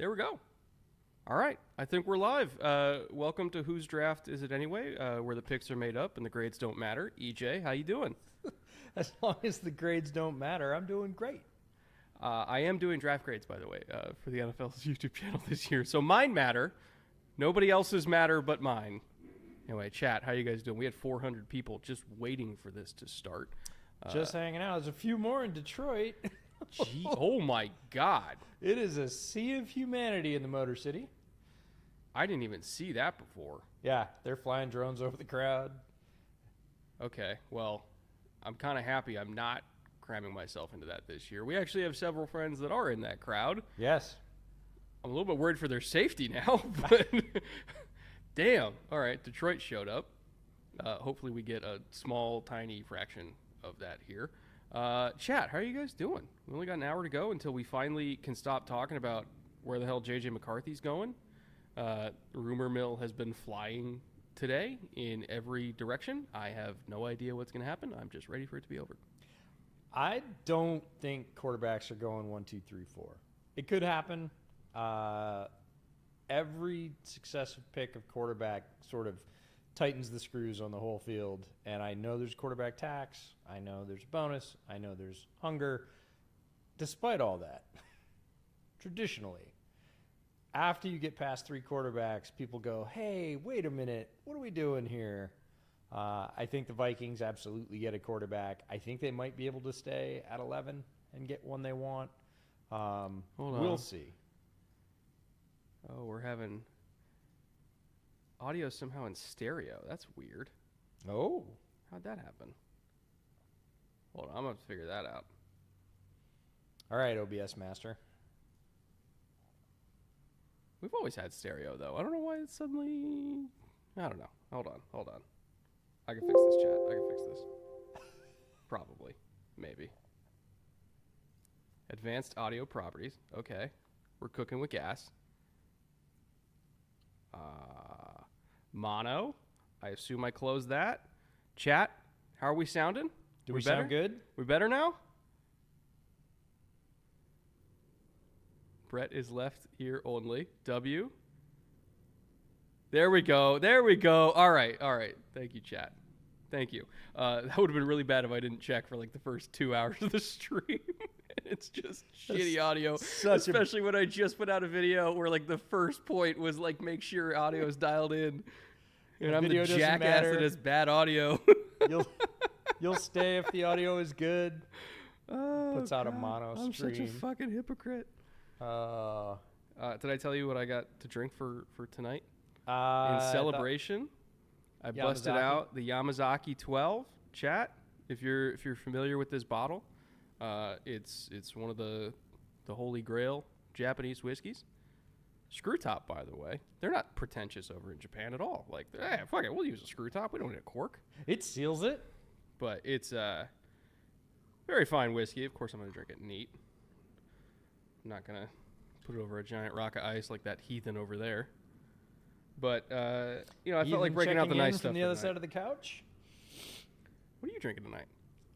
There we go. All right. I think we're live. Welcome to Whose Draft Is It Anyway, where the picks are made up and the grades don't matter. EJ, how you doing? As long as the grades don't matter, I'm doing great. I am doing draft grades, by the way, for the NFL's YouTube channel this year. So mine matter. Nobody else's matter but mine. Anyway, chat, how you guys doing? We had 400 people just waiting for this to start. Just hanging out. There's a few more in Detroit. Gee, oh, my God. It is a sea of humanity in the Motor City. I didn't even see that before. Yeah, they're flying drones over the crowd. Okay, well, I'm kind of happy I'm not cramming myself into that this year. We actually have several friends that are in that crowd. Yes. I'm a little bit worried for their safety now, but damn. All right, Detroit showed up. Hopefully we get a small, tiny fraction of that here. Chat, how are you guys doing? We only got an hour to go until we finally can stop talking about where the hell JJ McCarthy's going. Rumor mill has been flying today in every direction. I have no idea what's going to happen. I'm just ready for it to be over. I don't think quarterbacks are going 1, 2, 3, 4. It could happen. Every successive pick of quarterback sort of tightens the screws on the whole field. And I know there's quarterback tax. I know there's bonus. I know there's hunger. Despite all that, traditionally, after you get past 3 quarterbacks, people go, hey, wait a minute. What are we doing here? I think the Vikings absolutely get a quarterback. I think they might be able to stay at 11 and get one they want. We'll see. Oh, we're having audio somehow in stereo. That's weird. Oh. How'd that happen? Hold on, I'm going to figure that out. All right, OBS master. We've always had stereo, though. I don't know why it's suddenly... I don't know. Hold on. I can fix this, chat. I can fix this. Probably. Maybe. Advanced audio properties. Okay. We're cooking with gas. Mono. I assume I closed that. Chat, how are we sounding? Do we sound good? We better now? Brett is left ear only. W. There we go. All right. Thank you, chat. Thank you. That would have been really bad if I didn't check for like the first 2 hours of the stream. It's just shitty audio, especially when I just put out a video where like the first point was like make sure audio is dialed in. And I'm the jackass that has bad audio. You'll stay if the audio is good. Puts out a mono stream. I'm such a fucking hypocrite. Did I tell you what I got to drink for tonight? In celebration, I busted out the Yamazaki 12. Chat, if you're familiar with this bottle, it's one of the holy grail Japanese whiskeys. Screw top, by the way. They're not pretentious over in Japan at all. Like, fuck it, we'll use a screw top. We don't need a cork. It seals it. But it's very fine whiskey. Of course, I'm going to drink it neat. I'm not going to put it over a giant rock of ice like that heathen over there. But, I felt like breaking out the nice stuff from the other side of the couch. What are you drinking tonight?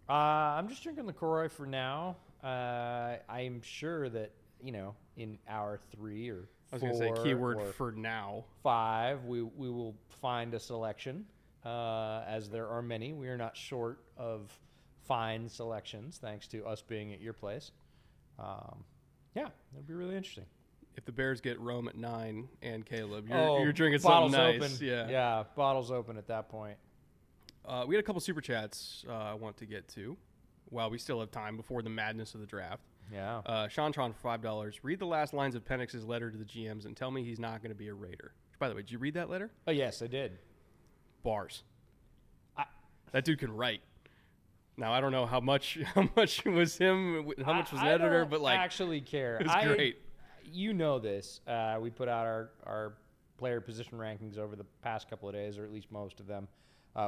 I'm just drinking LaCroix for now. I'm sure that, in hour 3 or 4 I was going to say keyword for now. 5, we will find a selection, as there are many. We are not short of fine selections, thanks to us being at your place. Yeah, that'd be really interesting. If the Bears get Rome at 9 and Caleb, you're drinking something nice. Open. Yeah. Yeah, bottles open at that point. We had a couple super chats I want to get to while we still have time before the madness of the draft. Yeah. Shantron for $5. Read the last lines of Penix's letter to the GMs and tell me he's not going to be a Raider. By the way, did you read that letter? Oh, yes, I did. Bars. That dude can write. Now, I don't know how much was him, how much was the editor, but like... I actually care. It was great. You know this. We put out our player position rankings over the past couple of days, or at least most of them.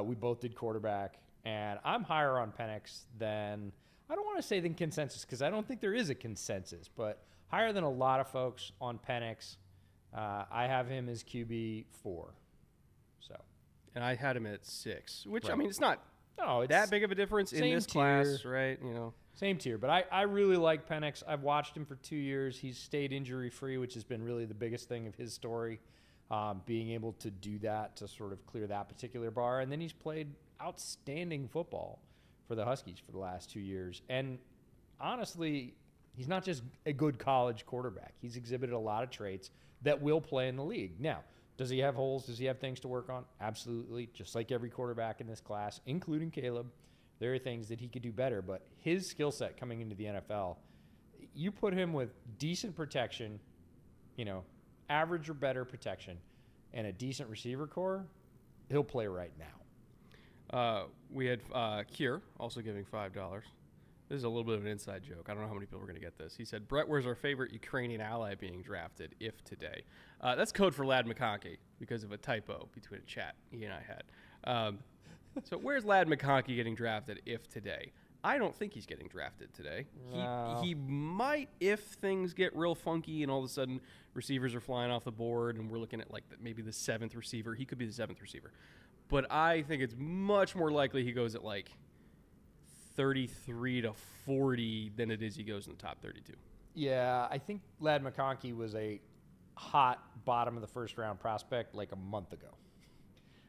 We both did quarterback, and I'm higher on Penix than, I don't want to say than consensus, because I don't think there is a consensus, but higher than a lot of folks on Penix. I have him as QB 4. So, and I had him at 6, which, right. I mean, it's not it's that big of a difference in this class, right? Same tier, but I really like Penix. I've watched him for 2 years. He's stayed injury-free, which has been really the biggest thing of his story, being able to do that to sort of clear that particular bar. And then he's played outstanding football for the Huskies for the last 2 years. And honestly, he's not just a good college quarterback. He's exhibited a lot of traits that will play in the league. Now, does he have holes? Does he have things to work on? Absolutely. Just like every quarterback in this class, including Caleb. There are things that he could do better, but his skill set coming into the NFL, you put him with decent protection, average or better protection, and a decent receiver core, he'll play right now. We had Kier also giving $5. This is a little bit of an inside joke. I don't know how many people are going to get this. He said, Brett, where's our favorite Ukrainian ally being drafted, if today? That's code for Lad McConkey because of a typo between a chat he and I had. So where's Lad McConkey getting drafted if today? I don't think he's getting drafted today. No. He might if things get real funky and all of a sudden receivers are flying off the board and we're looking at maybe the 7th receiver. He could be the 7th receiver. But I think it's much more likely he goes at 33 to 40 than it is he goes in the top 32. Yeah, I think Lad McConkey was a hot bottom of the first round prospect a month ago.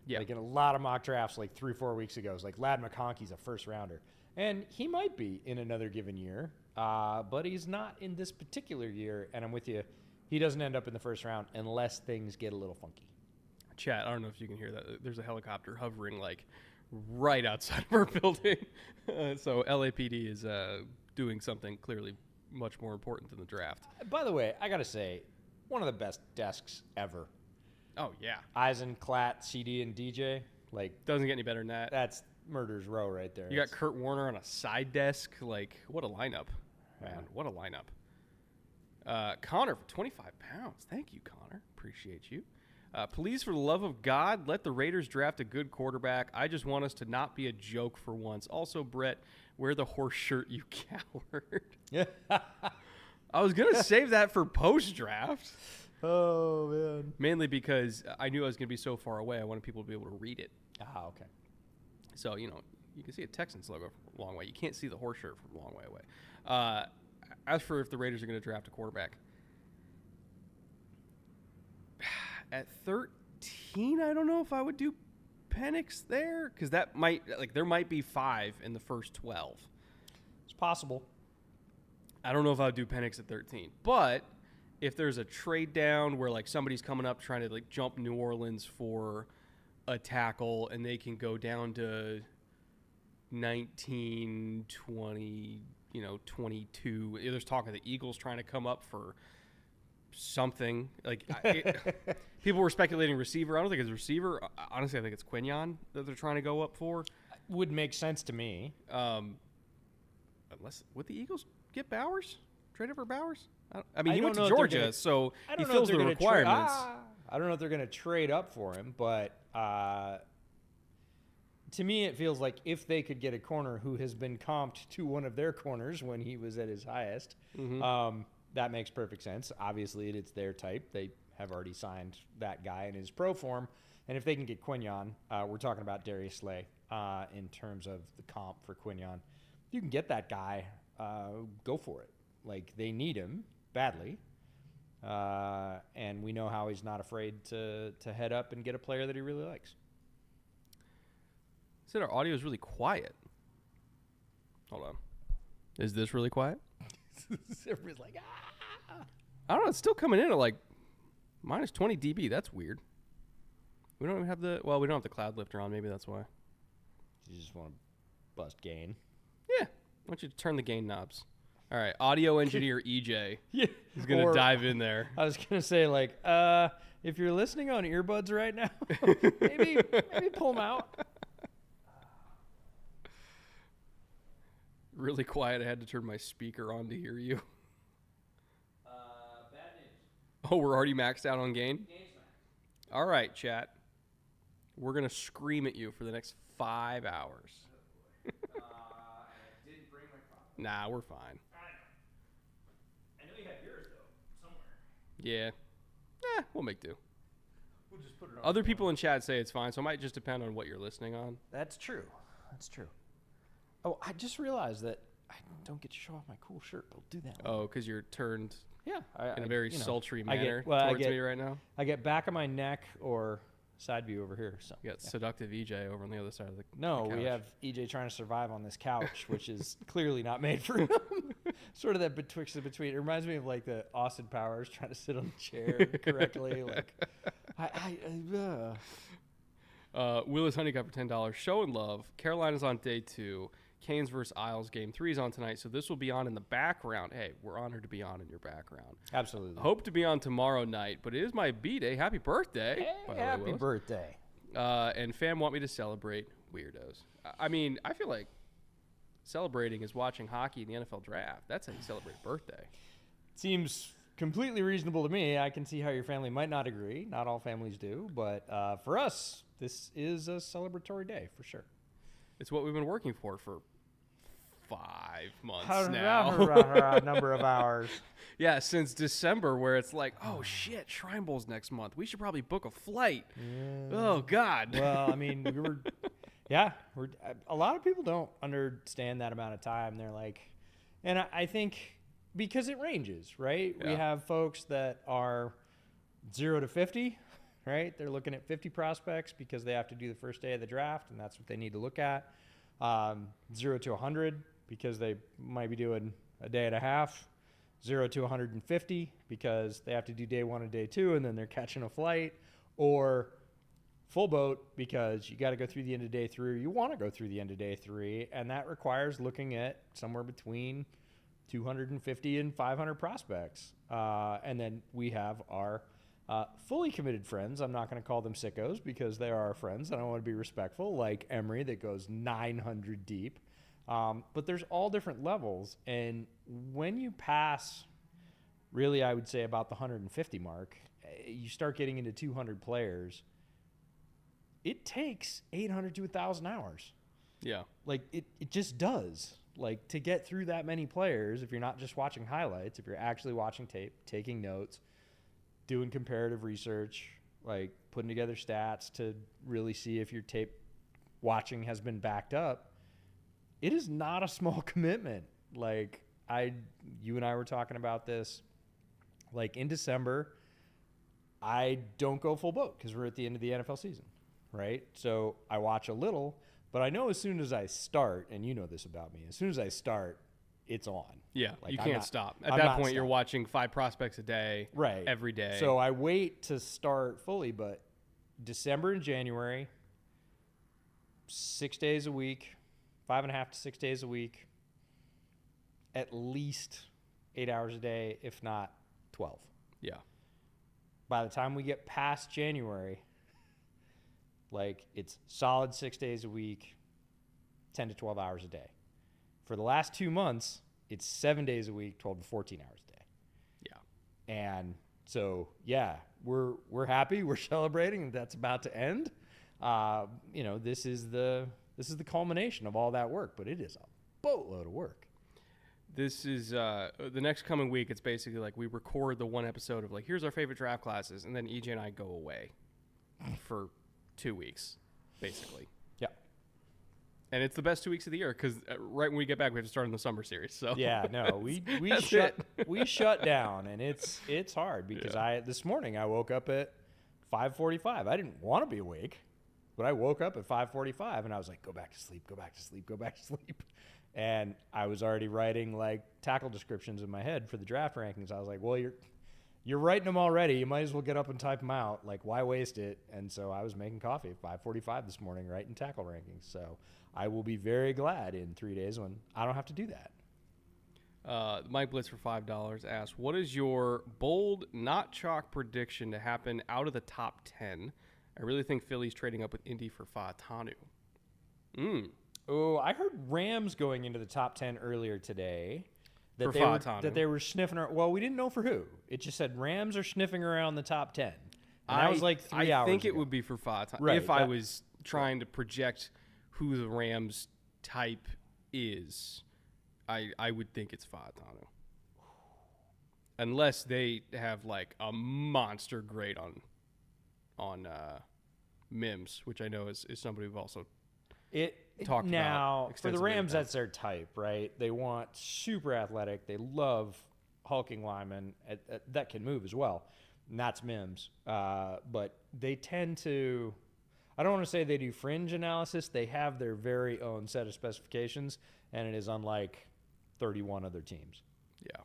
Yeah. In a lot of mock drafts 3-4 weeks ago, it's Lad McConkey's a first rounder. And he might be in another given year, but he's not in this particular year. And I'm with you. He doesn't end up in the first round unless things get a little funky. Chat, I don't know if you can hear that. There's a helicopter hovering right outside of our building. So LAPD is doing something clearly much more important than the draft. By the way, I got to say, one of the best desks ever. Oh, yeah. Eisen, Klatt, CD, and DJ. Doesn't get any better than that. That's murder's row right there. You got Kurt Warner on a side desk. What a lineup. Man, what a lineup. Connor for 25 pounds. Thank you, Connor. Appreciate you. Please, for the love of God, let the Raiders draft a good quarterback. I just want us to not be a joke for once. Also, Brett, wear the horse shirt, you coward. Yeah. I was going to save that for post-draft. Oh, man. Mainly because I knew I was going to be so far away. I wanted people to be able to read it. Ah, okay. So, you can see a Texans logo from a long way. You can't see the horse shirt from a long way away. As for if the Raiders are going to draft a quarterback, at 13, I don't know if I would do Penix there because that might there might be 5 in the first 12. It's possible. I don't know if I would do Penix at 13, but if there's a trade down where somebody's coming up trying to jump New Orleans for a tackle and they can go down to 19, 20, 22. There's talk of the Eagles trying to come up for something. People were speculating receiver. I don't think it's receiver. Honestly, I think it's Quinyon that they're trying to go up for. Would make sense to me. Unless, would the Eagles get Bowers? Trade over Bowers? He went to know Georgia, so he fills the requirements. I don't know if they're going to trade up for him, but to me it feels like if they could get a corner who has been comped to one of their corners when he was at his highest, that makes perfect sense. Obviously, it's their type. They have already signed that guy in his pro form. And if they can get Quinyon, we're talking about Darius Slay in terms of the comp for Quinyon. If you can get that guy, go for it. They need him badly. And we know how he's not afraid to head up and get a player that he really likes. Said our audio is really quiet. Hold on. Is this really quiet? Everybody's I don't know. It's still coming in at minus 20 dB. That's weird. We don't even have we don't have the cloud lifter on. Maybe that's why. You just want to bust gain. Yeah. I want you to turn the gain knobs. All right. Audio engineer EJ Yeah. is going to dive in there. I was going to say, if you're listening on earbuds right now, maybe pull them out. Really quiet. I had to turn my speaker on to hear you. Bad news. Oh, we're already maxed out on gain? Gain's maxed. All right, chat. We're going to scream at you for the next 5 hours. I didn't bring my coffee. Nah, we're fine. I know you have yours, though, somewhere. Yeah. We'll make do. We'll just put it on. Other people in chat say it's fine, so it might just depend on what you're listening on. That's true. Oh, I just realized that I don't get to show off my cool shirt, but I'll do that. Oh, because you're turned in a very sultry I manner get, towards me right now. I get back of my neck or side view over here. So You got seductive EJ over on the other side of the No, the we have EJ trying to survive on this couch, which is clearly not made for him. Sort of that betwixt and between. It reminds me of like the Austin Powers trying to sit on the chair correctly. Like, Willis Honeycutt for $10. Show and love. Carolina's on day 2. Canes versus Isles game 3 is on tonight, so this will be on in the background. Hey, we're honored to be on in your background. Absolutely. Hope to be on tomorrow night, but it is my B-day. Happy birthday. Hey, happy birthday. And fam want me to celebrate weirdos. I mean, I feel like celebrating is watching hockey in the NFL draft. That's how you celebrate birthday. Seems completely reasonable to me. I can see how your family might not agree. Not all families do, but for us, this is a celebratory day for sure. It's what we've been working for 5 months now. Number of hours. Yeah, since December, where it's like, oh shit, Shrine Bowl's next month. We should probably book a flight. Yeah. Oh God. Well, I mean, a lot of people don't understand that amount of time. They're like, and I think because it ranges, right? Yeah. We have folks that are 0 to 50. Right? They're looking at 50 prospects because they have to do the first day of the draft, and that's what they need to look at. 0 to 100 because they might be doing a day and a half. 0 to 150 because they have to do day 1 and day 2, and then they're catching a flight. Or full boat because you got to go through the end of day 3. You want to go through the end of day 3, and that requires looking at somewhere between 250 and 500 prospects. And then we have our fully committed friends. I'm not going to call them sickos because they are our friends, and I want to be respectful, like Emery that goes 900 deep. But there's all different levels, and when you pass, really, I would say about the 150 mark, you start getting into 200 players. It takes 800 to 1,000 hours. Yeah. Like, it just does. Like, to get through that many players, if you're not just watching highlights, if you're actually watching tape, taking notes, doing comparative research, like putting together stats to really see if your tape watching has been backed up, it is not a small commitment. Like you and I were talking about this, like in December, I don't go full boat because we're at the end of the NFL season, right? So I watch a little, but I know as soon as I start, and you know this about me, as soon as I start, it's on. Yeah, like, you can't stop. At I'm that not point, you're stopping. watching 5 prospects a day, Right. every day. So I wait to start fully, but December and January, 6 days a week, 5.5 to 6 days a week, at least 8 hours a day, if not 12. Yeah. By the time we get past January, like it's solid 6 days a week, 10 to 12 hours a day. For the last 2 months, it's 7 days a week, 12 to 14 hours a day. Yeah. And so, yeah, we're happy. We're celebrating. That's about to end. This is the culmination of all that work, but it is a boatload of work. This is the next coming week. It's basically like we record the one episode of like, here's our favorite draft classes, and then EJ and I go away for 2 weeks, basically. Yeah. And it's the best 2 weeks of the year because right when we get back, we have to start in the summer series. So Yeah, no, we shut down, and it's hard because this morning I woke up at 5:45. I didn't want to be awake, but I woke up at 5:45 and I was like, go back to sleep. And I was already writing like tackle descriptions in my head for the draft rankings. I was like, well, you're writing them already. You might as well get up and type them out. Like, why waste it? And so I was making coffee at 5:45 this morning, writing tackle rankings. So I will be very glad in 3 days when I don't have to do that. Mike Blitz for $5 asks, what is your bold, not chalk prediction to happen out of the top 10? I really think Philly's trading up with Indy for Fashanu. Oh, I heard Rams going into the top 10 earlier today. For That they were sniffing around. Well, we didn't know for who. It just said Rams are sniffing around the top 10. And that was like 3 hours I think it ago. would be for Fashanu. Right, If I was trying to project who the Rams type is, I would think it's Fashanu. Unless they have like a monster grade on Mims, which I know is somebody we've also talked now, about for the extensively. Rams, that's their type, right? They want super athletic. They love hulking linemen that can move as well. And that's Mims. But they tend to, I don't want to say they do fringe analysis. They have their very own set of specifications, and it is unlike 31 other teams. Yeah.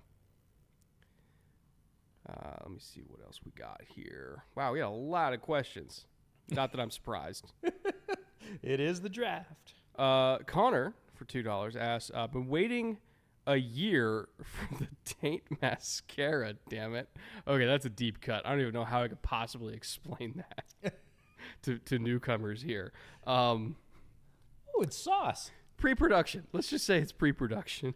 Let me see what else we got here. Wow, we got a lot of questions. Not that I'm surprised. It is the draft. Connor, for $2, asks, I've been waiting a year for the taint mascara, damn it. Okay, that's a deep cut. I don't even know how I could possibly explain that to newcomers here. Oh, it's sauce. Pre-production. Let's just say it's pre-production.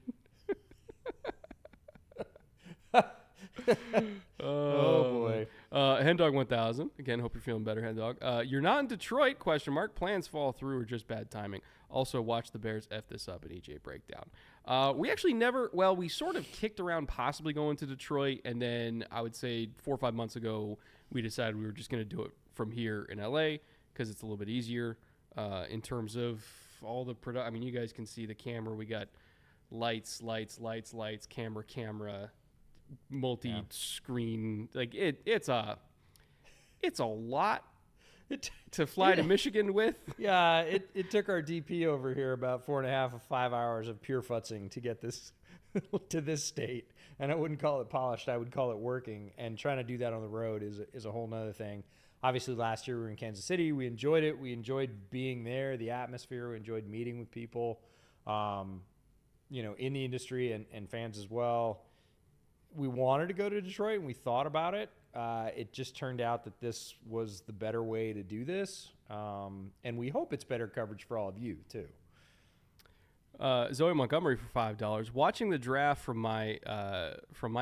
Oh boy. Hendog 1000. Again, hope you're feeling better, Hendog. You're not in Detroit, ? Plans fall through or just bad timing. Also, watch the Bears F this up in EJ breakdown. We actually we sort of kicked around possibly going to Detroit, and then I would say 4 or 5 months ago, we decided we were just going to do it from here in LA because it's a little bit easier in terms of all the product. I mean, you guys can see the camera. We got lights, camera, multi-screen. Like it's a lot to fly to Michigan with. Yeah, it took our DP over here about 4.5 or 5 hours of pure futzing to get this to this state. And I wouldn't call it polished. I would call it working. And trying to do that on the road is a whole nother thing. Obviously, last year we were in Kansas City. We enjoyed it. We enjoyed being there, the atmosphere. We enjoyed meeting with people, in the industry and fans as well. We wanted to go to Detroit, and we thought about it. It just turned out that this was the better way to do this, and we hope it's better coverage for all of you, too. Zoe Montgomery for $5. Watching the draft from my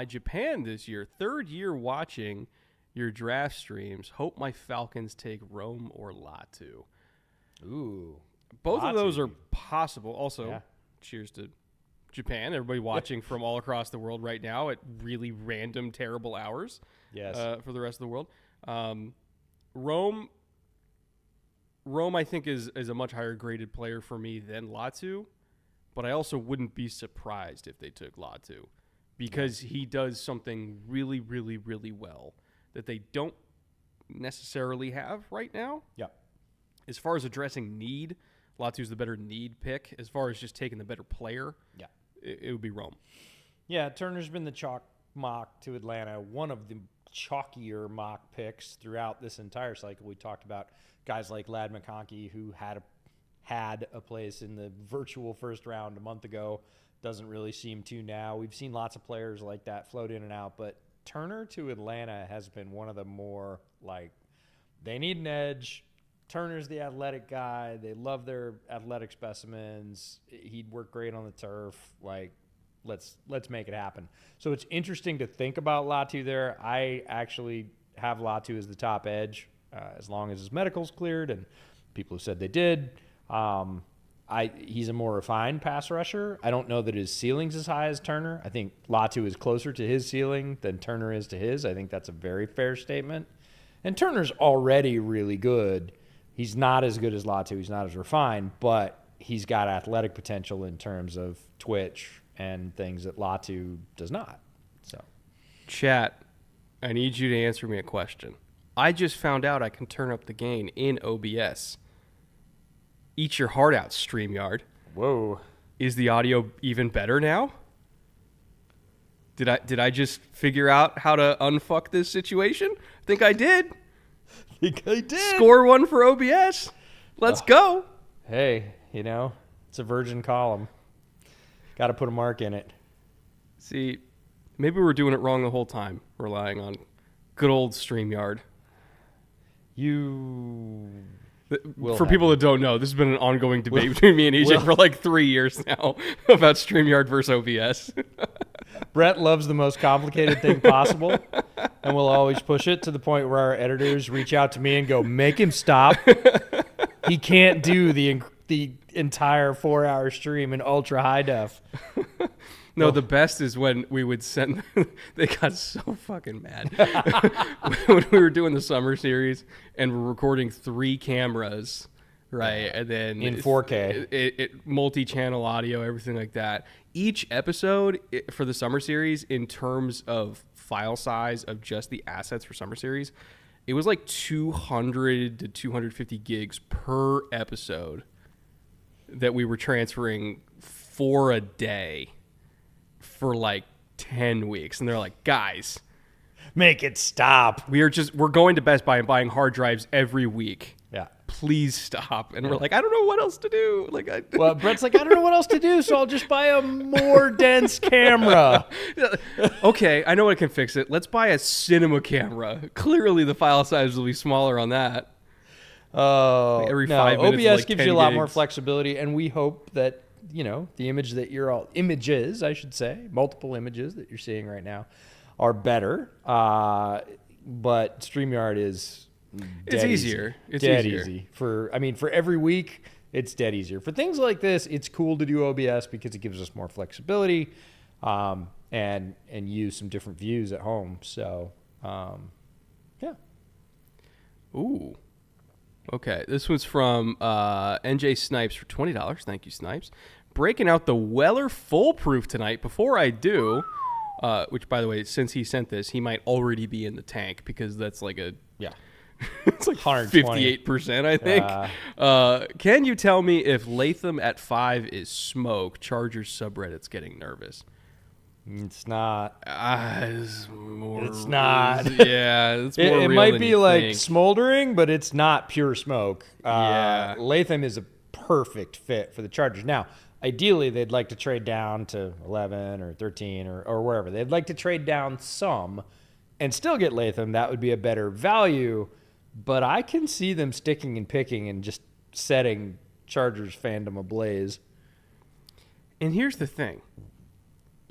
Japan this year. 3rd year watching your draft streams. Hope my Falcons take Rome or Latu. Ooh. Both Latu. of those are possible. Also, Yeah. Cheers to Japan. Everybody watching from all across the world right now at really random, terrible hours. Yes. For the rest of the world. Rome, I think, is a much higher graded player for me than Latu, but I also wouldn't be surprised if they took Latu because he does something really, really, really well that they don't necessarily have right now. Yeah. As far as addressing need, Latu's the better need pick. As far as just taking the better player, Yeah. it would be Rome. Yeah, Turner's been the chalk mock to Atlanta, one of the chalkier mock picks throughout this entire cycle. We talked about guys like Ladd McConkey, who had a place in the virtual first round a month ago. Doesn't really seem to now. We've seen lots of players like that float in and out, but Turner to Atlanta has been one of the more like they need an edge. Turner's the athletic guy. They love their athletic specimens. He'd work great on the turf. Like, let's make it happen. So it's interesting to think about Latu there. I actually have Latu as the top edge as long as his medical's cleared, and people have said they did. He's a more refined pass rusher. I don't know that his ceiling's as high as Turner. I think Latu is closer to his ceiling than Turner is to his. I think that's a very fair statement. And Turner's already really good. He's not as good as Latu. He's not as refined, but he's got athletic potential in terms of twitch and things that Latu does not. So, Chat, I need you to answer me a question. I just found out I can turn up the gain in OBS. Eat your heart out, StreamYard. whoa. Is the audio even better now? Did I just figure out how to unfuck this situation? I think I did. Score one for OBS. Let's go. Hey, it's a virgin column. Got to put a mark in it. See, maybe we're doing it wrong the whole time, relying on good old StreamYard. For people that don't know, this has been an ongoing debate between me and EJ for like 3 years now about StreamYard versus OBS. Brett loves the most complicated thing possible, and will always push it to the point where our editors reach out to me and go, make him stop. He can't do the entire 4-hour stream in ultra high def. No, the best is when we would send – they got so fucking mad. When we were doing the summer series and we're recording 3 cameras right? And then in 4K, it multi-channel audio, everything like that. Each episode for the Summer Series, in terms of file size of just the assets for Summer Series, it was like 200 to 250 gigs per episode that we were transferring for a day for like 10 weeks. And they're like, guys, make it stop. we're going to Best Buy and buying hard drives every week. Yeah. Please stop. And we're like, I don't know what else to do. Like, Well, Brett's like, I don't know what else to do, so I'll just buy a more dense camera. Okay, I know what can fix it. Let's buy a cinema camera. Clearly the file size will be smaller on that. Oh, Like every no, 5 minutes is OBS like gives 10 you a lot more gigs. flexibility, and we hope that, you know, the image that you're all images, I should say, multiple images that you're seeing right now are better. But StreamYard is It's dead easier. Easy. It's dead easier. easy. For every week, it's dead easier. For things like this, it's cool to do OBS because it gives us more flexibility, and use some different views at home. So, yeah. Ooh. Okay, this one's from NJ Snipes for $20. Thank you, Snipes. Breaking out the Weller Foolproof tonight. Before I do, which, by the way, since he sent this, he might already be in the tank because that's like a... Yeah. It's like 120. 58%, I think. Can you tell me if Latham at 5 is smoke? Chargers subreddit's getting nervous. It's not. It's not. Yeah, it's more It real might than be you like think. smoldering, but it's not pure smoke. Yeah. Latham is a perfect fit for the Chargers. Now, ideally, they'd like to trade down to 11 or 13 or wherever. They'd like to trade down some and still get Latham. That would be a better value. But I can see them sticking and picking and just setting Chargers fandom ablaze. And here's the thing.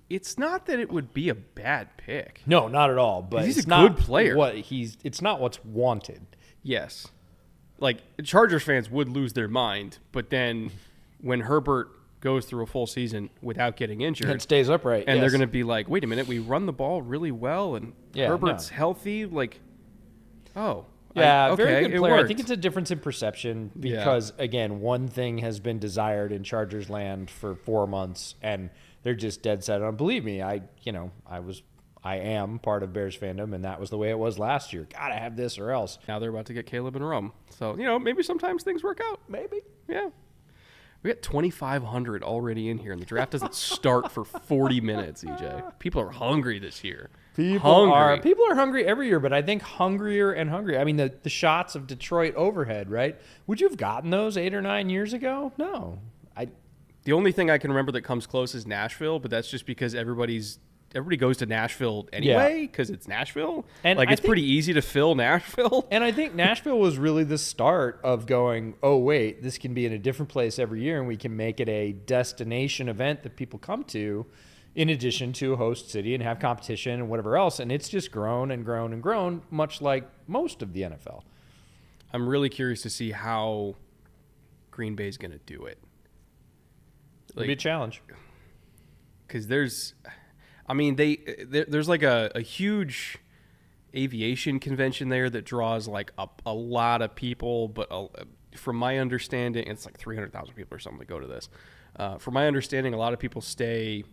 It's not that it would be a bad pick. No, not at all. But He's it's a not good player. It's not what's wanted. Yes. Like, Chargers fans would lose their mind, but then when Herbert goes through a full season without getting injured, It stays upright. and they're yes. going to be like, wait a minute, we run the ball really well, and Yeah, Herbert's no. healthy. Like, oh. Yeah, okay, very good it player. I worked. think it's a difference in perception Yeah. because, again, one thing has been desired in Chargers land for 4 months, and they're just dead set on. Believe me, I am part of Bears fandom, and that was the way it was last year. Gotta have this or else. Now they're about to get Caleb and Rome. So, maybe sometimes things work out. Maybe. Yeah. We got 2,500 already in here, and the draft doesn't start for 40 minutes, EJ. People are hungry this year. People are hungry every year, but I think hungrier and hungrier. I mean, the shots of Detroit overhead, right? Would you have gotten those 8 or 9 years ago? No. The only thing I can remember that comes close is Nashville, but that's just because everybody goes to Nashville anyway because it's Nashville. And like, I it's think- pretty easy to fill Nashville. And I think Nashville was really the start of going, oh, wait, this can be in a different place every year, and we can make it a destination event that people come to in addition to a host city and have competition and whatever else. And it's just grown and grown and grown, much like most of the NFL. I'm really curious to see how Green Bay's going to do it. It'll be a challenge. Because there's like a huge aviation convention there that draws like a lot of people, but from my understanding, it's like 300,000 people or something that go to this. From my understanding, a lot of people stay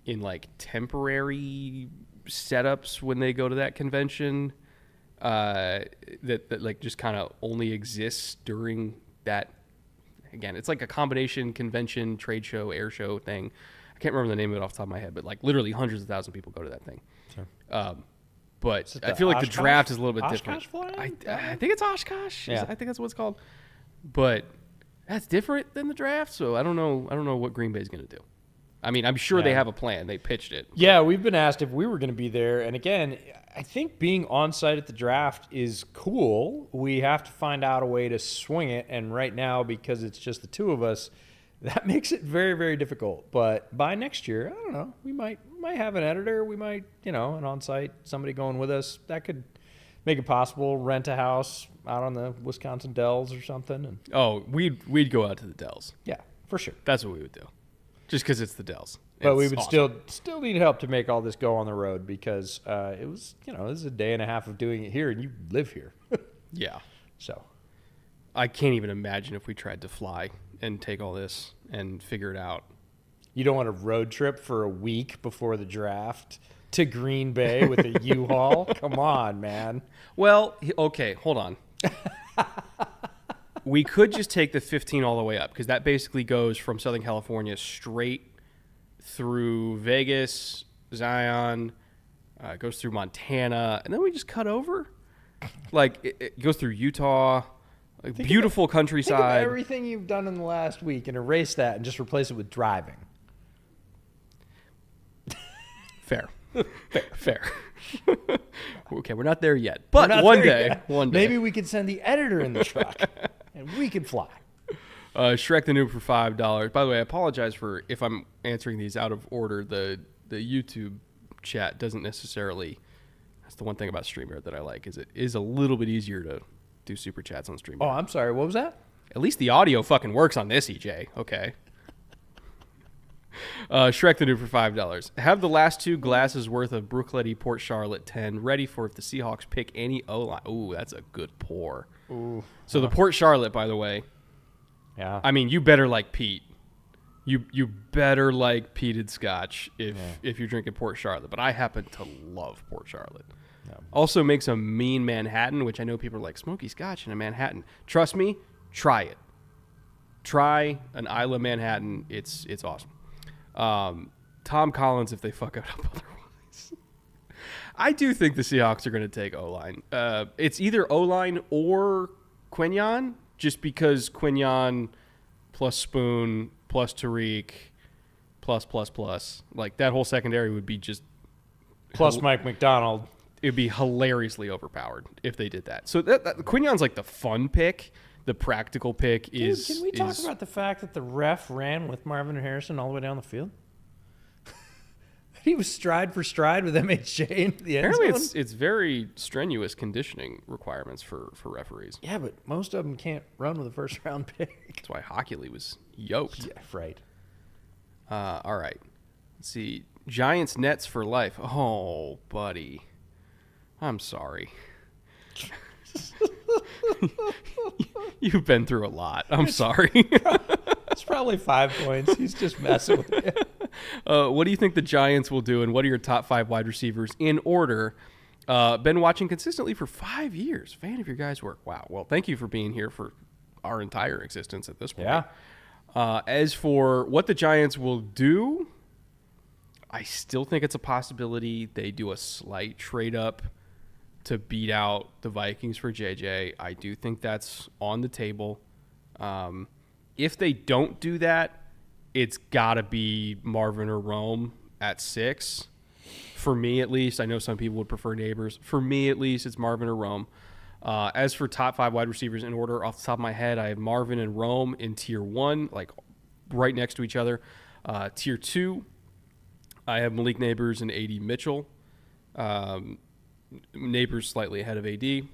in like temporary setups when they go to that convention that like just kind of only exists during that. Again, it's like a combination convention, trade show, air show thing. I can't remember the name of it off the top of my head, but like literally hundreds of thousands of people go to that thing. Sure. But Is it I the feel like the Oshkosh? draft is a little bit Oshkosh different. flying? I think it's Oshkosh. Yeah. I think that's what it's called. But that's different than the draft, so I don't know what Green Bay's going to do. I mean, I'm sure they Yeah. have a plan. They pitched it. Yeah, we've been asked if we were going to be there. And again, I think being on site at the draft is cool. We have to find out a way to swing it. And right now, because it's just the two of us, that makes it very, very difficult. But by next year, I don't know, we might have an editor. We might, an on-site, somebody going with us. That could make it possible. Rent a house out on the Wisconsin Dells or something. And Oh, we'd go out to the Dells. yeah, for sure. That's what we would do. Just because it's the Dells. But we It's would awesome. still need help to make all this go on the road because it was, this is a day and a half of doing it here, and you live here. Yeah. So I can't even imagine if we tried to fly and take all this and figure it out. You don't want a road trip for a week before the draft to Green Bay with a U-Haul? Come on, man. Well, okay, hold on. We could just take the 15 all the way up because that basically goes from Southern California straight through Vegas, Zion, goes through Montana, and then we just cut over. Like, it goes through Utah, like beautiful countryside. Think of everything you've done in the last week and erase that and just replace it with driving. Fair. Fair. Okay, we're not there yet. But one day. Maybe we could send the editor in the truck and we could fly. Shrek the Noob for $5. By the way, I apologize for if I'm answering these out of order. The YouTube chat doesn't necessarily. That's the one thing about StreamYard that I like is it is a little bit easier to do super chats on StreamYard. Oh, I'm sorry. What was that? At least the audio fucking works on this, EJ. Okay. Shrek the Noob for $5. Have the last 2 glasses worth of Brookletty Port Charlotte 10 ready for if the Seahawks pick any O-line. Ooh, that's a good pour. Ooh. So the Port Charlotte, by the way. Yeah. I mean, you better like Pete. You better like peated scotch if you're drinking Port Charlotte. But I happen to love Port Charlotte. No. Also makes a mean Manhattan, which I know people are like, smoky scotch in a Manhattan. Trust me, try it. Try an Isla Manhattan. It's awesome. Tom Collins if they fuck it up otherwise. I do think the Seahawks are going to take O-line. It's either O-line or Quinyon, just because Quinyon plus Spoon plus Tariq plus. Like, that whole secondary would be just... Plus Mike McDonald. It would be hilariously overpowered if they did that. So that Quinyon's like the fun pick. The practical pick is... Dude, can we talk about the fact that the ref ran with Marvin Harrison all the way down the field? He was stride for stride with MHJ in the end zone. Apparently it's very strenuous conditioning requirements for referees. Yeah, but most of them can't run with a first-round pick. That's why Hockey Lee was yoked. Yeah, right. All right. Let's see. Giants Nets for life. Oh, buddy. I'm sorry. You've been through a lot. I'm sorry. It's probably 5 points. He's just messing with you. What do you think the Giants will do, and what are your top 5 wide receivers in order? Been watching consistently for 5 years. Fan of your guys' work. Wow. Well, thank you for being here for our entire existence at this point. Yeah. As for what the Giants will do, I still think it's a possibility they do a slight trade up to beat out the Vikings for JJ. I do think that's on the table. If they don't do that, it's got to be Marvin or Rome at 6. For me, at least. I know some people would prefer Nabers. For me, at least, it's Marvin or Rome. As for top 5 wide receivers in order, off the top of my head, I have Marvin and Rome in tier 1, like right next to each other. Tier 2, I have Malik Nabers and AD Mitchell. Nabers slightly ahead of AD.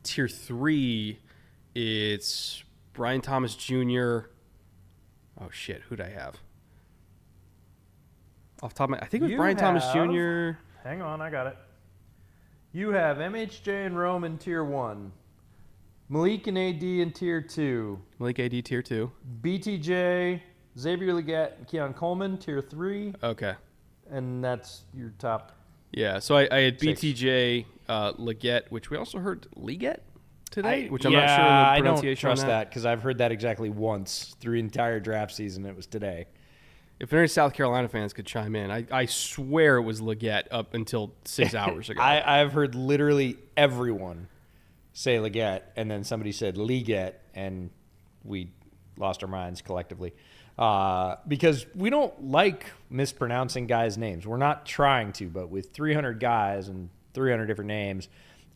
Tier 3, it's Brian Thomas Jr. Oh, shit. Who'd I have? Off the top of my... I think it was Brian Thomas Jr. Hang on, I got it. You have MHJ and Rome in tier 1. Malik and AD in tier 2. Malik AD tier 2. BTJ, Xavier Legette, and Keon Coleman, tier 3. Okay. And that's your top... Yeah, so I had 6. BTJ, Legette, which we also heard Legette today, which I'm not sure of the pronunciation I don't trust on that because I've heard that exactly once through the entire draft season. It was today. If any South Carolina fans could chime in, I swear it was Legette up until 6 hours ago. I've heard literally everyone say Legette, and then somebody said Legette, and we lost our minds collectively. Because we don't like mispronouncing guys' names. We're not trying to, but with 300 guys and 300 different names,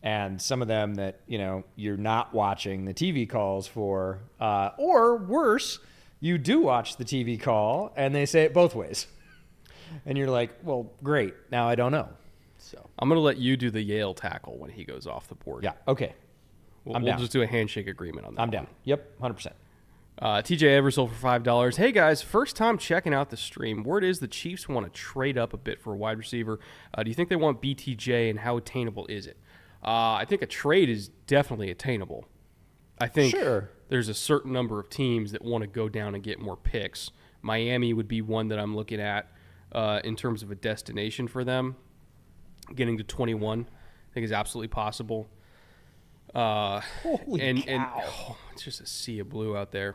and some of them that, you know, you're not watching the TV calls for, or worse, you do watch the TV call and they say it both ways. And you're like, well, great. Now I don't know. So I'm going to let you do the Yale tackle when he goes off the board. Yeah, okay. We'll just do a handshake agreement on that. I'm down. Yep, 100%. TJ Eversole for $5. Hey guys, first time checking out the stream. Word is the Chiefs want to trade up a bit for a wide receiver. Do you think they want BTJ, and how attainable is it? I think a trade is definitely attainable. I think Sure. there's a certain number of teams that want to go down and get more picks. Miami would be one that I'm looking at in terms of a destination for them. Getting to 21, I think, is absolutely possible. Holy and cow. it's just a sea of blue out there.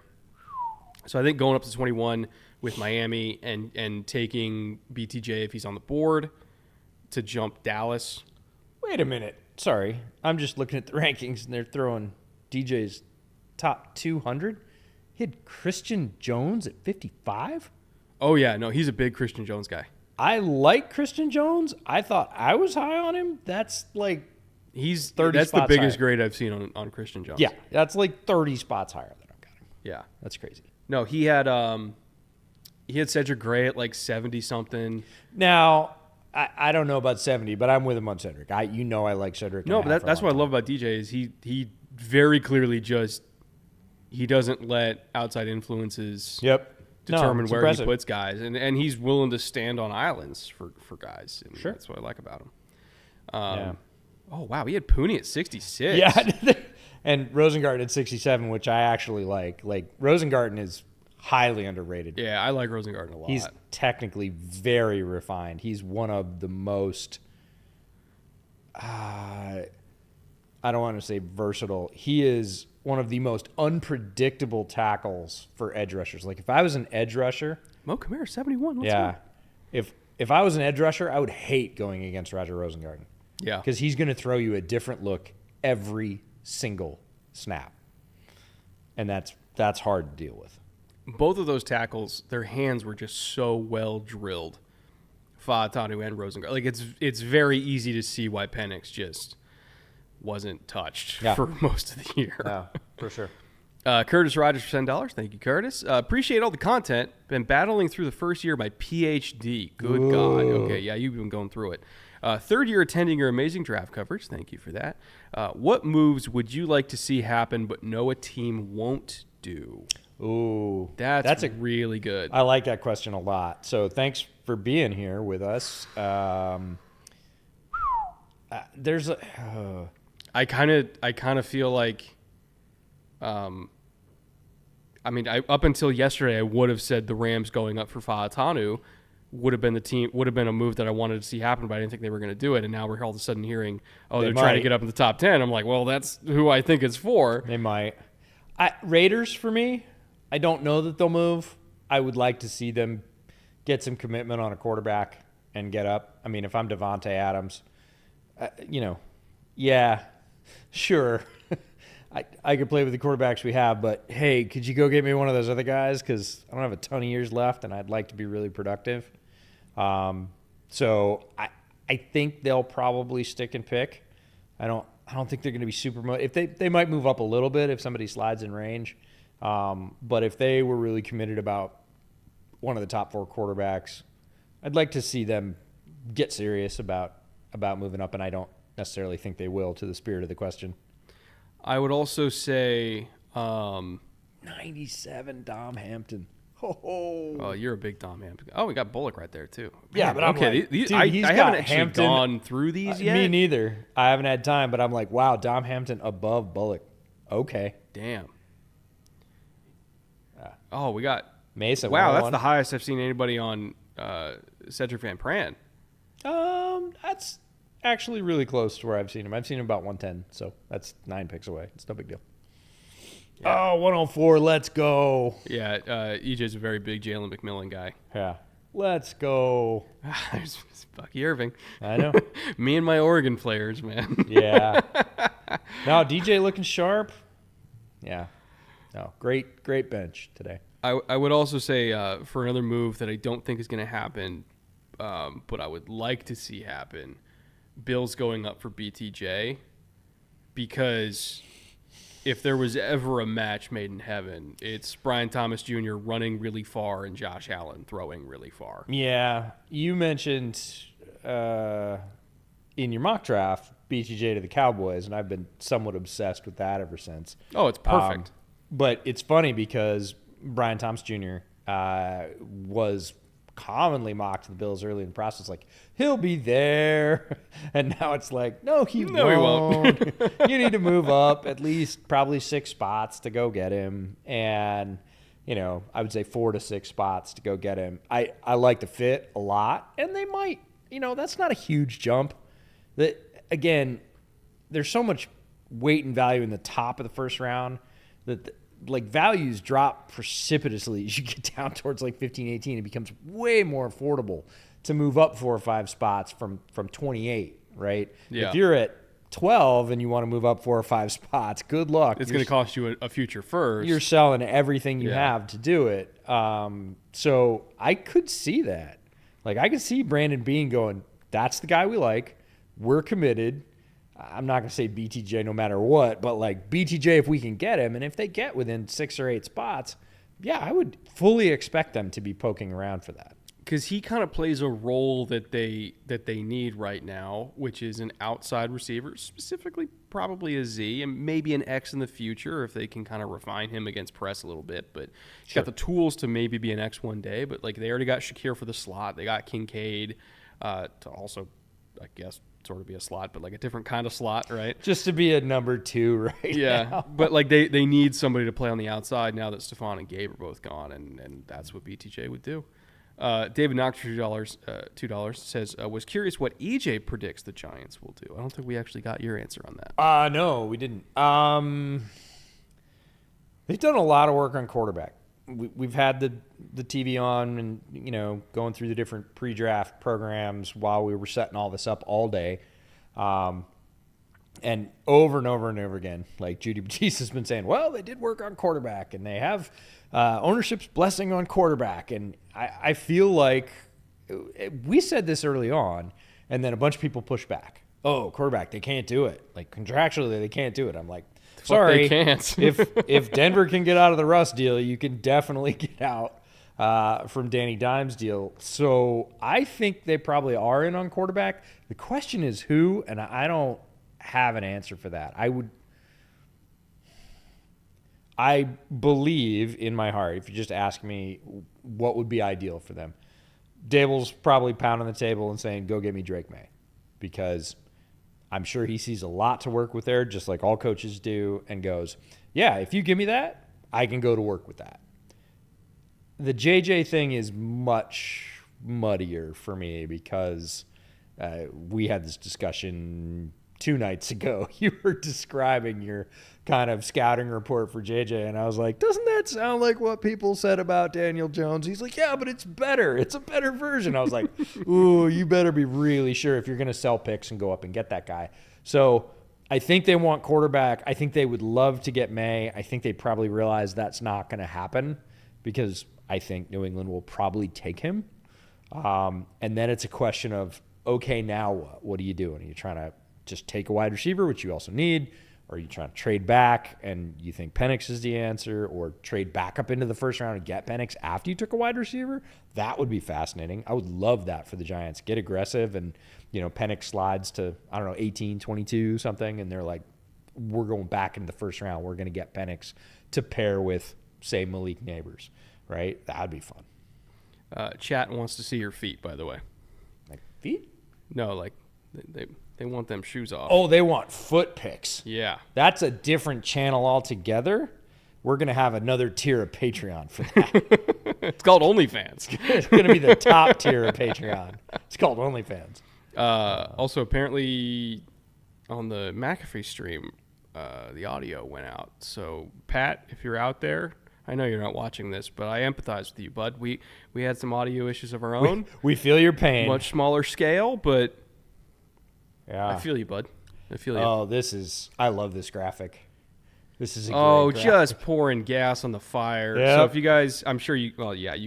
So I think going up to 21 with Miami and taking BTJ if he's on the board to jump Dallas. Wait a minute. Sorry. I'm just looking at the rankings, and they're throwing DJ's top 200. He had Christian Jones at 55? Oh, yeah. No, he's a big Christian Jones guy. I like Christian Jones. I thought I was high on him. That's like He's 30 That's the spots biggest higher. grade I've seen on Christian Jones. Yeah, that's like 30 spots higher than I've got him. Yeah. That's crazy. No, he had Cedric Gray at like 70-something. Now, I don't know about 70, but I'm with him on Cedric. I like Cedric. No, but that's what I love about DJ is he very clearly just he doesn't let outside influences determine it's where impressive. he puts guys, and he's willing to stand on islands for guys. And Sure. that's what I like about him. Yeah. Oh wow, we had Pooney at 66. Yeah, and Rosengarten at 67, which I actually like. Like Rosengarten is highly underrated. Yeah, I like Rosengarten a lot. He's technically very refined. He's one of the most, I don't want to say versatile. He is one of the most unpredictable tackles for edge rushers. Like if I was an edge rusher, Mo Kamara 71. Let's yeah, go. if I was an edge rusher, I would hate going against Roger Rosengarten. Yeah. Because he's going to throw you a different look every single snap, and that's hard to deal with. Both of those tackles, their hands were just so well drilled. Fa'atanu and Rosengarten. Like it's very easy to see why Penix just wasn't touched for most of the year. Yeah, for sure. Curtis Rogers for $10. Thank you, Curtis. Appreciate all the content. Been battling through the first year of my PhD. Good God. Okay, yeah, you've been going through it. Third year attending your amazing draft coverage. Thank you for that. What moves would you like to see happen but know a team won't do? Ooh, That's really good. I like that question a lot. So thanks for being here with us. There's a. I kind of feel like, up until yesterday, I would have said the Rams going up for Fa'atanu would have been a move that I wanted to see happen, but I didn't think they were going to do it. And now we're all of a sudden hearing, they're trying to get up in the top 10. I'm like, well, that's who I think it's for. They might. Raiders for me. I don't know that they'll move. I would like to see them get some commitment on a quarterback and get up. I mean, if I'm Devontae Adams, yeah, sure. I could play with the quarterbacks we have, but hey, could you go get me one of those other guys? Because I don't have a ton of years left, and I'd like to be really productive. So I think they'll probably stick and pick. I don't think they're going to be super. If they might move up a little bit if somebody slides in range. But if they were really committed about one of the top 4 quarterbacks, I'd like to see them get serious about moving up, and I don't necessarily think they will, to the spirit of the question. I would also say 97 Dom Hampton. Oh, you're a big Dom Hampton. Oh, we got Bullock right there too. Yeah, Man, but I'm okay. like, dude, I he's haven't got actually Hampton- gone through these yet. Me neither. I haven't had time, but I'm like, wow, Dom Hampton above Bullock. Okay. Damn. Oh, we got Mesa. Wow, that's 101. the highest I've seen anybody on Cedric Van Pran. That's actually really close to where I've seen him. I've seen him about 110, so that's 9 picks away. It's no big deal. Yeah. Oh, 104. Let's go. Yeah, EJ's a very big Jalen McMillan guy. Yeah. Let's go. There's Bucky Irving. I know. Me and my Oregon players, man. Yeah. No, DJ looking sharp. Yeah. No, great bench today. I would also say for another move that I don't think is going to happen, but I would like to see happen, Bill's going up for BTJ, because if there was ever a match made in heaven, it's Brian Thomas Jr. running really far and Josh Allen throwing really far. Yeah. You mentioned in your mock draft BTJ to the Cowboys, and I've been somewhat obsessed with that ever since. Oh, it's perfect. But it's funny because Brian Thomas Jr. Was commonly mocked the Bills early in the process, like, he'll be there. And now it's like, no, he won't. You need to move up at least probably 6 spots to go get him. And, I would say 4 to 6 spots to go get him. I like the fit a lot. And they might, that's not a huge jump. That, again, there's so much weight and value in the top of the first round that values drop precipitously as you get down towards 15, 18. It becomes way more affordable to move up 4 or 5 spots from 28, right? Yeah. If you're at 12 and you want to move up 4 or 5 spots, good luck. It's going to cost you a future first. You're selling everything you have to do it. So I could see that. I could see Brandon Beane going, that's the guy we like. We're committed. I'm not going to say BTJ no matter what, but BTJ if we can get him, and if they get within 6 or 8 spots, I would fully expect them to be poking around for that. Because he kind of plays a role that they need right now, which is an outside receiver, specifically probably a Z and maybe an X in the future if they can kind of refine him against press a little bit. But he's got the tools to maybe be an X one day. But they already got Shakir for the slot. They got Kincaid to also, I guess, sort of be a slot, but a different kind of slot, right? Just to be a number 2 right now. But they need somebody to play on the outside now that Stephon and Gabe are both gone, and that's what BTJ would do. David Knox for $2 says, was curious what EJ predicts the Giants will do. I don't think we actually got your answer on that. No, we didn't. They've done a lot of work on quarterback. We've had the TV on and, going through the different pre-draft programs while we were setting all this up all day. And over and over and over again, Judy Batista has been saying, well, they did work on quarterback and they have ownership's blessing on quarterback. And I feel like we said this early on, and then a bunch of people pushed back. Oh, quarterback, they can't do it. Contractually, they can't do it. I'm like, sorry, they can't. if Denver can get out of the Russ deal, you can definitely get out from Danny Dimes' deal. So I think they probably are in on quarterback. The question is who, and I don't have an answer for that. I believe in my heart, if you just ask me what would be ideal for them, Dable's probably pounding the table and saying, go get me Drake May, because I'm sure he sees a lot to work with there, just like all coaches do, and goes, yeah, if you give me that, I can go to work with that. The JJ thing is much muddier for me because we had this discussion 2 nights ago. You were describing your kind of scouting report for JJ, and I was like, doesn't that sound like what people said about Daniel Jones? He's like, yeah, but it's better. It's a better version. I was like, ooh, you better be really sure if you're going to sell picks and go up and get that guy. So I think they want quarterback. I think they would love to get May. I think they probably realize that's not going to happen because I think New England will probably take him. And then it's a question of, okay, now what? What are you doing? Are you trying to just take a wide receiver, which you also need? Or are you trying to trade back and you think Penix is the answer, or trade back up into the first round and get Penix after you took a wide receiver? That would be fascinating. I would love that for the Giants. Get aggressive and, Penix slides to, 18, 22, something. And they're like, we're going back into the first round. We're going to get Penix to pair with, say, Malik Nabers, right? That would be fun. Chat wants to see your feet, by the way. Feet? No, they want them shoes off. Oh, they want foot pics. Yeah. That's a different channel altogether. We're going to have another tier of Patreon for that. It's called OnlyFans. It's going to be the top tier of Patreon. It's called OnlyFans. Also, apparently, on the McAfee stream, the audio went out. So, Pat, if you're out there, I know you're not watching this, but I empathize with you, bud. We had some audio issues of our own. We feel your pain. Much smaller scale, but yeah, I feel you, bud. I feel you. Oh, I love this graphic. This is a great graphic. Just pouring gas on the fire. Yep. So if you guys, I'm sure you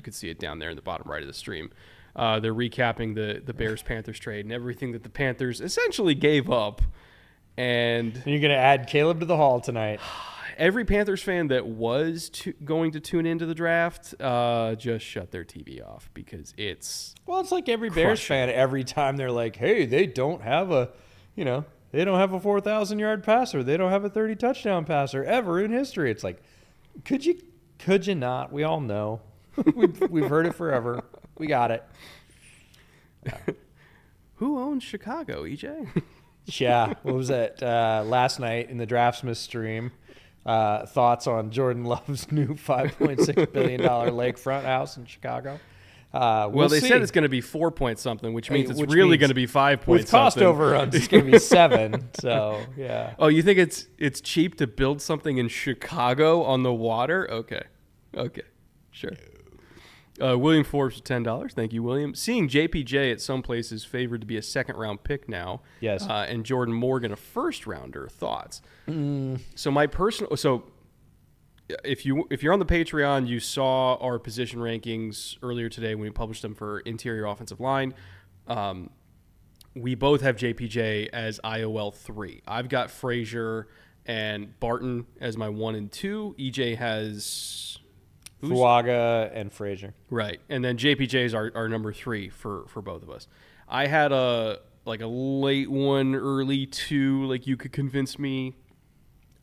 could see it down there in the bottom right of the stream. They're recapping the Bears-Panthers trade and everything that the Panthers essentially gave up. And you're going to add Caleb to the hall tonight. Every Panthers fan that was going to tune into the draft just shut their TV off because it's like every Bears fan. Every time they're like, hey, they don't have a 4,000-yard passer. They don't have a 30-touchdown passer ever in history. It's like, could you not? We all know. We've heard it forever. We got it. Who owns Chicago, EJ? Yeah. What was it? Last night in the Draftsmith stream, thoughts on Jordan Love's new $5.6 billion lakefront house in Chicago. Well, they see. said it's going to be 4 point something, which means it's Which really means going to be 5 point with cost something. overruns, it's going to be 7. So, yeah. Oh, you think it's cheap to build something in Chicago on the water? Okay, sure. William Forbes with $10. Thank you, William. Seeing JPJ at some places favored to be a second-round pick now. Yes. And Jordan Morgan a first-rounder. Thoughts? So if you're on the Patreon, you saw our position rankings earlier today when we published them for interior offensive line. We both have JPJ as IOL 3. I've got Frazier and Barton as my 1 and 2. EJ has Fuaga and Frazier. Right. And then JPJ is our number 3 for both of us. I had a late 1, early 2. Like, you could convince me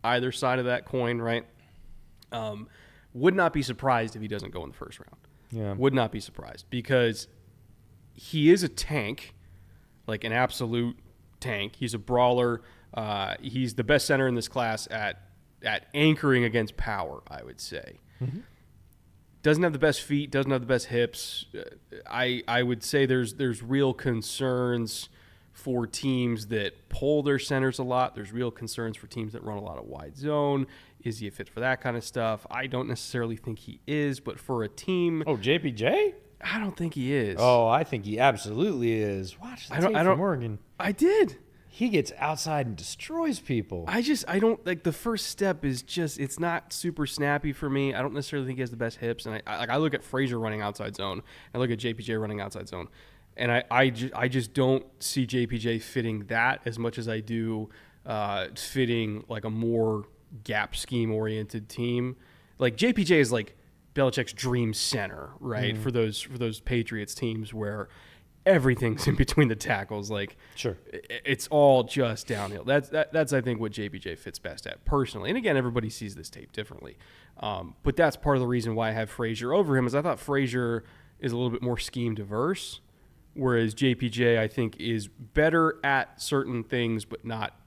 either side of that coin, right? Would not be surprised if he doesn't go in the first round. Yeah. Would not be surprised because he is a tank, like an absolute tank. He's a brawler. He's the best center in this class at anchoring against power, I would say. Mm-hmm. Doesn't have the best feet, doesn't have the best hips. I would say there's real concerns for teams that pull their centers a lot. There's real concerns for teams that run a lot of wide zone. Is he a fit for that kind of stuff? I don't necessarily think he is, but for a team... Oh, JPJ? I don't think he is. Oh, I think he absolutely is. Watch the tape from Oregon. I did. He gets outside and destroys people. I don't like the first step is just, it's not super snappy for me. I don't necessarily think he has the best hips. And I look at Frazier running outside zone. I look at JPJ running outside zone. And I just don't see JPJ fitting that as much as I do fitting like a more gap scheme oriented team. Like JPJ is like Belichick's dream center, right? For those Patriots teams where everything's in between the tackles. Like, sure, it's all just downhill. That's I think what JPJ fits best at personally. And again, everybody sees this tape differently. But that's part of the reason why I have Frazier over him is I thought Frazier is a little bit more scheme diverse, whereas JPJ I think is better at certain things but not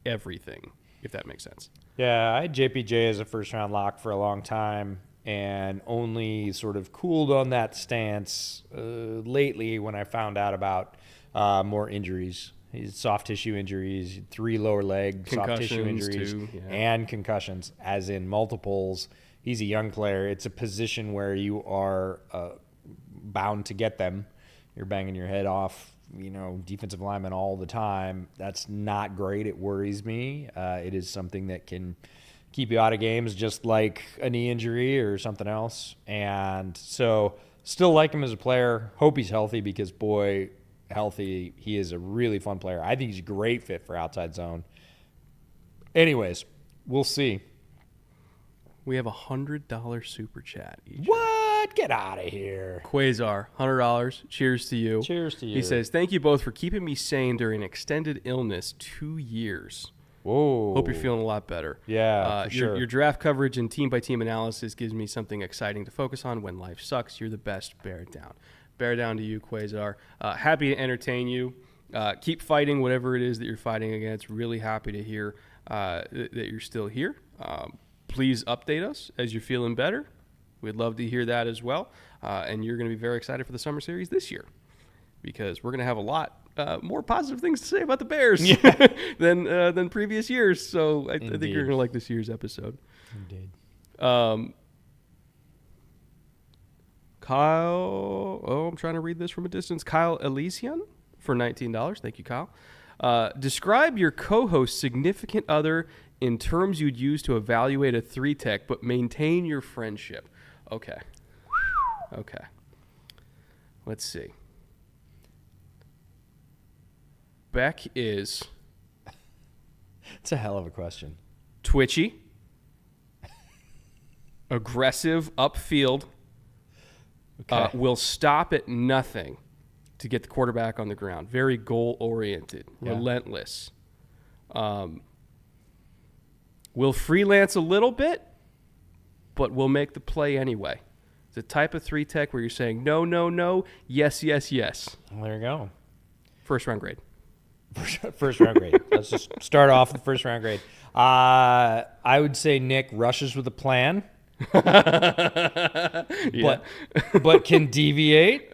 everything, if that makes sense. Yeah, I had JPJ as a first-round lock for a long time and only sort of cooled on that stance lately when I found out about more injuries. He's soft tissue injuries, 3 lower leg soft tissue injuries, too, and concussions, as in multiples. He's a young player. It's a position where you are bound to get them. You're banging your head off, defensive linemen all the time. That's not great. It worries me. It is something that can keep you out of games, just like a knee injury or something else. And so still like him as a player. Hope he's healthy because, boy, healthy, he is a really fun player. I think he's a great fit for outside zone. Anyways, we'll see. We have $100 super chat. What? Get out of here. Quasar, $100. Cheers to you. Cheers to you. He says, thank you both for keeping me sane during extended illness 2 years. Whoa. Hope you're feeling a lot better. Yeah, for sure. Your draft coverage and team-by-team analysis gives me something exciting to focus on when life sucks. You're the best. Bear it down. Bear down to you, Quasar. Happy to entertain you. Keep fighting whatever it is that you're fighting against. Really happy to hear that you're still here. Please update us as you're feeling better. We'd love to hear that as well. And you're going to be very excited for the summer series this year because we're going to have a lot more positive things to say about the Bears than previous years. So I think you're going to like this year's episode. Indeed. Kyle, I'm trying to read this from a distance. Kyle Elysian for $19. Thank you, Kyle. Describe your co-host's significant other in terms you'd use to evaluate a 3-tech, but maintain your friendship. Okay. Let's see. Beck is... It's a hell of a question. Twitchy. Aggressive upfield. Okay. Will stop at nothing to get the quarterback on the ground. Very goal-oriented. Yeah. Relentless. Will freelance a little bit, but will make the play anyway. The type of 3 tech where you're saying no, no, no, yes, yes, yes. Well, there you go. First round grade. First round grade. Let's just start off with the first round grade. I would say Nick rushes with a plan. Yeah. but can deviate,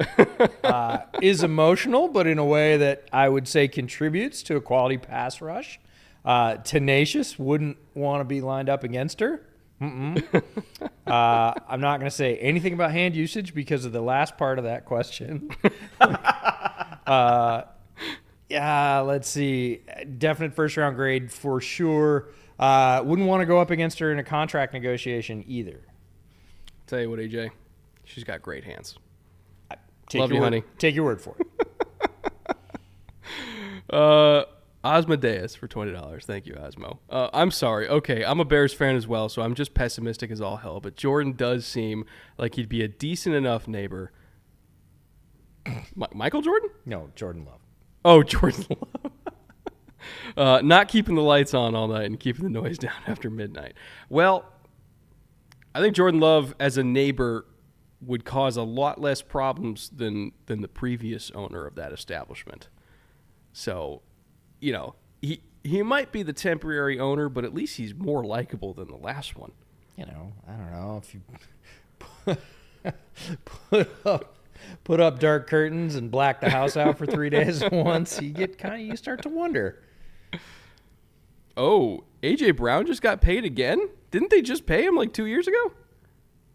is emotional, but in a way that I would say contributes to a quality pass rush. Tenacious, wouldn't want to be lined up against her. I'm not going to say anything about hand usage because of the last part of that question. Yeah, let's see. Definite first round grade for sure. Wouldn't want to go up against her in a contract negotiation either. Tell you what, AJ, she's got great hands. Love you, honey. Take your word for it. Osmodeus for $20. Thank you, Osmo. I'm sorry. Okay, I'm a Bears fan as well, so I'm just pessimistic as all hell. But Jordan does seem like he'd be a decent enough neighbor. Michael Jordan? No, Jordan Love. Oh, Jordan Love. Not keeping the lights on all night and keeping the noise down after midnight. Well, I think Jordan Love as a neighbor would cause a lot less problems than the previous owner of that establishment. So, you know, he might be the temporary owner, but at least he's more likable than the last one. You know, I don't know if you put up dark curtains and black the house out for 3 days at once, you start to wonder. Oh, AJ Brown just got paid again? Didn't they just pay him like 2 years ago?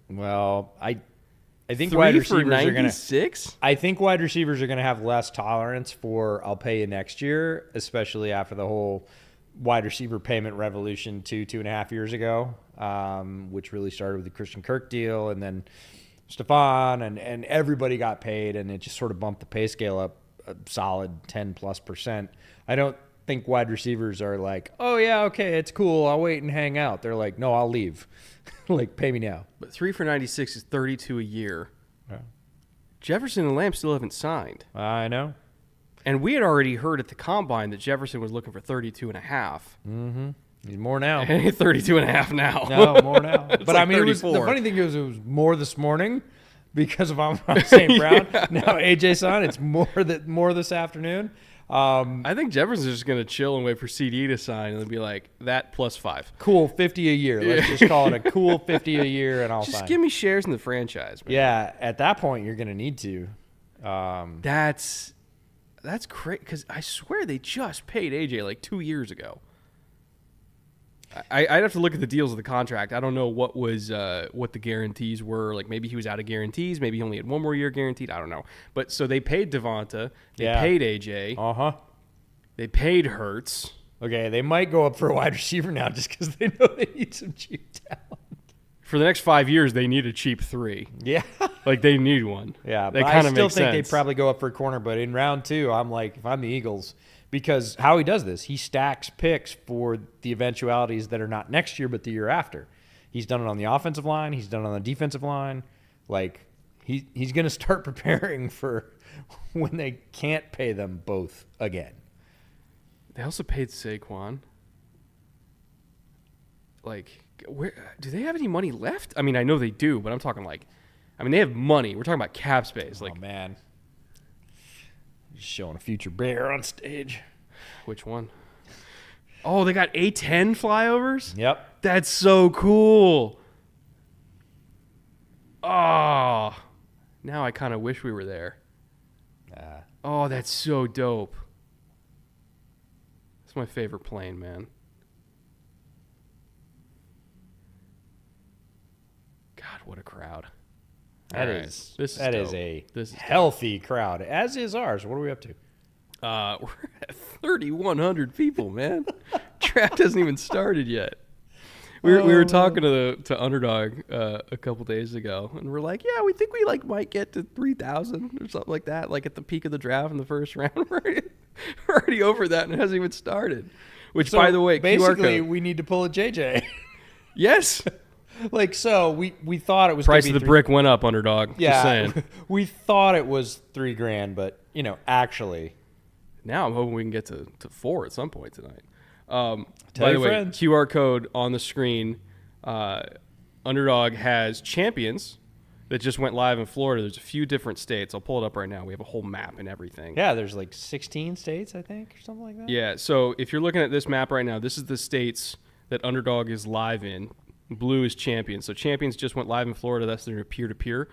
Well, I think 3 wide for receivers 96? I think wide receivers are going to have less tolerance for I'll pay you next year, especially after the whole wide receiver payment revolution 2.5 years ago, which really started with the Christian Kirk deal, and then Stephon and everybody got paid, and it just sort of bumped the pay scale up a solid 10+%. I don't think wide receivers are like, oh yeah, okay, it's cool, I'll wait and hang out. They're like, no, I'll leave. Like, pay me now. But 3 for 96 is 32 a year. Yeah. Jefferson and Lamb still haven't signed. I know. And we had already heard at the combine that Jefferson was looking for 32 and a half. Mm-hmm. He's more now. 32 and a half now. No, more now. But like I mean, the funny thing is, it was more this morning because of Amarius St. Brown. Yeah. Now AJ signed. It's more this afternoon. I think Jefferson's just going to chill and wait for CD to sign and then be like, that +5. Cool, 50 a year. Let's just call it a cool 50 a year and I'll sign. Just give me shares in the franchise, man. Yeah, at that point, you're going to need to. That's crazy because I swear they just paid AJ like 2 years ago. I'd have to look at the deals of the contract. I don't know what the guarantees were. Like maybe he was out of guarantees. Maybe he only had 1 more year guaranteed. I don't know. But so they paid Devonta. They paid AJ. Uh-huh. They paid Hurts. Okay, they might go up for a wide receiver now just because they know they need some cheap talent. For the next 5 years, they need a cheap 3. Yeah. Like they need one. Yeah, that but kind I of still makes think sense. they'd probably go up for a corner. But in round 2, I'm like, if I'm the Eagles, because how he does this, he stacks picks for the eventualities that are not next year but the year after. He's done it on the offensive line. He's done it on the defensive line. Like he's going to start preparing for when they can't pay them both again. They also paid Saquon. Like, where do they have any money left? I mean, I know they do, but I'm talking like, I mean, they have money. We're talking about cap space. Like, oh man, just showing a future bear on stage. Which one? Oh, they got A10 flyovers? Yep. That's so cool. Oh, now I kind of wish we were there. Oh, that's so dope. That's my favorite plane, man. God, what a crowd. That is a this healthy crowd, as is ours. What are we up to? We're at 3,100 people, man. Draft hasn't even started yet. We were talking to Underdog a couple days ago, and we're like, yeah, we think we might get to 3,000 or something like that, like at the peak of the draft in the first round. We're already over that, and it hasn't even started. Which, by the way, basically, we need to pull a JJ. Yes. We thought it was price of the brick went up. Underdog. Yeah, just saying. We thought it was $3,000, but actually, now I'm hoping we can get to 4 at some point tonight. Tell by your the way, friends. QR code on the screen. Underdog has champions that just went live in Florida. There's a few different states. I'll pull it up right now. We have a whole map and everything. Yeah, there's like 16 states, I think, or something like that. Yeah, so if you're looking at this map right now, this is the states that Underdog is live in. Blue is Champions. So Champions just went live in Florida. That's their peer-to-peer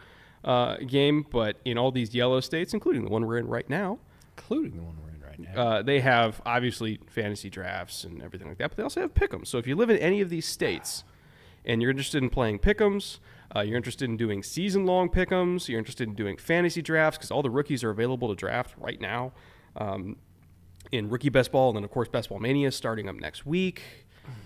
game. But in all these yellow states, including the one we're in right now, they have obviously fantasy drafts and everything like that. But they also have pick'ems. So if you live in any of these states and you're interested in playing pick'ems, you're interested in doing season-long pick'ems, you're interested in doing fantasy drafts because all the rookies are available to draft right now in Rookie Best Ball, and then, of course, Best Ball Mania starting up next week.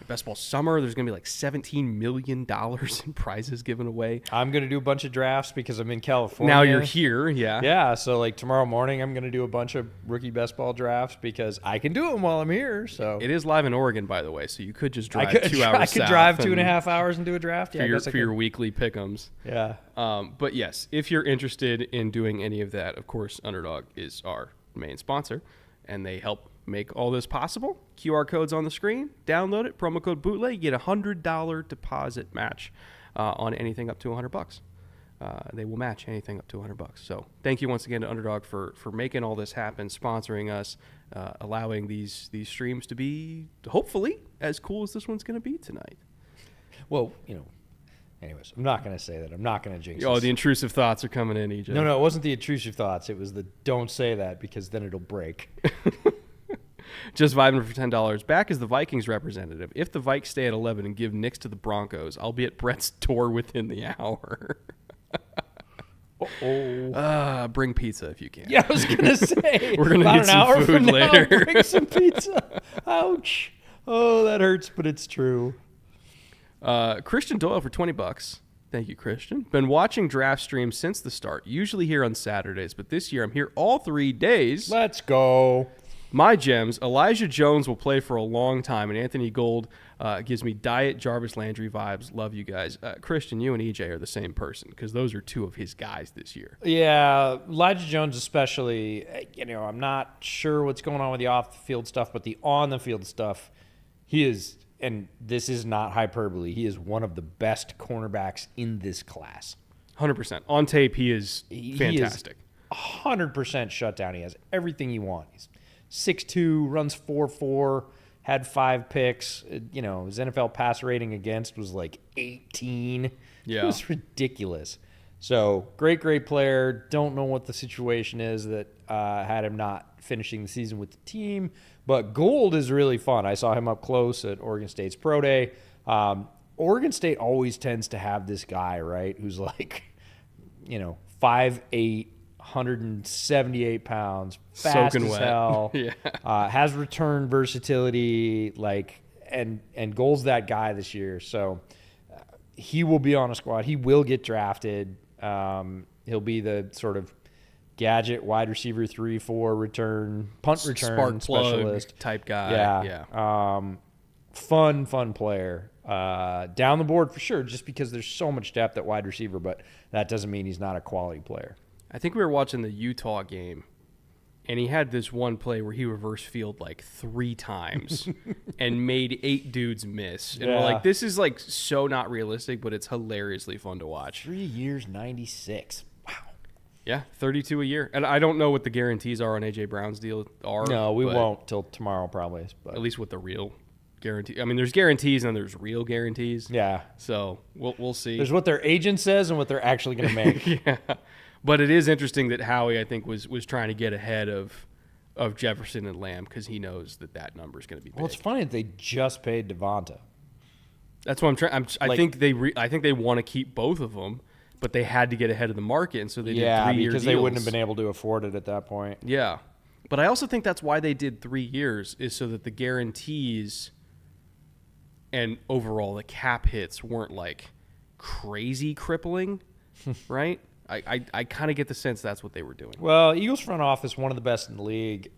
Best Ball Summer, there's going to be like $17 million in prizes given away. I'm going to do a bunch of drafts because I'm in California. Now you're here, yeah. Yeah, so like tomorrow morning I'm going to do a bunch of Rookie Best Ball drafts because I can do them while I'm here. So it is live in Oregon, by the way, so you could just drive 2 hours I could drive 2.5 hours and do a draft. Yeah, for your weekly pick'ems. Yeah. But yes, if you're interested in doing any of that, of course, Underdog is our main sponsor, and they help make all this possible. QR code's on the screen. Download it. Promo code bootleg. You get a $100 deposit match on anything up to $100. They will match anything up to $100. So thank you once again to Underdog for making all this happen, sponsoring us, allowing these streams to be hopefully as cool as this one's going to be tonight. Well, anyways, I'm not going to say that. I'm not going to jinx the intrusive thoughts are coming in, EJ. No, it wasn't the intrusive thoughts. It was the don't say that because then it'll break. Just vibing for $10. Back as the Vikings representative. If the Vikes stay at 11 and give Knicks to the Broncos, I'll be at Brett's door within the hour. Bring pizza if you can. Yeah, I was going to say. We're going to need some food later. Now, bring some pizza. Ouch. Oh, that hurts, but it's true. Christian Doyle for $20. Thank you, Christian. Been watching draft streams since the start. Usually here on Saturdays, but this year I'm here all 3 days. Let's go. My gems, Elijah Jones will play for a long time, and Anthony Gold gives me Diet Jarvis Landry vibes. Love you guys. Christian, you and EJ are the same person because those are 2 of his guys this year. Yeah, Elijah Jones especially. I'm not sure what's going on with the off-the-field stuff, but the on-the-field stuff, he is, and this is not hyperbole, he is one of the best cornerbacks in this class. 100%. On tape, he is fantastic. He is 100% shutdown. He has everything you want. He's 6'2", runs 4.4, had 5 picks. His NFL pass rating against was like 18. Yeah. It was ridiculous. So, great player. Don't know what the situation is that had him not finishing the season with the team. But Gold is really fun. I saw him up close at Oregon State's Pro Day. Oregon State always tends to have this guy, right, who's like, 5'8", 178 pounds, fast soaking as wet. hell, Yeah. Has return versatility, and Gold's that guy this year. So he will be on a squad. He will get drafted. He'll be the sort of gadget wide receiver 3-4 punt return Spark specialist type guy. Yeah. Fun player. Down the board for sure, just because there's so much depth at wide receiver, but that doesn't mean he's not a quality player. I think we were watching the Utah game, and he had this one play where he reverse field like 3 times and made 8 dudes miss. And we're like, this is like so not realistic, but it's hilariously fun to watch. 3 years, 96. Wow. Yeah, 32 a year. And I don't know what the guarantees are on A.J. Brown's deal are. No, we won't till tomorrow probably. But at least with the real guarantee. I mean, there's guarantees and there's real guarantees. Yeah. So we'll see. There's what their agent says and what they're actually going to make. Yeah. But it is interesting that Howie, I think, was trying to get ahead of Jefferson and Lamb because he knows that number is going to be big. Well, it's funny that they just paid Devonta. That's what I'm trying. I think they want to keep both of them, but they had to get ahead of the market, and so they did 3-year deals. because they wouldn't have been able to afford it at that point. Yeah, but I also think that's why they did 3 years is so that the guarantees and overall the cap hits weren't like crazy crippling, right? I kind of get the sense that's what they were doing. Well, Eagles front office, one of the best in the league,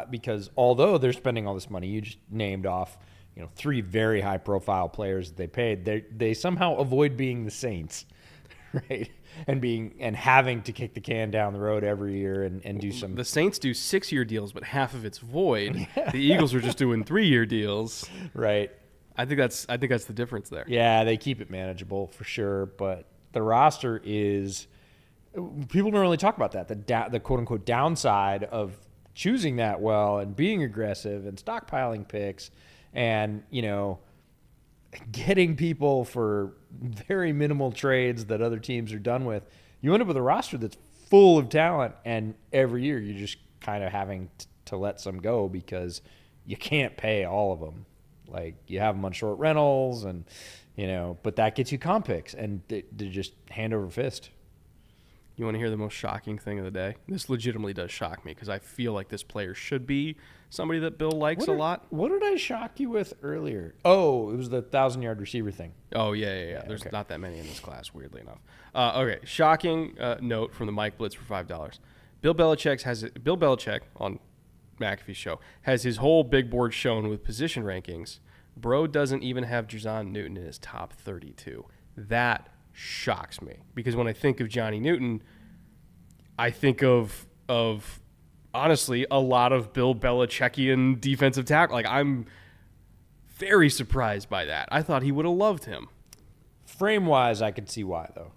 because although they're spending all this money, you just named off, 3 very high profile players that they paid. They somehow avoid being the Saints, right? And having to kick the can down the road every year and do some. The Saints do 6-year deals, but half of it's void. The Eagles are just doing 3-year deals, right? I think that's the difference there. Yeah, they keep it manageable for sure, but the roster is people don't really talk about that. The quote unquote downside of choosing that well and being aggressive and stockpiling picks and, getting people for very minimal trades that other teams are done with. You end up with a roster that's full of talent, and every year you're just kind of having to let some go because you can't pay all of them. Like, you have them on short rentals and, but that gets you comp picks, and they're just hand over fist. You want to hear the most shocking thing of the day? This legitimately does shock me because I feel like this player should be somebody that Bill likes a lot. What did I shock you with earlier? Oh, it was the 1,000-yard receiver thing. Oh, yeah. There's not that many in this class, weirdly enough. Okay, shocking note from the Mike Blitz for $5. Bill Belichick on McAfee's show has his whole big board shown with position rankings. Bro doesn't even have Jazon Newton in his top 32. That shocks me because when I think of Johnny Newton, I think of honestly a lot of Bill Belichickian defensive tackle. Like, I'm very surprised by that. I thought he would have loved him. Frame wise, I could see why though.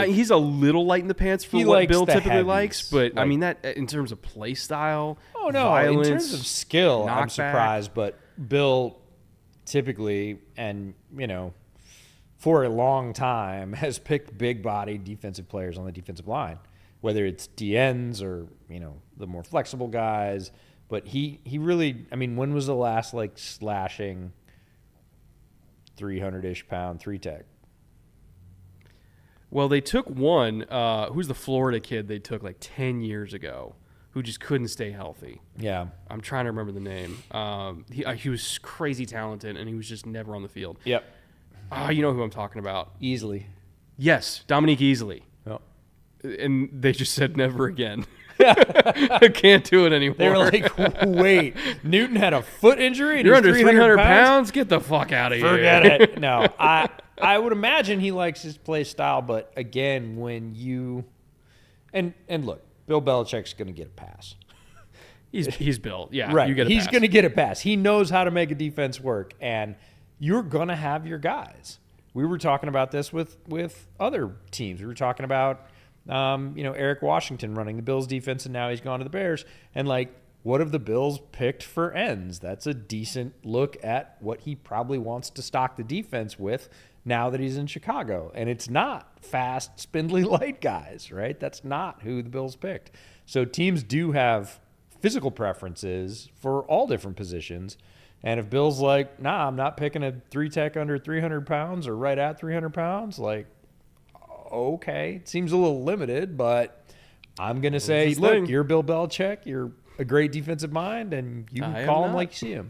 He's a little light in the pants for what Bill typically likes, but I mean that in terms of play style. Oh no, violence, in terms of skill, knockback. I'm surprised. But Bill typically, and for a long time, has picked big-bodied defensive players on the defensive line, whether it's DNs or the more flexible guys. But he really, when was the last slashing 300-ish pound 3-tech? Well, they took one. Who's the Florida kid they took 10 years ago, who just couldn't stay healthy? Yeah, I'm trying to remember the name. He was crazy talented, and he was just never on the field. Yep. You know who I'm talking about. Easily. Yes, Dominique Easley. Yep. And they just said never again. I can't do it anymore. They were like, wait, Newton had a foot injury and you're he's under 300 pounds? Get the fuck out of here. Forget it. No, I would imagine he likes his play style, but again, when you and look, Bill Belichick's going to get a pass. He's built. Yeah, right. You get a he's pass. Going to get a pass. He knows how to make a defense work, and you're going to have your guys. We were talking about this with other teams. We were talking about Eric Washington running the Bills defense, and now he's gone to the Bears. And what have the Bills picked for ends? That's a decent look at what he probably wants to stock the defense with now that he's in Chicago. And it's not fast, spindly, light guys, right? That's not who the Bills picked. So teams do have physical preferences for all different positions. And if Bill's like, nah, I'm not picking a 3-tech under 300 pounds or right at 300 pounds, okay, it seems a little limited, but I'm going to say, look, you're Bill Belichick. You're a great defensive mind, and you can call him like you see him.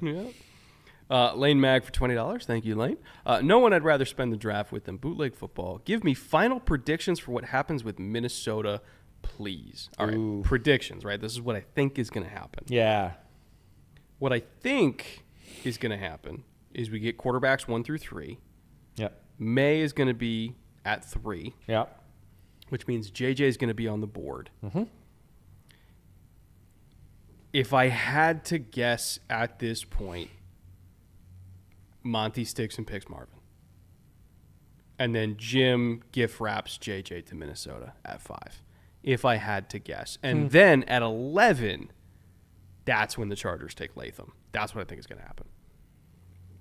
Yeah. Lane Mag for $20. Thank you, Lane. No one I'd rather spend the draft with than bootleg football. Give me final predictions for what happens with Minnesota, please. All right, predictions, right? This is what I think is going to happen. Yeah. What I think is going to happen is we get quarterbacks 1 through 3. Yep. May is going to be at 3. Yep. Which means JJ is going to be on the board. Mm-hmm. If I had to guess at this point, Monty sticks and picks Marvin. And then Jim gift wraps JJ to Minnesota at 5. If I had to guess. And then at 11, that's when the Chargers take Latham. That's what I think is going to happen.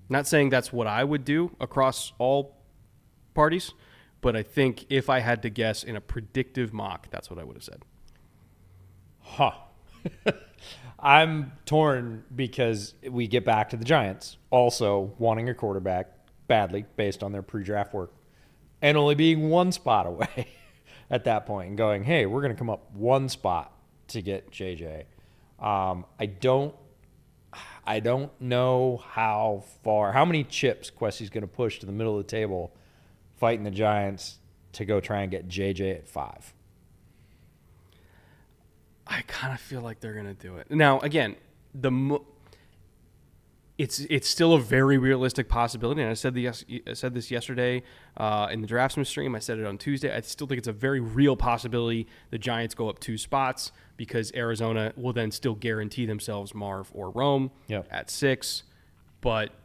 Not saying that's what I would do across all parties, but I think if I had to guess in a predictive mock, that's what I would have said. Huh. I'm torn because we get back to the Giants also wanting a quarterback badly based on their pre-draft work and only being one spot away at that point and going, hey, we're going to come up one spot to get JJ. I don't know how many chips Quessie's going to push to the middle of the table fighting the Giants to go try and get JJ at 5. I kind of feel like they're going to do it. Now, again, it's still a very realistic possibility, and I said this yesterday in the Draftsman stream. I said it on Tuesday. I still think it's a very real possibility the Giants go up 2 spots because Arizona will then still guarantee themselves Marv or Rome at 6. But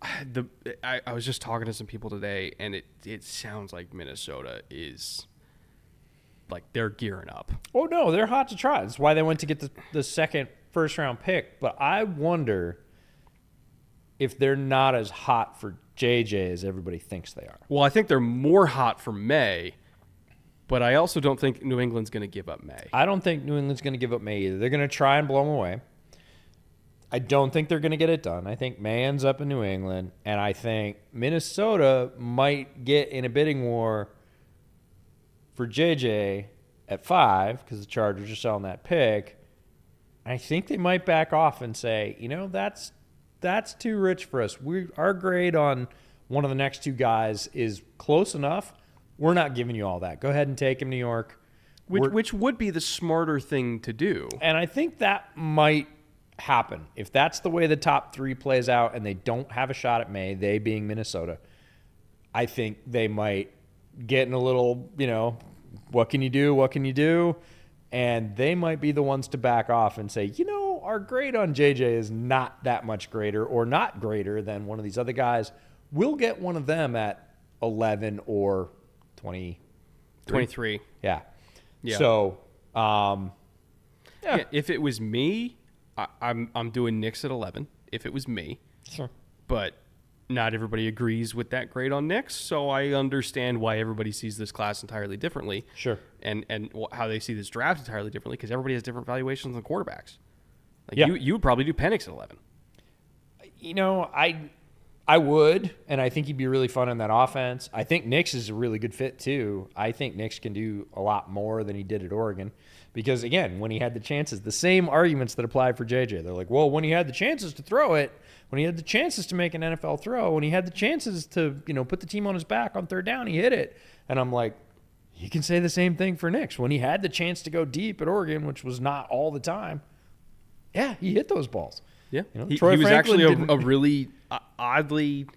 I was just talking to some people today, and it sounds like Minnesota is like they're gearing up. Oh no, they're hot to try. That's why they went to get the second first round pick. But I wonder if they're not as hot for JJ as everybody thinks they are. Well, I think they're more hot for May, but I also don't think New England's going to give up May. I don't think New England's going to give up May either. They're going to try and blow him away. I don't think they're going to get it done. I think May ends up in New England, and I think Minnesota might get in a bidding war for JJ at 5 because the Chargers are selling that pick. I think they might back off and say, that's too rich for us. Our grade on one of the next two guys is close enough. We're not giving you all that. Go ahead and take him, New York. Which would be the smarter thing to do. And I think that might happen. If that's the way the top 3 plays out and they don't have a shot at May, they being Minnesota, I think they might get in a little, what can you do? What can you do? And they might be the ones to back off and say, our grade on JJ is not that much greater or not greater than one of these other guys. We'll get one of them at 11 or 23. Yeah. So, if it was me, I'm doing Knicks at 11. If it was me, sure. But not everybody agrees with that grade on Knicks, so I understand why everybody sees this class entirely differently. Sure. And how they see this draft entirely differently because everybody has different valuations on quarterbacks. You would probably do Penix at 11. I would, and I think he'd be really fun in that offense. I think Nix is a really good fit too. I think Nix can do a lot more than he did at Oregon because, again, when he had the chances, the same arguments that apply for JJ. They're like, well, when he had the chances to throw it, when he had the chances to make an NFL throw, when he had the chances to, put the team on his back on third down, he hit it. And I'm like, you can say the same thing for Nix. When he had the chance to go deep at Oregon, which was not all the time, yeah, he hit those balls. Yeah, he was actually a really oddly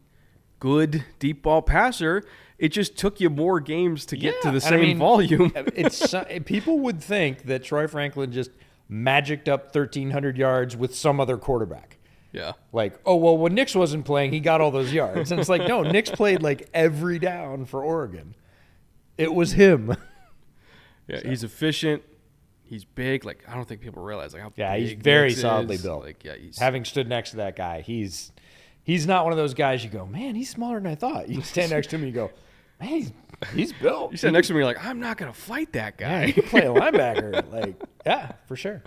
good deep ball passer. It just took you more games to get to the same volume. People would think that Troy Franklin just magicked up 1,300 yards with some other quarterback. Yeah. Like, oh, well, when Nix wasn't playing, he got all those yards. And it's like, no, Nix played like every down for Oregon. It was him. Yeah, so. He's efficient. He's big. Like, I don't think people realize how big he's very Nix solidly is. built. Like, he's having stood next to that guy, he's not one of those guys you go, man, he's smaller than I thought. You stand next to him and you go, man, he's built. You stand next to me, you're like, I'm not gonna fight that guy. Yeah, he can play a linebacker. Like, yeah, for sure.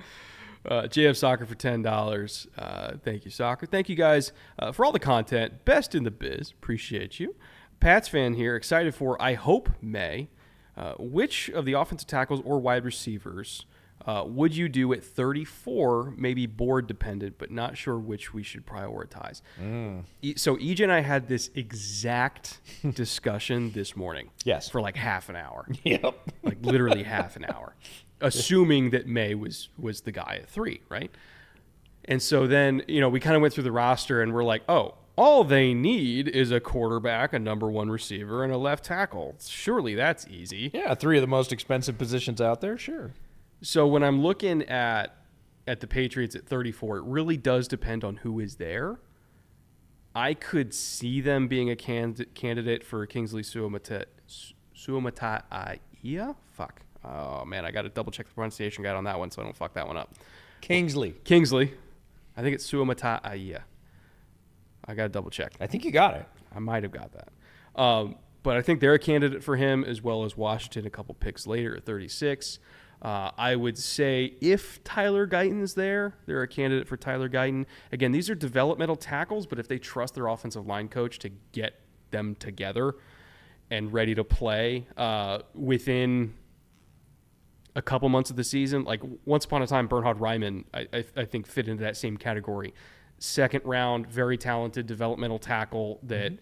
JF Soccer for $10. Thank you, Soccer. Thank you guys for all the content. Best in the biz. Appreciate you. Pats fan here, excited for I hope May. Which of the offensive tackles or wide receivers would you do at 34? Maybe board dependent, but not sure which we should prioritize. So EJ and I had this exact discussion this morning. Yes. For like half an hour. Yep. Like literally half an hour. Assuming that May was the guy at 3, right? And so then, we kind of went through the roster and we're like, oh, all they need is a quarterback, a number 1 receiver, and a left tackle. Surely that's easy. Yeah, 3 of the most expensive positions out there, sure. So when I'm looking at the Patriots at 34, it really does depend on who is there. I could see them being a candidate for Kingsley Suamataia. Fuck. Oh, man, I got to double-check the pronunciation guide on that one so I don't fuck that one up. Kingsley. I think it's Suamataia. I got to double-check. I think you got it. I might have got that. But I think they're a candidate for him, as well as Washington a couple picks later at 36. I would say if Tyler Guyton's there, they're a candidate for Tyler Guyton. Again, these are developmental tackles, but if they trust their offensive line coach to get them together and ready to play within a couple months of the season, like once upon a time, Bernhard Raimann, I think fit into that same category. Second round, very talented developmental tackle that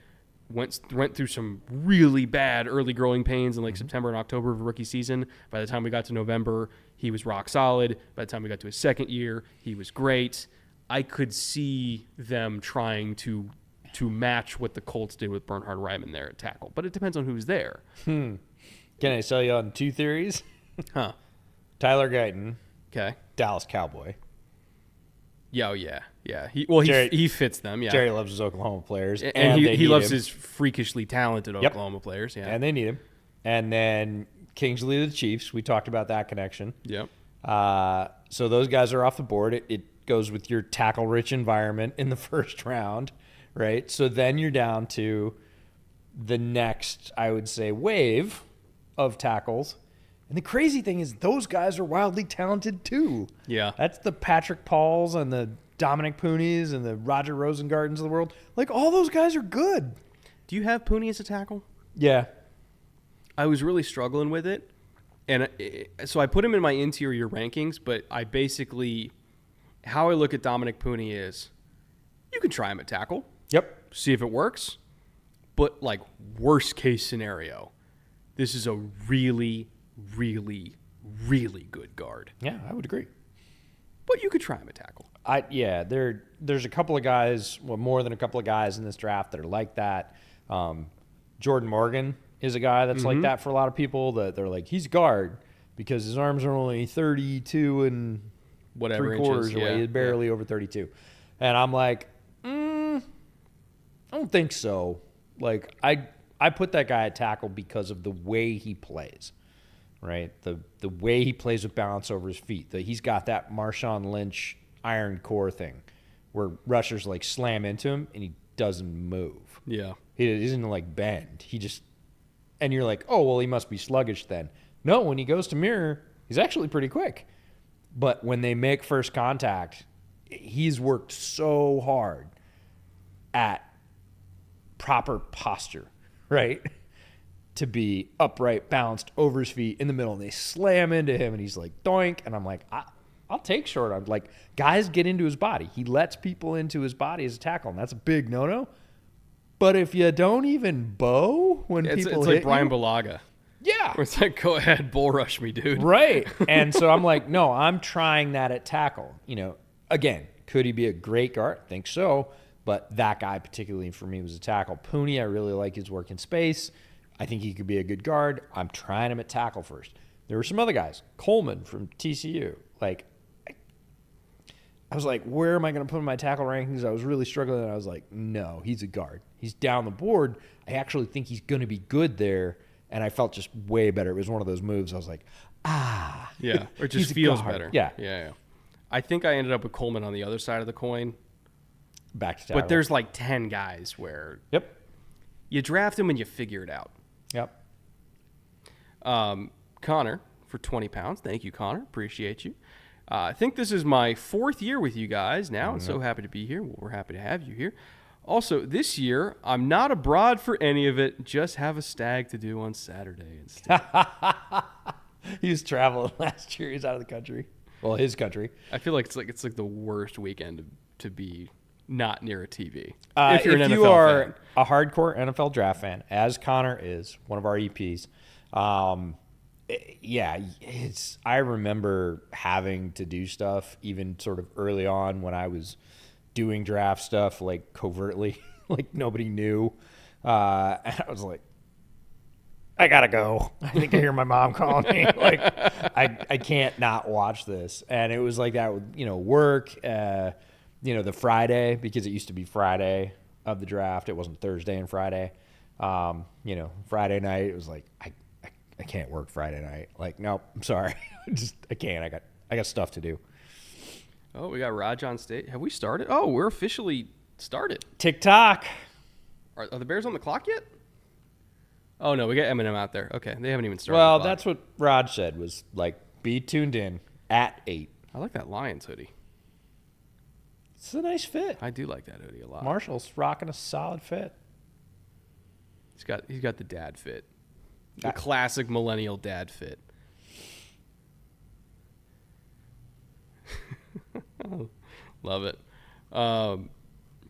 went through some really bad early growing pains in like September and October of rookie season. By the time we got to November, he was rock solid. By the time we got to his second year, he was great. I could see them trying to match what the Colts did with Bernhard Raimann there at tackle, but it depends on who's there. Can I sell you on 2 theories? Huh. Tyler Guyton. Okay. Dallas Cowboy. Yeah, oh yeah. Yeah, Jerry- he fits them. Yeah, Jerry loves his Oklahoma players, and they he need loves him. his freakishly talented Oklahoma players. Yeah, And they need him. And then Kingsley to the Chiefs. We talked about that connection. yep. So those guys are off the board. It goes with your tackle-rich environment in the first round, right? So then you're down to the next, I would say, wave of tackles. And the crazy thing is those guys are wildly talented too. Yeah. That's the Patrick Pauls and the Dominic Pooneys and the Roger Rosengardens of the world. Like, all those guys are good. Do you have Pooney as a tackle? Yeah. I was really struggling with it, and so I put him in my interior rankings. But I basically, how I look at Dominic Pooney is, you can try him at tackle, Yep. see if it works. But like worst case scenario, this is a really, really, really good guard. Yeah, I would agree. But you could try him at tackle. There's a couple of guys, well, more than a couple of guys in this draft that are like that. Jordan Morgan is a guy that's like that for a lot of people. That they're like, he's guard because his arms are only 32 and Whatever 3/4 inches, away. yeah, He's barely over 32, and I'm like, I don't think so. Like, I put that guy at tackle because of the way he plays. Right, the way he plays with balance over his feet. He's got that Marshawn Lynch iron core thing, where rushers like slam into him and he doesn't move. Yeah. He doesn't like bend. He just, and you're like, oh well, he must be sluggish then. No, when he goes to mirror, he's actually pretty quick. But when they make first contact, he's worked so hard at proper posture, right? To be upright, balanced, over his feet, in the middle, and they slam into him, and he's like, doink, and I'm like, I'll take short arms. Like, guys get into his body. He lets people into his body as a tackle, and that's a big no-no. But if you don't even bow when It's people like hit Brian you, Balaga. yeah, Where it's like, go ahead, bull rush me, dude. right. And so I'm like, no, I'm trying that at tackle. Again, could he be a great guard? I think so. But that guy particularly for me was a tackle. Pooney, I really like his work in space. I think he could be a good guard. I'm trying him at tackle first. There were some other guys. Coleman from TCU. Like, I was like, where am I going to put him in my tackle rankings? I was really struggling, and I was like, no, he's a guard. He's down the board. I actually think he's going to be good there, and I felt just way better. It was one of those moves. I was like, Yeah, or it just he's a feels guard. better. Yeah. Yeah. I think I ended up with Coleman on the other side of the coin. Back to tackle. But there's like 10 guys where Yep. you draft them and you figure it out. Yep. Connor for 20 pounds. Thank you, Connor. Appreciate you. I think this is my 4th year with you guys now. I'm so happy to be here. Well, we're happy to have you here. Also, this year, I'm not abroad for any of it. Just have a stag to do on Saturday instead. He was traveling last year. He's out of the country. Well, his country. I feel like it's like the worst weekend to be not near a TV. If you're an you NFL are fan. a hardcore NFL draft fan, as Connor is, one of our EPs, yeah, I remember having to do stuff even sort of early on when I was doing draft stuff, like covertly, like nobody knew. And I was like, I gotta go. I think I hear my mom calling me. Like, I can't not watch this. And it was like that with, work, the Friday, because it used to be Friday of the draft. It wasn't Thursday and Friday. Friday night, it was like, I can't work Friday night. Like, nope, I'm sorry. I can't. I got stuff to do. Oh, we got Raj on stage. Have we started? Oh, we're officially started. TikTok. Are the Bears on the clock yet? Oh, no, we got Eminem out there. Okay, they haven't even started. Well, the clock. that's what Raj said was like, be tuned in at 8. I like that Lions hoodie. It's a nice fit. I do like that hoodie a lot. Marshall's rocking a solid fit. He's got the dad fit. The classic millennial dad fit. Love it.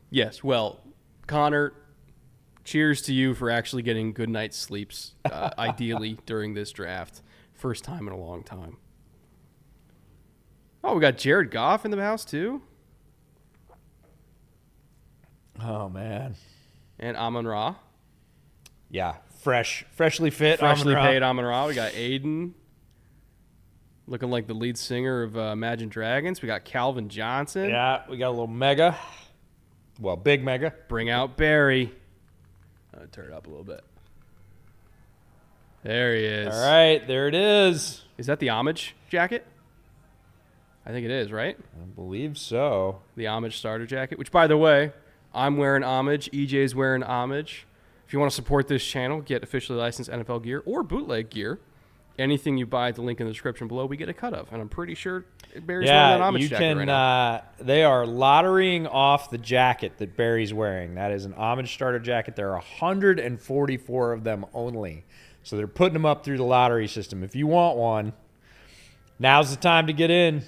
Yes, well, Connor, cheers to you for actually getting good night's sleeps, ideally, during this draft. First time in a long time. Oh, we got Jared Goff in the house, too. Oh, man. And Amon-Ra. Yeah, freshly fit. Freshly Amon-Ra. paid Amon-Ra. We got Aiden. Looking like the lead singer of Imagine Dragons. We got Calvin Johnson. Yeah, we got a little mega. Well, big mega. Bring out Barry. Turn it up a little bit. There he is. All right, there it is. Is that the homage jacket? I think it is, right? I believe so. The homage starter jacket, which, by the way, I'm wearing homage. EJ's wearing homage. If you want to support this channel, get officially licensed NFL gear or bootleg gear. Anything you buy at the link in the description below, we get a cut of. And I'm pretty sure Barry's wearing that homage jacket right now. They are lotterying off the jacket that Barry's wearing. That is an homage starter jacket. There are 144 of them only. So they're putting them up through the lottery system. If you want one, now's the time to get in.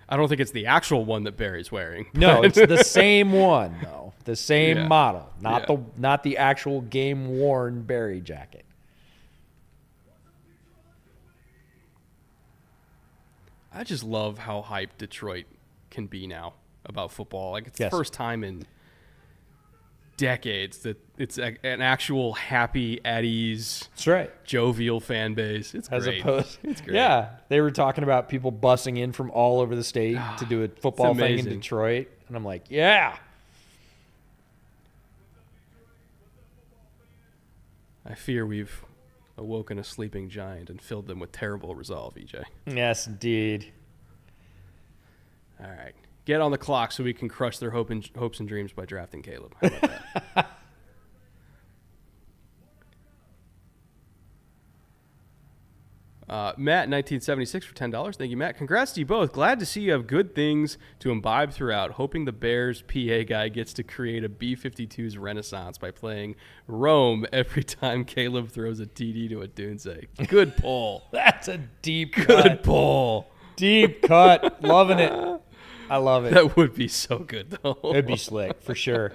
I don't think it's the actual one that Barry's wearing. No, it's the same one, though. The same model. Yeah. Not the actual game-worn Barry jacket. I just love how hyped Detroit can be now about football. Like, it's the Yes. first time in decades that it's an actual happy, at ease, That's right. jovial fan base. It's As great. opposed, It's great. yeah, they were talking about people busing in from all over the state to do a football thing in amazing. Detroit, and I'm like, yeah. I fear we've awoken a sleeping giant and filled them with terrible resolve, EJ. Yes, indeed. All right. Get on the clock so we can crush their hopes and dreams by drafting Caleb. How about that? Matt, 1976 for $10. Thank you, Matt. Congrats to you both. Glad to see you have good things to imbibe throughout. Hoping the Bears PA guy gets to create a B-52's renaissance by playing Rome every time Caleb throws a TD to Odunze. Good pull. That's a deep Good cut. pull. Deep cut. Loving it. I love it. That would be so good, though. It'd be slick, for sure.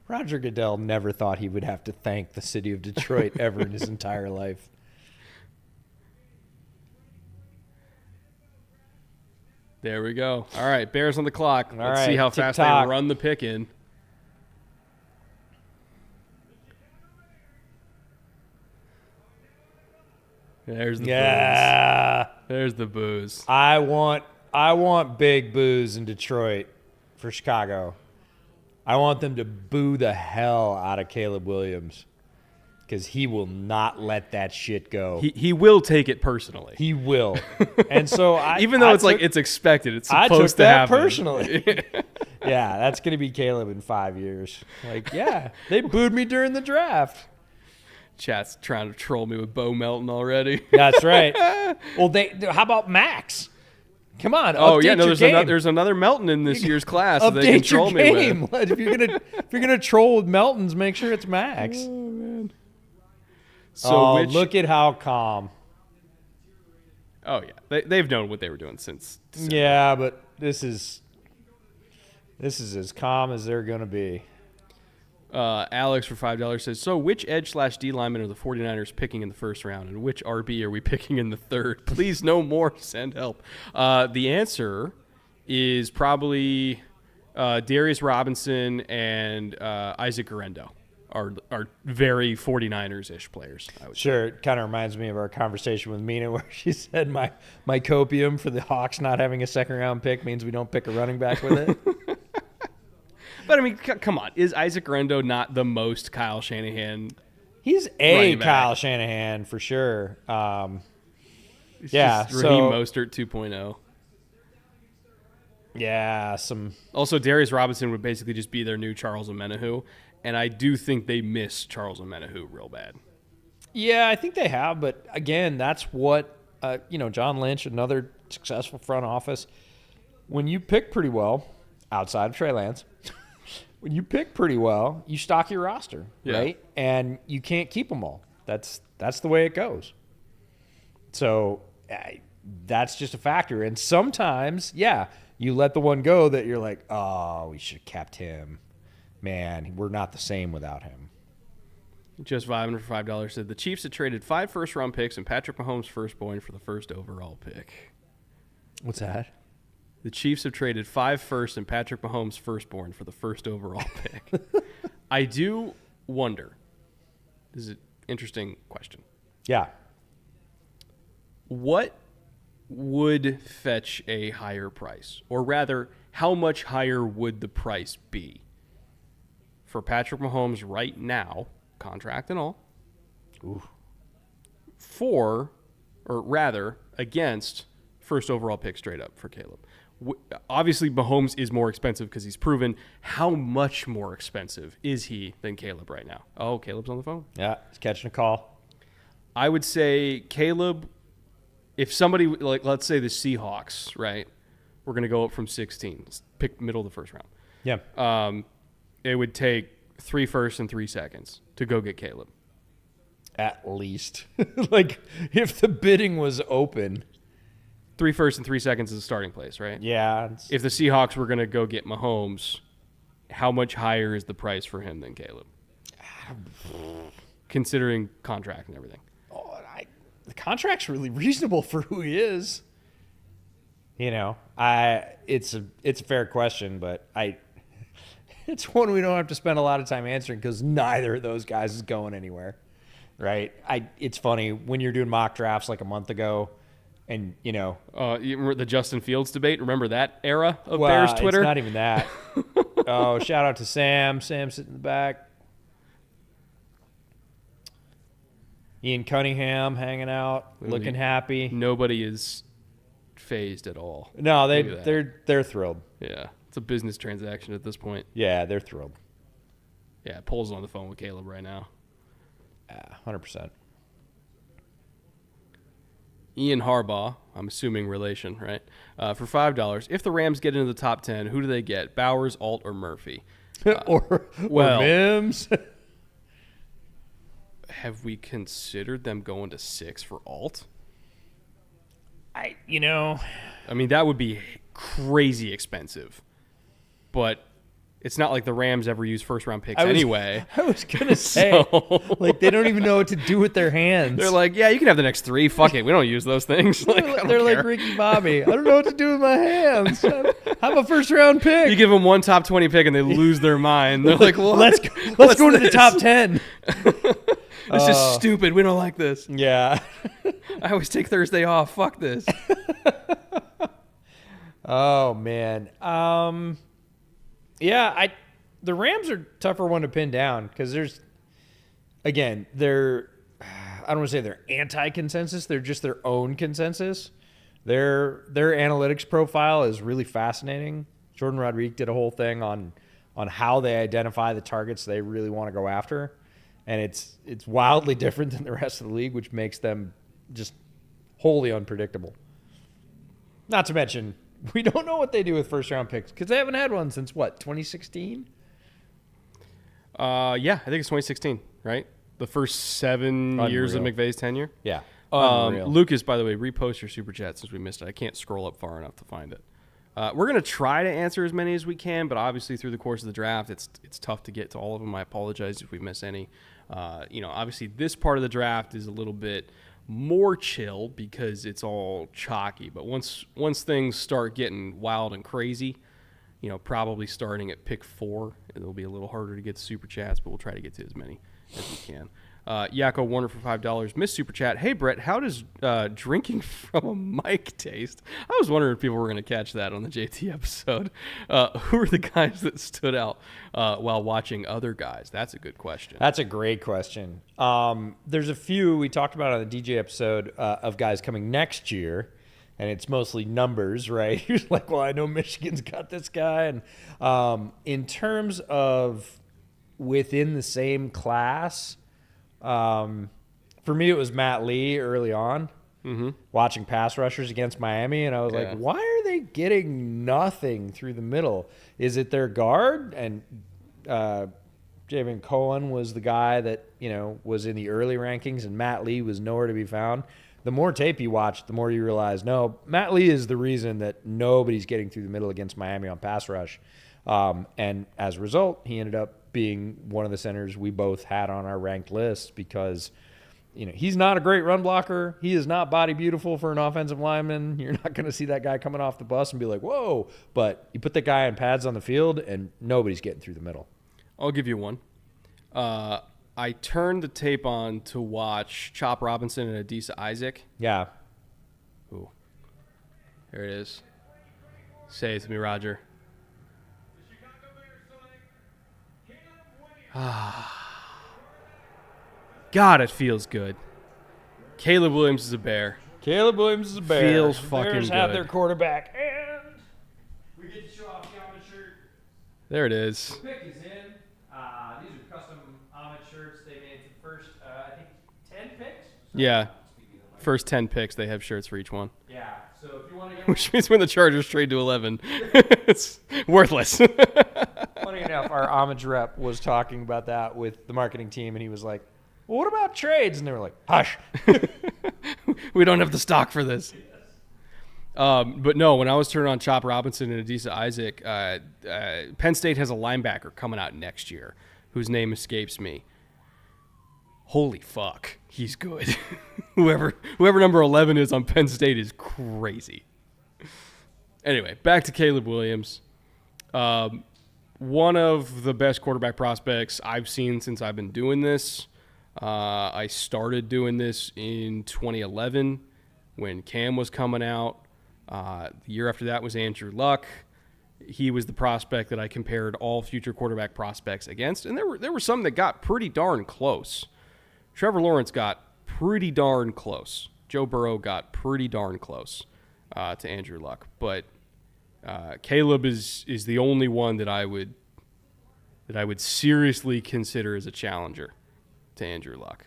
Roger Goodell never thought he would have to thank the city of Detroit ever in his entire life. There we go. All right, Bears on the clock. All Let's see right, how fast tick-tock. they run the pick in. There's the booze. There's the booze. I want big boos in Detroit for Chicago. I want them to boo the hell out of Caleb Williams because he will not let that shit go. He will take it personally. He will. And so Even though it's expected, it's I supposed took to that happen. personally. Yeah, that's going to be Caleb in 5 years. Like, yeah, they booed me during the draft. Chat's trying to troll me with Bo Melton already. That's right. Well, how about Max? Come on. Oh yeah, no, game. there's another Melton in this year's class that Update they can troll your me game. with. If you're gonna troll with Meltons, make sure it's Max. Oh man. So look at how calm. Oh yeah, they've known what they were doing since December. Yeah, but this is as calm as they're gonna be. Alex for $5 says, so which edge/D lineman are the 49ers picking in the first round, and which RB are we picking in the third? Please, no more. Send help. The answer is probably Darius Robinson and Isaac Guerendo are very 49ers-ish players, I would say. Sure, it kind of reminds me of our conversation with Mina where she said my copium for the Hawks not having a second-round pick means we don't pick a running back with it. But, I mean, come on. Is Isaac Guerendo not the most Kyle Shanahan? He's running back? Kyle Shanahan for sure. It's Yeah, just Raheem so- Mostert 2.0. Yeah, Also, Darius Robinson would basically just be their new Charles Omenihu, and I do think they miss Charles Omenihu real bad. Yeah, I think they have, but again, that's what John Lynch, another successful front office. When you pick pretty well, outside of Trey Lance, when you pick pretty well, you stock your roster, Yeah. right? And you can't keep them all. That's the way it goes. So that's just a factor. And sometimes, yeah, you let the one go that you're like, oh, we should have kept him. Man, we're not the same without him. Just vibing for $5 said the Chiefs had traded 5 first-round picks and Patrick Mahomes' firstborn for the first overall pick. What's that? The Chiefs have traded 5 first and Patrick Mahomes' firstborn for the first overall pick. I do wonder. This is an interesting question. Yeah. What would fetch a higher price? Or rather, how much higher would the price be for Patrick Mahomes right now, contract and all, against first overall pick straight up for Caleb? Obviously, Mahomes is more expensive because he's proven. How much more expensive is he than Caleb right now? Oh, Caleb's on the phone. Yeah, he's catching a call. I would say Caleb, if somebody, like let's say the Seahawks, right, we're going to go up from 16, pick middle of the first round. Yeah. It would take 3 firsts and 3 seconds to go get Caleb. At least. Like, if the bidding was open. 3 firsts and 3 seconds is a starting place, right? Yeah. If the Seahawks were going to go get Mahomes, how much higher is the price for him than Caleb? Considering contract and everything. The contract's really reasonable for who he is. You know, it's a fair question, but it's one we don't have to spend a lot of time answering because neither of those guys is going anywhere, right? It's funny when you're doing mock drafts like a month ago, and you remember the Justin Fields debate? Remember that era of Bears Twitter? It's not even that. Oh, shout out to Sam. Sam sitting in the back. Ian Cunningham hanging out, looking happy. Nobody is phased at all. No, they're thrilled. Yeah, it's a business transaction at this point. Yeah, they're thrilled. Yeah, Pole's on the phone with Caleb right now. 100%. Ian Harbaugh, I'm assuming relation, right? For $5, if the Rams get into the top 10, who do they get? Bowers, Alt, or Murphy? Or Mims. Have we considered them going to 6 for Alt? I mean, that would be crazy expensive. But it's not like the Rams ever use first-round picks anyway. I was going to say, like, they don't even know what to do with their hands. They're like, yeah, you can have the next 3. Fuck it. We don't use those things. They're like Ricky Bobby. I don't know what to do with my hands. I'm a first-round pick. You give them one top 20 pick, and they lose their mind. They're like, well, let's go to the top 10. This is stupid. We don't like this. Yeah. I always take Thursday off. Fuck this. Oh, man. Yeah, the Rams are a tougher one to pin down because there's, again, I don't want to say they're anti-consensus. They're just their own consensus. Their analytics profile is really fascinating. Jordan Rodriguez did a whole thing on how they identify the targets they really want to go after. And it's wildly different than the rest of the league, which makes them just wholly unpredictable. Not to mention, we don't know what they do with first-round picks because they haven't had one since, 2016? Yeah, I think it's 2016, right? The first 7 years of McVay's tenure. Yeah. Lucas, by the way, repost your Super Chat since we missed it. I can't scroll up far enough to find it. We're going to try to answer as many as we can, but obviously through the course of the draft, it's tough to get to all of them. I apologize if we miss any. Obviously this part of the draft is a little bit more chill because it's all chalky. But once things start getting wild and crazy, probably starting at pick 4, it'll be a little harder to get to Super Chats, but we'll try to get to as many as we can. Yako Warner for $5. Miss Super Chat. Hey, Brett, how does drinking from a mic taste? I was wondering if people were going to catch that on the JT episode. Who are the guys that stood out while watching other guys? That's a good question. That's a great question. There's a few we talked about on the DJ episode of guys coming next year, and it's mostly numbers, right? You're like, well, I know Michigan's got this guy. And in terms of within the same class, for me, it was Matt Lee early on, watching pass rushers against Miami, and I was like, why are they getting nothing through the middle? Is it their guard? And Javen Cohen was the guy that, was in the early rankings, and Matt Lee was nowhere to be found. The more tape you watch, the more you realize, no, Matt Lee is the reason that nobody's getting through the middle against Miami on pass rush. And as a result, he ended up being one of the centers we both had on our ranked list because, he's not a great run blocker. He is not body beautiful for an offensive lineman. You're not going to see that guy coming off the bus and be like, whoa. But you put that guy in pads on the field, and nobody's getting through the middle. I'll give you one. I turned the tape on to watch Chop Robinson and Adisa Isaac. Yeah. Ooh. There it is. Say it to me, Roger. God, it feels good. Caleb Williams is a Bear. Caleb Williams is a Bear. Feels the fucking Bears good. have their quarterback, and we get to show off the Ahmed shirt. There it is. The pick is in. These are custom Ahmed shirts. They made the first, I think, 10 picks. Yeah. First 10 picks, they have shirts for each one. Yeah. So if you want to get Which means when the Chargers trade to 11, it's worthless. Funny enough, our homage rep was talking about that with the marketing team, and he was like, well, what about trades? And they were like, hush. We don't have the stock for this. But no, when I was turning on Chop Robinson and Adisa Isaac, Penn State has a linebacker coming out next year whose name escapes me. Holy fuck, he's good. whoever number 11 is on Penn State is crazy. Anyway, back to Caleb Williams. One of the best quarterback prospects I've seen since I've been doing this. I started doing this in 2011 when Cam was coming out. The year after that was Andrew Luck. He was the prospect that I compared all future quarterback prospects against, and there were some that got pretty darn close. Trevor Lawrence got pretty darn close. Joe Burrow got pretty darn close to Andrew Luck, but Caleb is the only one that I would seriously consider as a challenger to Andrew Luck,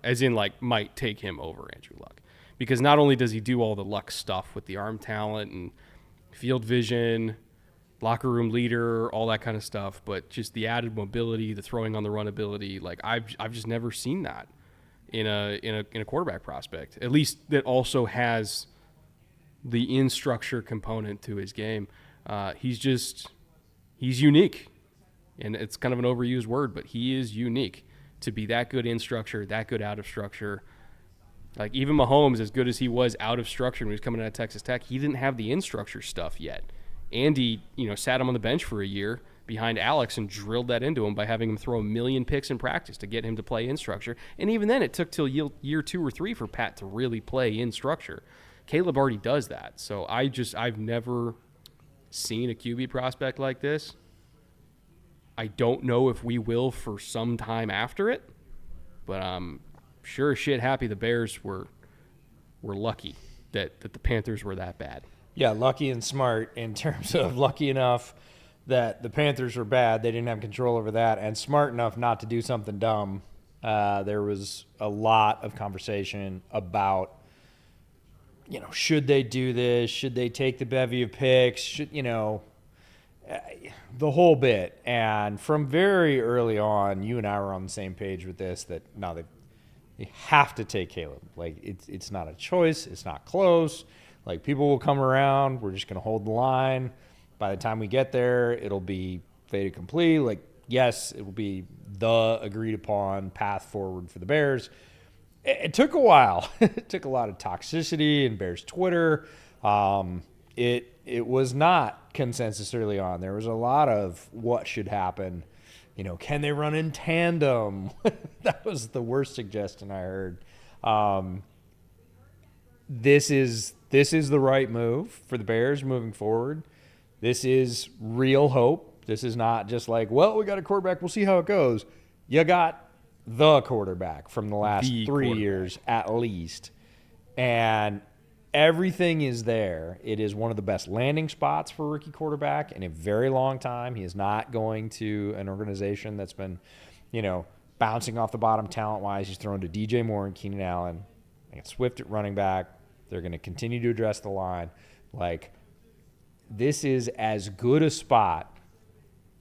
as in like might take him over Andrew Luck, because not only does he do all the Luck stuff with the arm talent and field vision, locker room leader, all that kind of stuff, but just the added mobility, the throwing on the run ability, like I've just never seen that in a quarterback prospect, at least that also has the in structure component to his game. He's unique, and it's kind of an overused word, but he is unique to be that good in structure, that good out of structure. Like even Mahomes, as good as he was out of structure when he was coming out of Texas Tech, he didn't have the in structure stuff yet. Andy, sat him on the bench for a year behind Alex and drilled that into him by having him throw 1 million picks in practice to get him to play in structure. And even then, it took till year 2 or 3 for Pat to really play in structure. Caleb already does that. So I've never seen a QB prospect like this. I don't know if we will for some time after it, but I'm sure as shit happy the Bears were lucky that the Panthers were that bad. Yeah, lucky and smart in terms of lucky enough that the Panthers were bad. They didn't have control over that, and smart enough not to do something dumb. There was a lot of conversation about, should they do this? Should they take the bevy of picks? The whole bit. And from very early on, you and I were on the same page with this, that no, they have to take Caleb. Like, it's not a choice. It's not close. Like, people will come around. We're just going to hold the line. By the time we get there, it'll be fait accompli. Like, yes, it will be the agreed-upon path forward for the Bears. It took a while. It took a lot of toxicity in Bears Twitter. It was not consensus early on. There was a lot of what should happen. Can they run in tandem? That was the worst suggestion I heard. This is the right move for the Bears moving forward. This is real hope. This is not just like, well, we got a quarterback, we'll see how it goes. You got the quarterback from the last 3 years at least. And everything is there. It is one of the best landing spots for a rookie quarterback in a very long time. He is not going to an organization that's been, bouncing off the bottom talent-wise. He's thrown to DJ Moore and Keenan Allen. They got Swift at running back. They're going to continue to address the line. Like, this is as good a spot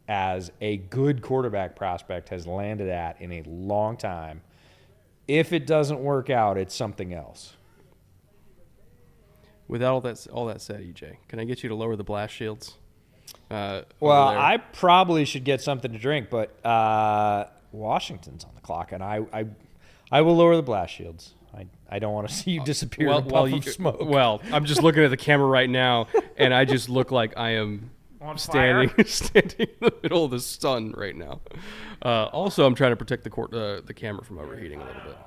as a good quarterback prospect has landed at in a long time. If it doesn't work out, it's something else. With all that said, EJ, can I get you to lower the blast shields? Well, I probably should get something to drink, but Washington's on the clock, and I will lower the blast shields. I don't want to see you disappear in a puff of smoke. Well, I'm just looking at the camera right now, and I just look like I am On standing fire. standing in the middle of the sun right now. Also, I'm trying to protect the camera from overheating a little bit.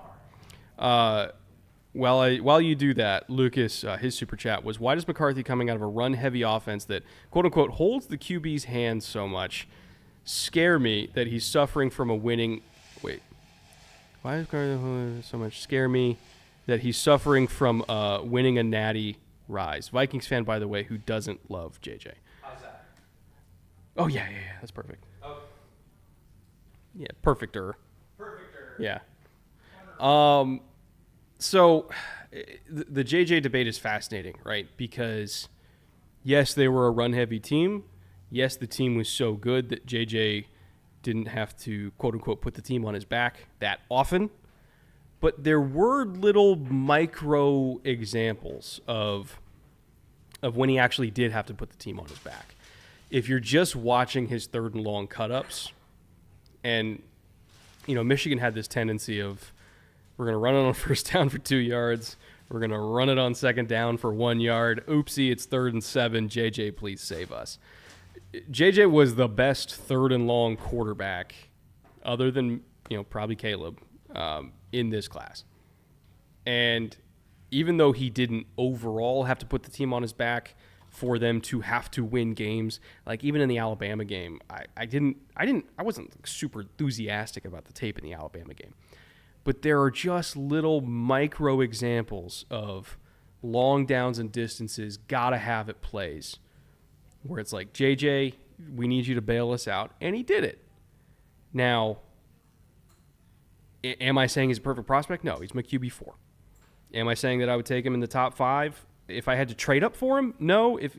While you do that, Lucas, his super chat was, why does McCarthy coming out of a run-heavy offense that, quote-unquote, holds the QB's hand so much scare me that he's suffering from a winning... Wait. Why does McCarthy so much scare me that he's suffering from winning a natty rise? Vikings fan, by the way, who doesn't love JJ. How's that? Oh, yeah. That's perfect. Okay. Yeah, perfecter. Perfecter. Yeah. So the JJ debate is fascinating, right? Because, yes, they were a run-heavy team. Yes, the team was so good that JJ didn't have to, quote-unquote, put the team on his back that often. But there were little micro examples of when he actually did have to put the team on his back. If you're just watching his third and long cut-ups, and, Michigan had this tendency of, we're going to run it on first down for 2 yards. We're going to run it on second down for 1 yard. Oopsie, it's 3rd and 7. JJ, please save us. JJ was the best third and long quarterback, other than, probably Caleb, in this class. And even though he didn't overall have to put the team on his back for them to have to win games, like even in the Alabama game, I wasn't super enthusiastic about the tape in the Alabama game. But there are just little micro examples of long downs and distances, gotta have it plays, where it's like, JJ, we need you to bail us out. And he did it. Now, am I saying he's a perfect prospect? No, he's my QB4. Am I saying that I would take him in the top 5? If I had to trade up for him? No. If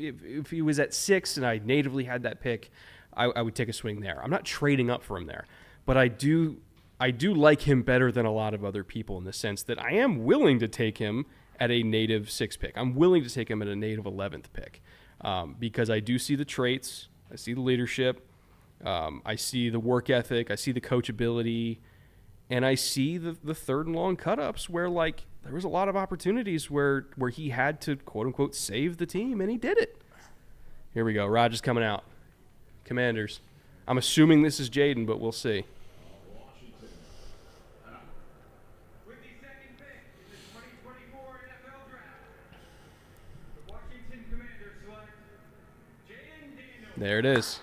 he was at 6 and I natively had that pick, I would take a swing there. I'm not trading up for him there. But I do like him better than a lot of other people in the sense that I am willing to take him at a native 6 pick. I'm willing to take him at a native 11th pick because I do see the traits. I see the leadership. I see the work ethic. I see the coachability. And I see the third and long cut-ups where, like, there was a lot of opportunities where he had to, quote-unquote, save the team, and he did it. Here we go. Rogers coming out. Commanders. I'm assuming this is Jayden, but we'll see. With the second pick in the 2024 NFL Draft, the Washington Commanders select Jayden Daniels. There it is.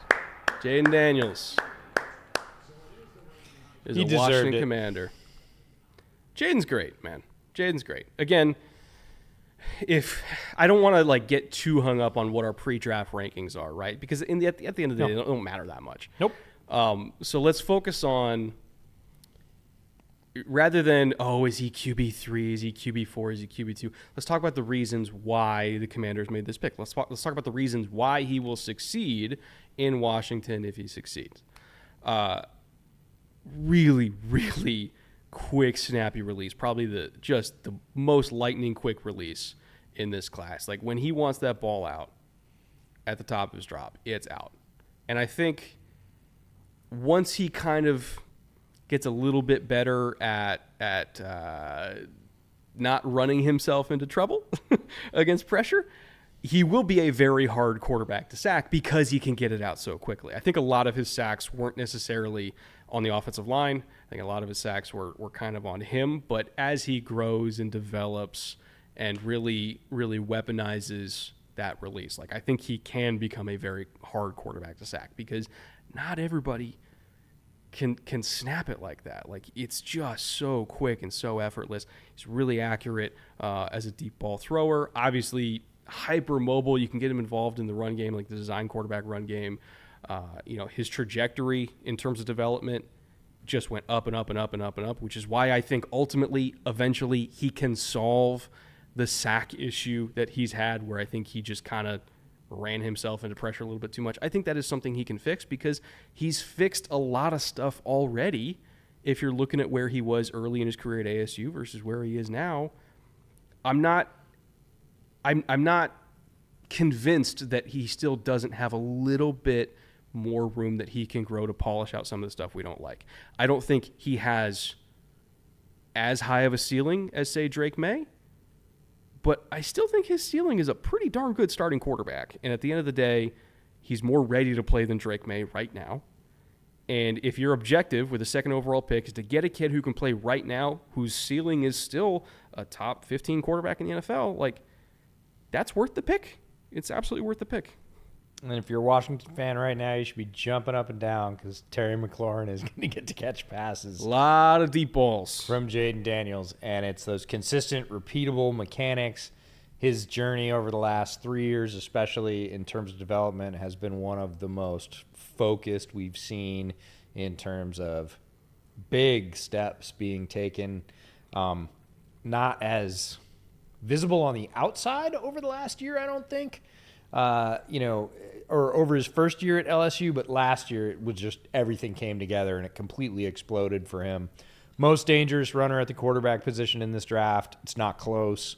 Jayden Daniels is He a deserved Washington it. Commander. Jayden's great, man. Jayden's great. Again, if I don't want to like get too hung up on what our pre-draft rankings are, right? Because at the end of the day, they don't matter that much. Nope. So let's focus on, rather than, is he QB3, is he QB4, is he QB2? Let's talk about the reasons why the Commanders made this pick. Let's talk about the reasons why he will succeed in Washington if he succeeds. Really, really quick, snappy release. Probably the most lightning quick release in this class. Like when he wants that ball out at the top of his drop, it's out. And I think once he kind of gets a little bit better at not running himself into trouble against pressure, he will be a very hard quarterback to sack because he can get it out so quickly. I think a lot of his sacks weren't necessarily on the offensive line. I think a lot of his sacks were kind of on him. But as he grows and develops and really, really weaponizes that release, like I think he can become a very hard quarterback to sack because not everybody can snap it like that. Like it's just so quick and so effortless. He's really accurate as a deep ball thrower. Obviously, hyper mobile. You can get him involved in the run game, like the design quarterback run game. His trajectory in terms of development just went up and up and up and up and up, which is why I think ultimately, eventually, he can solve the sack issue that he's had, where I think he just kind of ran himself into pressure a little bit too much. I think that is something he can fix because he's fixed a lot of stuff already. If you're looking at where he was early in his career at ASU versus where he is now, I'm not convinced that he still doesn't have a little bit more room that he can grow to polish out some of the stuff we don't like. I don't think he has as high of a ceiling as, say, Drake May, but I still think his ceiling is a pretty darn good starting quarterback. And at the end of the day, He's more ready to play than Drake May right now. And if your objective with a second overall pick is to get a kid who can play right now, whose ceiling is still a top 15 quarterback in the NFL, like, that's worth the pick. It's absolutely worth the pick. And if you're a Washington fan right now, you should be jumping up and down because Terry McLaurin is going to get to catch passes. A lot of deep balls From Jayden Daniels. And it's those consistent, repeatable mechanics. His journey over the last 3 years, especially in terms of development, has been one of the most focused we've seen in terms of big steps being taken. Not as visible on the outside over the last year, I don't think. Or over his first year at LSU, but last year it was just everything came together and it completely exploded for him. Most dangerous runner at the quarterback position in this draft. It's not close.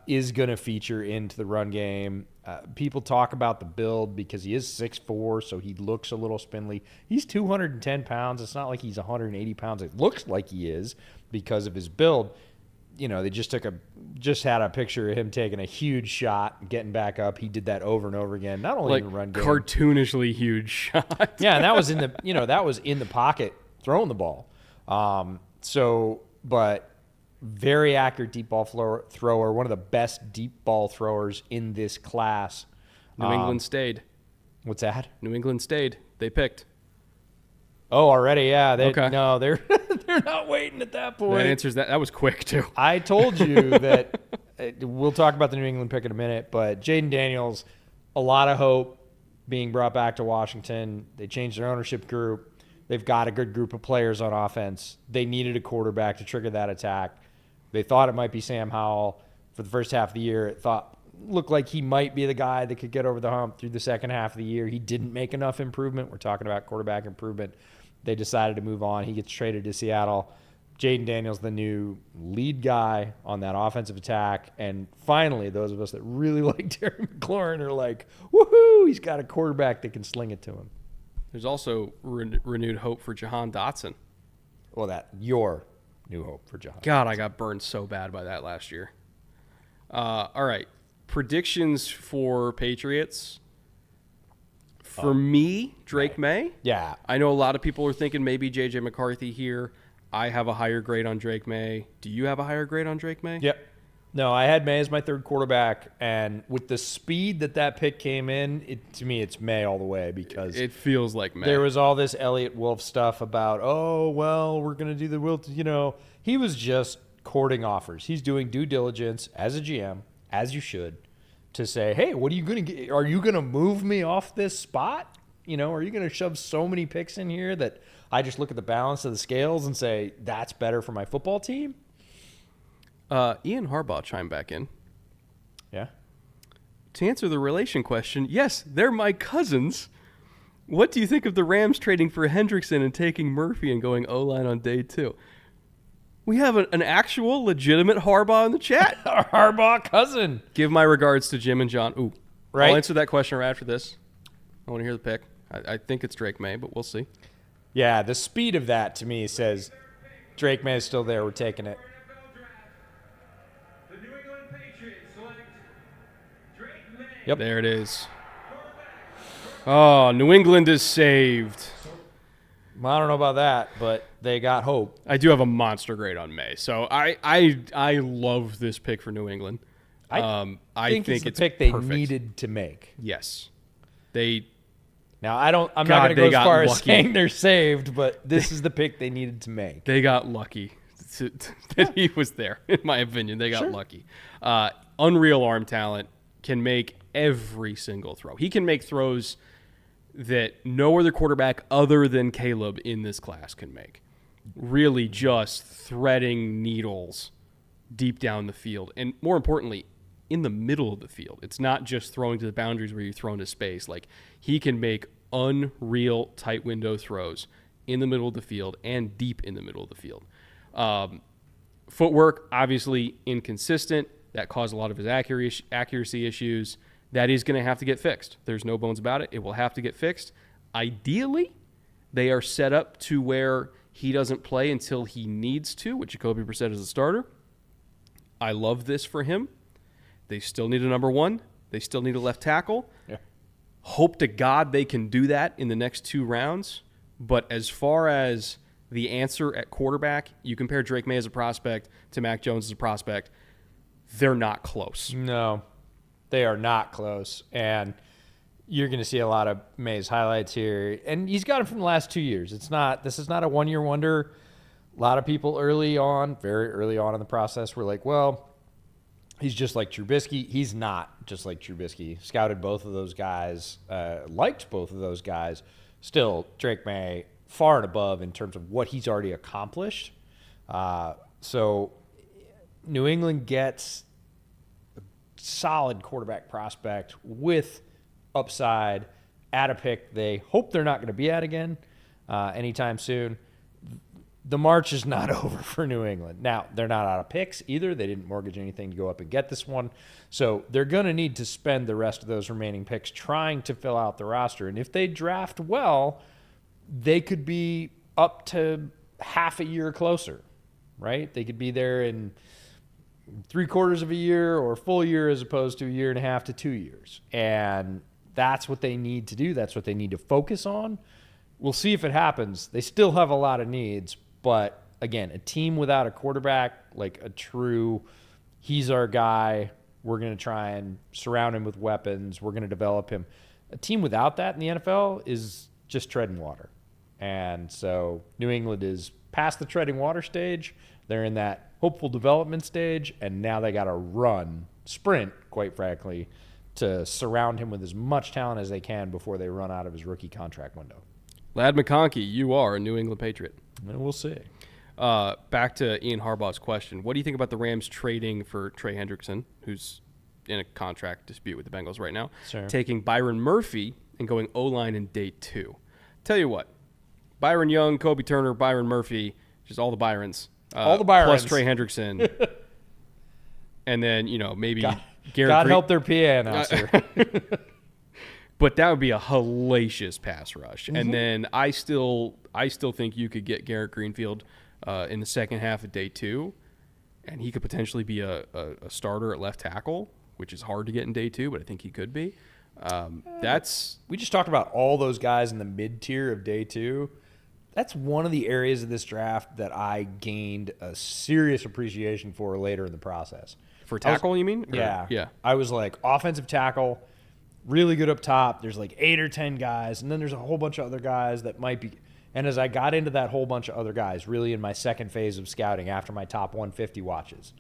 Is going to feature into the run game. People talk about the build because he is 6'4", so he looks a little spindly. He's 210 pounds. It's not like he's 180 pounds. It looks like he is because of his build. They just had a picture of him taking a huge shot, getting back up. He did that over and over again. Not only like in the run game, cartoonishly huge shot. yeah, and that was in the pocket throwing the ball. But very accurate deep ball thrower, one of the best deep ball throwers in this class. New England stayed. What's that? New England stayed. They picked. Oh, already, yeah. Okay. No, they're they're not waiting at that point. That answers that. That was quick too. I told you that we'll talk about the New England pick in a minute, but Jayden Daniels, a lot of hope being brought back to Washington. They changed their ownership group. They've got a good group of players on offense. They needed a quarterback to trigger that attack. They thought it might be Sam Howell for the first half of the year. It looked like he might be the guy that could get over the hump through the second half of the year. He didn't make enough improvement. We're talking about quarterback improvement. They decided to move on. He gets traded to Seattle. Jayden Daniels, the new lead guy on that offensive attack. And finally, those of us that really like Terry McLaurin are like, woohoo, he's got a quarterback that can sling it to him. There's also renewed hope for Jahan Dotson. Well, your new hope for Jahan. God, I got burned so bad by that last year. All right. Predictions for Patriots. For me, Drake May. Yeah. I know a lot of people are thinking maybe JJ McCarthy here. I have a higher grade on Drake May. Do you have a higher grade on Drake May? Yep. No, I had May as my third quarterback, and with the speed that pick came in, to me it's May all the way because it feels like May. There was all this Elliott Wolf stuff about, we're going to do the Wilt. He was just courting offers. He's doing due diligence as a GM, as you should, to say, hey, what are you going to get? Are you going to move me off this spot? Are you going to shove so many picks in here that I just look at the balance of the scales and say, that's better for my football team? Ian Harbaugh chimed back in. Yeah. To answer the relation question, yes, they're my cousins. What do you think of the Rams trading for Hendrickson and taking Murphy and going O-line on day 2? We have an actual, legitimate Harbaugh in the chat. Our Harbaugh cousin. Give my regards to Jim and John. Ooh, right. I'll answer that question right after this. I want to hear the pick. I think it's Drake May, but we'll see. Yeah, the speed of that to me says Drake May is still there. We're taking it. The New England Patriots select Drake May. Yep. There it is. Oh, New England is saved. Well, I don't know about that, but they got hope. I do have a monster grade on May, so I love this pick for New England. I think it's the it's pick they perfect. needed to make. Yes, they. Now I'm not going to go as far as saying they're saved, but this is the pick they needed to make. They got lucky that he was there. In my opinion, they got lucky. Unreal arm talent, can make every single throw. He can make throws that no other quarterback other than Caleb in this class can make. Really just threading needles deep down the field. And more importantly, in the middle of the field. It's not just throwing to the boundaries where you throw into space. Like, he can make unreal tight window throws in the middle of the field and deep in the middle of the field. Footwork, obviously inconsistent. That caused a lot of his accuracy issues. That is going to have to get fixed. There's no bones about it. It will have to get fixed. Ideally, they are set up to where he doesn't play until he needs to, with Jacoby Brissett as a starter. I love this for him. They still need a number one. They still need a left tackle. Yeah. Hope to God they can do that in the next 2 rounds. But as far as the answer at quarterback, you compare Drake May as a prospect to Mac Jones as a prospect, they're not close. No, they are not close. And you're going to see a lot of May's highlights here. And he's got him from the last 2 years. This is not a one-year wonder. A lot of people very early on in the process were like, well, he's just like Trubisky. He's not just like Trubisky. Scouted both of those guys, liked both of those guys. Still, Drake May far and above in terms of what he's already accomplished. So New England gets a solid quarterback prospect with upside at a pick they hope they're not going to be at again anytime soon. The march is not over for New England. Now, they're not out of picks either. They didn't mortgage anything to go up and get this one. So they're going to need to spend the rest of those remaining picks trying to fill out the roster. And if they draft well, they could be up to half a year closer, right? They could be there in 3/4 of a year or a full year as opposed to 1.5 to 2 years. And that's what they need to do. That's what they need to focus on. We'll see if it happens. They still have a lot of needs. But, again, a team without a quarterback, like a true, he's our guy, we're going to try and surround him with weapons, we're going to develop him. A team without that in the NFL is just treading water. And so New England is past the treading water stage. They're in that hopeful development stage, and now they got to sprint, quite frankly, to surround him with as much talent as they can before they run out of his rookie contract window. Ladd McConkey, you are a New England Patriot. We'll see. Back to Ian Harbaugh's question. What do you think about the Rams trading for Trey Hendrickson, who's in a contract dispute with the Bengals right now, Sure. taking Byron Murphy and going O-line in day 2? Tell you what, Byron Young, Kobe Turner, Byron Murphy, just all the Byrons. All the Byrons. Plus Trey Hendrickson. And then, maybe Garrett God Green. help their PA announcer. But that would be a hellacious pass rush. And then I still think you could get Garrett Greenfield in the second half of day 2, and he could potentially be a starter at left tackle, which is hard to get in day 2, but I think he could be. We just talked about all those guys in the mid-tier of day 2. That's one of the areas of this draft that I gained a serious appreciation for later in the process. For tackle, you mean? Yeah. Yeah. I was like, offensive tackle, really good up top. There's like 8 or 10 guys, and then there's a whole bunch of other guys that might be. And as I got into that whole bunch of other guys, really in my second phase of scouting after my top 150 watches,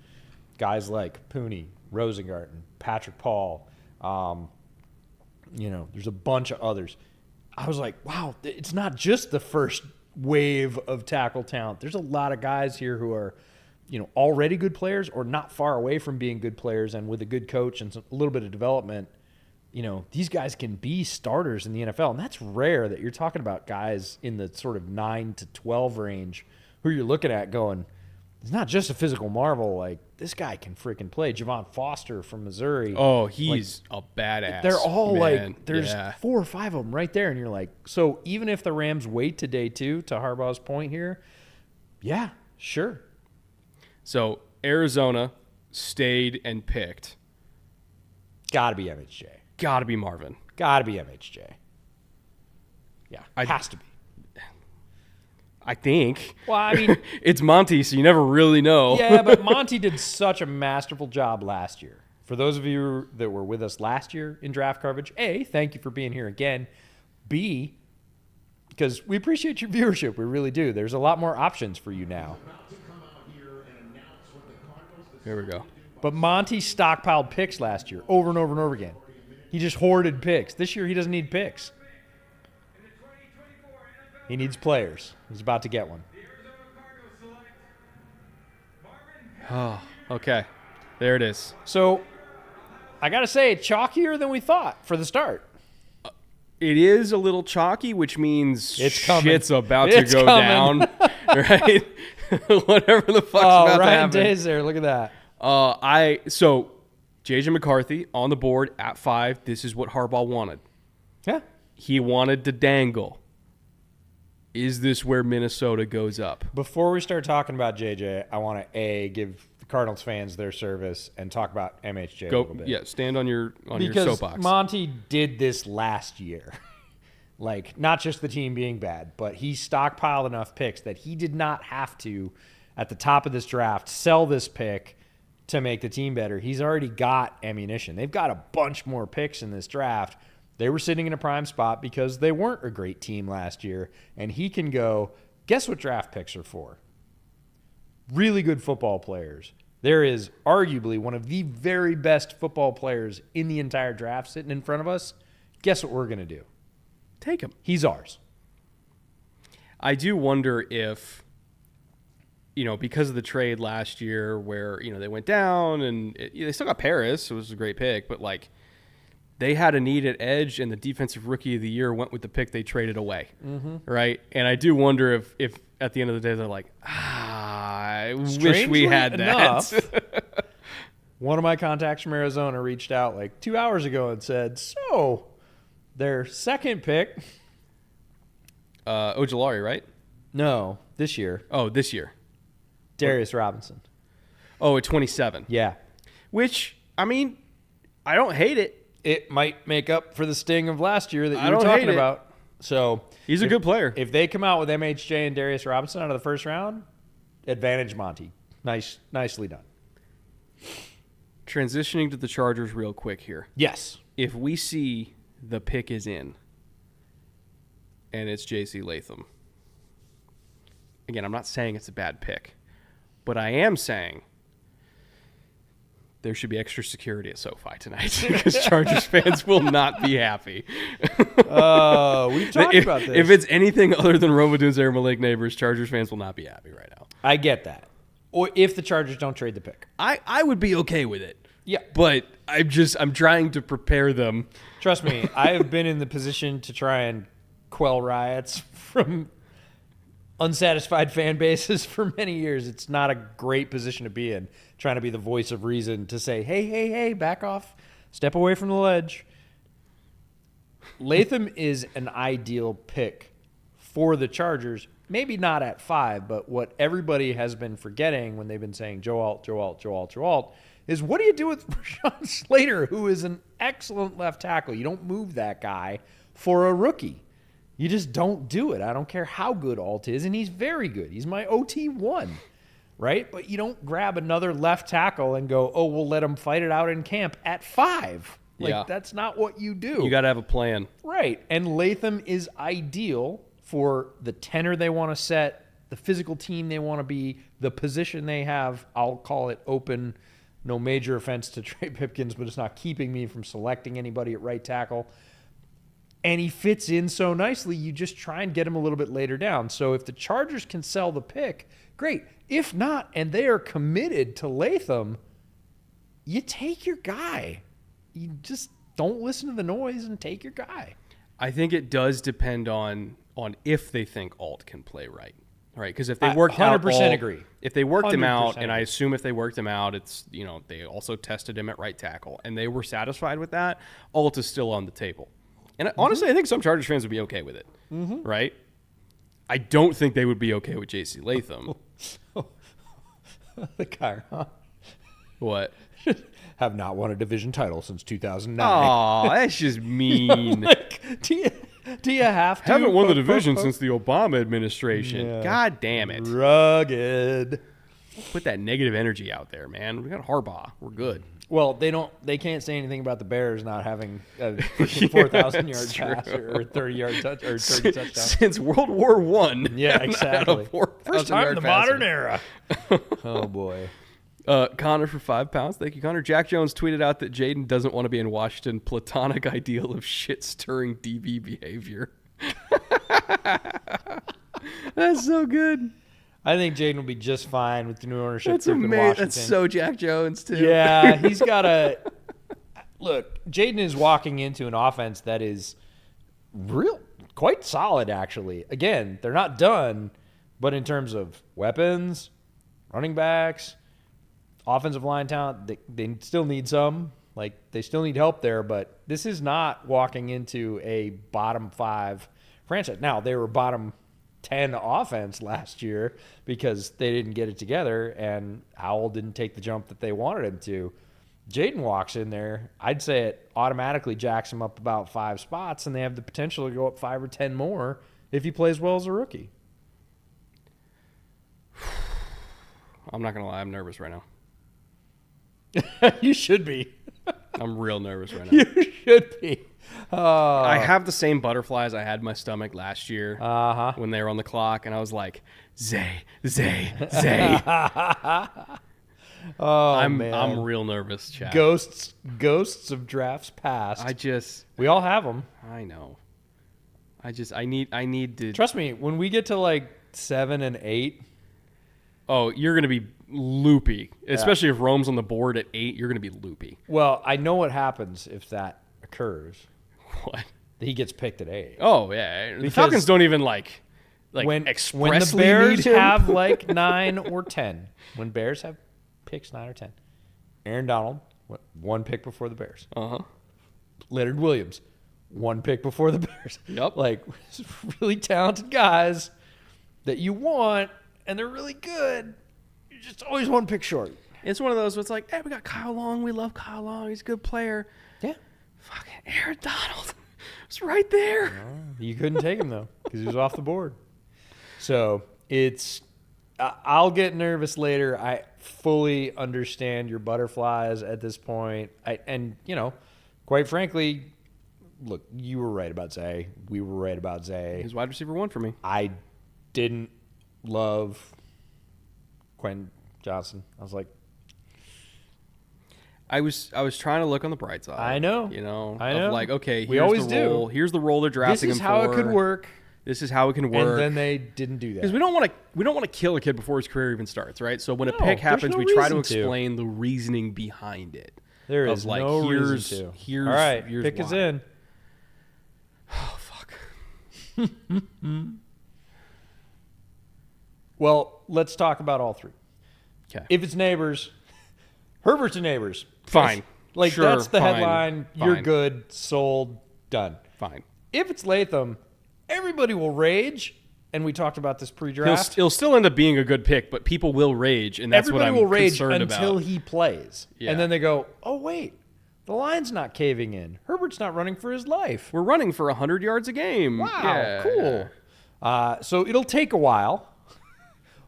guys like Pooney, Rosengarten, Patrick Paul, there's a bunch of others. I was like, wow, it's not just the first wave of tackle talent. There's a lot of guys here who are, already good players or not far away from being good players, and with a good coach and a little bit of development, these guys can be starters in the NFL. And that's rare that you're talking about guys in the sort of 9 to 12 range who you're looking at going, it's not just a physical marvel. Like, this guy can freaking play. Javon Foster from Missouri. Oh, he's a badass. They're all man. There's 4 or 5 of them right there. And you're like, so even if the Rams wait to day 2, to Harbaugh's point here, yeah, sure. So Arizona stayed and picked. Got to be MHJ. Got to be Marvin. Got to be MHJ. Yeah, has to be. I think. Well, I mean, it's Monty, so you never really know. Yeah, but Monty did such a masterful job last year. For those of you that were with us last year in draft coverage, A, thank you for being here again. B, because we appreciate your viewership. We really do. There's a lot more options for you now. Here we go. But Monty stockpiled picks last year over and over and over again. He just hoarded picks. This year, he doesn't need picks. He needs players. He's about to get one. Oh, okay. There it is. So, I got to say, chalkier than we thought for the start. It is a little chalky, which means it's coming. Shit's about to go down. Right? Whatever the fuck's about to Ryan happen. Day's there. Look at that. So JJ McCarthy on the board at 5. This is what Harbaugh wanted. Yeah. He wanted to dangle. Is this where Minnesota goes up? Before we start talking about JJ, I want to give Cardinals fans their service and talk about MHJ a little bit. Yeah, stand on your Because soapbox. Monty did this last year. Like, not just the team being bad, but he stockpiled enough picks that he did not have to, at the top of this draft, sell this pick to make the team better. He's already got ammunition. They've got a bunch more picks in this draft. They were sitting in a prime spot because they weren't a great team last year. And he can go, guess what draft picks are for? Really good football players. There is arguably one of the very best football players in the entire draft sitting in front of us. Guess what we're going to do? Take him. He's ours. I do wonder if, because of the trade last year where, they went down and they still got Paris, it was a great pick, but like they had a need at edge and the defensive rookie of the year went with the pick they traded away. Mm-hmm. Right. And I do wonder if at the end of the day, they're like, I wish we had that. One of my contacts from Arizona reached out like 2 hours ago and said, so their second pick. Ojulari, right? No, this year. Oh, this year. Darius Robinson. Oh, at 27. Yeah. Which, I mean, I don't hate it. It might make up for the sting of last year that you were talking about. So he's a good player. If they come out with MHJ and Darius Robinson out of the first round, advantage Monty. Nicely done. Transitioning to the Chargers real quick here. Yes. If we see the pick is in and it's JC Latham, again, I'm not saying it's a bad pick, but I am saying there should be extra security at SoFi tonight because Chargers fans will not be happy. We've talked about this. If it's anything other than Rome Odunze or Malik Nabers, Chargers fans will not be happy right now. I get that. Or if the Chargers don't trade the pick. I would be okay with it. Yeah. But I'm trying to prepare them. Trust me, I have been in the position to try and quell riots from unsatisfied fan bases for many years. It's not a great position to be in, trying to be the voice of reason to say, hey, back off, step away from the ledge. Latham is an ideal pick for the Chargers, maybe not at 5, but what everybody has been forgetting when they've been saying Joe Alt, is what do you do with Rashawn Slater, who is an excellent left tackle? You don't move that guy for a rookie. You just don't do it. I don't care how good Alt is, and he's very good. He's my OT1, right? But you don't grab another left tackle and go, oh, we'll let him fight it out in camp at 5. That's not what you do. You got to have a plan. Right. And Latham is ideal for the tenor they want to set, the physical team they want to be, the position they have. I'll call it open. No major offense to Trey Pipkins, but it's not keeping me from selecting anybody at right tackle. And he fits in so nicely, you just try and get him a little bit later down. So if the Chargers can sell the pick, great. If not, and they are committed to Latham, you take your guy. You just don't listen to the noise and take your guy. I think it does depend on if they think Alt can play right. Right, because if they worked 100% agree. If they worked him out, and agree. I assume if they worked him out, it's they also tested him at right tackle, and they were satisfied with that. Alt is still on the table, and honestly, I think some Chargers fans would be okay with it. Mm-hmm. Right? I don't think they would be okay with JC Latham. The Chiron. What? Have not won a division title since 2009. Oh, that's just mean. Do you have to? Haven't won the division since the Obama administration. Yeah. God damn it. Rugged. Put that negative energy out there, man. We got Harbaugh. We're good. Well, they can't say anything about the Bears not having a 4,000-yard pass or 30-yard touch or 30 touchdowns since World War I. Yeah, exactly. First time in the modern era. Oh boy. Connor for £5. Thank you, Connor. Jack Jones tweeted out that Jayden doesn't want to be in Washington. Platonic ideal of shit-stirring DB behavior. That's so good. I think Jayden will be just fine with the new ownership That's group in Washington. That's so Jack Jones, too. Yeah, he's got a... Look, Jayden is walking into an offense that is quite solid, actually. Again, they're not done, but in terms of weapons, running backs, offensive line talent, they still need some. They still need help there, but this is not walking into a bottom 5 franchise. Now, they were bottom 10 offense last year because they didn't get it together and Howell didn't take the jump that they wanted him to. Jayden walks in there, I'd say it automatically jacks him up about 5 spots, and they have the potential to go up 5 or 10 more if he plays well as a rookie. I'm not going to lie. I'm nervous right now. You should be. I'm real nervous right now. You should be. I have the same butterflies I had in my stomach last year Uh-huh. when they were on the clock, and I was like, Zay. Oh, I'm man. real nervous, Chad. Ghosts of drafts past. We all have them. I know. I need to. Trust me, when we get to like 7 and 8. Oh, you're going to be loopy. Especially if Rome's on the board at 8, you're going to be loopy. Well, I know what happens if that occurs. What? He gets picked at 8. Oh, yeah. The Because Falcons don't even like when the expressly Bears need him. have like 9 or 10, when Bears have picks 9 or 10, Aaron Donald, 1 pick before the Bears. Uh-huh. Leonard Williams, 1 pick before the Bears. Yep. Like, really talented guys that you want, and they're really good. You're just always 1 pick short. It's one of those where it's like, hey, we got Kyle Long. We love Kyle Long. He's a good player. Yeah. Fucking Aaron Donald. It's right there. You couldn't take him, though, because he was off the board. So I'll get nervous later. I fully understand your butterflies at this point. Quite frankly, look, you were right about Zay. We were right about Zay. He's wide receiver 1 for me. I didn't love Quentin Johnson. I was like, I was trying to look on the bright side. I know. I know. Of like, okay, We here's always the role. do. Here's the role they're this drafting him is for. how it could work. This is how it can work. And then they didn't do that. Because we don't want to kill a kid before his career even starts, right? So when a No, pick there's happens, no we try to reason to. explain the reasoning behind it. There of is like, no here's, reason to. Here's, all right, here's pick is why. in. Oh, fuck. Well, let's talk about all 3. Okay. If it's Nabers, Herbert's a Nabers. Fine. Like, Sure, that's the fine, headline. You're fine. good. Sold. Done. Fine. If it's Latham, everybody will rage. And we talked about this pre-draft. He'll still end up being a good pick, but people will rage, and that's Everybody what I'm will rage concerned until about. he plays. Yeah. And then they go, oh, wait. The line's not caving in. Herbert's not running for his life. We're running for 100 yards a game. Wow, Yeah. cool. So it'll take a while,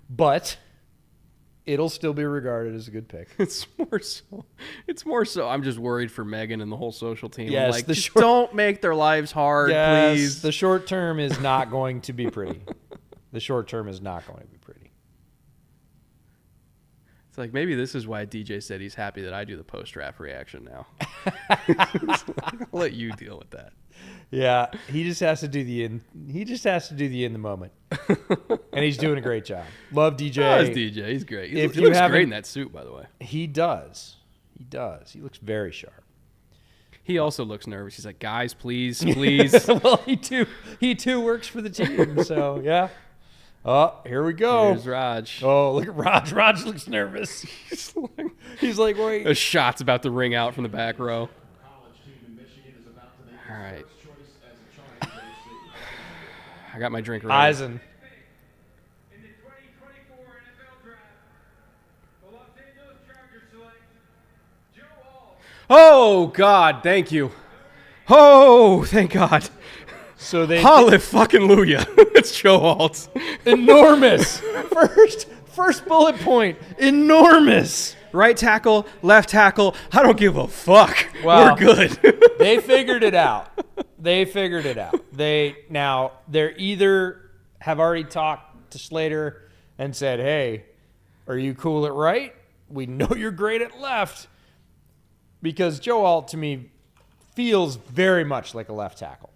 but it'll still be regarded as a good pick. It's more so. I'm just worried for Megan and the whole social team. I'm Yes, like, the just short- don't make their lives hard, Yes, please. the short term is not going to be pretty. The short term is not going to be pretty. It's like maybe this is why DJ said he's happy that I do the post-draft reaction now. I'll let you deal with that. Yeah, he just has to do the in. He just has to do the in the moment, and he's doing a great job. Love DJ. Oh, it's DJ. He's great. If He you looks haven't- great in that suit, by the way. He does. He does. He looks very sharp. He also looks nervous. He's like, guys, please, please. Well, he too works for the team. So yeah. Oh, here we go. Here's Raj. Oh, look at Raj. Raj looks nervous. He's like, wait. A shot's about to ring out from the back row. All right. I got my drink ready. Eisen. In the 2024 NFL Draft, the Los Angeles Chargers select Joe Alt. Oh, God. Thank you. Oh, thank God. So they Hallelujah. It's Joe Alt. enormous. First bullet point. Enormous. Right tackle, left tackle. I don't give a fuck. Wow. We're good. They figured it out. They're either have already talked to Slater and said, hey, are you cool at right? We know you're great at left. Because Joe Alt, to me, feels very much like a left tackle.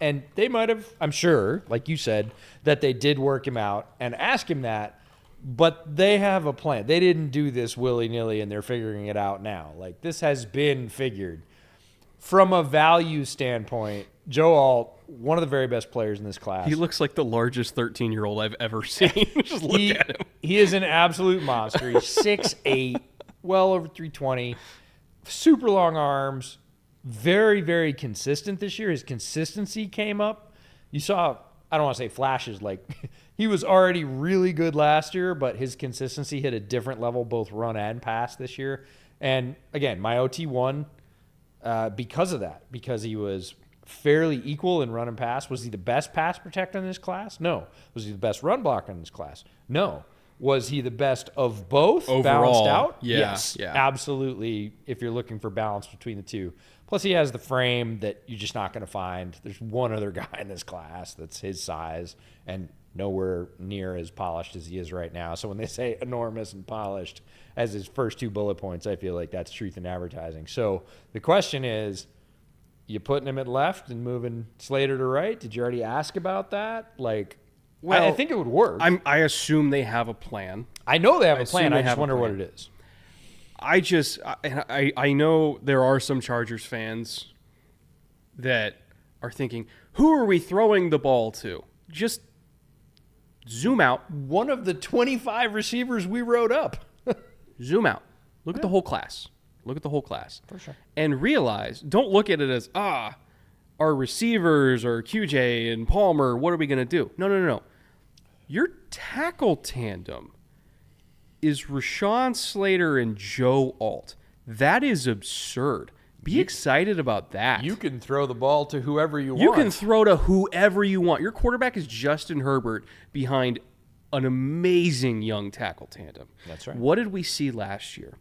And they might have, I'm sure, like you said, that they did work him out and ask him that, but they have a plan. They didn't do this willy-nilly and they're figuring it out now. Like, this has been figured. From a value standpoint, Joe Alt, one of the very best players in this class. He looks like the largest 13-year-old I've ever seen. Just look at him. He is an absolute monster. He's 6'8", well over 320, super long arms, very, very consistent this year. His consistency came up. you saw, I don't want to say flashes, like he was already really good last year, but his consistency hit a different level, both run and pass this year. And again, my OT won because of that, because he was fairly equal in run and pass. Was he the best pass protector in this class? No. Was he the best run blocker in this class? No. Was he the best of both? Overall, balanced out? yeah, Yes, yeah. absolutely, if you're looking for balance between the two. Plus, he has the frame that you're just not going to find. There's one other guy in this class that's his size and nowhere near as polished as he is right now. So when they say enormous and polished as his first 2 bullet points, I feel like that's truth in advertising. So the question is, you putting him at left and moving Slater to right? Did you already ask about that? Like, I Well, think it would work. I assume they have a plan. I know they have a assume plan. they I just have a wonder what plan. it is. I know there are some Chargers fans that are thinking, who are we throwing the ball to? Just zoom out. One of the 25 receivers we wrote up. Zoom out. Look at the whole class. Look at the whole class. For sure. And realize, don't look at it as, our receivers or QJ and Palmer, what are we going to do? No. Your tackle tandem is Rashawn Slater and Joe Alt. That is absurd. Be excited about that. You can throw the ball to whoever you You want. can throw to whoever you want. Your quarterback is Justin Herbert behind an amazing young tackle tandem. That's right. What did we see last year?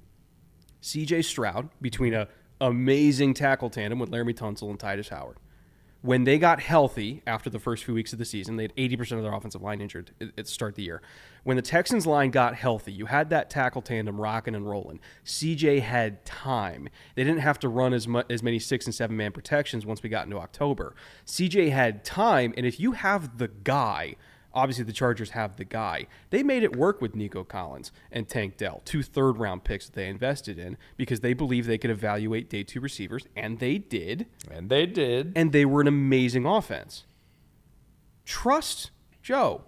CJ Stroud between a amazing tackle tandem with Laramie Tunsil and Titus Howard. When they got healthy after the first few weeks of the season, they had 80% of their offensive line injured at the start of the year. When the Texans line got healthy, you had that tackle tandem rocking and rolling. CJ had time. They didn't have to run as many 6- and 7-man protections once we got into October. CJ had time, and if you have the guy, obviously the Chargers have the guy. They made it work with Nico Collins and Tank Dell, 2 third-round picks that they invested in because they believed they could evaluate day 2 receivers, and they did. And they did. And they were an amazing offense. Trust Joe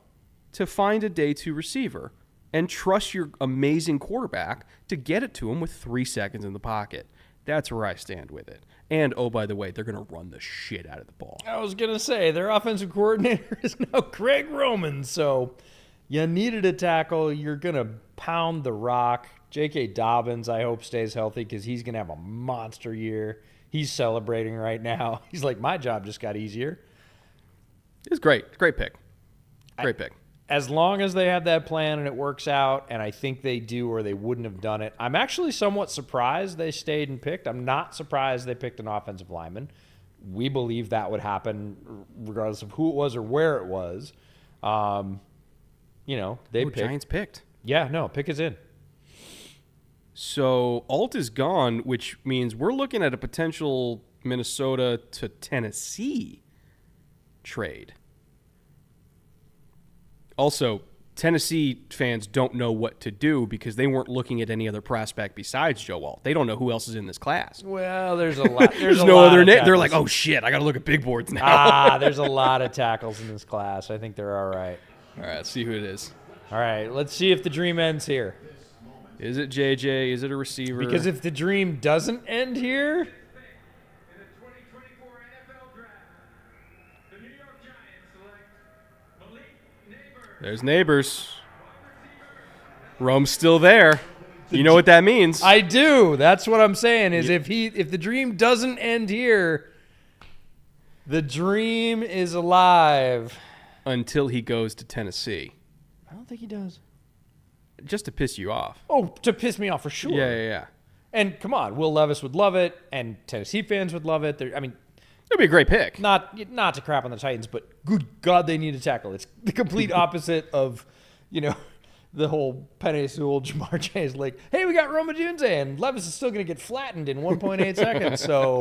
to find a day 2 receiver and trust your amazing quarterback to get it to him with 3 seconds in the pocket. That's where I stand with it. And, oh, by the way, they're going to run the shit out of the ball. I was going to say, their offensive coordinator is now Greg Roman. So you needed a tackle. You're going to pound the rock. J.K. Dobbins, I hope, stays healthy because he's going to have a monster year. He's celebrating right now. He's like, my job just got easier. It's great. Great pick. Great pick. As long as they have that plan and it works out, and I think they do or they wouldn't have done it, I'm actually somewhat surprised they stayed and picked. I'm not surprised they picked an offensive lineman. We believe that would happen regardless of who it was or where it was. They picked. Giants picked. Yeah, no, pick is in. So Alt is gone, which means we're looking at a potential Minnesota to Tennessee trade. Also, Tennessee fans don't know what to do because they weren't looking at any other prospect besides Joe Alt. They don't know who else is in this class. Well, there's a lot. There's a no lot other of name. They're tackles. like, oh shit, I got to look at big boards now. There's a lot of tackles in this class. I think they're all right. All right, let's see who it is. All right, let's see if the dream ends here. Is it JJ? Is it a receiver? Because if the dream doesn't end here, In the 2024 NFL Draft, the New York Giants select Malik Nabers, There's Neighbors. Rome's still there. You know what that means. I do. That's what I'm saying. Is if the dream doesn't end here, the dream is alive. Until he goes to Tennessee. I don't think he does. Just to piss you off. Oh, to piss me off for sure. Yeah. And come on, Will Levis would love it, and Tennessee fans would love it. It'd be a great pick. Not to crap on the Titans, but good God, they need a tackle. It's the complete opposite of, the whole Penny Sewell, Jamar Chase. Like, hey, we got Rome Odunze, and Levis is still going to get flattened in 1.8 seconds. So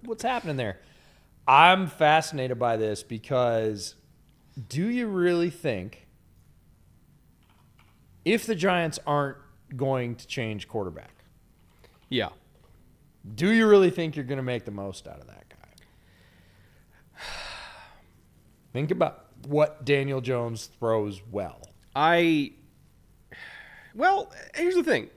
what's happening there? I'm fascinated by this because do you really think if the Giants aren't going to change quarterback, Yeah. do you really think you're going to make the most out of that guy? Think about what Daniel Jones throws well. Well, here's the thing.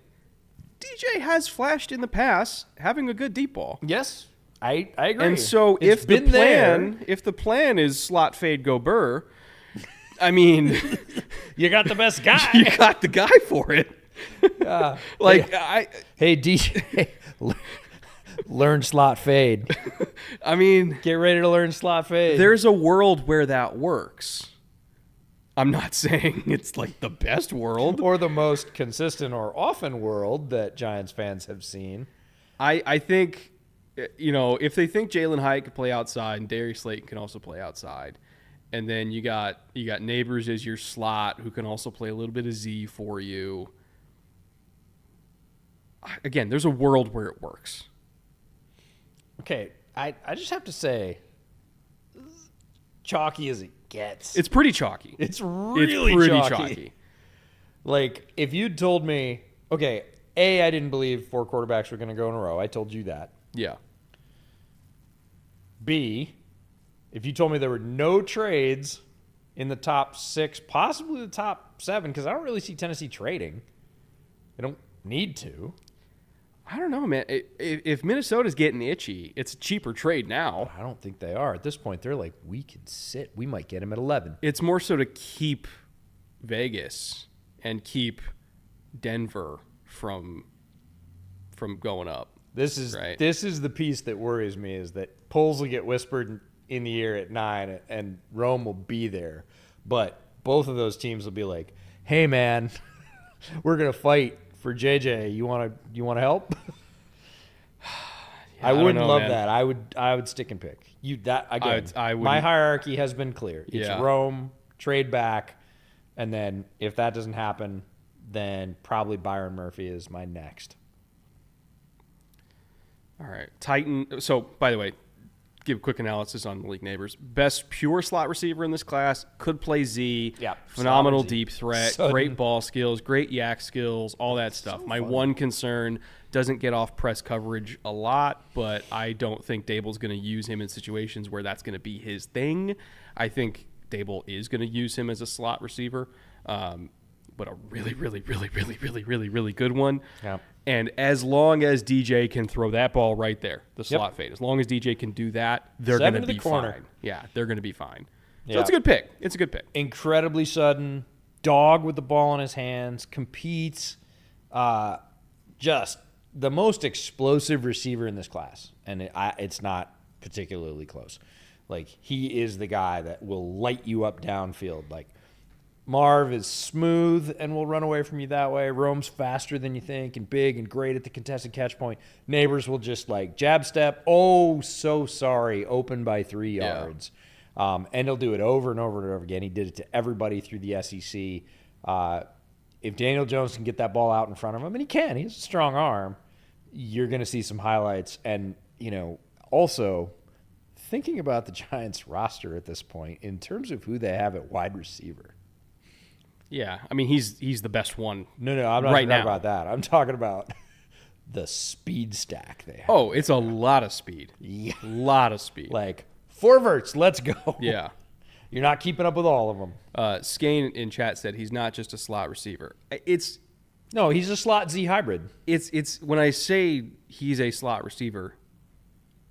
DJ has flashed in the past having a good deep ball. Yes. I agree. And so It's been if the plan is slot fade go Burr, I mean, you got the best guy. you got the guy for it. Hey DJ, learn slot fade. I mean, Get ready to learn slot fade. there's a world where that works. I'm not saying it's like the best world. or the most consistent or often world that Giants fans have seen. I think, if they think Jalen Hyatt can play outside and Darius Slayton can also play outside, and then you got Nabers as your slot who can also play a little bit of Z for you. Again, there's a world where it works. Okay, I just have to say, chalky as it gets. It's pretty chalky. It's really pretty chalky. Like, if you'd told me, okay, A, I didn't believe 4 quarterbacks were going to go in a row. I told you that. Yeah. B, if you told me there were no trades in the top 6, possibly the top 7, because I don't really see Tennessee trading. They don't need to. I don't know, man. If Minnesota's getting itchy, it's a cheaper trade now. I don't think they are. At this point, they're like, we could sit. We might get him at 11. It's more so to keep Vegas and keep Denver from going up. This is Right. This is the piece that worries me, is that polls will get whispered in the ear at 9 and Rome will be there. But both of those teams will be like, hey, man, we're going to fight for JJ. You want to help? I wouldn't know, love man. that. I would stick and pick. I My hierarchy has been clear. It's Yeah. Rome, trade back, and then if that doesn't happen, then probably Byron Murphy is my next. All right. Titan. So, by the way, give a quick analysis on Malik Nabers. Best pure slot receiver in this class. Could play Z. Yeah. Phenomenal Solid Z. deep threat. Sudden. Great ball skills. Great yak skills. All that stuff. My one concern, doesn't get off press coverage a lot, but I don't think Dable's going to use him in situations where that's going to be his thing. I think Dable is going to use him as a slot receiver, but a really, really, really, really, really, really, really good one. Yeah. And as long as DJ can throw that ball right there, the slot fade, as long as DJ can do that, they're going to 7 to the be corner. fine. Yeah, they're going to be fine. So Yeah. it's a good pick. It's a good pick. Incredibly sudden, dog with the ball in his hands, competes, just the most explosive receiver in this class. And it's not particularly close. Like, he is the guy that will light you up downfield. Like, Marv is smooth and will run away from you that way. Rome's faster than you think and big and great at the contested catch point. Nabers will just like jab step. Oh, so sorry. Open by 3 yards. And he'll do it over and over and over again. He did it to everybody through the SEC. If Daniel Jones can get that ball out in front of him, and he can, he has a strong arm, you're going to see some highlights. And, also thinking about the Giants roster at this point in terms of who they have at wide receiver. Yeah, I mean, he's the best one. No, I'm not right talking now. about that. I'm talking about the speed stack they have. Oh, it's a lot of speed. Yeah. Lot of speed. Like, 4 verts, let's go. Yeah. You're not keeping up with all of them. Skane in chat said he's not just a slot receiver. No, he's a slot Z hybrid. It's when I say he's a slot receiver,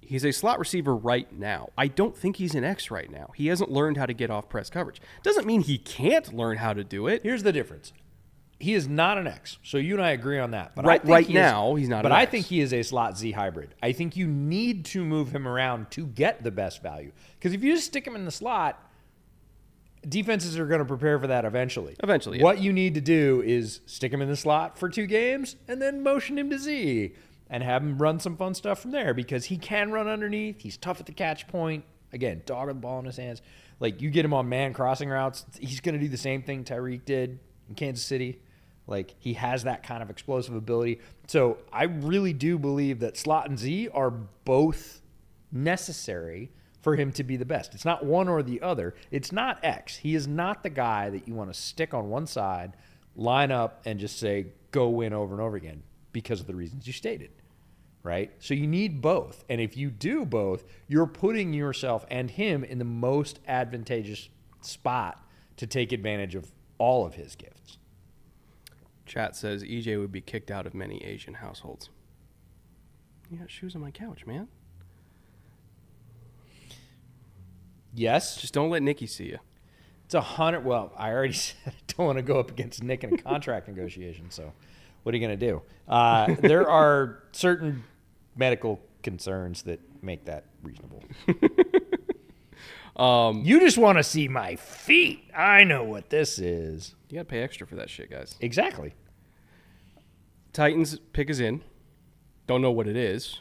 he's a slot receiver right now. I don't think he's an X right now. He hasn't learned how to get off press coverage. Doesn't mean he can't learn how to do it. Here's the difference. He is not an X. So you and I agree on that. But Right- I think right he now, he's not But an I X. think he is a slot Z hybrid. I think you need to move him around to get the best value. Because if you just stick him in the slot, defenses are going to prepare for that eventually. Eventually, yeah. What you need to do is stick him in the slot for 2 games and then motion him to Z and have him run some fun stuff from there, because he can run underneath. He's tough at the catch point. Again, dog with the ball in his hands. Like, you get him on man crossing routes, he's going to do the same thing Tyreek did in Kansas City. Like, he has that kind of explosive ability. So I really do believe that slot and Z are both necessary for him to be the best. It's not one or the other. It's not X. He is not the guy that you want to stick on one side, line up, and just say, go win over and over again because of the reasons you stated, right? So you need both. And if you do both, you're putting yourself and him in the most advantageous spot to take advantage of all of his gifts. Chat says EJ would be kicked out of many Asian households. You got shoes on my couch, man. Yes. Just don't let Nicky see you. It's 100. Well, I already said I don't want to go up against Nick in a contract negotiation. So, what are you going to do? There are certain medical concerns that make that reasonable. You just want to see my feet. I know what this is. You got to pay extra for that shit, guys. Exactly. Titans pick is in. Don't know what it is.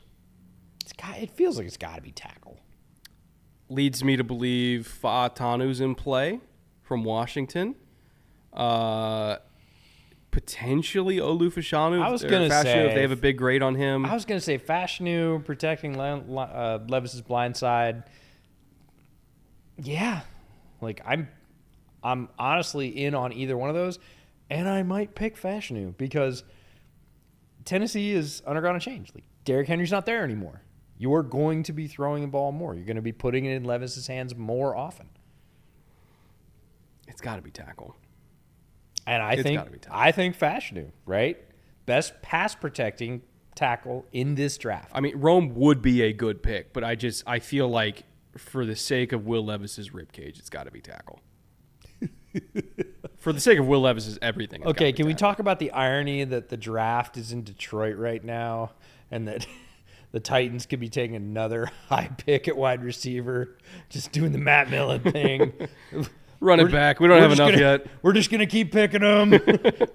It feels like it's got to be tackle. Leads me to believe Fatanu's in play from Washington. Potentially Olu Fashanu. I was going to say if they have a big grade on him. I was going to say Fashanu protecting Levis's blind side. Yeah, like I'm honestly in on either one of those, and I might pick Fashanu because Tennessee has undergone a change. Like Derrick Henry's not there anymore. You're going to be throwing the ball more. You're going to be putting it in Levis's hands more often. It's got to be tackle. And I think Fashanu, right? Best pass protecting tackle in this draft. I mean, Rome would be a good pick, but I feel like for the sake of Will Levis's ribcage, it's got to be tackle. For the sake of Will Levis's everything. Okay, can we talk about the irony that the draft is in Detroit right now and that the Titans could be taking another high pick at wide receiver, just doing the Matt Millen thing? Run it back. We don't have enough yet. We're just going to keep picking them.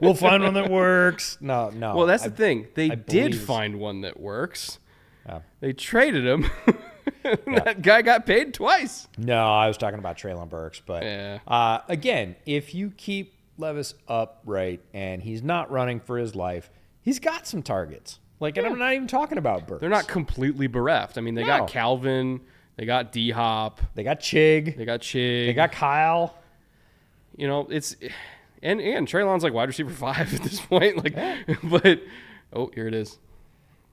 We'll find one that works. No. Well, that's the thing. They did find one that works. Oh. They traded him. That guy got paid twice. No, I was talking about Treylon Burks. But again, if you keep Levis upright and he's not running for his life, he's got some targets. And I'm not even talking about Burks. They're not completely bereft. I mean, they got Calvin. They got D-Hop. They got Chig. They got Kyle. You know, it's and Treylon's like wide receiver 5 at this point. But here it is.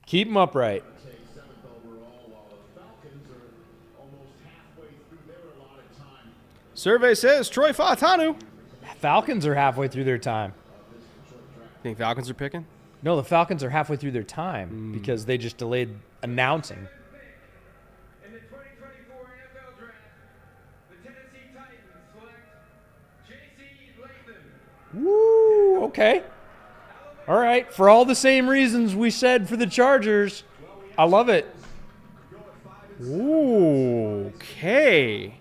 Keep him upright. Survey says Troy Fautanu. Falcons are halfway through their time. Think Falcons are picking? No, the Falcons are halfway through their time because they just delayed announcing. In the 2024 NFL Draft, the Tennessee Titans select JC Latham. Woo, okay. All right, for all the same reasons we said for the Chargers. I love it. Ooh, okay.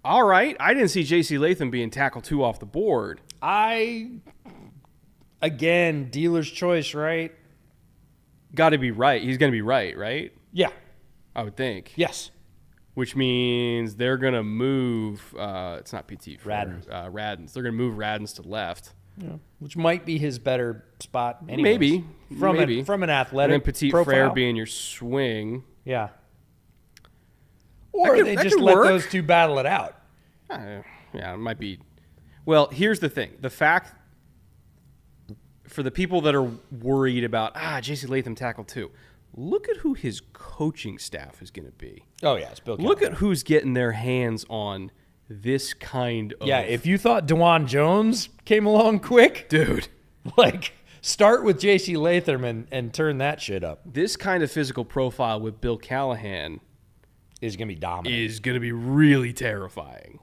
All right. I didn't see JC Latham being tackle 2 off the board. Again, dealer's choice, right? Got to be right. He's going to be right? Yeah. I would think. Yes. Which means they're going to move, it's not PT. Radens. Radens. They're going to move Radens to left. Yeah. Which might be his better spot anyways. Maybe. From an athletic and then Petit profile. Frere being your swing. Yeah. Or they just let those two battle it out. Yeah, it might be. Well, here's the thing. The fact, for the people that are worried about, JC Latham tackle 2, look at who his coaching staff is going to be. Oh, yeah, it's Bill Look at who's getting their hands on this kind of... Yeah, if you thought DeJuan Jones came along quick... Dude. Start with JC Latham and turn that shit up. This kind of physical profile with Bill Callahan... is going to be dominant. Is going to be really terrifying.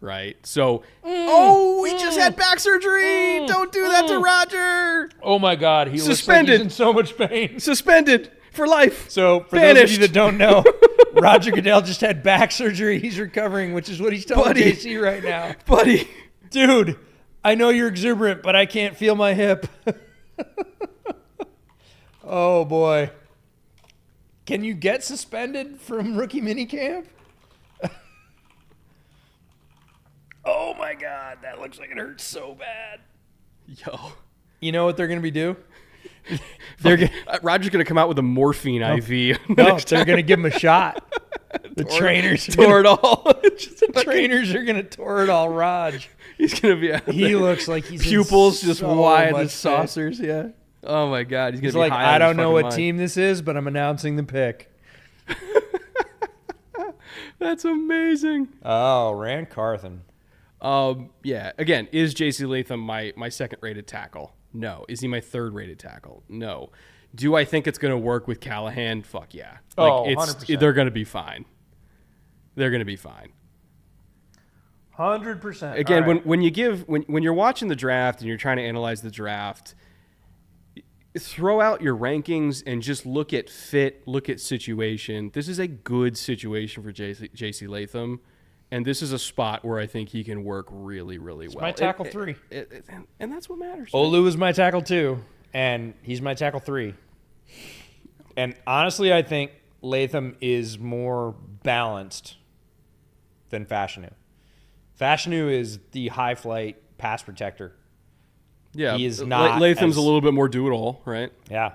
Right? So, he just had back surgery. Don't do that to Roger. Oh, my God. He looks like he's in so much pain. Suspended for life. So, for those of you that don't know, Roger Goodell just had back surgery. He's recovering, which is what he's telling JC right now. Buddy. Dude, I know you're exuberant, but I can't feel my hip. Oh, boy. Can you get suspended from rookie minicamp? Oh, my God. That looks like it hurts so bad. Yo. You know what they're going to be doing? Roger's going to come out with a morphine IV. No, they're going to give him a shot. The trainers tore it all. The trainers are going to tore it all, Raj. He's going to be out He looks like he's pupils just so wide as saucers, yeah. Oh, my God. He's like, I don't know what team this is, but I'm announcing the pick. That's amazing. Oh, Rand Carthen. Yeah. Again, is JC Latham my second-rated tackle? No. Is he my third-rated tackle? No. Do I think it's going to work with Callahan? Fuck yeah. 100%. They're going to be fine. they're going to be fine. 100%. Again, All right. when you're watching the draft and you're trying to analyze the draft, throw out your rankings and just look at fit, look at situation. This is a good situation for JC Latham, and this is a spot where I think he can work really, really well. My tackle 3. And that's what matters. Olu is my tackle 2, and he's my tackle 3. And honestly, I think Latham is more balanced than Fashanu. Fashanu is the high flight pass protector. Yeah, he is not. Latham's a little bit more do-it-all, right? Yeah.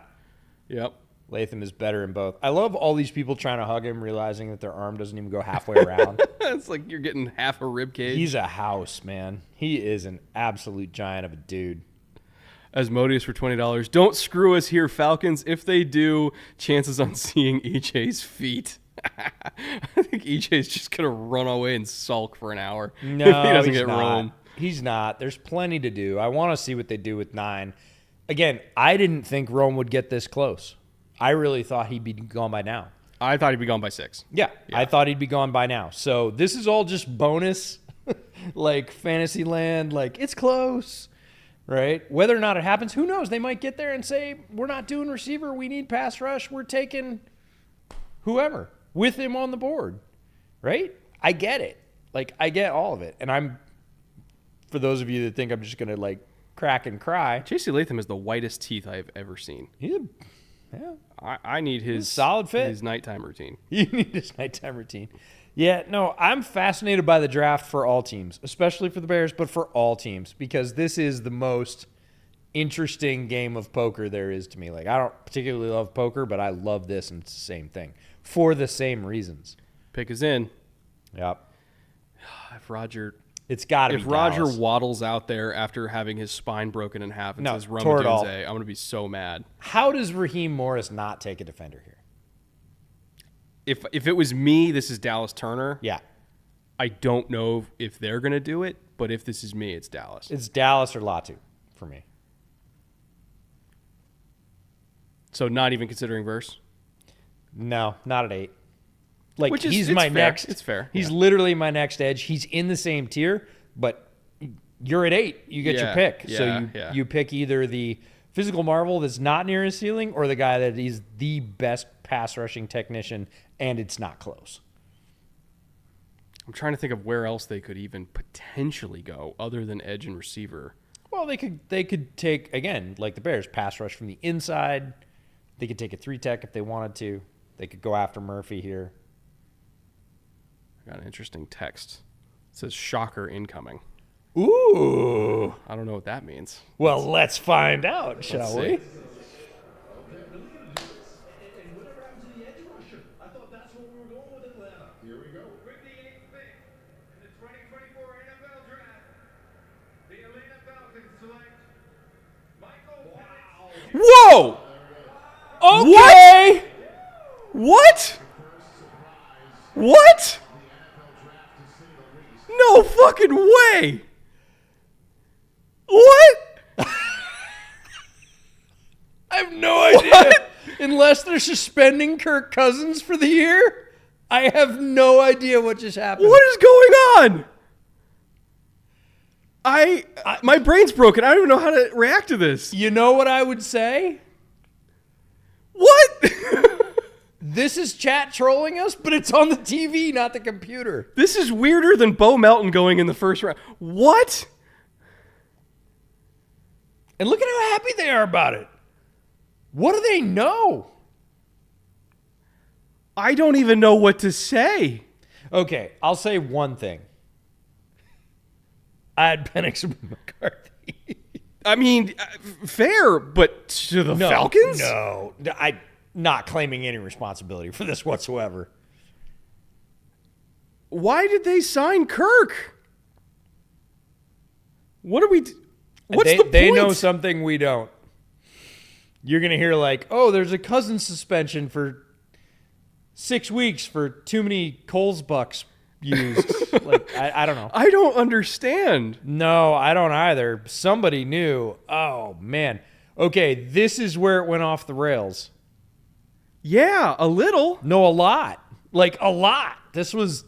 Yep. Latham is better in both. I love all these people trying to hug him, realizing that their arm doesn't even go halfway around. It's like you're getting half a rib cage. He's a house, man. He is an absolute giant of a dude. Asmodeus for $20. Don't screw us here, Falcons. If they do, chances on seeing EJ's feet. I think EJ's just going to run away and sulk for an hour. No, if he doesn't he's get not. Rome. He's not. There's plenty to do. I want to see what they do with 9. Again, I didn't think Rome would get this close. I really thought he'd be gone by now. I thought he'd be gone by 6. Yeah, I thought he'd be gone by now. So this is all just bonus, like fantasy land, like it's close, right? Whether or not it happens, who knows? They might get there and say, we're not doing receiver. We need pass rush. We're taking whoever with him on the board, right? I get it. Like, I get all of it. And for those of you that think I'm just going to, like, crack and cry. JC Latham has the whitest teeth I've ever seen. Yeah. I need his solid fit. His nighttime routine. You need his nighttime routine. Yeah, no, I'm fascinated by the draft for all teams, especially for the Bears, but for all teams, because this is the most interesting game of poker there is to me. Like, I don't particularly love poker, but I love this, and it's the same thing for the same reasons. Pick is in. Yep. If Roger waddles out there after having his spine broken in half and says Rome tore it all. Odunze, I'm going to be so mad. How does Raheem Morris not take a defender here? If it was me, this is Dallas Turner. Yeah. I don't know if they're going to do it, but if this is me, it's Dallas. It's Dallas or Latu for me. So not even considering Verse? No, not at 8. Like, Which is, he's it's my fair. next. It's fair. He's literally my next edge. He's in the same tier, but you're at 8. You get your pick. So you pick either the physical marvel that's not near his ceiling or the guy that is the best pass rushing technician, and it's not close. I'm trying to think of where else they could even potentially go other than edge and receiver. Well, they could take, again, like the Bears, pass rush from the inside. They could take a 3-tech if they wanted to. They could go after Murphy here. I got an interesting text. It says shocker incoming. Ooh. I don't know what that means. Well, let's find out, shall we? And whatever happened to the edge rusher? I thought that's what we were going with Atlanta. Here we go. With the 8th pick in the 2024 NFL Draft, the Atlanta Falcons select Michael Penix Jr. Whoa! Okay. What? What? No fucking way! What? I have no idea. Unless they're suspending Kirk Cousins for the year, I have no idea what just happened. What is going on? My brain's broken. I don't even know how to react to this. You know what I would say? What? This is chat trolling us, but it's on the TV, not the computer. This is weirder than Bo Melton going in the first round. What? And look at how happy they are about it. What do they know? I don't even know what to say. Okay, I'll say one thing. I had Penix McCarthy. I mean, fair, but to the Falcons? No, I'm not claiming any responsibility for this whatsoever. Why did they sign Kirk? What are we... What's the point? They know something we don't. You're going to hear like, oh, there's a Cousins suspension for 6 weeks for too many Coles bucks used. Like, I don't know. I don't understand. No, I don't either. Somebody knew. Oh, man. Okay, this is where it went off the rails. Yeah, a little. No, a lot. Like, a lot. This was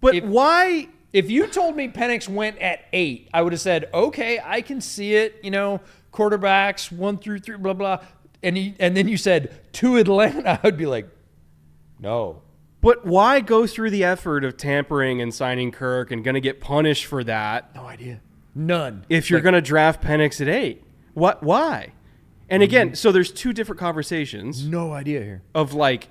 But why? If you told me Penix went at 8, I would have said, okay, I can see it. You know, quarterbacks 1 through 3, blah blah. And then you said to Atlanta, I'd be like, no. But why go through the effort of tampering and signing Kirk and going to get punished for that? No idea. None. If you're going to draft Penix at 8, what? Why? And again, so there's two different conversations. No idea here. Of like,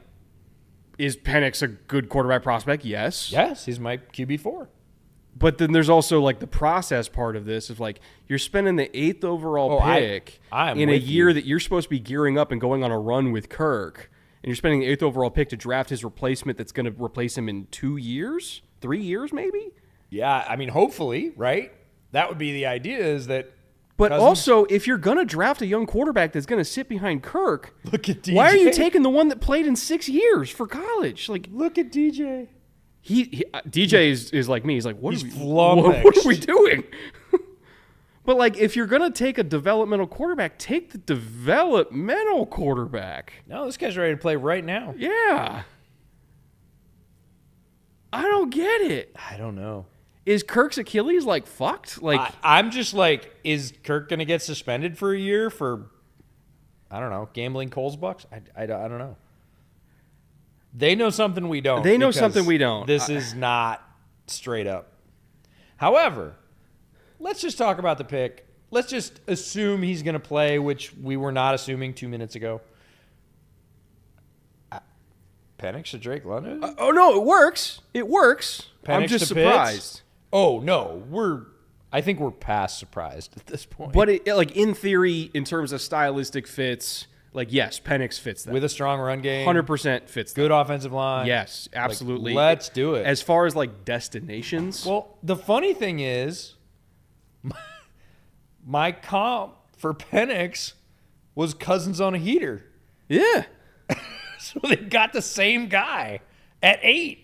is Penix a good quarterback prospect? Yes. Yes, he's my QB4. But then there's also like the process part of this of like you're spending the 8th overall pick in a year that you're supposed to be gearing up and going on a run with Kirk, and you're spending the 8th overall pick to draft his replacement that's going to replace him in 2 years, 3 years maybe. Yeah, I mean, hopefully, right? That would be the idea. Is that? But also, if you're going to draft a young quarterback that's going to sit behind Kirk, look at DJ. Why are you taking the one that played in 6 years for college? Like, look at DJ. DJ is like me. He's like, what are we doing? But like, if you're gonna take a developmental quarterback, take the developmental quarterback. No, this guy's ready to play right now. Yeah. I don't get it. I don't know. Is Kirk's Achilles like fucked? Like, I'm just like, is Kirk gonna get suspended for a year for, I don't know, gambling Coles bucks? I don't know. They know something we don't. They know something we don't. This is not straight up. However, let's just talk about the pick. Let's just assume he's going to play, which we were not assuming 2 minutes ago. Penix to Drake London? Oh, no, it works. It works. Penix I'm just to surprised. Pitts? Oh, no. I think we're past surprised at this point. But like in theory, in terms of stylistic fits, like, yes, Penix fits that. With a strong run game. 100% fits that. Good offensive line. Yes, absolutely. Like, let's do it. As far as, like, destinations. Well, the funny thing is, my comp for Penix was Cousins on a heater. Yeah. So they got the same guy at 8.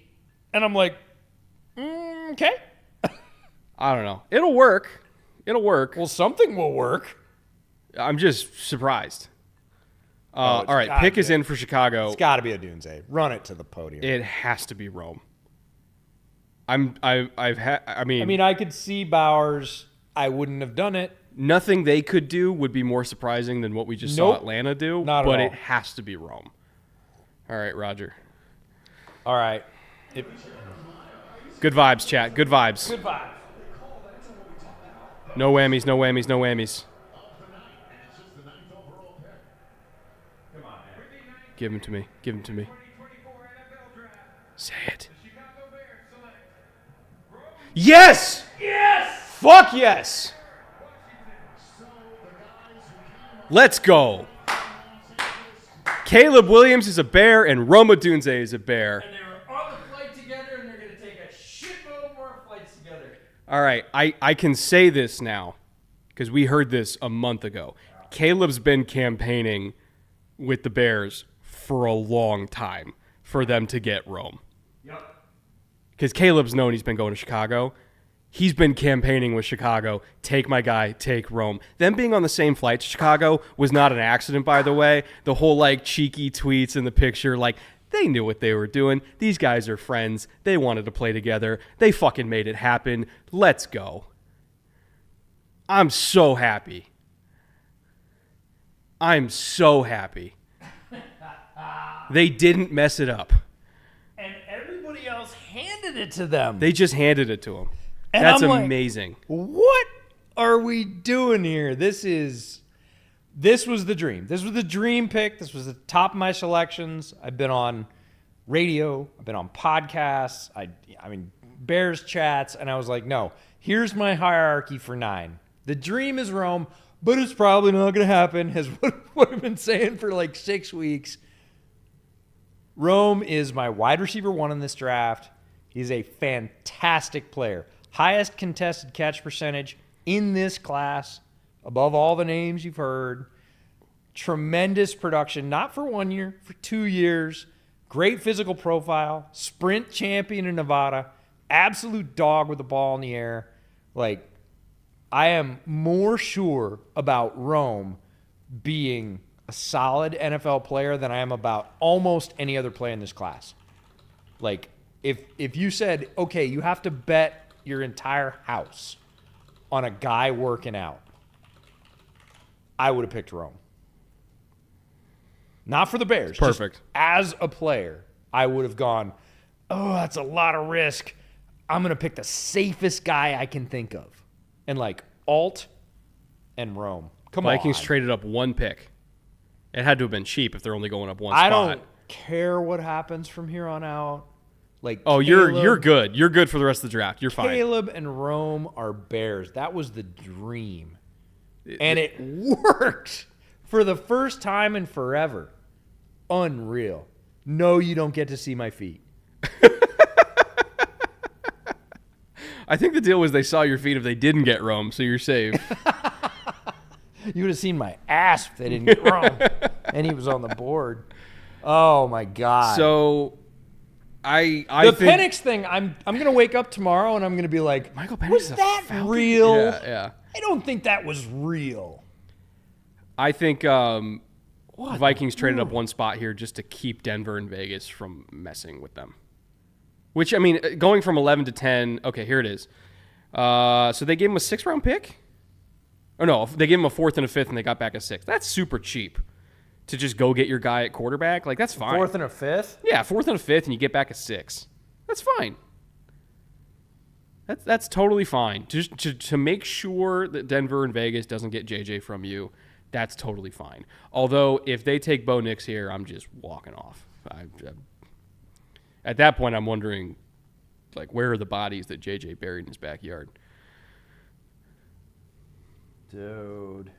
And I'm like, okay. I don't know. It'll work. It'll work. Well, something will work. I'm just surprised. All right, pick is in for Chicago. It's got to be Odunze. Run it to the podium. It has to be Rome. I mean, I could see Bowers. I wouldn't have done it. Nothing they could do would be more surprising than what we just saw Atlanta do. Not at but all. It has to be Rome. All right, Roger. All right. Good vibes, chat. Good vibes. Good vibes. No whammies, no whammies, no whammies. Give him to me. Give him to me. Say it. Yes! Yes! Fuck yes! Let's go. Caleb Williams is a Bear and Rome Odunze is a Bear. And they were on the flight together, and they're going to take a shitload more flights together. All right, I can say this now because we heard this a month ago. Caleb's been campaigning with the Bears for a long time for them to get Rome. Yep. Because Caleb's known he's been going to Chicago. He's been campaigning with Chicago. Take my guy, take Rome. Them being on the same flight to Chicago was not an accident, by the way. The whole, like, cheeky tweets in the picture, like, they knew what they were doing. These guys are friends. They wanted to play together. They fucking made it happen. Let's go. I'm so happy. I'm so happy. They didn't mess it up. And everybody else handed it to them. They just handed it to him. And That's I'm like, amazing. What are we doing here? This was the dream. This was the dream pick. This was the top of my selections. I've been on radio. I've been on podcasts. I mean, Bears chats. And I was like, no, here's my hierarchy for 9. The dream is Rome, but it's probably not going to happen, as what I've been saying for like 6 weeks. Rome is my wide receiver 1 in this draft. He's a fantastic player. Highest contested catch percentage in this class, above all the names you've heard. Tremendous production, not for 1 year, for 2 years. Great physical profile. Sprint champion in Nevada. Absolute dog with the ball in the air. Like, I am more sure about Rome being a solid NFL player than I am about almost any other player in this class. Like, If you said, okay, you have to bet your entire house on a guy working out, I would have picked Rome. Not for the Bears. Perfect. Just as a player, I would have gone, oh, that's a lot of risk. I'm going to pick the safest guy I can think of. And like Alt and Rome. Come on. Vikings traded up one pick. It had to have been cheap if they're only going up one I spot. don't care what happens from here on out. Like, Oh, Caleb, you're good. You're good for the rest of the draft. You're fine. Caleb and Rome are Bears. That was the dream. And it worked for the first time in forever. Unreal. No, you don't get to see my feet. I think the deal was they saw your feet if they didn't get Rome, so you're safe. You would have seen my ass if they didn't get Rome. And he was on the board. Oh, my God. So I the think Penix thing, I'm going to wake up tomorrow and I'm going to be like, Michael Penix was is a that Falcon? real? Yeah. I don't think that was real. I think Vikings traded up one spot here just to keep Denver and Vegas from messing with them. Which, I mean, going from 11 to 10, okay, here it is. So they gave him a 6th-round pick? Or no, they gave him a 4th and a 5th, and they got back a 6th. That's super cheap to just go get your guy at quarterback. Like, that's fine. 4th and a 5th? Yeah, 4th and a 5th, and you get back a 6th. That's fine. That's totally fine. Just to make sure that Denver and Vegas doesn't get JJ from you, that's totally fine. Although, if they take Bo Nix here, I'm just walking off. At that point, I'm wondering, like, where are the bodies that JJ buried in his backyard? Dude.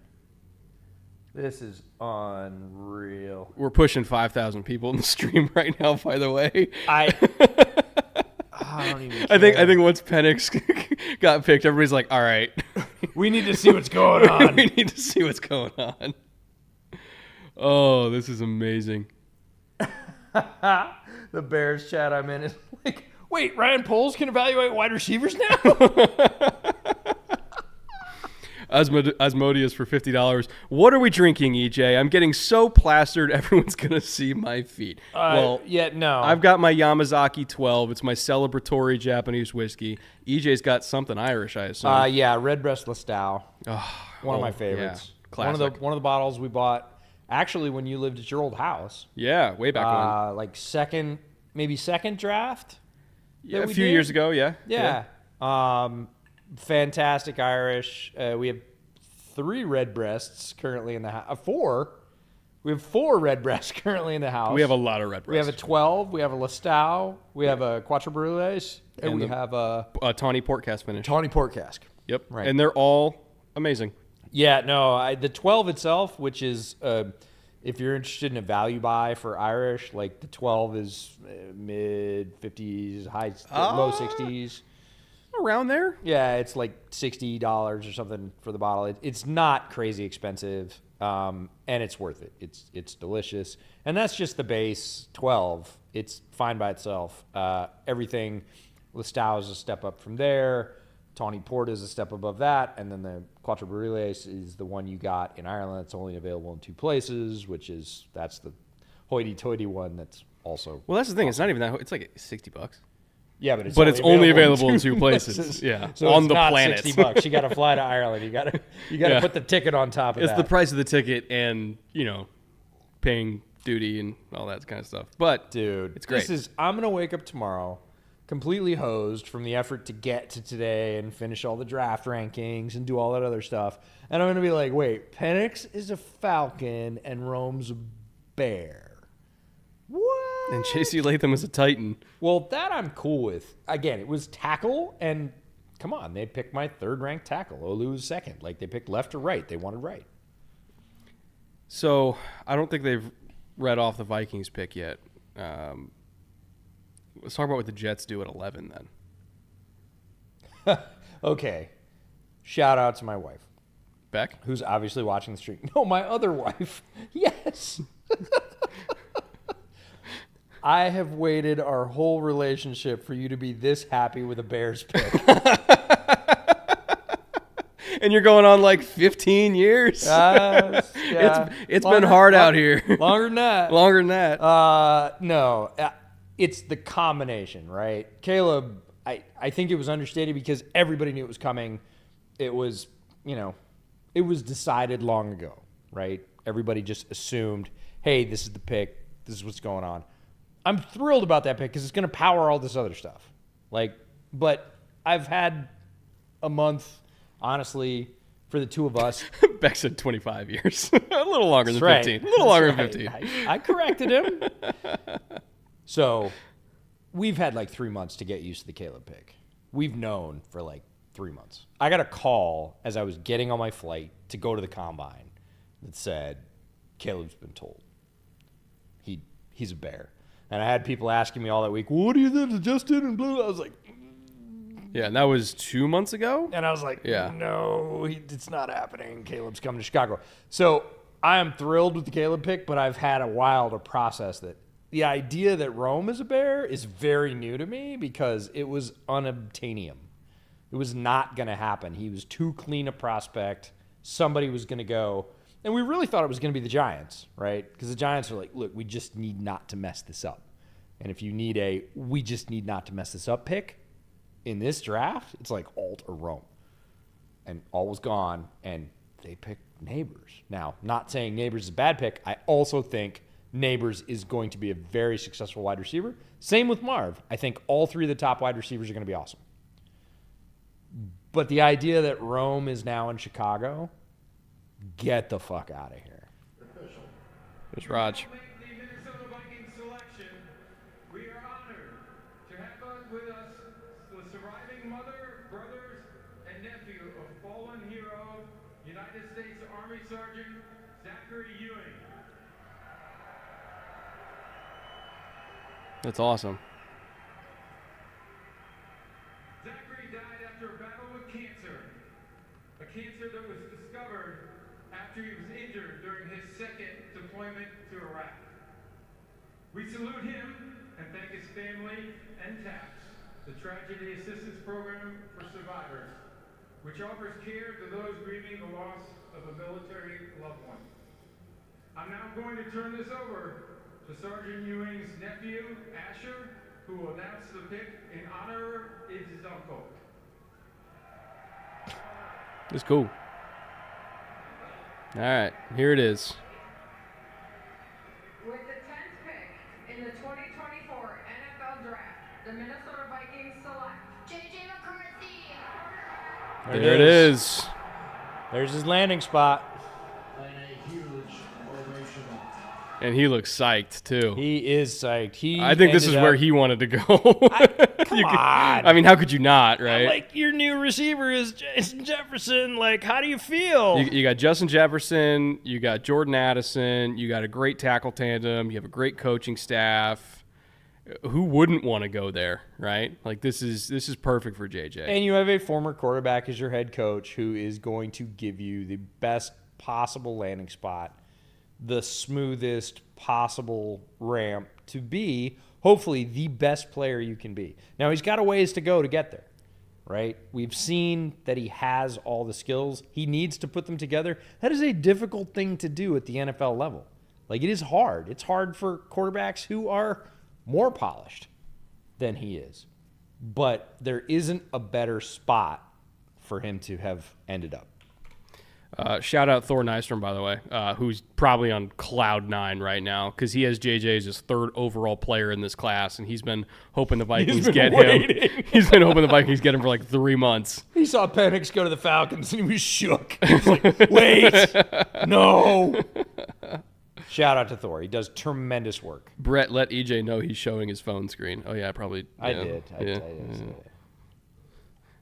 This is unreal. We're pushing 5,000 people in the stream right now, by the way. I don't even care. I think once Penix got picked, everybody's like, all right. We need to see what's going on. We need to see what's going on. Oh, this is amazing. The Bears chat I'm in is like, wait, Ryan Poles can evaluate wide receivers now? Asmodeus for $50. What are we drinking, EJ? I'm getting so plastered, everyone's going to see my feet. Well, yeah, no. I've got my Yamazaki 12. It's my celebratory Japanese whiskey. EJ's got something Irish, I assume. Yeah, Redbreast Listau. One of my yeah. favorites. Classic. One of the bottles we bought actually when you lived at your old house. Yeah, way back when. Like second draft. Yeah, a few years ago, yeah. Yeah. Fantastic Irish. We have 3 Redbreasts currently in the house. 4. We have 4 Redbreasts currently in the house. We have a lot of red We have a 12. We have a Listau. We have a Quatre Brules. And we have a Tawny Port Cask finish. Tawny Port Cask. Yep. Right. And they're all amazing. Yeah, no, the 12 itself, which is, if you're interested in a value buy for Irish, like the 12 is mid-50s, low 60s. Around there? Yeah, it's like $60 or something for the bottle. It's not crazy expensive, and it's worth it. It's delicious. And that's just the base 12. It's fine by itself. Everything, Listau is a step up from there. Tawny Port is a step above that, and then the Quatre Brules is the one you got in Ireland. It's only available in 2 places, that's the hoity-toity one that's also... Well, that's the thing. It's not even that. It's like $60. Yeah, but it's only available in 2 places. Yeah, so on it's the not planet. $60. You got to fly to Ireland. You got to Yeah. put the ticket on top of It's that. the price of the ticket and, paying duty and all that kind of stuff. But, dude, it's great. I'm going to wake up tomorrow completely hosed from the effort to get to today and finish all the draft rankings and do all that other stuff. And I'm going to be like, wait, Penix is a Falcon and Rome's a Bear. What? And JC Latham is a Titan. Well, that I'm cool with. Again, it was tackle, and come on, they picked my 3rd-ranked tackle. Olu was 2nd. Like, they picked left or right. They wanted right. So, I don't think they've read off the Vikings pick yet. Let's talk about what the Jets do at 11 then. Okay. Shout out to my wife, Beck? who's obviously watching the stream. No, my other wife. Yes. I have waited our whole relationship for you to be this happy with a Bears pick. And you're going on like 15 years. Yeah, It's been hard out here. Longer than that. Longer than that. No. it's the combination, right? Caleb, I think it was understated because everybody knew it was coming. It was, it was decided long ago, right? Everybody just assumed, hey, this is the pick. This is what's going on. I'm thrilled about that pick because it's going to power all this other stuff. But I've had a month, honestly, for the two of us. Beck said 25 years. A little longer than That's 15. right. A little longer That's than right. 15. I corrected him. So we've had 3 months to get used to the Caleb pick. We've known for 3 months. I got a call as I was getting on my flight to go to the combine that said, Caleb's been told. He's a Bear. And I had people asking me all that week, what do you think of Justin and Blue? I was like, Yeah, and that was 2 months ago? and I was like, Yeah. no, it's not happening. Caleb's coming to Chicago. So I am thrilled with the Caleb pick, but I've had a while to process that. The idea that Rome is a Bear is very new to me because it was unobtainium. It was not going to happen. He was too clean a prospect. Somebody was going to go. And we really thought it was going to be the Giants, right? Because the Giants are like, look, we just need not to mess this up. And if you need we just need not to mess this up pick in this draft, it's like Alt or Rome. And Alt was gone, and they picked Nabers. Now, not saying Nabers is a bad pick. I also think Nabers is going to be a very successful wide receiver. Same with Marv. I think all three of the top wide receivers are going to be awesome. But the idea that Rome is now in Chicago, get the fuck out of here. There's Raj. The Minnesota Vikings selection. We are honored to have with us the surviving mother, brothers, and nephew of fallen hero, United States Army Sergeant Zachary Ewing. That's awesome. Zachary died after a battle with cancer. A cancer that was discovered after he was injured during his second deployment to Iraq. We salute him and thank his family and TAPS, the Tragedy Assistance Program for Survivors, which offers care to those grieving the loss of a military loved one. I'm now going to turn this over to Sergeant Ewing's nephew, Asher, who will announce the pick in honor of his uncle. It's cool. All right, here it is. With the 10th pick in the 2024 NFL Draft, the Minnesota Vikings select JJ McCarthy. There it is. There's his landing spot. And a huge ovation. And he looks psyched, too. He is psyched. I think this is where he wanted to go. Come on. I mean, how could you not, right? Like, your new receiver is Jason Jefferson. Like, how do you feel? You got Justin Jefferson, you got Jordan Addison, you got a great tackle tandem, you have a great coaching staff. Who wouldn't want to go there, right? Like, this is perfect for JJ. And you have a former quarterback as your head coach who is going to give you the best possible landing spot, the smoothest possible ramp to be, hopefully, the best player you can be. Now, he's got a ways to go to get there, right? We've seen that he has all the skills. He needs to put them together. That is a difficult thing to do at the NFL level. Like, it is hard. It's hard for quarterbacks who are more polished than he is. But there isn't a better spot for him to have ended up. Shout out Thor Nystrom, by the way, who's probably on cloud 9 right now because he has JJ as his third overall player in this class, and he's been hoping the Vikings get him. He's been hoping the Vikings get him for 3 months. He saw Penix go to the Falcons, and he was shook. He was like, wait, no. Shout out to Thor. He does tremendous work. Brett, let EJ know he's showing his phone screen. Oh, yeah, probably. I yeah. did. I Yeah. did.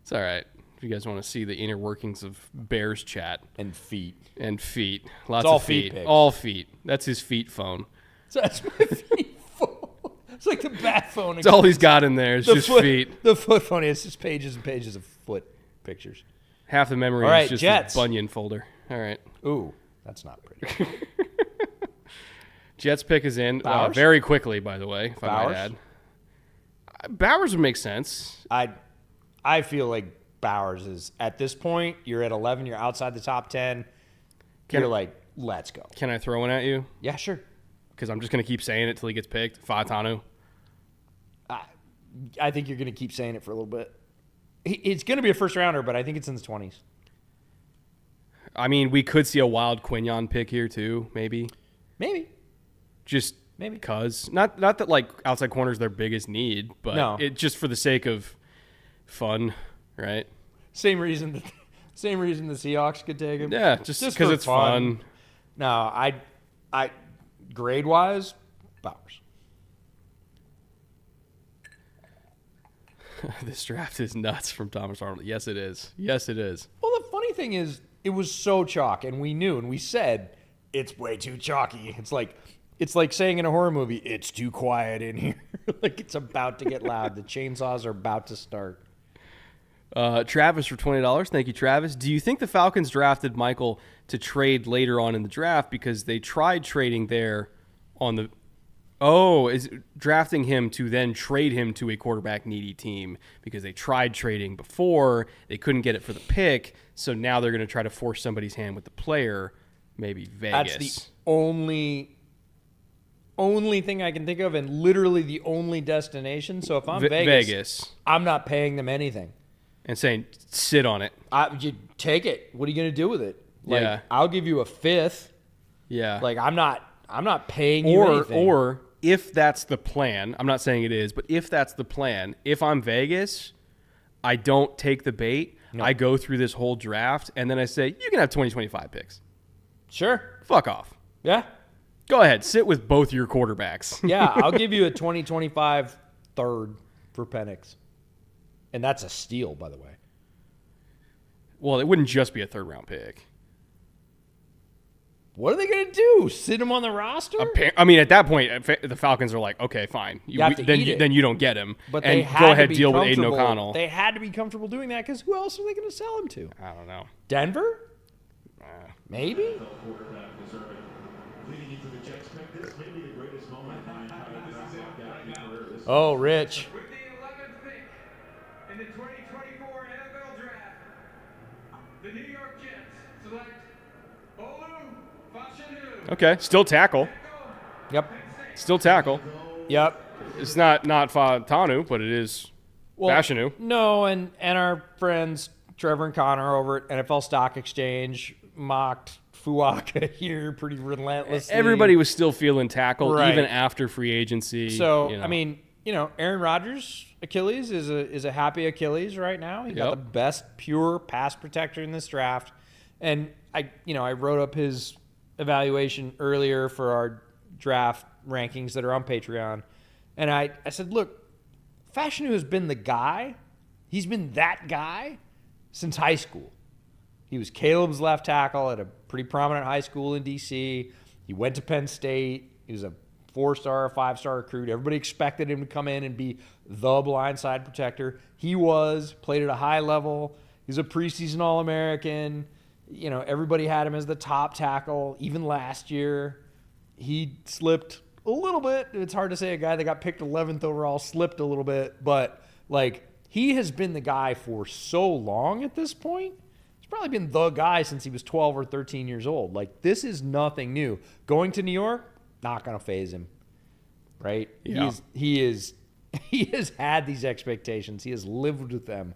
It's all right. If you guys want to see the inner workings of Bears chat. And feet. And feet. Lots all of feet feet. pics. All feet. That's his feet phone. So that's my feet phone. It's like the bat phone. That's all he's got in there. It's just feet. The foot phone is just pages and pages of foot pictures. Half the memory All right, is just Jets. a Bunyan folder. All right. Ooh, that's not pretty. Jets pick is in Bowers? very quickly, by the way, if I Bowers? might add. Bowers would make sense. I feel like Bowers is, at this point, you're at 11, you're outside the top 10. You're like, let's go. Can I throw one at you? Yeah, sure. Because I'm just going to keep saying it till he gets picked. Fatanu. I think you're going to keep saying it for a little bit. It's going to be a first rounder, but I think it's in the 20s. I mean, we could see a wild Quinyon pick here too, maybe. Just Maybe. because. Not that like outside corner's their biggest need, but No. it just for the sake of fun, right? Same reason the Seahawks could take him. Yeah, just for because it's fun. No, I grade wise, Bowers. This draft is nuts from Thomas Arnold. Yes, it is. Yes, it is. Well, the funny thing is, it was so chalk, and we knew, and we said it's way too chalky. It's like saying in a horror movie, it's too quiet in here. Like it's about to get loud. The chainsaws are about to start. Travis for $20. Thank you, Travis. Do you think the Falcons drafted Michael to trade later on in the draft because they tried trading there on the... Oh, is drafting him to then trade him to a quarterback needy team because they tried trading before, they couldn't get it for the pick, so now they're going to try to force somebody's hand with the player, maybe Vegas. That's the only thing I can think of, and literally the only destination. So if I'm Vegas, I'm not paying them anything. And saying, sit on it. You take it. What are you going to do with it? Like, Yeah. I'll give you a fifth. Yeah. Like I'm not paying you anything. Or if that's the plan, I'm not saying it is, but if that's the plan, if I'm Vegas, I don't take the bait. No. I go through this whole draft, and then I say, you can have 2025 picks. Sure. Fuck off. Yeah. Go ahead. Sit with both your quarterbacks. Yeah, I'll give you a 2025 third for Penix. And that's a steal, by the way. Well, it wouldn't just be a third-round pick. What are they going to do? Sit him on the roster? I mean, at that point, the Falcons are like, okay, fine. Then you don't get him. But and they had go to ahead, be deal with Aiden comfortable- O'Connell. They had to be comfortable doing that because who else are they going to sell him to? I don't know. Denver? Maybe? Oh, Rich. With the 11th pick in the 2024 NFL Draft, the New York Jets select Olumuyiwa Fashanu. Okay, still tackle. Yep. Still tackle. Yep. It's not Fatanu, but it is Fashanu. No, and our friends Trevor and Connor over at NFL Stock Exchange mocked Fuaka here pretty relentlessly. Everybody was still feeling tackle Right. even after free agency. So, you know. I mean, Aaron Rodgers' Achilles is a happy Achilles right now. He got the best pure pass protector in this draft. And I wrote up his evaluation earlier for our draft rankings that are on Patreon. And I said, look, Fashanu has been the guy. He's been that guy since high school. He was Caleb's left tackle at a pretty prominent high school in D.C. He went to Penn State. He was a 4-star, 5-star recruit. Everybody expected him to come in and be the blindside protector. He played at a high level. He's a preseason All-American. Everybody had him as the top tackle, even last year. He slipped a little bit. It's hard to say a guy that got picked 11th overall slipped a little bit, but he has been the guy for so long at this point. He's probably been the guy since he was 12 or 13 years old. This is nothing new. Going to New York, not going to faze him, right? Yeah. He has had these expectations. He has lived with them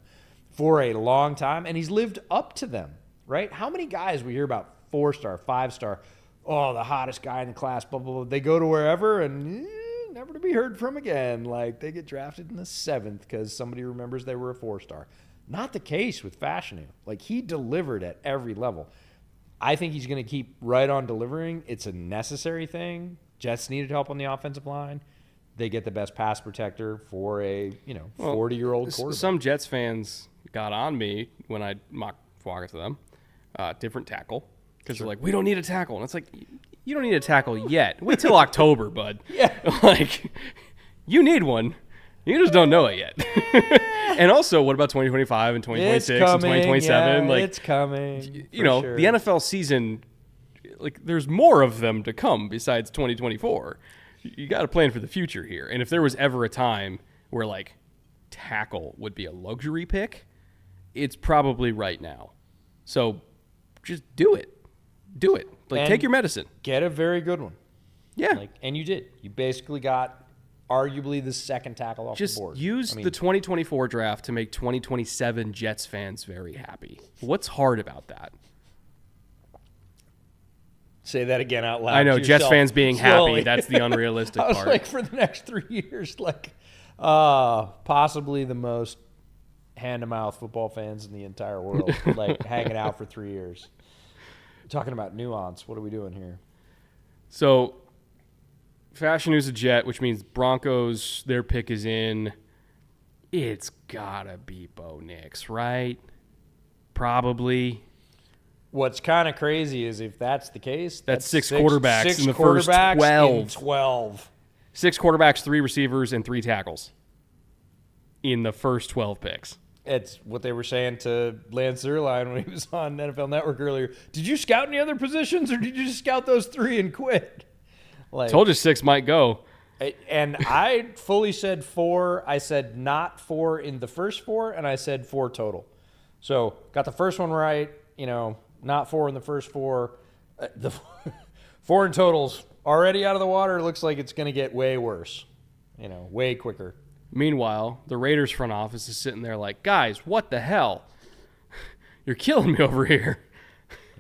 for a long time, and he's lived up to them, right? How many guys we hear about 4-star, 5-star, oh, the hottest guy in the class, blah, blah, blah. They go to wherever and never to be heard from again. They get drafted in the 7th because somebody remembers they were a 4-star. Not the case with Fashanu. He delivered at every level. I think he's going to keep right on delivering. It's a necessary thing. Jets needed help on the offensive line. They get the best pass protector for a 40-year-old quarterback. Some Jets fans got on me when I mocked Fuaka to them. Different tackle. Because they're like, we don't need a tackle. And it's like, you don't need a tackle yet. Wait till October, bud. Yeah. You need one. You just don't know it yet. And also, what about 2025 and 2026 and 2027? Yeah, it's coming. Sure. The NFL season, there's more of them to come besides 2024. You got to plan for the future here. And if there was ever a time where, tackle would be a luxury pick, it's probably right now. So just do it. Do it. Take your medicine. Get a very good one. Yeah. And you did. You basically got arguably the second tackle off Just the board. use the 2024 draft to make 2027 Jets fans very happy. What's hard about that? Say that again out loud. I know, to Jets yourself fans being slowly. happy, that's the unrealistic I was part. like, for the next 3 years, possibly the most hand-to-mouth football fans in the entire world, hanging out for 3 years. Talking about nuance. What are we doing here? So, Fashanu's a Jet, which means Broncos, their pick is in. It's gotta be Bo Nix, right? Probably. What's kind of crazy is if that's the case, That's six quarterbacks six in the first quarterbacks 12. in 12. 6 quarterbacks, 3 receivers, and 3 tackles in the first 12 picks. It's what they were saying to Lance Zierlein when he was on NFL Network earlier. Did you scout any other positions, or did you just scout those 3 and quit? Told you 6 might go. And I fully said 4. I said not 4 in the first 4, and I said 4 total. So got the first one right. Not 4 in the first 4. The 4 in totals already out of the water. Looks like it's going to get way worse. Way quicker. Meanwhile, the Raiders front office is sitting there like, guys, what the hell? You're killing me over here.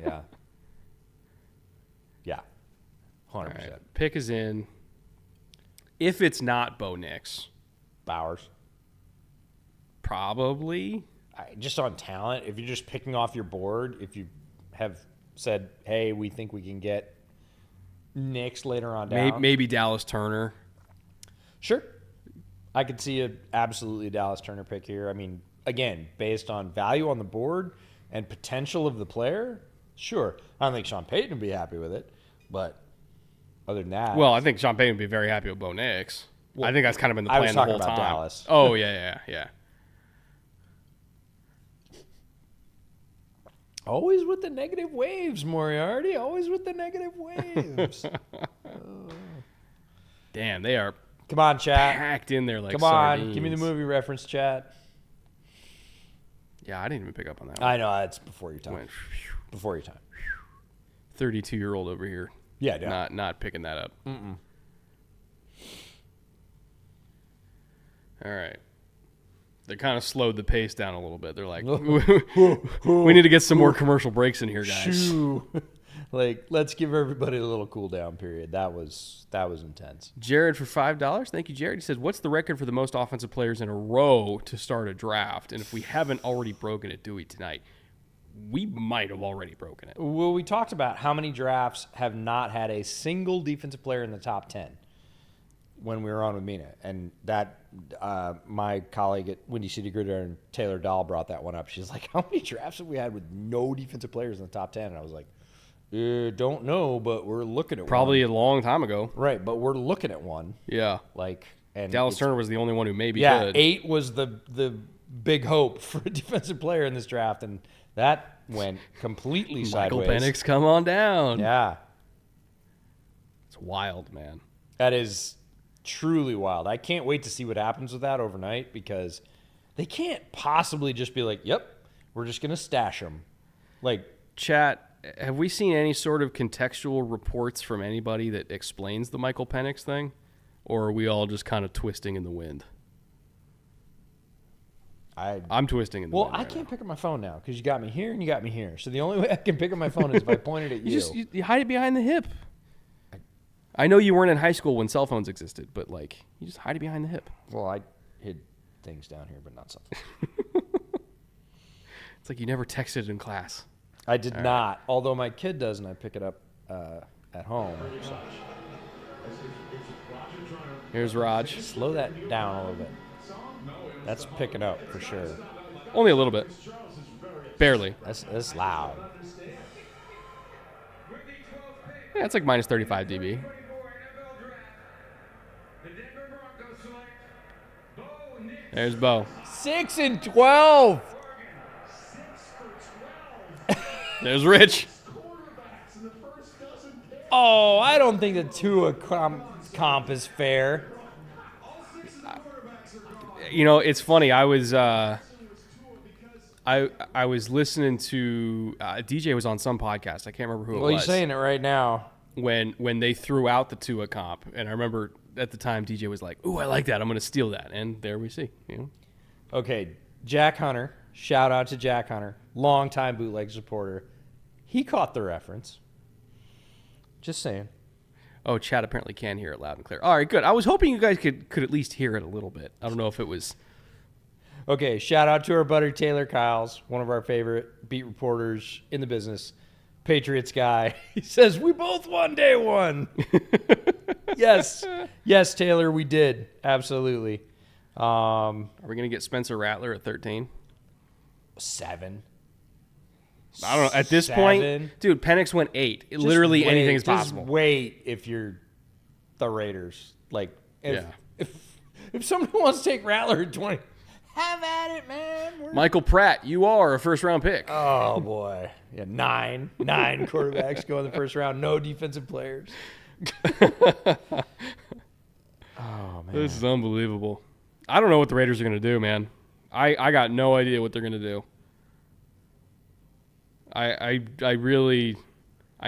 Yeah. Yeah. 100%. All right, pick is in. If it's not Bo Nix, Bowers. probably. Just on talent, if you're just picking off your board, if you have said, hey, we think we can get Nix later on down. Maybe Dallas Turner. Sure. I could see absolutely a Dallas Turner pick here. I mean, again, based on value on the board and potential of the player, sure. I don't think Sean Payton would be happy with it, but other than that. Well, I think Sean Payton would be very happy with Bo Nix. I think that's kind of been the I plan was the talking whole about time. Dallas. Oh, yeah. Always with the negative waves, Moriarty. Always with the negative waves. Damn, they are Come on, chat. packed in there like Come sardines. on. Give me the movie reference, chat. Yeah, I didn't even pick up on that one. I know. It's before your time. Went Before your time. 32-year-old over here. Yeah, yeah. Not picking that up. All right. They kind of slowed the pace down a little bit. They're like, we need to get some more commercial breaks in here, guys. Shoo. Let's give everybody a little cool down period. That was intense. Jared for $5. Thank you, Jared. He says, what's the record for the most offensive players in a row to start a draft? And if we haven't already broken it, do we tonight? We might have already broken it. Well, we talked about how many drafts have not had a single defensive player in the top 10 when we were on with Mina. And that my colleague at Windy City Gridiron, Taylor Dahl, brought that one up. She's like, how many drafts have we had with no defensive players in the top 10? And I was like, don't know, but we're looking at Probably one. a long time ago. Right, but we're looking at one. Yeah. And Dallas Turner was the only one who maybe yeah, could. 8 was the big hope for a defensive player in this draft, and that went completely Michael sideways. Penix, come on down. Yeah. It's wild, man. That is truly wild. I can't wait to see what happens with that overnight, because they can't possibly just be like, yep, we're just going to stash them. Chat, have we seen any sort of contextual reports from anybody that explains the Michael Penix thing? Or are we all just kind of twisting in the wind? I'm twisting in the wind. Well, I can't pick up my phone now because you got me here and you got me here. So the only way I can pick up my phone is if I point it at you. You hide it behind the hip. I know you weren't in high school when cell phones existed, but you just hide it behind the hip. Well, I hid things down here, but not something. It's like you never texted in class. I did not, although my kid does, and I pick it up at home. So. Here's Raj. Slow that down a little bit. That's picking up for sure. Only a little bit. Barely. That's loud. Yeah, it's like minus 35 dB. There's Bo. 6 and 12. There's Rich. Oh, I don't think the Tua comp is fair. You know, it's funny. I was listening to DJ was on some podcast. I can't remember who it was. Well, you're saying it right now. When they threw out the Tua comp, and I remember at the time, DJ was like, "Ooh, I like that. I'm going to steal that." And there we see. You know? Okay, Jack Hunter. Shout out to Jack Hunter, longtime bootleg supporter. He caught the reference. Just saying. Oh, Chad apparently can hear it loud and clear. All right, good. I was hoping you guys could at least hear it a little bit. I don't know if it was. Okay, shout out to our buddy Taylor Kyles, one of our favorite beat reporters in the business. Patriots guy. He says, we both won day one. Yes. Yes, Taylor, we did. Absolutely. Are we going to get Spencer Rattler at 13? 7. I don't know. At this point, dude, Penix went 8. Literally anything is possible. Just wait if you're the Raiders. Like, if somebody wants to take Rattler at 20, have at it, man. Michael Pratt, you are a first-round pick. Oh, boy. Yeah, 9 quarterbacks go in the first round. No defensive players. Oh, man. This is unbelievable. I don't know what the Raiders are going to do, man. I got no idea what they're going to do. I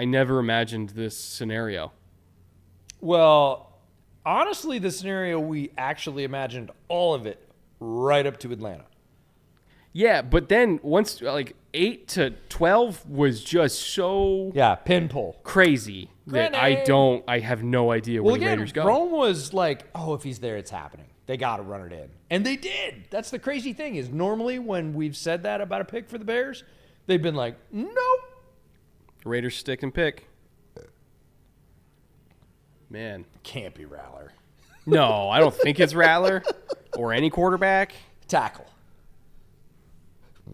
never imagined this scenario. Well, honestly, the scenario we actually imagined all of it right up to Atlanta. Yeah, but then once 8 to 12 was just so pin pull crazy that I have no idea where the Raiders go. Rome was like, oh, if he's there, it's happening. They got to run it in, and they did. That's the crazy thing is normally when we've said that about a pick for the Bears, they've been like, nope. Raiders stick and pick. Man, can't be Rattler. No, I don't think it's Rattler or any quarterback. Tackle.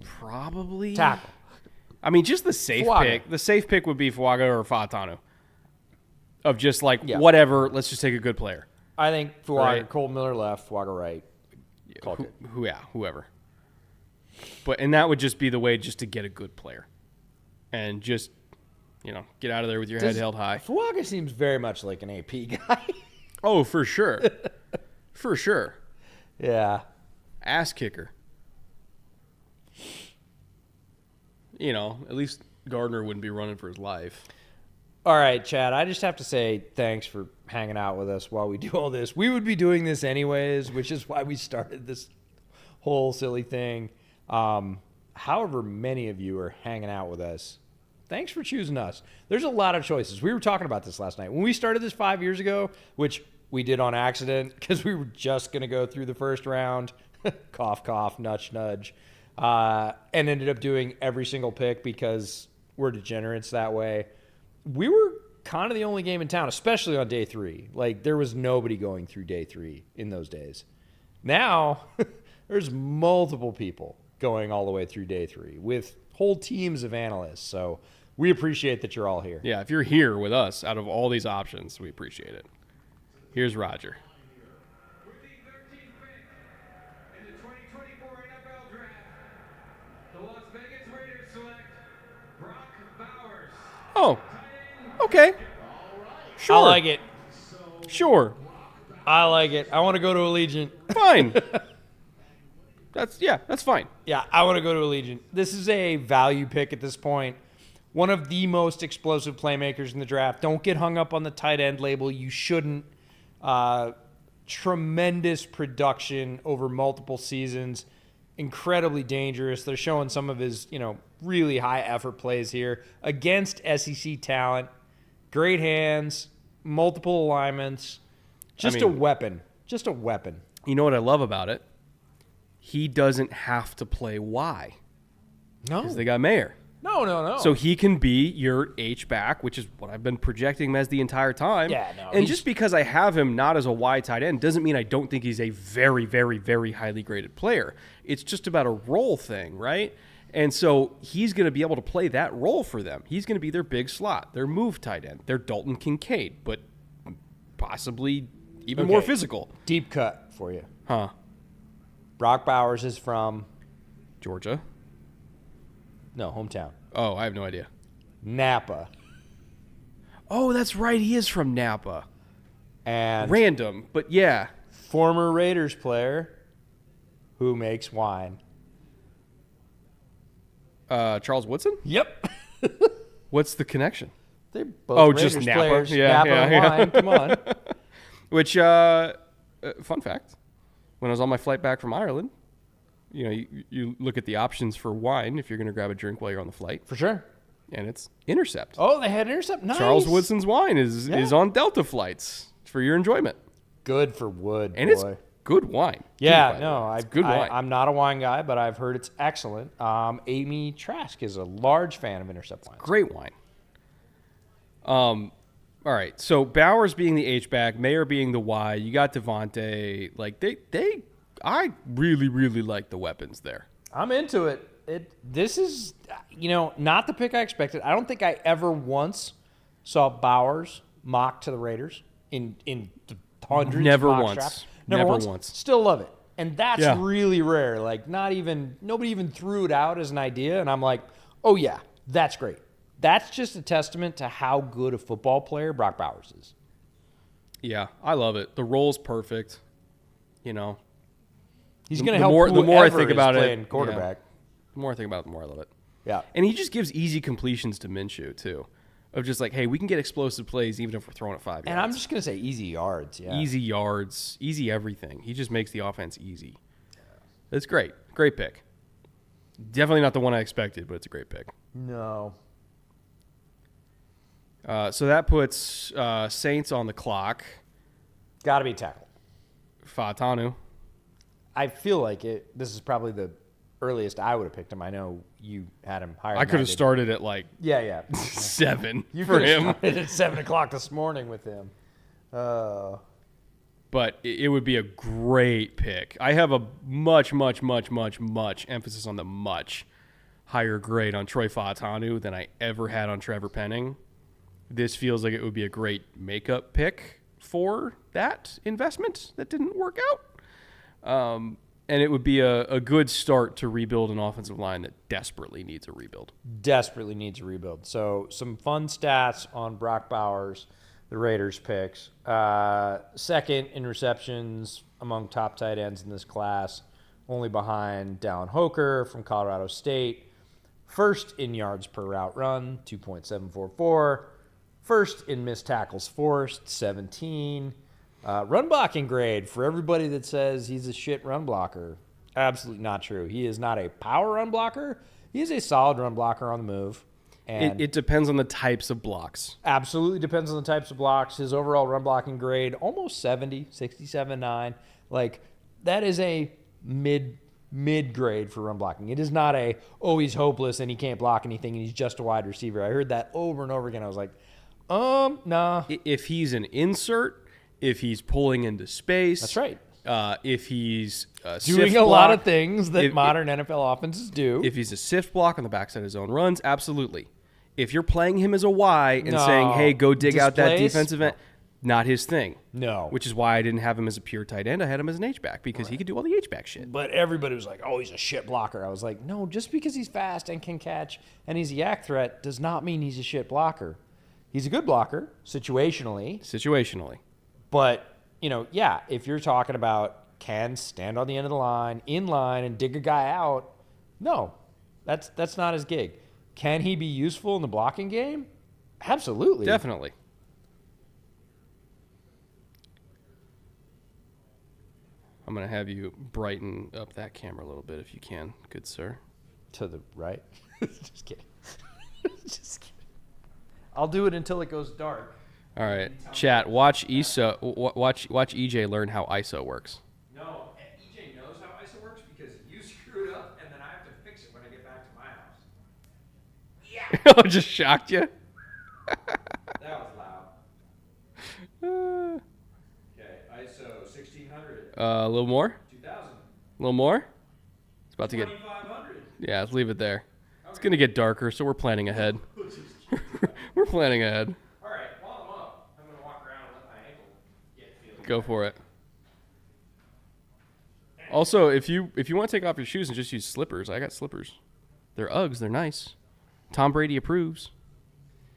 Probably tackle. I mean, just the safe pick. The safe pick would be Fuaga or Fatanu. Of just whatever. Let's just take a good player. I think Fuaga, right. Cole Miller left, Fuaga right. Whoever. And that would just be the way just to get a good player, and just get out of there with your head held high. Fuaga seems very much like an AP guy. Oh, for sure, for sure. Yeah, ass kicker. At least Gardner wouldn't be running for his life. All right, Chad, I just have to say thanks for hanging out with us while we do all this. We would be doing this anyways, which is why we started this whole silly thing. However many of you are hanging out with us, thanks for choosing us. There's a lot of choices. We were talking about this last night. When we started this 5 years ago, which we did on accident because we were just going to go through the first round, cough, cough, nudge, nudge, and ended up doing every single pick because we're degenerates that way. We were kind of the only game in town, especially on day 3. Like, there was nobody going through day 3 in those days. Now, there's multiple people going all the way through day 3 with whole teams of analysts. So we appreciate that you're all here. Yeah, if you're here with us out of all these options, we appreciate it. Here's Roger. With the 13th pick in the 2024 NFL Draft, the Las Vegas Raiders select Brock Bowers. Oh, okay. Sure. I like it. Sure. I like it. I want to go to Allegiant. Fine. That's fine. Yeah, I want to go to Allegiant. This is a value pick at this point. One of the most explosive playmakers in the draft. Don't get hung up on the tight end label. You shouldn't. Tremendous production over multiple seasons. Incredibly dangerous. They're showing some of his, really high effort plays here against SEC talent. Great hands, multiple alignments. A weapon. Just a weapon. You know what I love about it? He doesn't have to play Y. No. Because they got Mayer. No. So he can be your H-back, which is what I've been projecting him as the entire time. Yeah, no. And just because I have him not as a Y tight end doesn't mean I don't think he's a very, very, very highly graded player. It's just about a role thing, right? And so he's going to be able to play that role for them. He's going to be their big slot, their move tight end, their Dalton Kincaid, but possibly even more physical. Deep cut for you. Huh. Brock Bowers is from Georgia. No, hometown. Oh, I have no idea. Napa. Oh, that's right. He is from Napa. And random, but yeah. Former Raiders player who makes wine. Charles Woodson? Yep. What's the connection? They're both Raiders just Napa. players. Yeah, Napa wine. Come on. Which, fun fact, when I was on my flight back from Ireland, you look at the options for wine if you're going to grab a drink while you're on the flight. For sure. And it's Intercept. Oh, they had Intercept? Nice. Charles Woodson's wine is on Delta flights for your enjoyment. Good for Wood, and boy. It's good wine. Yeah, too, no, it's good wine. I'm not a wine guy, but I've heard it's excellent. Amy Trask is a large fan of Intercept wines. Great wine. All right, so Bowers being the H-back, Mayer being the Y, you got Devontae. Like, I really, really like the weapons there. I'm into it. This is, not the pick I expected. I don't think I ever once saw Bowers mock to the Raiders in the hundreds Never of mock once. drafts. Never once. Still love it. And that's Yeah. really rare. Like, nobody even threw it out as an idea. And I'm like, oh, yeah, that's great. That's just a testament to how good a football player Brock Bowers is. Yeah, I love it. The role's perfect. He's The- going to the help more- the more I whoever think is about it, playing yeah. quarterback. The more I think about it, the more I love it. Yeah. And he just gives easy completions to Minshew, too. Of just like, hey, we can get explosive plays even if we're throwing it 5 yards. And I'm just going to say easy yards. Yeah. Easy yards, easy everything. He just makes the offense easy. It's great. Great pick. Definitely not the one I expected, but it's a great pick. No. So that puts Saints on the clock. Got to be tackle. Fashanu. I feel like it. This is probably the earliest I would have picked him. I know you had him higher. I than could have did. started at like Yeah. 7 You for could have him. started at 7:00 this morning with him. But it would be a great pick. I have a much emphasis on the much higher grade on Troy Fautanu than I ever had on Trevor Penning. This feels like it would be a great makeup pick for that investment that didn't work out. And it would be a good start to rebuild an offensive line that desperately needs a rebuild. Desperately needs a rebuild. So some fun stats on Brock Bowers, the Raiders picks. Second in receptions among top tight ends in this class, only behind Dallin Hoker from Colorado State. First in yards per route run, 2.744. First in missed tackles forced, 17. Run blocking grade for everybody that says he's a shit run blocker. Absolutely not true. He is not a power run blocker. He is a solid run blocker on the move. And It depends on the types of blocks. absolutely depends on the types of blocks. His overall run blocking grade, almost 70, 67.9. Like, that is a mid grade for run blocking. It is not a, he's hopeless and he can't block anything and he's just a wide receiver. I heard that over and over again. I was like, nah. If he's an insert, if he's pulling into space. That's right. If he's Doing sift a lot block, of things that modern NFL offenses do. If he's a sift block on the backside of his own runs, absolutely. If you're playing him as a Y and saying, hey, go dig out that Displays? defensive end, not his thing. No. Which is why I didn't have him as a pure tight end. I had him as an H-back because he could do all the H-back shit. But everybody was like, he's a shit blocker. I was like, no, just because he's fast and can catch and he's a yak threat does not mean he's a shit blocker. He's a good blocker, situationally. But, if you're talking about can stand on the end of the line, in line, and dig a guy out, no, that's not his gig. Can he be useful in the blocking game? Absolutely. Definitely. I'm going to have you brighten up that camera a little bit if you can, good sir. To the right. Just kidding. Just kidding. I'll do it until it goes dark. All right, chat. Watch EJ learn how ISO works. No, EJ knows how ISO works because you screwed up, and then I have to fix it when I get back to my house. Oh, just shocked you. That was loud. Okay, ISO 1600. A little more. 2000. A little more. It's about to get. 2500. Yeah, let's leave it there. It's gonna get darker, so we're planning ahead. We're planning ahead. All right, while I'm up, I'm gonna walk around and let my ankle get feeling. Go for it. Also, if you want to take off your shoes and just use slippers, I got slippers. They're Uggs. They're nice. Tom Brady approves.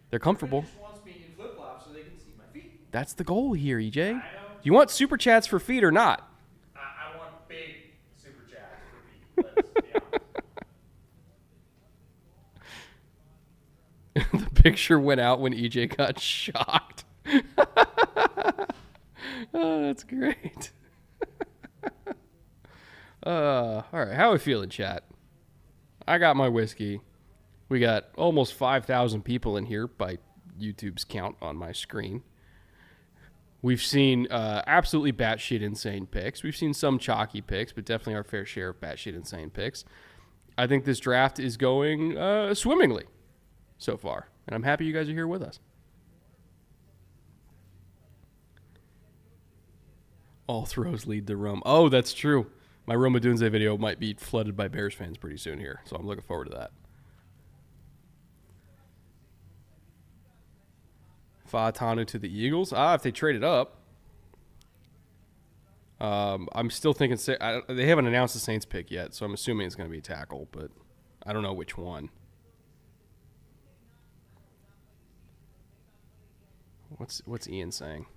They're comfortable. Just wants me in flip flops so they can see my feet. That's the goal here, EJ. You want super chats for feet or not? I want big super chats for feet. Let's be honest. The picture went out when EJ got shocked. That's great. All right, how are we feeling, chat? I got my whiskey. We got almost 5,000 people in here by YouTube's count on my screen. We've seen absolutely batshit insane picks. We've seen some chalky picks, but definitely our fair share of batshit insane picks. I think this draft is going swimmingly so far, and I'm happy you guys are here with us. All throws lead to Rome. Oh, that's true. My Rome Odunze video might be flooded by Bears fans pretty soon here, so I'm looking forward to that. Fashanu to the Eagles. If they traded up. I'm still thinking they haven't announced the Saints pick yet, so I'm assuming it's going to be a tackle, but I don't know which one. What's Ian saying?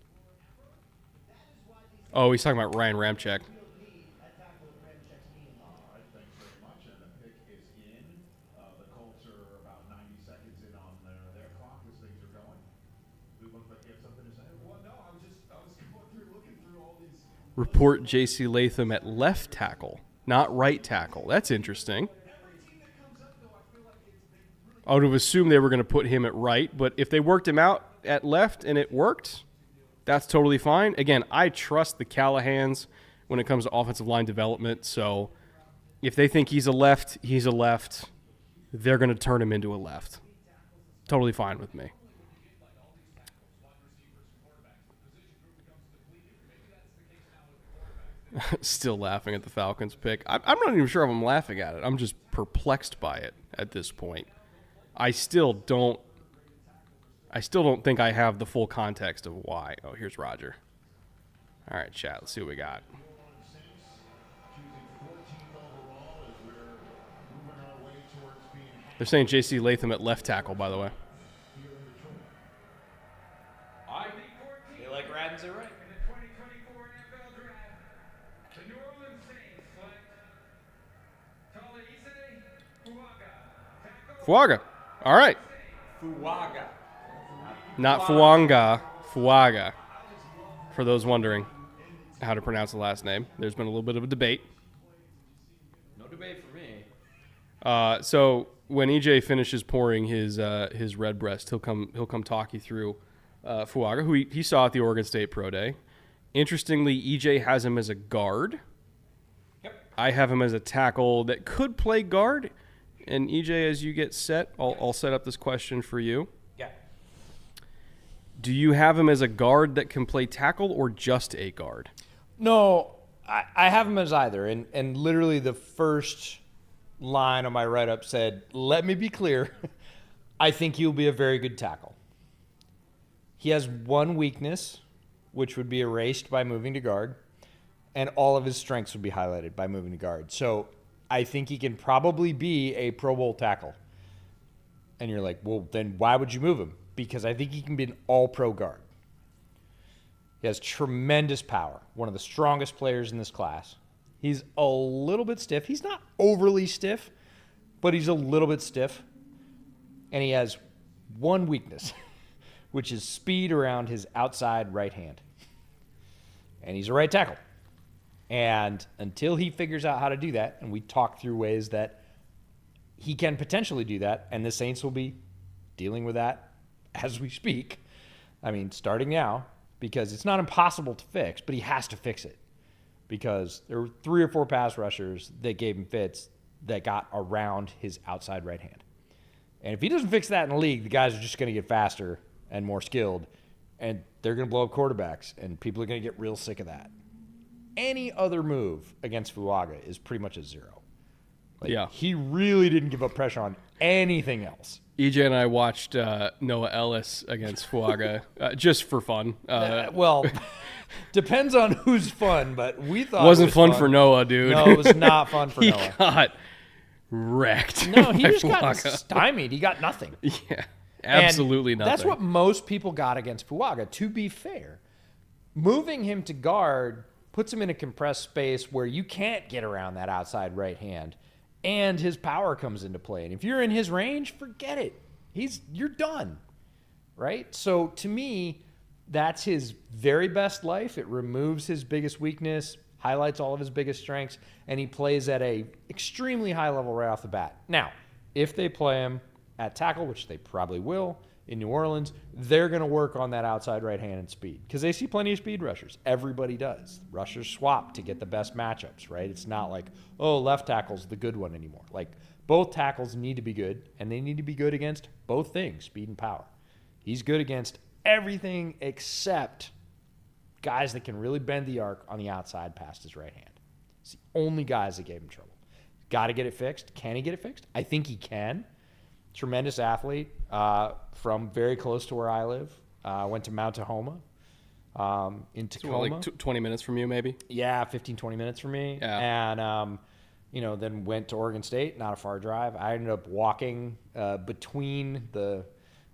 Oh, he's talking about Ryan Ramczyk. Thanks very much. And the pick is in. The Colts are about 90 seconds in on their clock as things are going. We look like you have something to say. Well, no, I was going through, looking through all these. Report JC Latham at left tackle, not right tackle. That's interesting. I would have assumed they were going to put him at right, but if they worked him out at left and it worked, that's totally fine. Again, I trust the Callahans when it comes to offensive line development. So if they think he's a left, he's a left. They're going to turn him into a left. Totally fine with me. Still laughing at the Falcons pick. I'm not even sure if I'm laughing at it. I'm just perplexed by it at this point. I still don't think I have the full context of why. Oh, here's Roger. All right, chat. Let's see what we got. They're saying JC Latham at left tackle, by the way. They like Radins at right. In the 2024 NFL Draft, the New Orleans Saints select Olumuyiwa Fuaga. All right. Fuaga. Not Fuanga. Fuaga. For those wondering how to pronounce the last name, there's been a little bit of a debate. No debate for me. So when EJ finishes pouring his red breast, he'll come talk you through Fuaga, who he saw at the Oregon State Pro Day. Interestingly, EJ has him as a guard. Yep. I have him as a tackle that could play guard. And EJ, as you get set, I'll set up this question for you. Yeah. Do you have him as a guard that can play tackle or just a guard? No, I have him as either. And literally the first line on my write-up said, let me be clear, I think he'll be a very good tackle. He has one weakness, which would be erased by moving to guard, and all of his strengths would be highlighted by moving to guard. So I think he can probably be a Pro Bowl tackle. And you're like, well, then why would you move him? Because I think he can be an all-pro guard. He has tremendous power, one of the strongest players in this class. He's a little bit stiff. He's not overly stiff, but he's a little bit stiff. And he has one weakness, which is speed around his outside right hand. And he's a right tackle. And until he figures out how to do that, and we talk through ways that he can potentially do that, and the Saints will be dealing with that as we speak. I mean, starting now, because it's not impossible to fix, but he has to fix it. Because there were 3 or 4 pass rushers that gave him fits that got around his outside right hand. And if he doesn't fix that in the league, the guys are just going to get faster and more skilled, and they're going to blow up quarterbacks, and people are going to get real sick of that. Any other move against Fuaga is pretty much a 0. Yeah. He really didn't give up pressure on anything else. EJ and I watched Noah Ellis against Fuaga just for fun. Well, depends on who's fun, but we thought wasn't it was fun for Noah, dude. No, it was not fun for he Noah. got wrecked. No, he by just got Fuaga. stymied. He got nothing. Yeah, absolutely And nothing. That's what most people got against Fuaga, to be fair. Moving him to guard puts him in a compressed space where you can't get around that outside right hand, and his power comes into play. And if you're in his range, forget it. You're done, right? So to me, That's his very best life. It removes his biggest weakness, highlights all of his biggest strengths, and he plays at a extremely high level right off the bat. Now, if they play him at tackle, which they probably will in New Orleans, they're going to work on that outside right-handed speed because they see plenty of speed rushers. Everybody does. Rushers swap to get the best matchups, right? It's not like, oh, left tackle's the good one anymore. Like, both tackles need to be good, and they need to be good against both things, speed and power. He's good against everything except guys that can really bend the arc on the outside past his right hand. It's the only guys that gave him trouble. Got to get it fixed. Can he get it fixed? I think he can. Tremendous athlete from very close to where I live. Went to Mount Tahoma in Tacoma. So like 20 minutes from you, maybe? Yeah, 15, 20 minutes from me. Yeah. And, then went to Oregon State, not a far drive. I ended up walking between the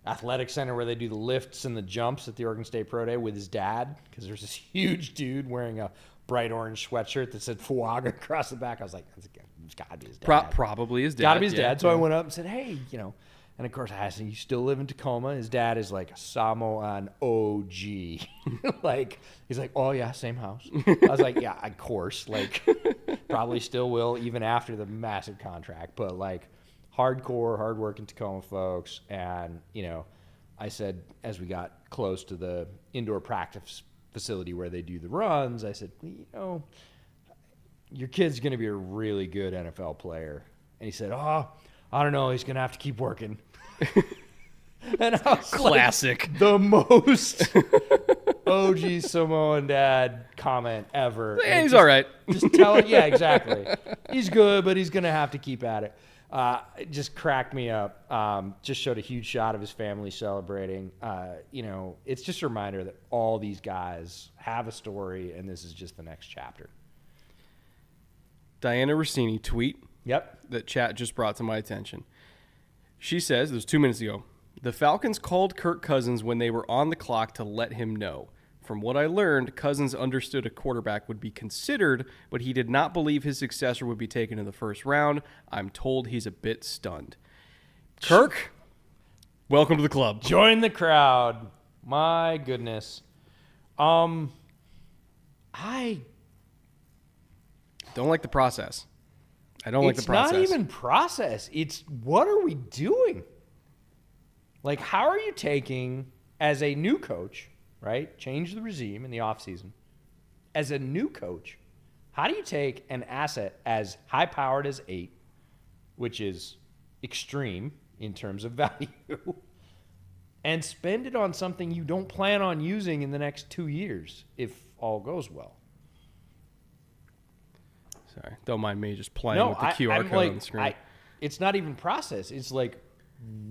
athletic center where they do the lifts and the jumps at the Oregon State Pro Day with his dad because there's this huge dude wearing a bright orange sweatshirt that said Fuaga across the back. I was like, it's got to be his dad. Probably his dad. Got to be his dad. So I went up and said, hey, and of course I asked him, you still live in Tacoma? His dad is like a Samoan OG. He's like, oh yeah, same house. I was like, yeah, of course. Probably still will even after the massive contract. But hardcore, hardworking Tacoma folks. And, I said, as we got close to the indoor practice facility where they do the runs, I said, your kid's going to be a really good NFL player. And he said, oh, I don't know. He's going to have to keep working. And I was classic. The most OG Samoan dad comment ever. Yeah, he's all right. Just tell it. Yeah, exactly. He's good, but he's going to have to keep at it. It just cracked me up. Just showed a huge shot of his family celebrating. It's just a reminder that all these guys have a story, and this is just the next chapter. Diana Rossini tweet. Yep. That chat just brought to my attention. She says, it was 2 minutes ago, the Falcons called Kirk Cousins when they were on the clock to let him know. From what I learned, Cousins understood a quarterback would be considered, but he did not believe his successor would be taken in the first round. I'm told he's a bit stunned. Kirk, welcome to the club. Join the crowd. My goodness. I don't like the process. I don't like the process. It's not even process. It's what are we doing? How are you taking, as a new coach, right? Change the regime in the offseason. As a new coach, how do you take an asset as high-powered as 8, which is extreme in terms of value, and spend it on something you don't plan on using in the next 2 years if all goes well? Sorry, don't mind me just playing with the QR code on the screen. It's not even process. It's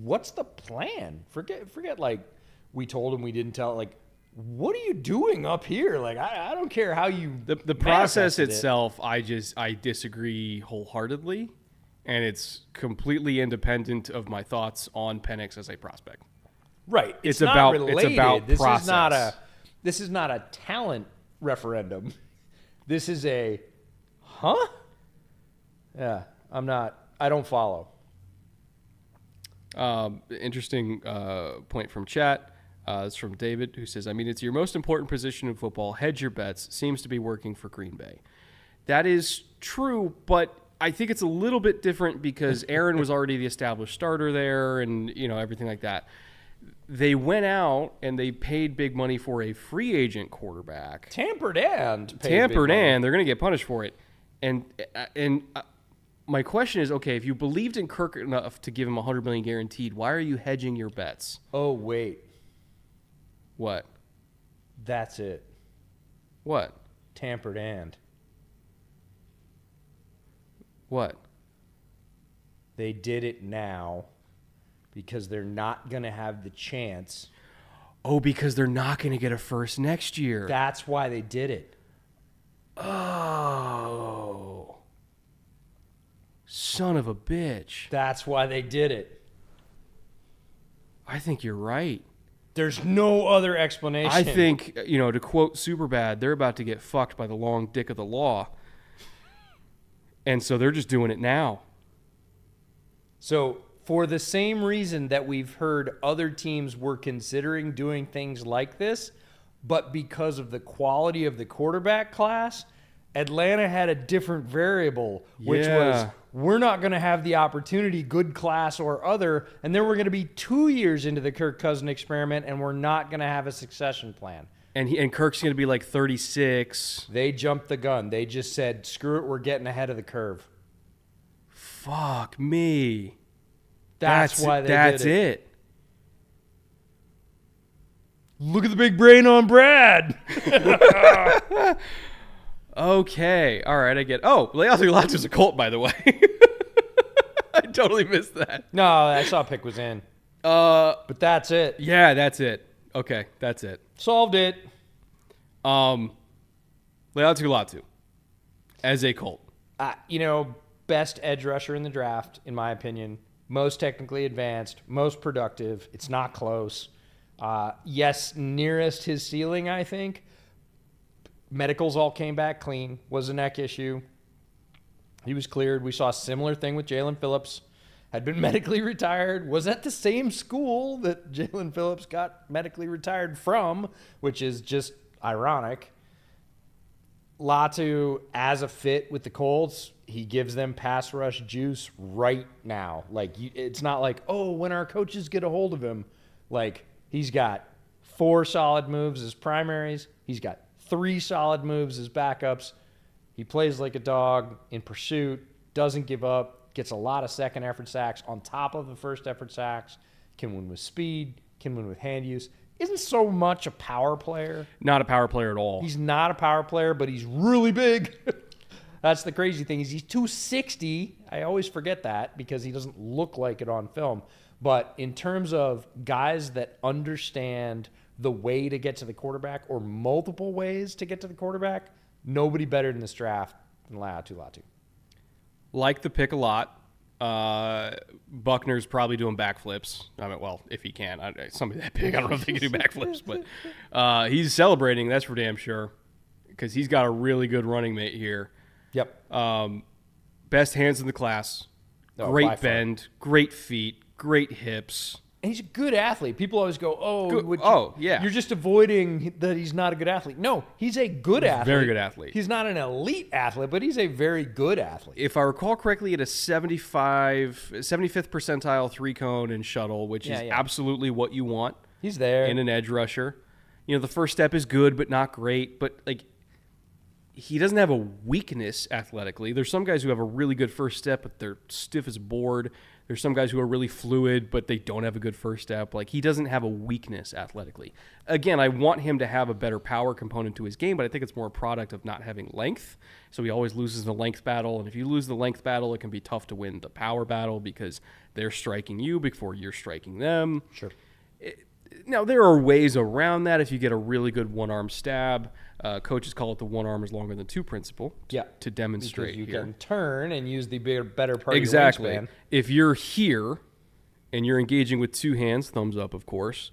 what's the plan? Forget we told him, we didn't tell. What are you doing up here? I don't care how you. The process itself, I disagree wholeheartedly, and it's completely independent of my thoughts on Penix as a prospect. Right. It's about process. This is not a talent referendum. This is a. Huh? Yeah, I don't follow. Interesting point from chat. It's from David, who says, it's your most important position in football. Hedge your bets. Seems to be working for Green Bay. That is true, but I think it's a little bit different because Aaron was already the established starter there and, everything like that. They went out and they paid big money for a free agent quarterback. Tampered and they're going to get punished for it. And my question is, okay, if you believed in Kirk enough to give him $100 million guaranteed, why are you hedging your bets? Oh, wait. What? That's it. What? Tampered and. What? They did it now because they're not going to have the chance. Oh, because they're not going to get a first next year. That's why they did it. Oh. Son of a bitch. That's why they did it. I think you're right. There's no other explanation. I think, to quote Superbad, they're about to get fucked by the long dick of the law. And so they're just doing it now. So for the same reason that we've heard other teams were considering doing things like this, but because of the quality of the quarterback class, Atlanta had a different variable, which was we're not going to have the opportunity, good class or other, and then we're going to be 2 years into the Kirk Cousins experiment, and we're not going to have a succession plan. And Kirk's going to be like 36. They jumped the gun. They just said, screw it, we're getting ahead of the curve. Fuck me. That's why they That's did it. Look at the big brain on Brad. Okay. All right, I get. Oh, Laiatu Latu's a Colt, by the way. I totally missed that. No, I saw pick was in. But that's it. Yeah, that's it. Okay, that's it. Solved it. Laiatu Latu as a Colt. Best edge rusher in the draft, in my opinion. Most technically advanced, most productive. It's not close. Yes, nearest his ceiling, I think. Medicals all came back clean. Was a neck issue. He was cleared. We saw a similar thing with Jalen Phillips. Had been medically retired. Was at the same school that Jalen Phillips got medically retired from, which is just ironic. Latu, as a fit with the Colts, he gives them pass rush juice right now. It's not like, oh, when our coaches get a hold of him. He's got 4 solid moves as primaries. He's got 3 solid moves as backups. He plays like a dog in pursuit, doesn't give up, gets a lot of second effort sacks on top of the first effort sacks, can win with speed, can win with hand use. Isn't so much a power player. Not a power player at all. He's not a power player, but he's really big. That's the crazy thing is he's 260. I always forget that because he doesn't look like it on film. But in terms of guys that understand the way to get to the quarterback or multiple ways to get to the quarterback, nobody better in this draft than Laiatu Latu. Like the pick a lot. Buckner's probably doing backflips. If he can. Somebody that big, I don't know if they can do backflips. But he's celebrating, that's for damn sure, because he's got a really good running mate here. Yep. Best hands in the class. Great bend, great feet, great hips. And he's a good athlete. People always go, you're just avoiding that he's not a good athlete. No, he's a good athlete. Very good athlete. He's not an elite athlete, but he's a very good athlete. If I recall correctly, at a 75th percentile 3-cone and shuttle, which is absolutely what you want. He's there. In an edge rusher. The first step is good, but not great. But, he doesn't have a weakness athletically. There's some guys who have a really good first step, but they're stiff as a board. There's some guys who are really fluid, but they don't have a good first step. He doesn't have a weakness athletically. Again, I want him to have a better power component to his game, but I think it's more a product of not having length. So he always loses the length battle. And if you lose the length battle, it can be tough to win the power battle because they're striking you before you're striking them. Sure. Now, there are ways around that if you get a really good one-arm stab. Coaches call it the one arm is longer than 2 principle to demonstrate because you here. can turn and use the better part exactly. of your wingspan. If you're here and you're engaging with 2 hands, thumbs up, of course.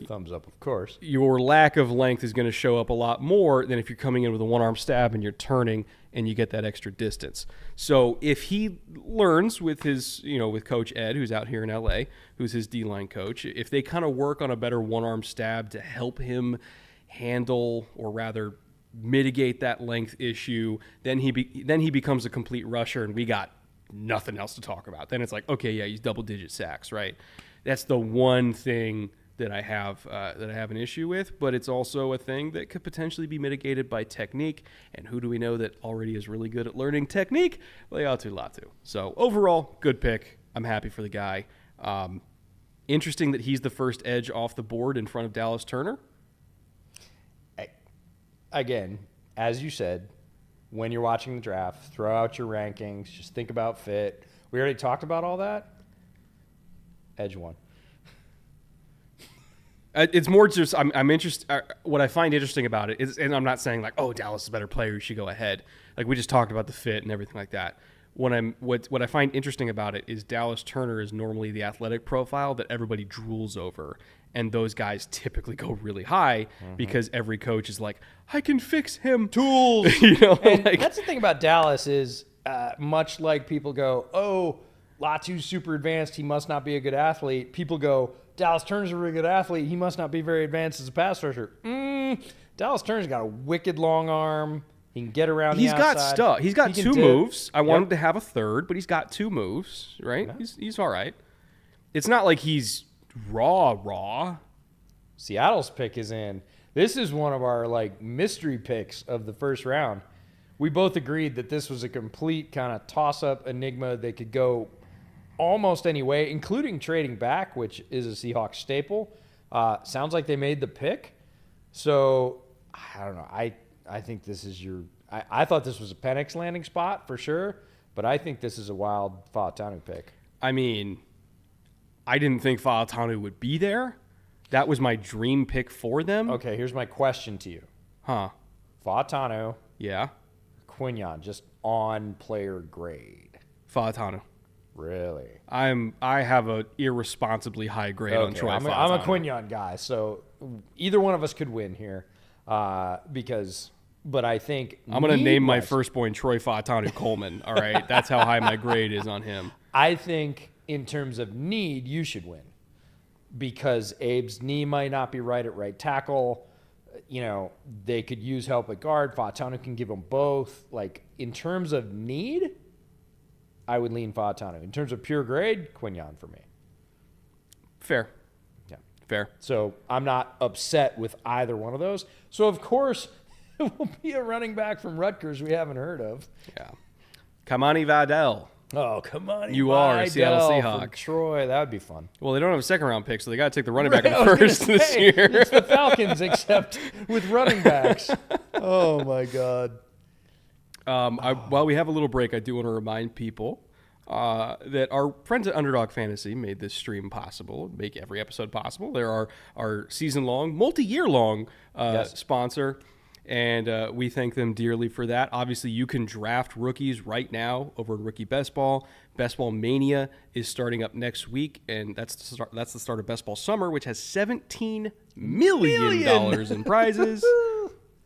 Thumbs up, of course. Your lack of length is going to show up a lot more than if you're coming in with a one-arm stab and you're turning and you get that extra distance. So if he learns with his, with Coach Ed, who's out here in LA, who's his D-line coach, if they kind of work on a better one-arm stab to help him handle or rather mitigate that length issue, then he becomes a complete rusher and we got nothing else to talk about. Then it's like, okay, yeah, he's double-digit sacks, right? That's the one thing that I have an issue with, but it's also a thing that could potentially be mitigated by technique. And who do we know that already is really good at learning technique? Laiatu Latu. So overall, good pick. I'm happy for the guy. Interesting that he's the first edge off the board in front of Dallas Turner. Again, as you said, when you're watching the draft, throw out your rankings, just think about fit. We already talked about all that. Edge 1. It's more just I'm interested. What I find interesting about it is, and I'm not saying Dallas is a better player, you should go ahead. We just talked about the fit and everything like that. What I find interesting about it is Dallas Turner is normally the athletic profile that everybody drools over. And those guys typically go really high because every coach is like, I can fix him. Tools. And that's the thing about Dallas is much like people go, Latu's super advanced. He must not be a good athlete. People go, Dallas Turner's a really good athlete. He must not be very advanced as a pass rusher. Dallas Turner's got a wicked long arm. He can get around the outside. He's got stuff. He's got two moves. I want him to have a third, but he's got two moves, right? Yeah. He's all right. It's not like he's raw. Seattle's pick is in. This is one of our like mystery picks of the first round. We both agreed that this was a complete kind of toss-up enigma. They could go almost any way, including trading back, which is a Seahawks staple. Sounds like they made the pick. So, I don't know. I think this is your – I thought this was a Penix landing spot for sure, but I think this is a wild Fashanu pick. I mean, I didn't think Fashanu would be there. That was my dream pick for them. Okay, here's my question to you. Huh. Fashanu, Yeah. Quinyon, just on player grade. Fashanu. Really? I have a irresponsibly high grade on Troy I'm Fashanu. a Quinyon guy, so either one of us could win here, but I think I'm going to name my need-wise, firstborn Troy Fashanu Coleman. All right, that's how high my grade is on him. I think in terms of need, you should win because Abe's knee might not be right at right tackle. You know, they could use help at guard. Fashanu can give them both. Like in terms of need, I would lean Fashanu. In terms of pure grade, Quinyon for me. Fair. Yeah. Fair. So I'm not upset with either one of those. So of course it will be a running back from Rutgers we haven't heard of. Yeah. Kamani Vidal. Oh, come on. You are a Seattle Vidal Seahawk. from Troy. That would be fun. Well, they don't have a second round pick, so they got to take the running back in I the was gonna first this say, year. It's the Falcons, except with running backs. Oh, my God. While we have a little break, I do want to remind people that our friends at Underdog Fantasy made this stream possible, make every episode possible. They're our season-long, multi-year-long sponsor, and we thank them dearly for that. Obviously, you can draft rookies right now over in Rookie Best Ball. Best Ball Mania is starting up next week, and that's the start of Best Ball Summer, which has $17 million in prizes.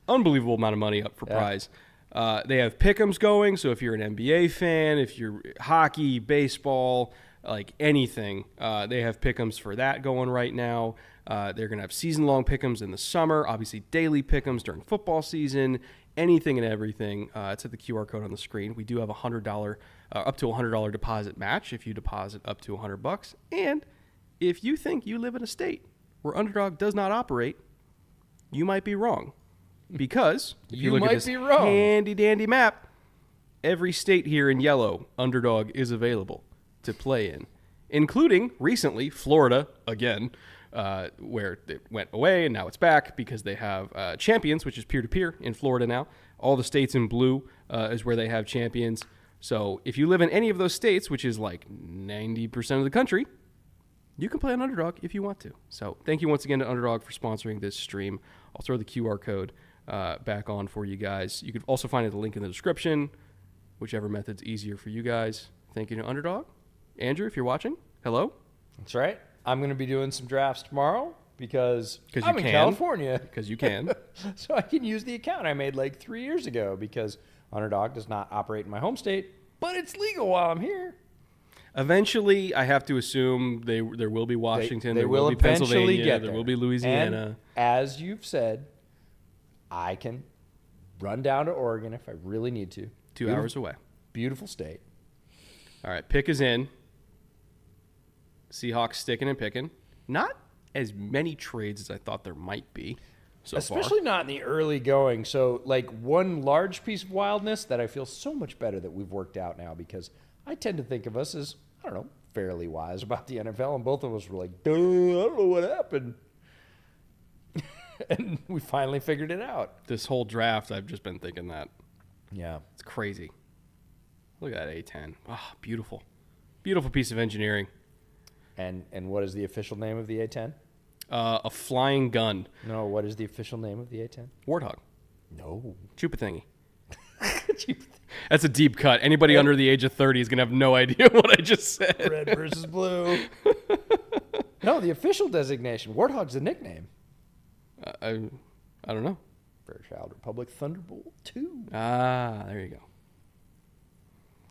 Unbelievable amount of money up for prize. They have pick'ems going, so if you're an NBA fan, if you're hockey, baseball, like anything, they have pick'ems for that going right now. They're going to have season-long pick'ems in the summer, obviously daily pick'ems during football season, anything and everything. It's at the QR code on the screen. We do have $100, up to $100 deposit match if you deposit up to $100. And if you think you live in a state where Underdog does not operate, you might be wrong. Because if you look at this handy-dandy map, every state here in yellow, Underdog is available to play in, including recently Florida, again, where it went away and now it's back because they have Champions, which is peer-to-peer in Florida now. All the states in blue is where they have Champions. So if you live in any of those states, which is like 90% of the country, you can play on Underdog if you want to. So thank you once again to Underdog for sponsoring this stream. I'll throw the QR code back on for you guys. You could also find the link in the description, whichever method's easier for you guys. Thank you to Underdog. Andrew, if you're watching, hello. That's right. I'm going to be doing some drafts tomorrow because I'm in can. California. Because you can. So I can use the account I made like 3 years ago because Underdog does not operate in my home state, but it's legal while I'm here. Eventually, I have to assume there will be Washington, They there will will be eventually Pennsylvania, get there there. will be Louisiana. And as you've said, I can run down to Oregon if I really need to. 2 hours away. Beautiful state. All right, pick is in. Seahawks sticking and picking. Not as many trades as I thought there might be so Especially far. not in the early going. So, like, one large piece of wildness that I feel so much better that we've worked out now because I tend to think of us as, I don't know, fairly wise about the NFL, and both of us were like, duh, I don't know what happened. And we finally figured it out. This whole draft, I've just been thinking that. Yeah. It's crazy. Look at that A10. Oh, beautiful. Beautiful piece of engineering. And what is the official name of the A10? A flying gun. No, what is the official name of the A10? Warthog. No. Chupa-thingy. That's a deep cut. Anybody under the age of 30 is going to have no idea what I just said. Red versus blue. No, the official designation. Warthog's a nickname. I don't know. Fairchild Republic Thunderbolt 2. Ah, there you go.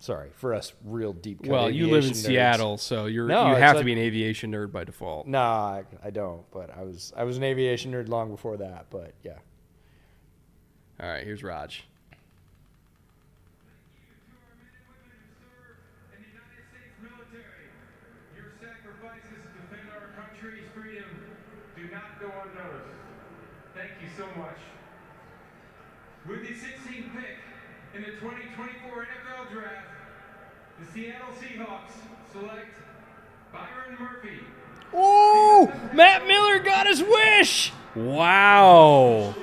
Sorry, for us real deep. Well, you live in nerds. Seattle, so you No, have it's to be an aviation nerd by default. Nah, I don't. But I was an aviation nerd long before that. But yeah. All right, here's Raj. Thank you so much. With the 16th pick in the 2024 NFL Draft, the Seattle Seahawks select Byron Murphy. Ooh, Matt Miller got his wish. Wow.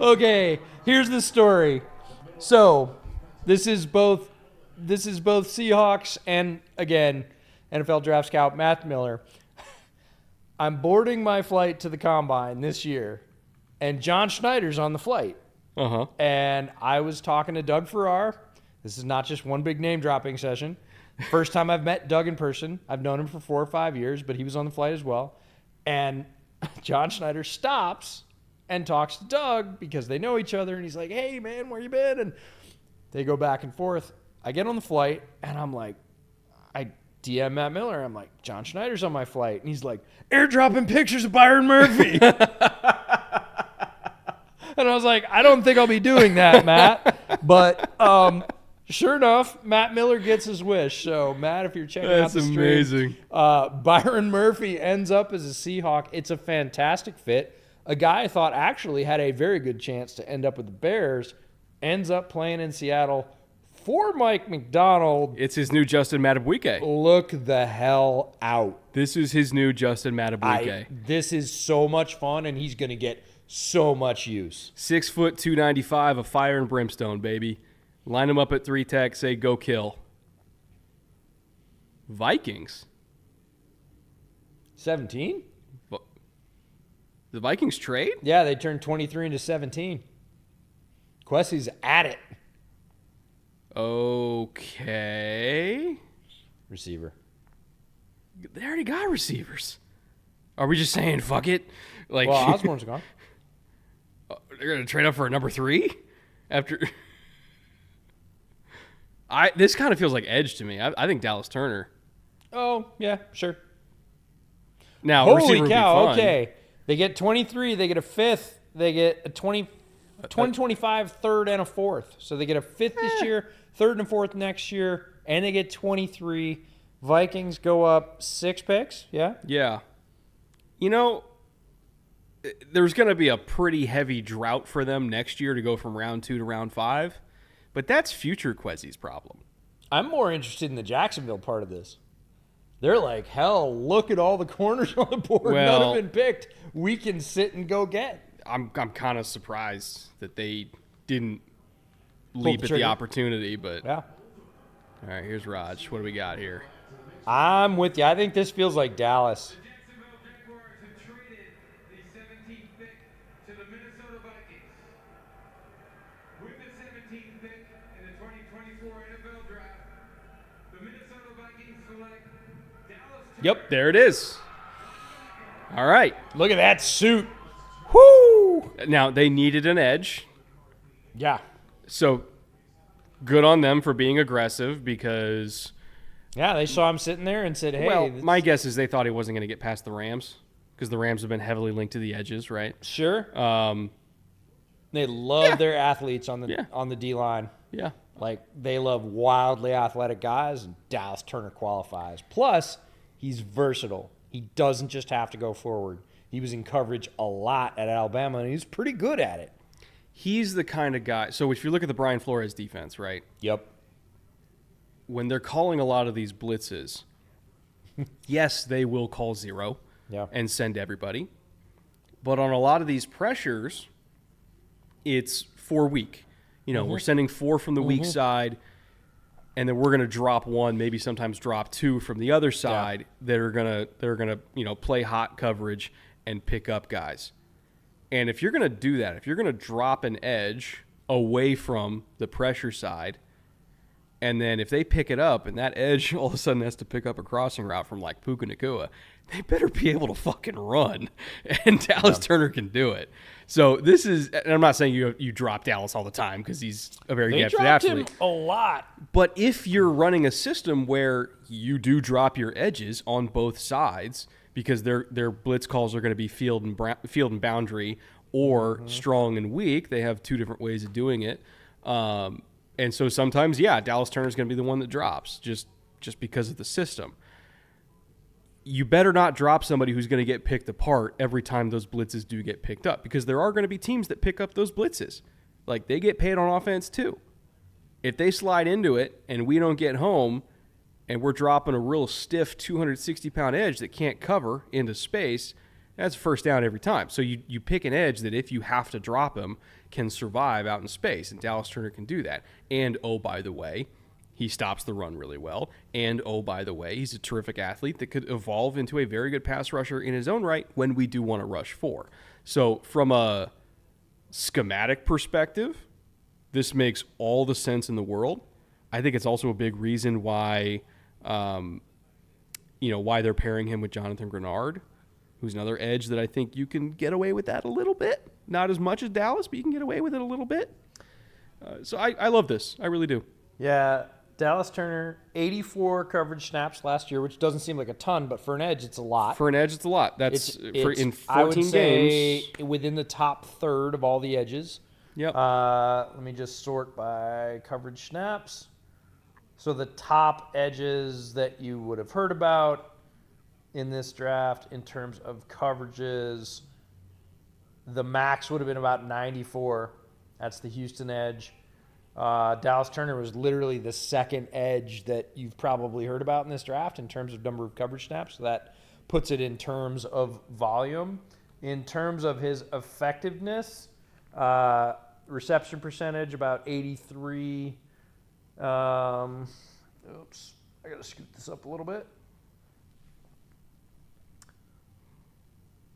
Okay, here's the story. So, this is both Seahawks and again NFL draft scout Matt Miller. I'm boarding my flight to the combine this year, and John Schneider's on the flight. Uh-huh. And I was talking to Doug Farrar. This is not just one big name dropping session. First time I've met Doug in person. I've known him for 4 or 5 years, but he was on the flight as well. And John Schneider stops and talks to Doug because they know each other. And he's like, hey, man, where you been? And they go back and forth. I get on the flight, and I'm like, I DM Matt Miller. I'm like, John Schneider's on my flight. And he's like, airdropping pictures of Byron Murphy. And I was like, I don't think I'll be doing that, Matt. But sure enough, Matt Miller gets his wish. So, Matt, if you're checking out the stream, amazing. Byron Murphy ends up as a Seahawk. It's a fantastic fit. A guy I thought actually had a very good chance to end up with the Bears ends up playing in Seattle for Mike McDonald. It's his new Justin Madubuike. Look the hell out. This is his new Justin Madubuike. This is so much fun, and he's going to get so much use. 6 foot 295, a fire and brimstone, baby. Line him up at 3 tech, say go kill. Vikings. 17? The Vikings trade? Yeah, they turned 23 into 17. Quessie's at it. Okay. Receiver. They already got receivers. Are we just saying fuck it? Like, Well, Osborne's gone. they're gonna trade up for a number 3 after. This kind of feels like edge to me. I think Dallas Turner. Oh, yeah, sure. Now, Holy receiver would be cow, fun. okay. They get 23, they get a 5th, they get a 2025 third and a 4th. So they get a 5th this year, 3rd and 4th next year, and they get 23. Vikings go up 6 picks, yeah? Yeah. You know, there's going to be a pretty heavy drought for them next year to go from round 2 to round 5, but that's future Quezzy's problem. I'm more interested in the Jacksonville part of this. They're like, hell, look at all the corners on the board. None Well, have been picked. We can sit and go get. I'm kind of surprised that they didn't leap the at trigger. the opportunity, but Yeah. all right, here's Raj. What do we got here? I'm with you. I think this feels like Dallas. The Jacksonville Jaguars have traded the 17th pick to the Minnesota Vikings. With the 17th pick in the 2024 NFL Draft, the Minnesota Vikings select Dallas. Yep, there it is. All right. Look at that suit. Whoo! Now, they needed an edge, Yeah. so good on them for being aggressive because, Yeah, they saw him sitting there and said, hey. well, this- my guess is they thought he wasn't going to get past the Rams because the Rams have been heavily linked to the edges, right? Sure. Um, They love their athletes on the Yeah. D-line. yeah. Like, they love wildly athletic guys, and Dallas Turner qualifies. Plus, he's versatile. He doesn't just have to go forward. He was in coverage a lot at Alabama, and he's pretty good at it. He's the kind of guy. So if you look at the Brian Flores defense, right? Yep. When they're calling a lot of these blitzes, yes, they will call 0 Yeah. and send everybody. But on a lot of these pressures, it's 4 weak. You know, we're sending 4 from the weak side, and then we're going to drop 1, maybe sometimes drop 2 from the other side that are going to play hot coverage and pick up guys. And if you're going to do that, if you're going to drop an edge away from the pressure side, And then if they pick it up and that edge all of a sudden has to pick up a crossing route from like Puka Nacua, they better be able to fucking run. And Dallas Turner can do it. So this is, and I'm not saying you drop Dallas all the time because he's a very gifted athlete. Him a lot. But if you're running a system where you do drop your edges on both sides because their blitz calls are going to be field and boundary or strong and weak, they have two different ways of doing it. And so sometimes, Dallas Turner's going to be the one that drops just because of the system. You better not drop somebody who's going to get picked apart every time those blitzes do get picked up, because there are going to be teams that pick up those blitzes. Like, they get paid on offense too. If they slide into it and we don't get home and we're dropping a real stiff 260-pound edge that can't cover into space, that's a first down every time. So you pick an edge that if you have to drop him can survive out in space, and Dallas Turner can do that. And, oh, by the way, he stops the run really well. And, oh, by the way, he's a terrific athlete that could evolve into a very good pass rusher in his own right when we do want to rush 4. So from a schematic perspective, this makes all the sense in the world. I think it's also a big reason why, why they're pairing him with Jonathan Grenard, who's another edge that I think you can get away with that a little bit. Not as much as Dallas, but you can get away with it a little bit. So I love this. I really do. Yeah, Dallas Turner, 84 coverage snaps last year, which doesn't seem like a ton, but for an edge, it's a lot. For an edge, it's a lot. That's in 14 I would say games. Within the top third of all the edges. Yep. Let me just sort by coverage snaps. So the top edges that you would have heard about in this draft in terms of coverages, the max would have been about 94. That's the Houston edge. Dallas Turner was literally the second edge that you've probably heard about in this draft in terms of number of coverage snaps. So that puts it in terms of volume. In terms of his effectiveness, reception percentage, about 83. Oops, I got to scoot this up a little bit.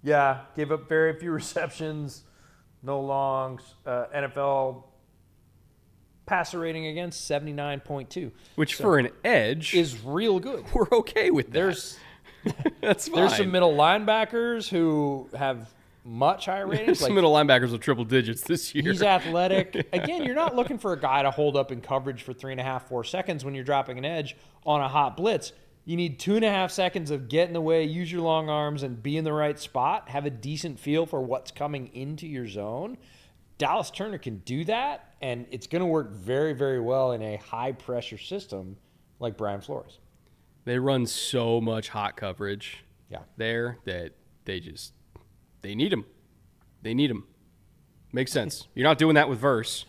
Yeah, gave up very few receptions, no longs. NFL passer rating against 79.2, which for an edge is real good. We're okay with that. That's fine. There's some middle linebackers who have much higher ratings. Some middle linebackers with triple digits this year. He's athletic. Again, you're not looking for a guy to hold up in coverage for 3.5, 4 seconds when you're dropping an edge on a hot blitz. You need 2.5 seconds of get in the way, use your long arms, and be in the right spot. Have a decent feel for what's coming into your zone. Dallas Turner can do that, and it's going to work very, very well in a high-pressure system like Brian Flores. They run so much hot coverage there that they need him. They need him. Makes sense. You're not doing that with Verse.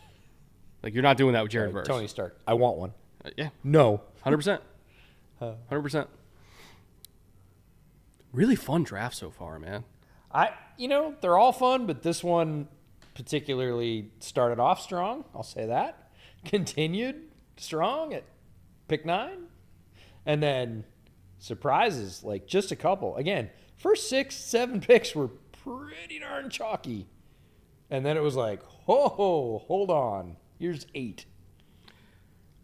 Like, you're not doing that with Jared Verse. Tony Stark. I want one. Yeah. No. 100%. 100%. Really fun draft so far, man. They're all fun, but this one particularly started off strong. I'll say that. Continued strong at pick 9. And then surprises, like just a couple. Again, first 6, 7 picks were pretty darn chalky. And then it was like, hold on. Here's 8.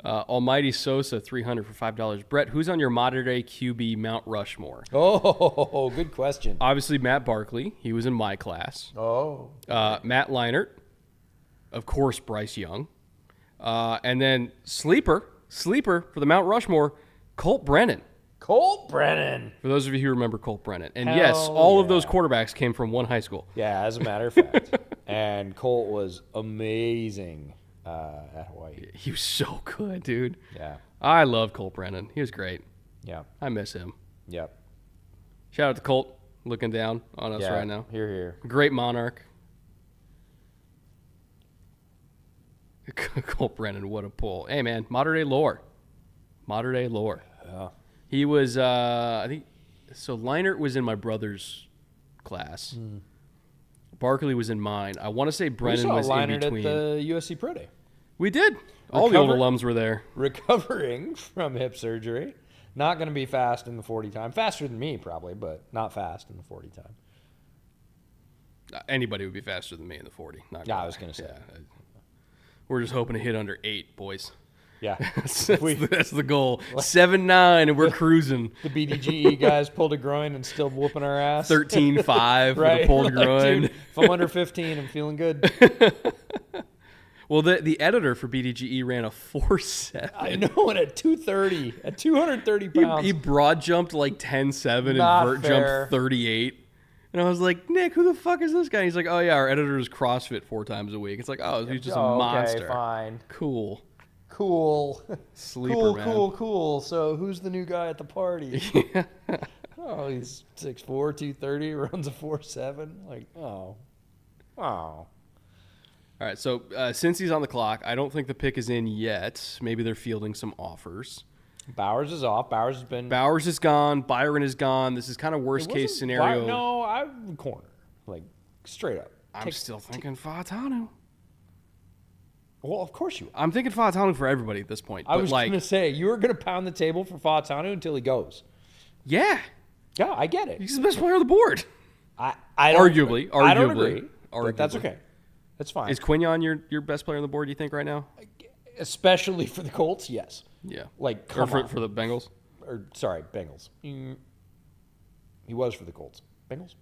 Almighty Sosa, $300 for $5. Brett, who's on your modern-day QB Mount Rushmore? Oh, good question. Obviously, Matt Barkley. He was in my class. Oh. Matt Leinart. Of course, Bryce Young. And then sleeper for the Mount Rushmore, Colt Brennan. Colt Brennan. For those of you who remember Colt Brennan. And yes, all of those quarterbacks came from one high school. Yeah, as a matter of fact. And Colt was amazing at Hawaii. He was so good, dude. Yeah. I love Colt Brennan. He was great. Yeah. I miss him. Yep. Shout out to Colt looking down on us right now. Here. Great monarch. Colt Brennan, what a pull. Hey, man, modern day lore. Yeah. He was, I think, so Leinart was in my brother's class. Barkley was in mine. I want to say Brennan was in between. At the USC Pro Day. We did. All the old alums were there. Recovering from hip surgery. Not going to be fast in the 40 time. Faster than me, probably, but not fast in the 40 time. Anybody would be faster than me in the 40. I was going to say. Yeah. We're just hoping to hit under 8, boys. Yeah. that's the goal. 7-9, and we're cruising. The BDGE guys pulled a groin and still whooping our ass. 13-5 right? with a pulled Like, groin. dude, if I'm under 15, I'm feeling good. Well, the editor for BDGE ran a 4.7. I know, and at 230, at 230 pounds. He broad jumped like 10.7 Not and vert fair. jumped 38. And I was like, Nick, who the fuck is this guy? He's like, oh, yeah, our editor is CrossFit 4 times a week. It's like, oh, he's just a monster. Okay, fine. Cool. Sleeper, man. Cool. So who's the new guy at the party? Oh, he's 6'4", 230, runs a 4.7. Like, oh. All right, so since he's on the clock, I don't think the pick is in yet. Maybe they're fielding some offers. Bowers is off. Bowers has been. Bowers is gone. Byron is gone. This is kind of worst case scenario. No, I'm corner. Like, straight up. I'm still thinking Fashanu. Well, of course you are. I'm thinking Fashanu for everybody at this point. I was like, going to say, you were going to pound the table for Fashanu until he goes. yeah, Yeah, I get it. he's the best player on the board. I don't, Arguably. I don't agree. Arguably. But that's okay. That's fine. Is Quinyon your best player on the board, you think, right now? Especially for the Colts, yes. Yeah. Like, Or come on. for the Bengals? Or, sorry, Bengals. He was for the Colts. Bengals?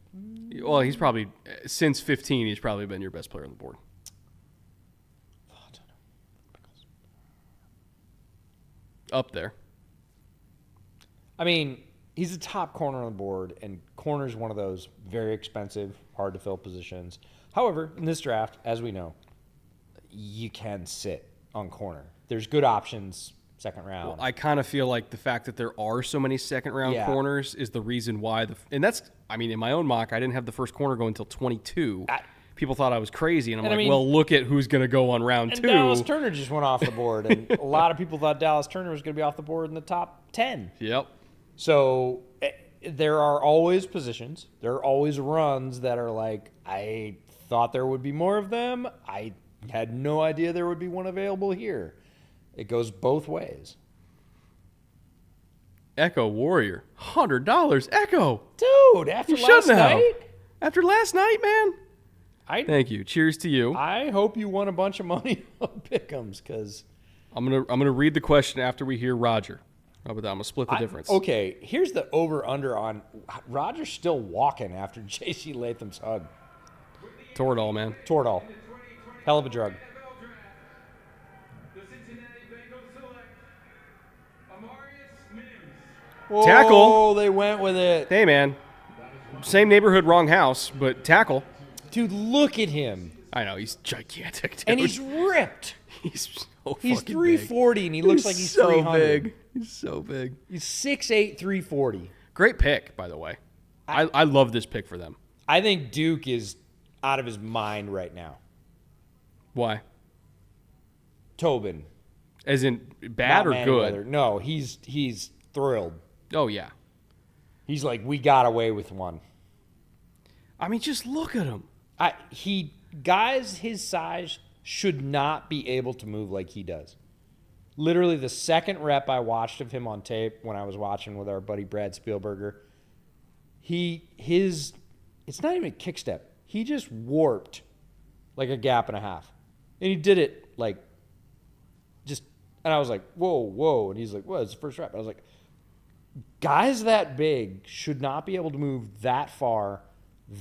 Well, he's probably, since 15, he's probably been your best player on the board. Up there. I mean, he's a top corner on the board, and corner is one of those very expensive, hard to fill positions. However, in this draft, as we know, you can sit on corner. There's good options second round. Well, I kind of feel like the fact that there are so many second-round corners is the reason why. And that's, I mean, in my own mock, I didn't have the first corner go until 22. People thought I was crazy, and I'm like, well, look at who's going to go on round 2. Dallas Turner just went off the board, and a lot of people thought Dallas Turner was going to be off the board in the top 10. Yep. So there are always positions. There are always runs that are like, I thought there would be more of them. I had no idea there would be one available here. It goes both ways. Echo Warrior, $100. Echo, Dude, after you last shouldn't have. night, After last night, man. Thank you. Cheers to you. I hope you won a bunch of money on Pick'ems, because I'm gonna read the question after we hear Roger. How about that? I'm gonna split the difference. Okay, here's the over/under on Rodgers still walking after JC Latham's hug. Toradol, man. Toradol, hell of a drug. The Cincinnati Bengals select Amarius Mims. Whoa, Tackle. They went with it. Hey, man. Same neighborhood, wrong house, but tackle. Dude, look at him. I know he's gigantic, dude. And he's ripped. he's so He's fucking 340, and he looks like he's so 300. big. He's so big. He's 6'8", 340. Great pick, by the way. I love this pick for them. I think Duke is out of his mind right now. Why? Tobin. As in bad or Not good? Manyweather. No, he's thrilled. Oh yeah. He's like, we got away with one. I mean, just look at him. Guys his size should not be able to move like he does. Literally, the second rep I watched of him on tape when I was watching with our buddy Brad Spielberger, it's not even a kick step. He just warped like a gap and a half. And he did it like and I was like, whoa. And he's like, well, it's the first rep. I was like, guys that big should not be able to move that far,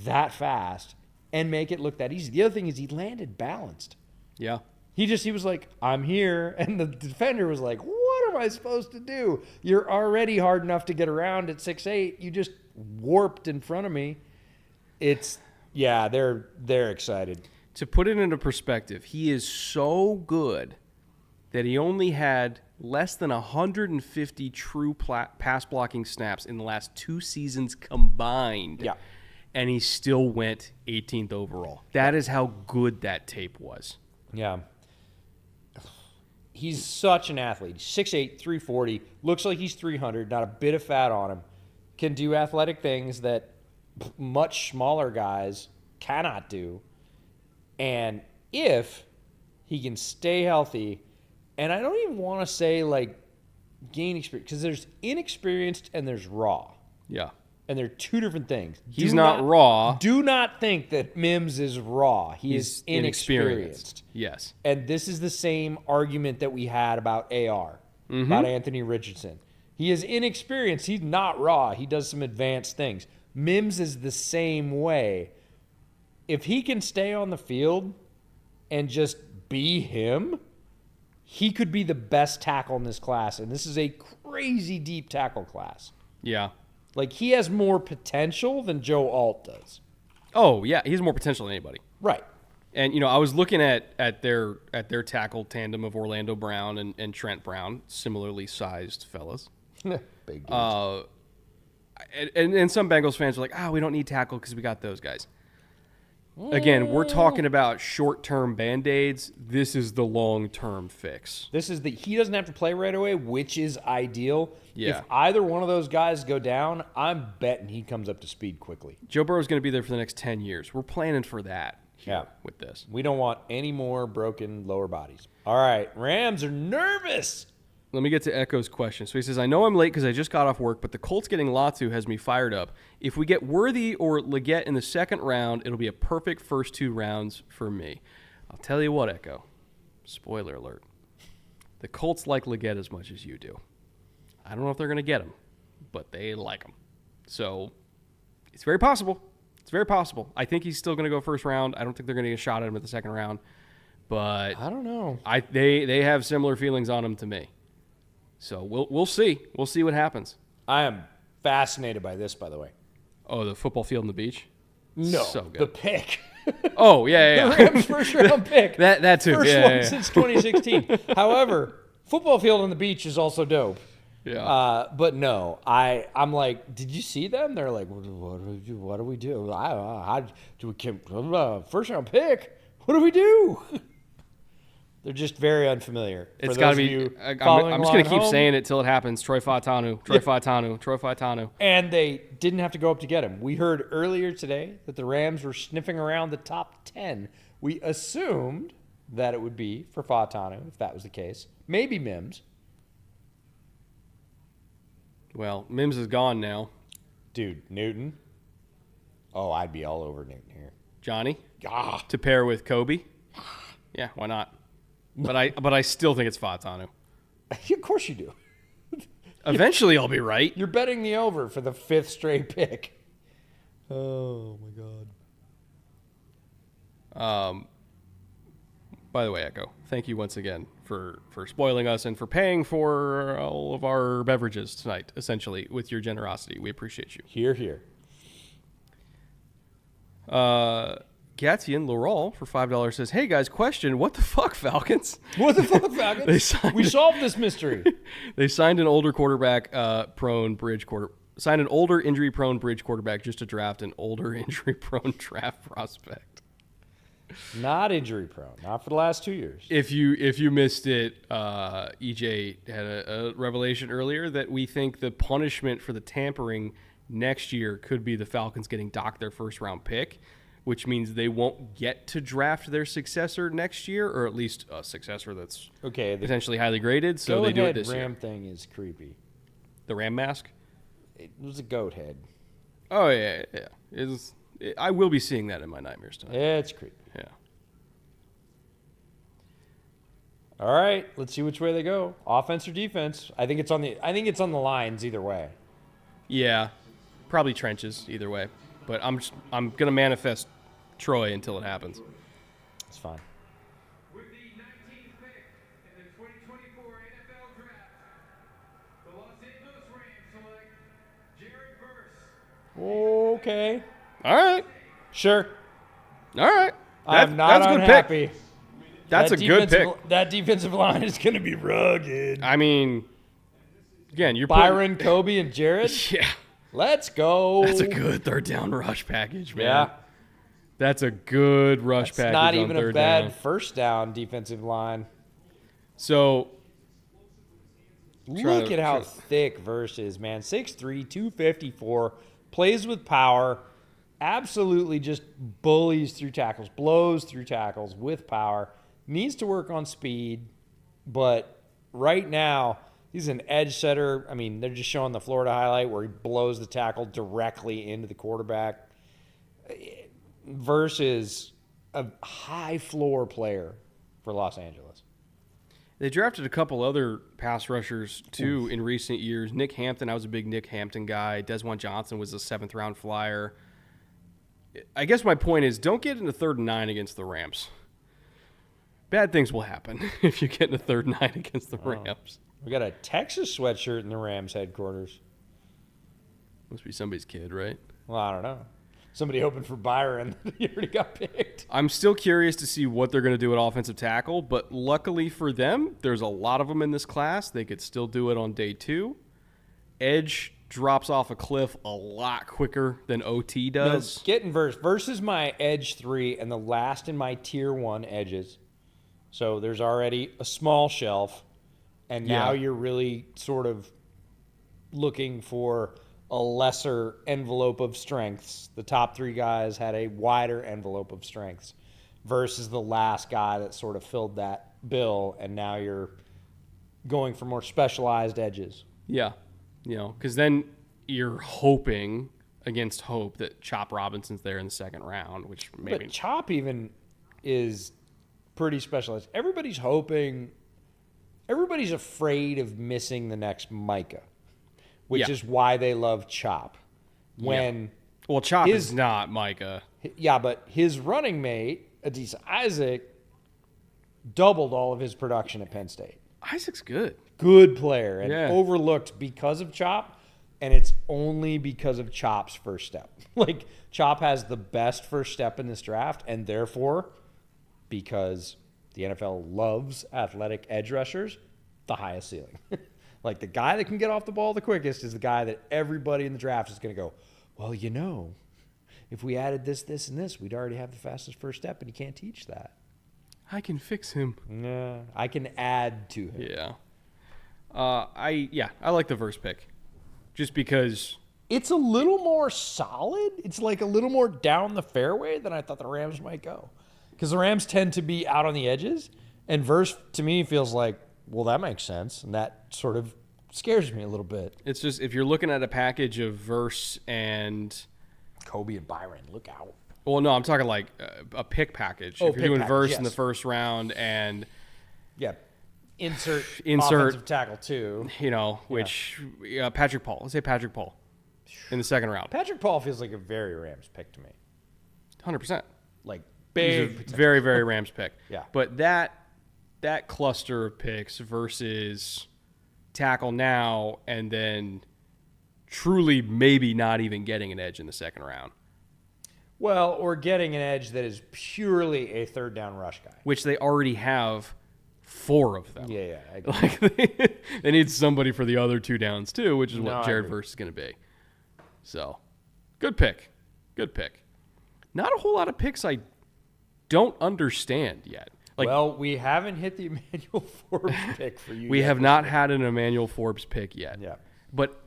that fast, and make it look that easy. The other thing is he landed balanced. Yeah. He was like, I'm here. And the defender was like, what am I supposed to do? You're already hard enough to get around at 6'8". You just warped in front of me. They're excited. To put it into perspective, he is so good that he only had less than 150 true pass blocking snaps in the last 2 seasons combined. Yeah. And he still went 18th overall. That is how good that tape was. Yeah. He's such an athlete. He's 6'8", 340. Looks like he's 300. Not a bit of fat on him. Can do athletic things that much smaller guys cannot do. And if he can stay healthy, and I don't even want to say like gain experience, because there's inexperienced and there's raw. Yeah. And they're two different things. He's not raw. Do not think that Mims is raw. He's inexperienced. Yes. And this is the same argument that we had about AR, about Anthony Richardson. He is inexperienced. He's not raw. He does some advanced things. Mims is the same way. If he can stay on the field and just be him, he could be the best tackle in this class. And this is a crazy deep tackle class. Yeah. Like, he has more potential than Joe Alt does. Oh, yeah. He has more potential than anybody. Right. And, you know, I was looking at their tackle tandem of Orlando Brown and Trent Brown, similarly sized fellas. Big dudes. And some Bengals fans are like, we don't need tackle because we got those guys. Again, we're talking about short-term Band-Aids. This is the long-term fix. He doesn't have to play right away, which is ideal. Yeah. If either one of those guys go down, I'm betting he comes up to speed quickly. Joe Burrow's going to be there for the next 10 years. We're planning for that here with this. We don't want any more broken lower bodies. All right, Rams are nervous. Let me get to Echo's question. So he says, I know I'm late because I just got off work, but the Colts getting Latu has me fired up. If we get Worthy or Legette in the second round, it'll be a perfect first 2 rounds for me. I'll tell you what, Echo. Spoiler alert. The Colts like Legette as much as you do. I don't know if they're going to get him, but they like him. So it's very possible. It's very possible. I think he's still going to go first round. I don't think they're going to get a shot at him at the second round. But I don't know. They have similar feelings on him to me. So we'll see. We'll see what happens. I am fascinated by this, by the way. Oh, the football field and the beach? No, so good. the pick. Oh, yeah. The Rams' first-round pick. That too. First one since 2016. However, football field on the beach is also dope. Yeah. But no, I'm like, did you see them? They're like, what do we do? How do we first-round pick? What do we do? They're just very unfamiliar. It's got to be. I'm just going to keep saying it till it happens. Troy Fautanu. And they didn't have to go up to get him. We heard earlier today that the Rams were sniffing around the top 10. We assumed that it would be for Fautanu, if that was the case. Maybe Mims. Well, Mims is gone now. Dude, Newton. Oh, I'd be all over Newton here. Johnny. To pair with Kobe. Yeah, why not? But I still think it's Fautanu. Of course you do. Eventually I'll be right. You're betting the over for the 5th straight pick. Oh, my God. By the way, Echo, thank you once again for spoiling us and for paying for all of our beverages tonight, essentially, with your generosity. We appreciate you. Hear, hear. Gatien Laurel for $5 says, "Hey guys, question: what the fuck, Falcons? What the fuck, Falcons? We solved this mystery. They signed an older signed an older injury-prone bridge quarterback just to draft an older injury-prone draft prospect. Not injury-prone, not for the last 2 years. If you missed it, EJ had a revelation earlier that we think the punishment for the tampering next year could be the Falcons getting docked their first-round pick." Which means they won't get to draft their successor next year, or at least a successor that's potentially highly graded. So they do it this Ram year. Thing is creepy. The Ram mask? It was a goat head. Oh, yeah. I will be seeing that in my nightmares tonight. It's creepy. Yeah. All right, let's see which way they go. Offense or defense? I think it's on the lines either way. Yeah, probably trenches either way. But I'm gonna manifest Troy until it happens. It's fine. With the 19th pick in the 2024 NFL Draft, the Los Angeles Rams select Jared Verse. Okay. All right. Sure. All right. I'm not that's a good unhappy. pick. That's a good pick. That defensive line is going to be rugged. I mean, again, you're Byron, Kobe, and Jared. Yeah. Let's go. That's a good third down rush package, man. Yeah. That's a good rush package. Not even on a bad down. first down defensive line. So look at how thick Verse is, man. 6'3", 254, plays with power, absolutely just bullies through tackles, blows through tackles with power. Needs to work on speed, but right now He's an edge setter. I mean, they're just showing the Florida highlight where he blows the tackle directly into the quarterback versus a high floor player for Los Angeles. They drafted a couple other pass rushers, too, in recent years. Nick Hampton, I was a big Nick Hampton guy. Desjuan Johnson was a 7th-round flyer. I guess my point is don't get into 3rd and 9 against the Rams. Bad things will happen if you get into 3rd and 9 against the Rams. We got a Texas sweatshirt in the Rams headquarters. Must be somebody's kid, right? Well, I don't know. Somebody hoping for Byron. He already got picked. I'm still curious to see what they're going to do at offensive tackle, but luckily for them, there's a lot of them in this class. They could still do it on day 2. Edge drops off a cliff a lot quicker than OT does. No, get in verse. Verse is my edge 3 and the last in my tier 1 edges. So there's already a small shelf, and now you're really sort of looking for a lesser envelope of strengths. The top 3 guys had a wider envelope of strengths versus the last guy that sort of filled that bill, and now you're going for more specialized edges. Yeah, because then you're hoping against hope that Chop Robinson's there in the 2nd round, which maybe... But Chop even is pretty specialized. Everybody's hoping... Everybody's afraid of missing the next Micah, which is why they love Chop. Well, Chop is not Micah. Yeah, but his running mate, Adisa Isaac, doubled all of his production at Penn State. Isaac's good. Good player and overlooked because of Chop, and it's only because of Chop's first step. Like, Chop has the best first step in this draft, and therefore, because the NFL loves athletic edge rushers, the highest ceiling. Like, the guy that can get off the ball the quickest is the guy that everybody in the draft is going to go, well, if we added this, this, and this, we'd already have the fastest first step, and you can't teach that. I can fix him. Nah, I can add to him. Yeah. I like the verse pick. Just because... It's a little more solid. It's like a little more down the fairway than I thought the Rams might go. Because the Rams tend to be out on the edges, and verse, to me, feels like, well, that makes sense, and that sort of scares me a little bit. It's just, if you're looking at a package of verse and... Kobe and Byron, look out. Well, no, I'm talking like a pick package. If you're doing verse in the 1st round and... Yeah, insert offensive tackle, too. Which Patrick Paul. Let's say Patrick Paul in the 2nd round. Patrick Paul feels like a very Rams pick to me. 100%. Like, big. He's a very, very Rams pick. Yeah. But that cluster of picks versus tackle now and then truly maybe not even getting an edge in the 2nd round. Well, or getting an edge that is purely a 3rd down rush guy. Which they already have 4 of them. Yeah. Like they need somebody for the other 2 downs too, which is what Jared Verse is going to be. So, good pick. Good pick. Not a whole lot of picks I don't understand yet. Well, we haven't hit the Emmanuel Forbes pick for you. We have not had an Emmanuel Forbes pick yet. Yeah. But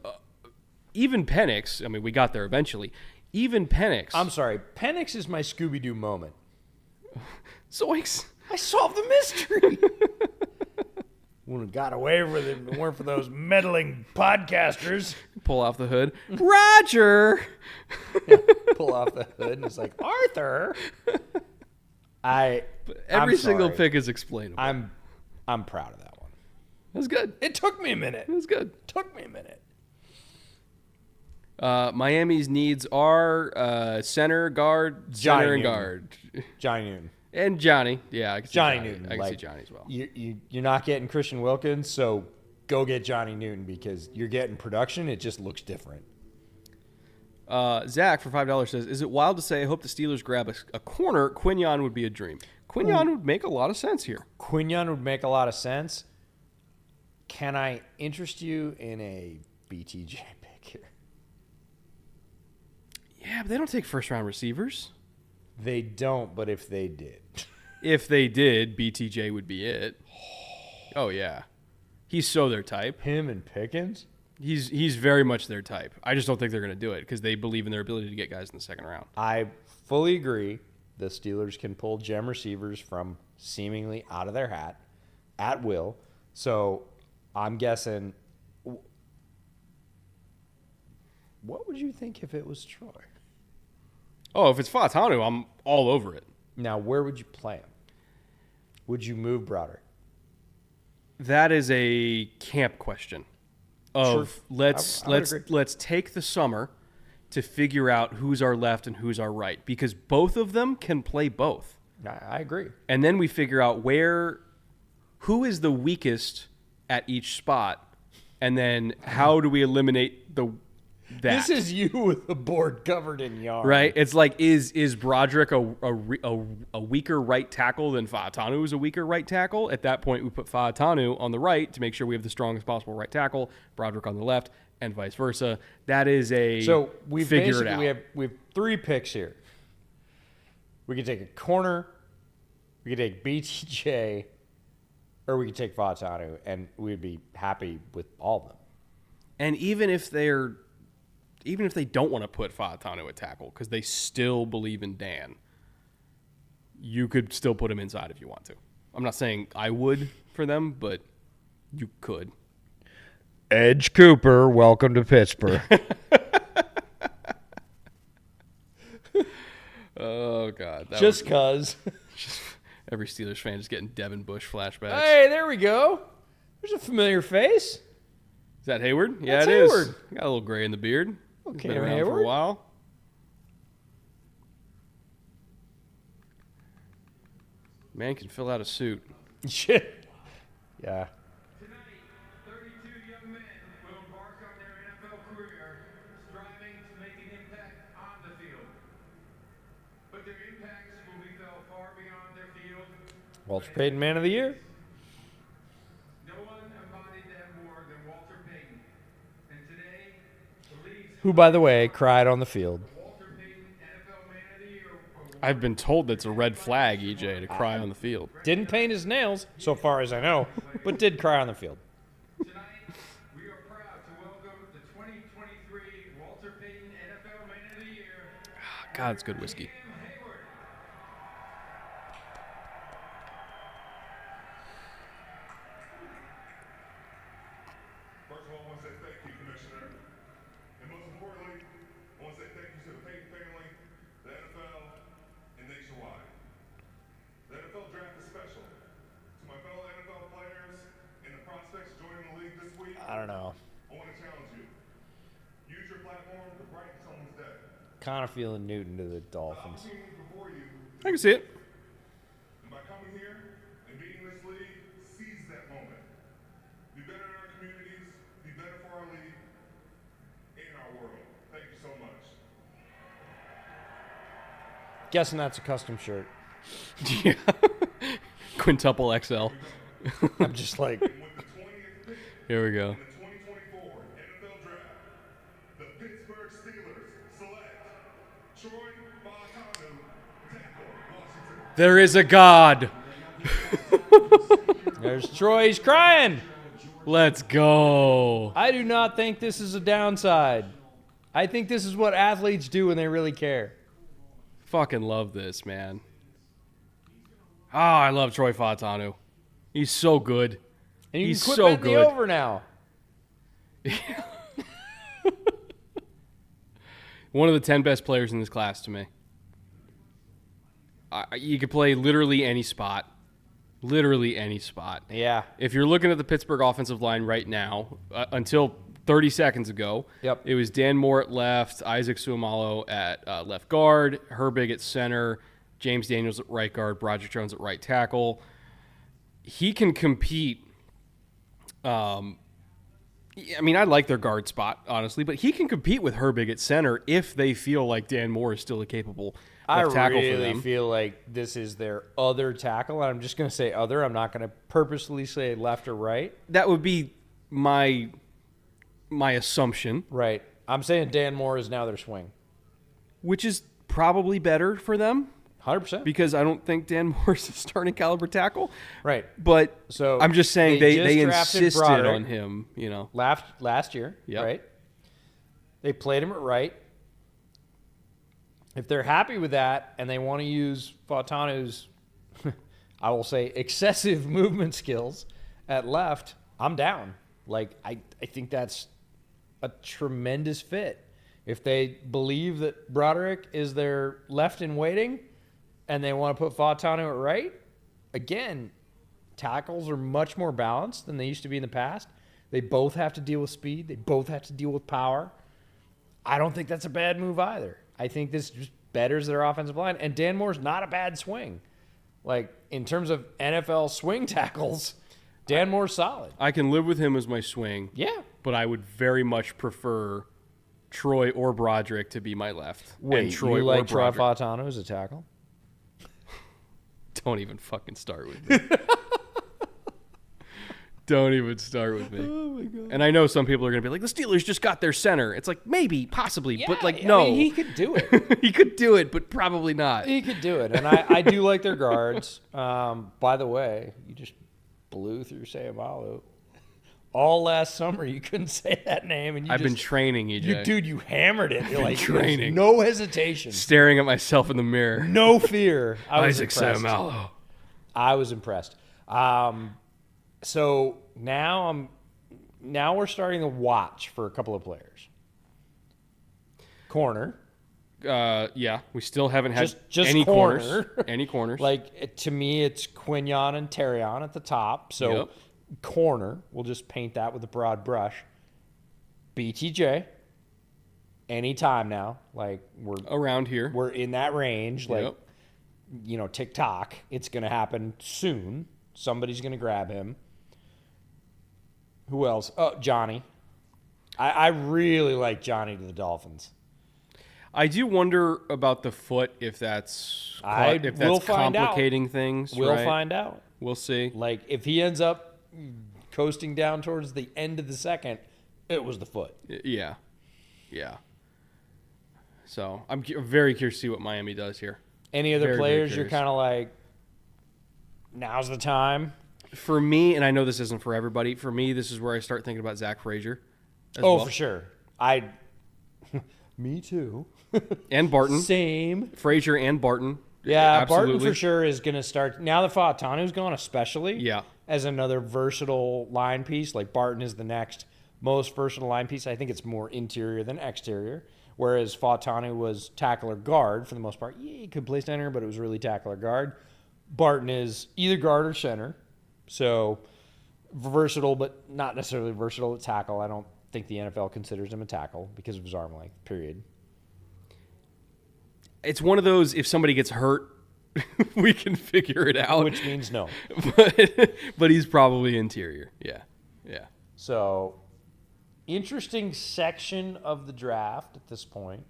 even Penix, I mean, we got there eventually. Even Penix. I'm sorry. Penix is my Scooby-Doo moment. Zoinks. I solved the mystery. Wouldn't have got away with it if it weren't for those meddling podcasters. Pull off the hood. Roger. Pull off the hood, and it's like, Arthur. Every single pick is explainable. I'm proud of that one. That was good. It took me a minute. It was good. Took me a minute. Miami's needs are center, guard, center, and guard. Johnny Newton. And Johnny. Yeah, I can see Johnny Newton. I can see Johnny as well. You're not getting Christian Wilkins, so go get Johnny Newton because you're getting production. It just looks different. Zach, for $5, says, is it wild to say I hope the Steelers grab a corner? Quinyon would be a dream. Quinyon would make a lot of sense here. Quinyon would make a lot of sense. Can I interest you in a BTJ pick here? Yeah, but they don't take 1st-round receivers. They don't, but if they did. If they did, BTJ would be it. Oh, yeah. He's so their type. Him and Pickens? He's very much their type. I just don't think they're going to do it because they believe in their ability to get guys in the 2nd round. I fully agree. The Steelers can pull gem receivers from seemingly out of their hat at will. So I'm guessing. What would you think if it was Troy? Oh, if it's Fashanu, I'm all over it. Now, where would you play him? Would you move Broderick? That is a camp question. Of Sure. let's take the summer to figure out who's our left and who's our right, because both of them can play both. I agree. And then we figure out who is the weakest at each spot, and then how do we eliminate that? This is you with the board covered in yarn. Right? It's like, is Broderick a weaker right tackle than Fa'atanu is a weaker right tackle? At that point, we put Fa'atanu on the right to make sure we have the strongest possible right tackle, Broderick on the left, and vice versa. That is So we've figure it out. we have 3 picks here. We could take a corner, we could take BTJ, or we could take Fa'atanu, and we'd be happy with all of them. And even if they don't want to put Fa'atanu at tackle because they still believe in Dan, you could still put him inside if you want to. I'm not saying I would for them, but you could. Edge Cooper, welcome to Pittsburgh. Oh, God. Just because. Every Steelers fan just getting Devin Bush flashbacks. Hey, there we go. There's a familiar face. Is that Hayward? Yeah, That's it is. Hayward. Got a little gray in the beard. Okay, Been around for Hayward. a while. Man can fill out a suit. Shit. Yeah. Tonight, 32 young men will embark on their NFL career, striving to make an impact on the field. But their impacts will be felt far beyond their field. Walter Payton, Man of the Year. No one embodied them more than Walter Payton. And today, the league's Who, by the way, cried on the field. Walter Payton NFL Man of the Year award. I've been told that's a red flag, EJ, to cry on the field. Didn't paint his nails, so far as I know, but did cry on the field. Tonight, we are proud to welcome the 2023 Walter Payton NFL Man of the Year, God, it's good whiskey. Hayward. First of all, I want to say thank you, Commissioner. And most importantly, I want to say thank you to the Payton family, the NFL, and nationwide. The NFL draft is special. To my fellow NFL players and the prospects joining the league this week, I don't know. I want to challenge you. Use your platform to brighten someone's day. Kind of feeling Newton to the The Dolphins. opportunity before you, I can see it. and by coming here and being in this league, seize that moment. Be better in our communities, be better for our league, and our world. Thank you so much. Guessing that's a custom shirt. Yeah. Quintuple XL. I'm just like, With the 20th pick Here we go. in the 2024 NFL Draft, the Pittsburgh Steelers select Troy Fa'atanu, tackle, Washington. There is a God. there's Troy. He's crying. Let's go. I do not think this is a downside. I think this is what athletes do when they really care. Fucking love this, man. Oh, I love Troy Fa'atanu. He's so good. And you He's can quit so betting good. the over now. One of the 10 best players in this class to me. You could play literally any spot. Literally any spot. Yeah. If you're looking at the Pittsburgh offensive line right now, until 30 seconds ago, Yep. it was Dan Moore at left, Isaac Suomalo at left guard, Herbig at center, James Daniels at right guard, Broderick Jones at right tackle. He can compete. I mean, I like their guard spot, honestly, but he can compete with Herbig at center if they feel like Dan Moore is still a capable I left tackle for really them. feel like this is their other tackle. And I'm just going to say other. I'm not going to purposely say left or right. That would be my assumption, Right. I'm saying Dan Moore is now their swing. which is probably better for them 100%. because I don't think Dan Moore's a starting caliber tackle. Right. But So I'm just saying they they just drafted insisted Broderick. on him, you know. Last year, Yep. right? They played him at right. If they're happy with that and they want to use Fa'atanu's, I will say, excessive movement skills at left, I'm down. Like, I think that's a tremendous fit. If they believe that Broderick is their left in waiting and they want to put Fashanu at right, again, tackles are much more balanced than they used to be in the past. They both have to deal with speed. They both have to deal with power. I don't think that's a bad move either. I think this just betters their offensive line. And Dan Moore's not a bad swing. Like, in terms of NFL swing tackles, Dan Moore's solid. I can live with him as my swing. Yeah. But I would very much prefer Troy or Broderick to be my left. Wait, and Troy you like Troy Broderick. Fashanu as a tackle? Don't even fucking start with me. Don't even start with me. Oh, my God. And I know some people are going to be like, the Steelers just got their center. It's like, maybe, possibly, but like, no. I mean, he could do it. He could do it, but probably not. He could do it. And I do like their guards. By the way, you just blew through Sayamalu. All last summer, you couldn't say that name. And I've been training, EJ. You hammered it. You're like, training. No hesitation. Staring at myself in the mirror. No fear. I was Isaac impressed. Sayamalu. I was impressed. So now we're starting to watch for a couple of players. Corner. Yeah, we still haven't had Just any corner. corners. Any corners. To me, it's Quinyon and Terrion at the top. So Yep. corner, we'll just paint that with a broad brush. BTJ. Anytime now. Like we're around here. We're in that range. Like Yep. TikTok. It's gonna happen soon. Somebody's gonna grab him. Who else? Oh, Johnny. I really like Johnny to the Dolphins. I do wonder about the foot if that's complicating things. We'll right? find out. We'll see. Like if he ends up coasting down towards the end of the second, it was the foot. Yeah. So I'm very curious to see what Miami does here. Any other Very, very players you're curious. kind of like, now's the time? For me, and I know this isn't for everybody, for me, this is where I start thinking about Zach Frazier. Oh, well. for sure. Me too. And Barton. Same. Frazier and Barton. Yeah, Absolutely. Barton for sure is going to start. Now that Fatanu's gone, especially Yeah. as another versatile line piece, like Barton is the next most versatile line piece. I think it's more interior than exterior, whereas Fatanu was tackle or guard for the most part. Yeah, he could play center, but it was really tackle or guard. Barton is either guard or center, so versatile, but not necessarily versatile at tackle. I don't think the NFL considers him a tackle because of his arm length, period. It's one of those, if somebody gets hurt, we can figure it out. Which means no. but he's probably interior. Yeah. So, interesting section of the draft at this point.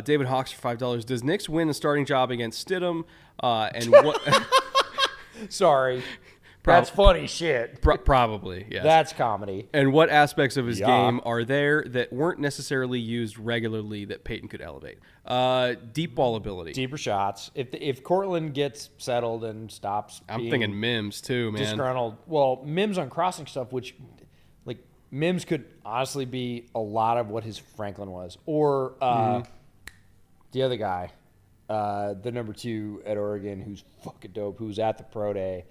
David Hawks for $5. Does Knicks win the starting job against Stidham? And what? Sorry. That's funny shit. Probably, yes. That's comedy. And what aspects of his Yeah. game are there that weren't necessarily used regularly that Peyton could elevate? Deep ball ability. Deeper shots. If Cortland gets settled and stops I'm being thinking Mims too, man. disgruntled. Well, Mims on crossing stuff, which, like, Mims could honestly be a lot of what his Franklin was. Or the other guy, the number 2 at Oregon, who's fucking dope, who's at the pro day.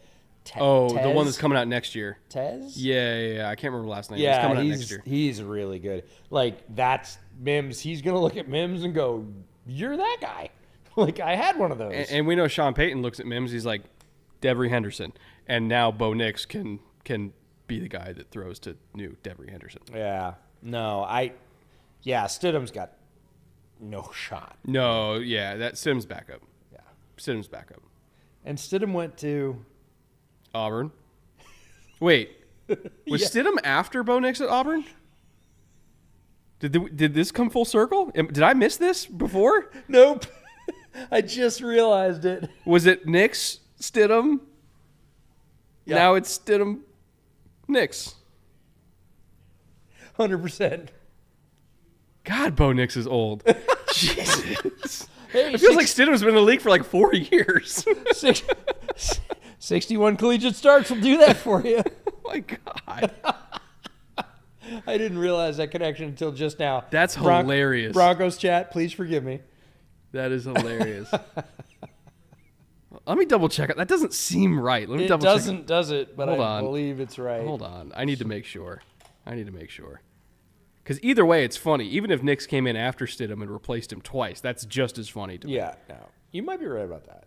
The one that's coming out next year. Tez? Yeah. I can't remember last name. Yeah, He's coming out next year. he's really good. Like, that's Mims. He's going to look at Mims and go, you're that guy. Like, I had one of those. And we know Sean Payton looks at Mims. He's like, Devery Henderson. And now Bo Nix can be the guy that throws to new Devery Henderson. Yeah. No, Stidham's got no shot. No, yeah, that Stidham's backup. Yeah. Stidham's backup. And Stidham went to... Auburn. Wait, was Yeah. Stidham after Bo Nix at Auburn? Did this come full circle? Did I miss this before? Nope. I just realized it. Was it Nix, Stidham? Yeah. Now it's Stidham, Nix. 100%. God, Bo Nix is old. Jesus. Hey, It feels like Stidham's been in the league for like 4 years. 61 collegiate starts will do that for you. Oh my God. I didn't realize that connection until just now. That's hilarious. Broncos chat, please forgive me. That is hilarious. Let me double check it. That doesn't seem right. Let me It double doesn't, check. does it? But Hold I on. believe it's right. Hold on. I need to make sure. Because either way, it's funny. Even if Nix came in after Stidham and replaced him twice, that's just as funny to me. Yeah, no. You might be right about that.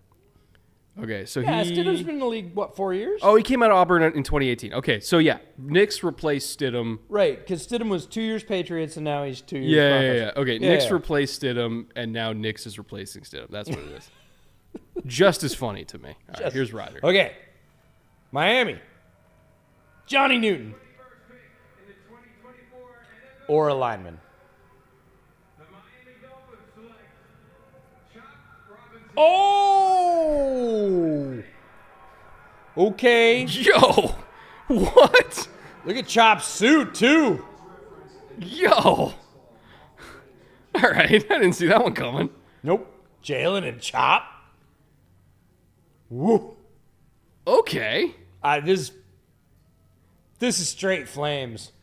Okay, so Yeah, he... Stidham's been in the league, 4 years? Oh, he came out of Auburn in 2018. Okay, so yeah, Nix replaced Stidham. Right, because Stidham was 2 years Patriots, and now he's 2 years Yeah. Broncos. Okay, Yeah, Nix yeah. replaced Stidham, and now Nix is replacing Stidham. That's what it is. Just as funny to me. All right, here's Ryder. Okay. Miami. Johnny Newton. Or a lineman. The Miami Dolphins select Chop Robinson. Oh! Okay. Yo! What? Look at Chop's suit, too. Yo! All right, I didn't see that one coming. Nope. Jalen and Chop. Woo. Okay. This is straight flames.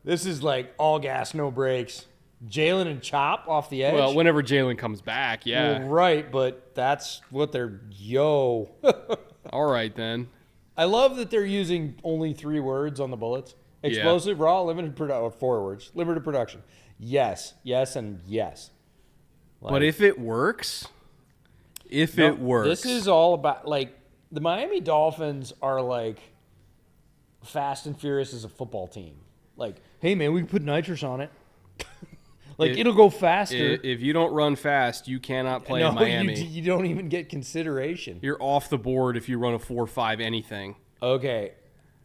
This is like all gas, no brakes. Jalen and Chop off the edge. Well, whenever Jalen comes back, yeah. Well, right, but that's what they're... Yo. All right, then. I love that they're using only 3 words on the bullets. Explosive, raw, limited production. Or 4 words. Limited production. Yes, yes, and yes. But if it works... it works... This is all about, like, the Miami Dolphins are like Fast and Furious as a football team. Like, hey, man, we can put nitrous on it. Like, it'll go faster. If you don't run fast, you cannot play in Miami. You don't even get consideration. You're off the board if you run a 4.5 anything. Okay.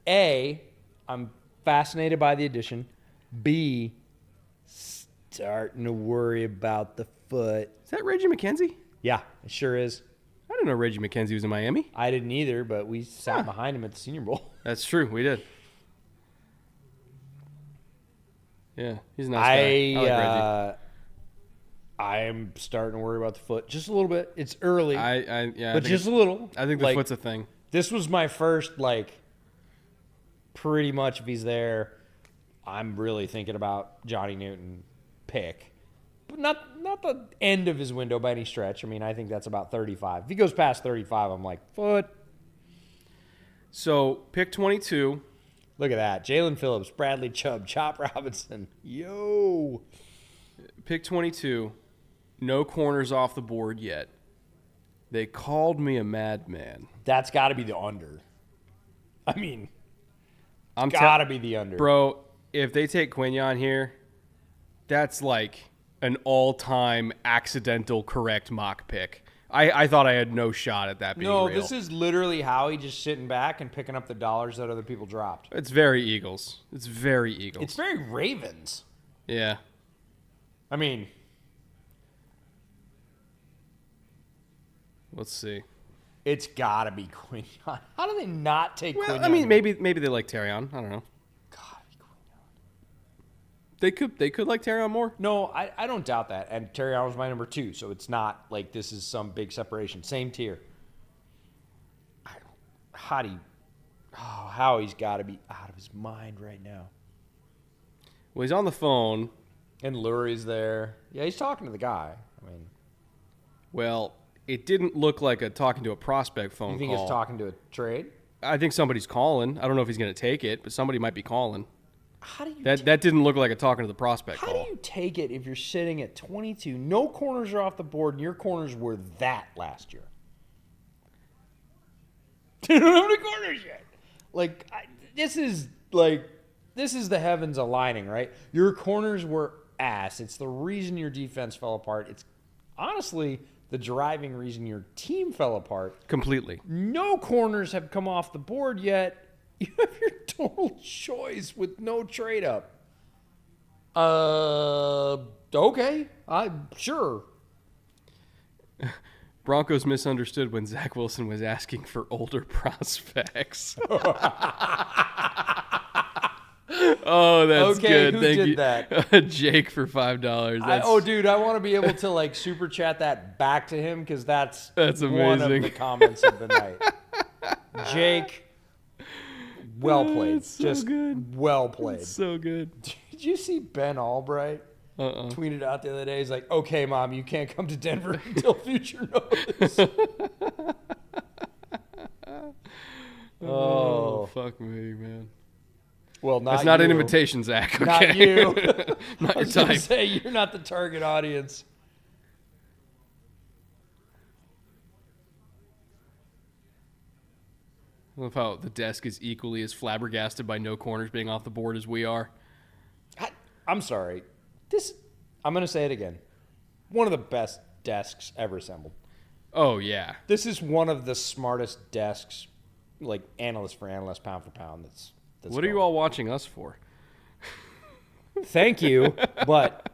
A, I'm fascinated by the addition. B, starting to worry about the foot. Is that Reggie McKenzie? Yeah, it sure is. I didn't know Reggie McKenzie was in Miami. I didn't either, but we sat behind him at the Senior Bowl. That's true. We did. Yeah, he's a nice guy. I like Reggie. I am starting to worry about the foot just a little bit. It's early, but just a little. I think the Like, foot's a thing. This was my first, like, pretty much if he's there, I'm really thinking about Johnny Newton pick. But not the end of his window by any stretch. I mean, I think that's about 35. If he goes past 35, I'm like, foot. So, pick 22. Look at that. Jalen Phillips, Bradley Chubb, Chop Robinson. Yo. Pick 22. No corners off the board yet. They called me a madman. That's got to be the under. I mean, I'm got to be the under. Bro, if they take Quinyon here, that's like an all-time accidental correct mock pick. I thought I had no shot at that being real. This is literally Howie just sitting back and picking up the dollars that other people dropped. It's very Eagles. It's very Eagles. It's very Ravens. Yeah. I mean, Let's see. it's got to be Quinyon. How do they not take Well, Quinyon? I mean, maybe they like Terrion. I don't know. Gotta be Quinyon. They could like Terrion more. No, I don't doubt that. And Terry Allen was my number 2, so it's not like this is some big separation. Same tier. Howie's got to be out of his mind right now. Well, he's on the phone. And Lurie's there. Yeah, he's talking to the guy. I mean, Well, it didn't look like a talking to a prospect phone you think call. it's talking to a trade? I think somebody's calling. I don't know if he's going to take it, but somebody might be calling. How do you That didn't look like a talking to the prospect How call. do you take it if you're sitting at 22? No corners are off the board, and your corners were that last year. You don't have any corners yet. Like, this is the heavens aligning, right? Your corners were ass. It's the reason your defense fell apart. It's honestly the driving reason your team fell apart. Completely. No corners have come off the board yet. You have your total choice with no trade up. Okay. Sure. Broncos misunderstood when Zach Wilson was asking for older prospects. Oh, that's Okay, good. who Thank did you. that? Jake for $5. Dude, I want to be able to like super chat that back to him because that's one of amazing. the comments of the night. Jake, well played. It's so Just good. well played. It's so good. Did you see Ben Albright tweeted out the other day? He's like, "Okay, Mom, you can't come to Denver until future notice." Fuck me, man. Well, not That's not you. an invitation, Zach. Okay? Not you. Not I your was gonna type. say you're not the target audience. I love how the desk is equally as flabbergasted by no corners being off the board as we are. I'm sorry. I'm going to say it again. One of the best desks ever assembled. Oh, yeah. This is one of the smartest desks, like analyst for analyst, pound for pound. That's What are you all watching us for? Thank you, but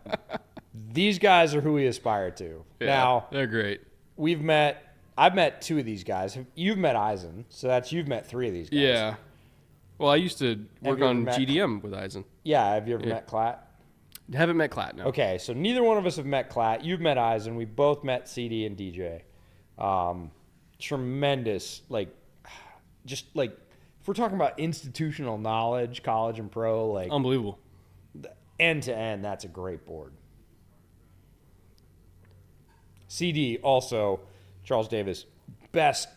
these guys are who we aspire to. Yeah, Now, they're great. I've met 2 of these guys. You've met Eisen, so you've met 3 of these guys. Yeah. Well, I used to work you ever on met- GDM with Eisen. Yeah, have you ever met Klatt? Haven't met Klatt, no. Okay, so neither one of us have met Klatt. You've met Eisen. We both met CD and DJ. Tremendous, just if we're talking about institutional knowledge, college and pro, Unbelievable. end to end, that's a great board. CD also, Charles Davis, best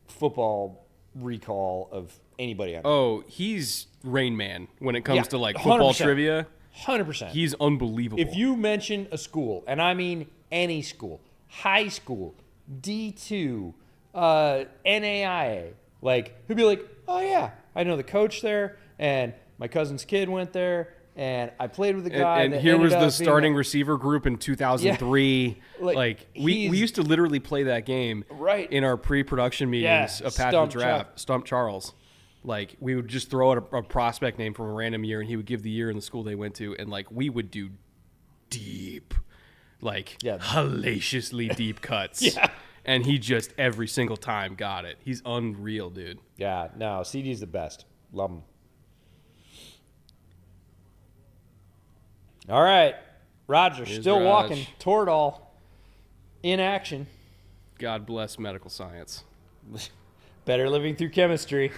football recall of anybody on Oh, he's Rain Man when it comes Yeah, to football 100%. trivia. 100%. He's unbelievable. If you mention a school, and I mean any school, high school, D2, NAIA, he'll be like, oh yeah, I know the coach there, and my cousin's kid went there, and I played with the guy. and that here was ended the up being starting receiver group in 2003. We he's- used to literally play that game Right. in our pre-production meetings Yeah, of Pat Stump the Draft. Stump Charles. We would just throw out a prospect name from a random year, and he would give the year and the school they went to, and we would do deep, hellaciously deep cuts. Yeah. And he just every single time got it. He's unreal, dude. Yeah, no, CD's the best. Love him. All right, Roger, Here's still Raj. walking. Toradol in action. God bless medical science. Better living through chemistry.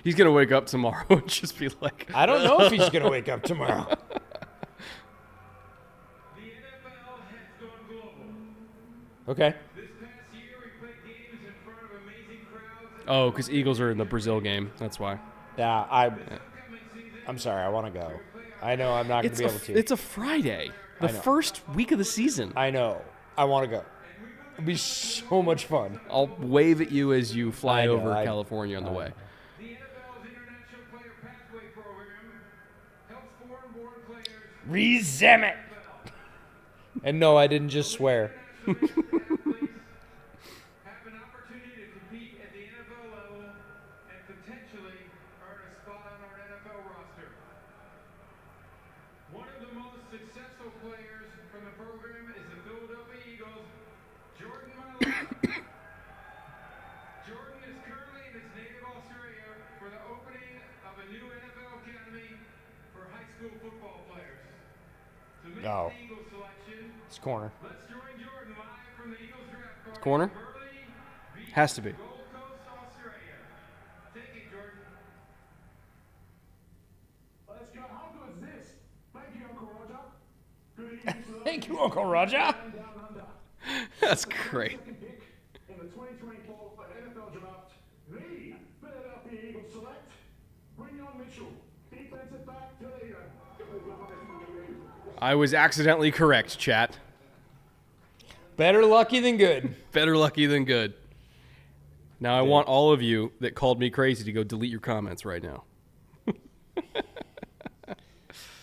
He's gonna wake up tomorrow and just be like, I don't know if he's going to wake up tomorrow. The NFL has gone global. Okay. This past year, we played games in front of amazing crowds. oh, because Eagles are in the Brazil game. That's why. Yeah, I'm sorry. I want to go. I know I'm not going to be able to. It's a Friday, the I know. first week of the season. I know. I want to go. It'll be so much fun. I'll wave at you as you fly I know, over I- California on the I way. The NFL's International Player Pathway Program helps foreign-born players Resem it. And no, I didn't just swear. have an opportunity to compete at the NFL level and potentially earn a spot on our NFL roster. One of the most successful players from the program is the Philadelphia Eagles, Jordan Mailata. Jordan is currently in his native Australia for the opening of a new NFL academy for high school football players. To make Oh. the Eagles selection, It's corner. let's join Jordan live from the Eagles draft party. Corner? Burley Beach, Has to be. Gold Coast, Australia. Take it, Jordan. Let's go. How good is this? Thank you, Uncle Roger. Good evening to Thank you, Uncle Roger. Down Under. That's great. Second pick in the 2024 NFL Draft, the Philadelphia Eagles select Quinyon Mitchell, defensive back, Toledo. I was accidentally correct, chat. Better lucky than good. Better lucky than good. Now I want all of you that called me crazy to go delete your comments right now.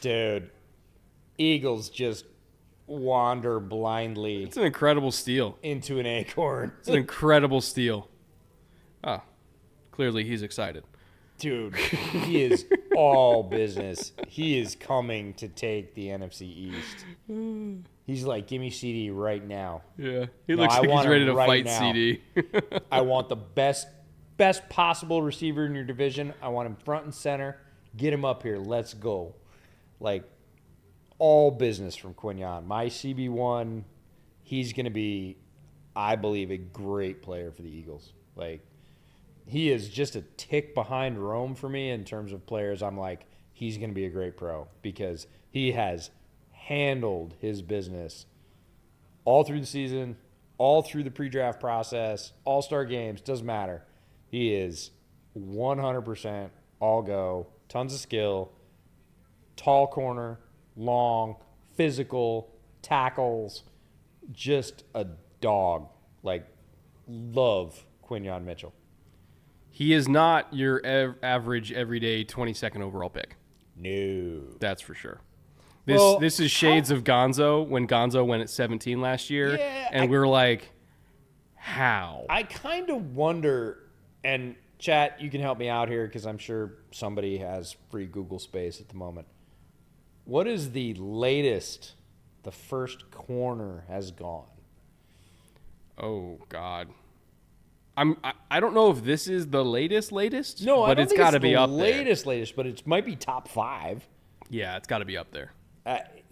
Dude, Eagles just wander blindly It's an incredible steal. into an acorn. It's an incredible steal. Ah, clearly he's excited. Dude, he is all business. He is coming to take the NFC East. He's like, give me CD right now. Yeah, he No, looks I like he's want ready him to right fight now. CD. I want the best possible receiver in your division. I want him front and center. Get him up here. Let's go. All business from Quinyon. My CB1, he's going to be, I believe, a great player for the Eagles. He is just a tick behind Rome for me in terms of players. I'm like, he's going to be a great pro because he has handled his business all through the season, all through the pre-draft process, all-star games, doesn't matter. He is 100% all go. Tons of skill. Tall corner, long, physical, tackles. Just a dog. Like, love Quinyon Mitchell. He is not your average, everyday 22nd overall pick. No. That's for sure. This is shades of Gonzo when Gonzo went at 17 last year. Yeah, and we were like, how? I kind of wonder, and chat, you can help me out here because I'm sure somebody has free Google space at the moment. What is the latest the first corner has gone? Oh, God. I don't know if this is the latest, No, but I don't it's think got to it's be the up there. latest, but it might be top 5. Yeah, it's got to be up there. At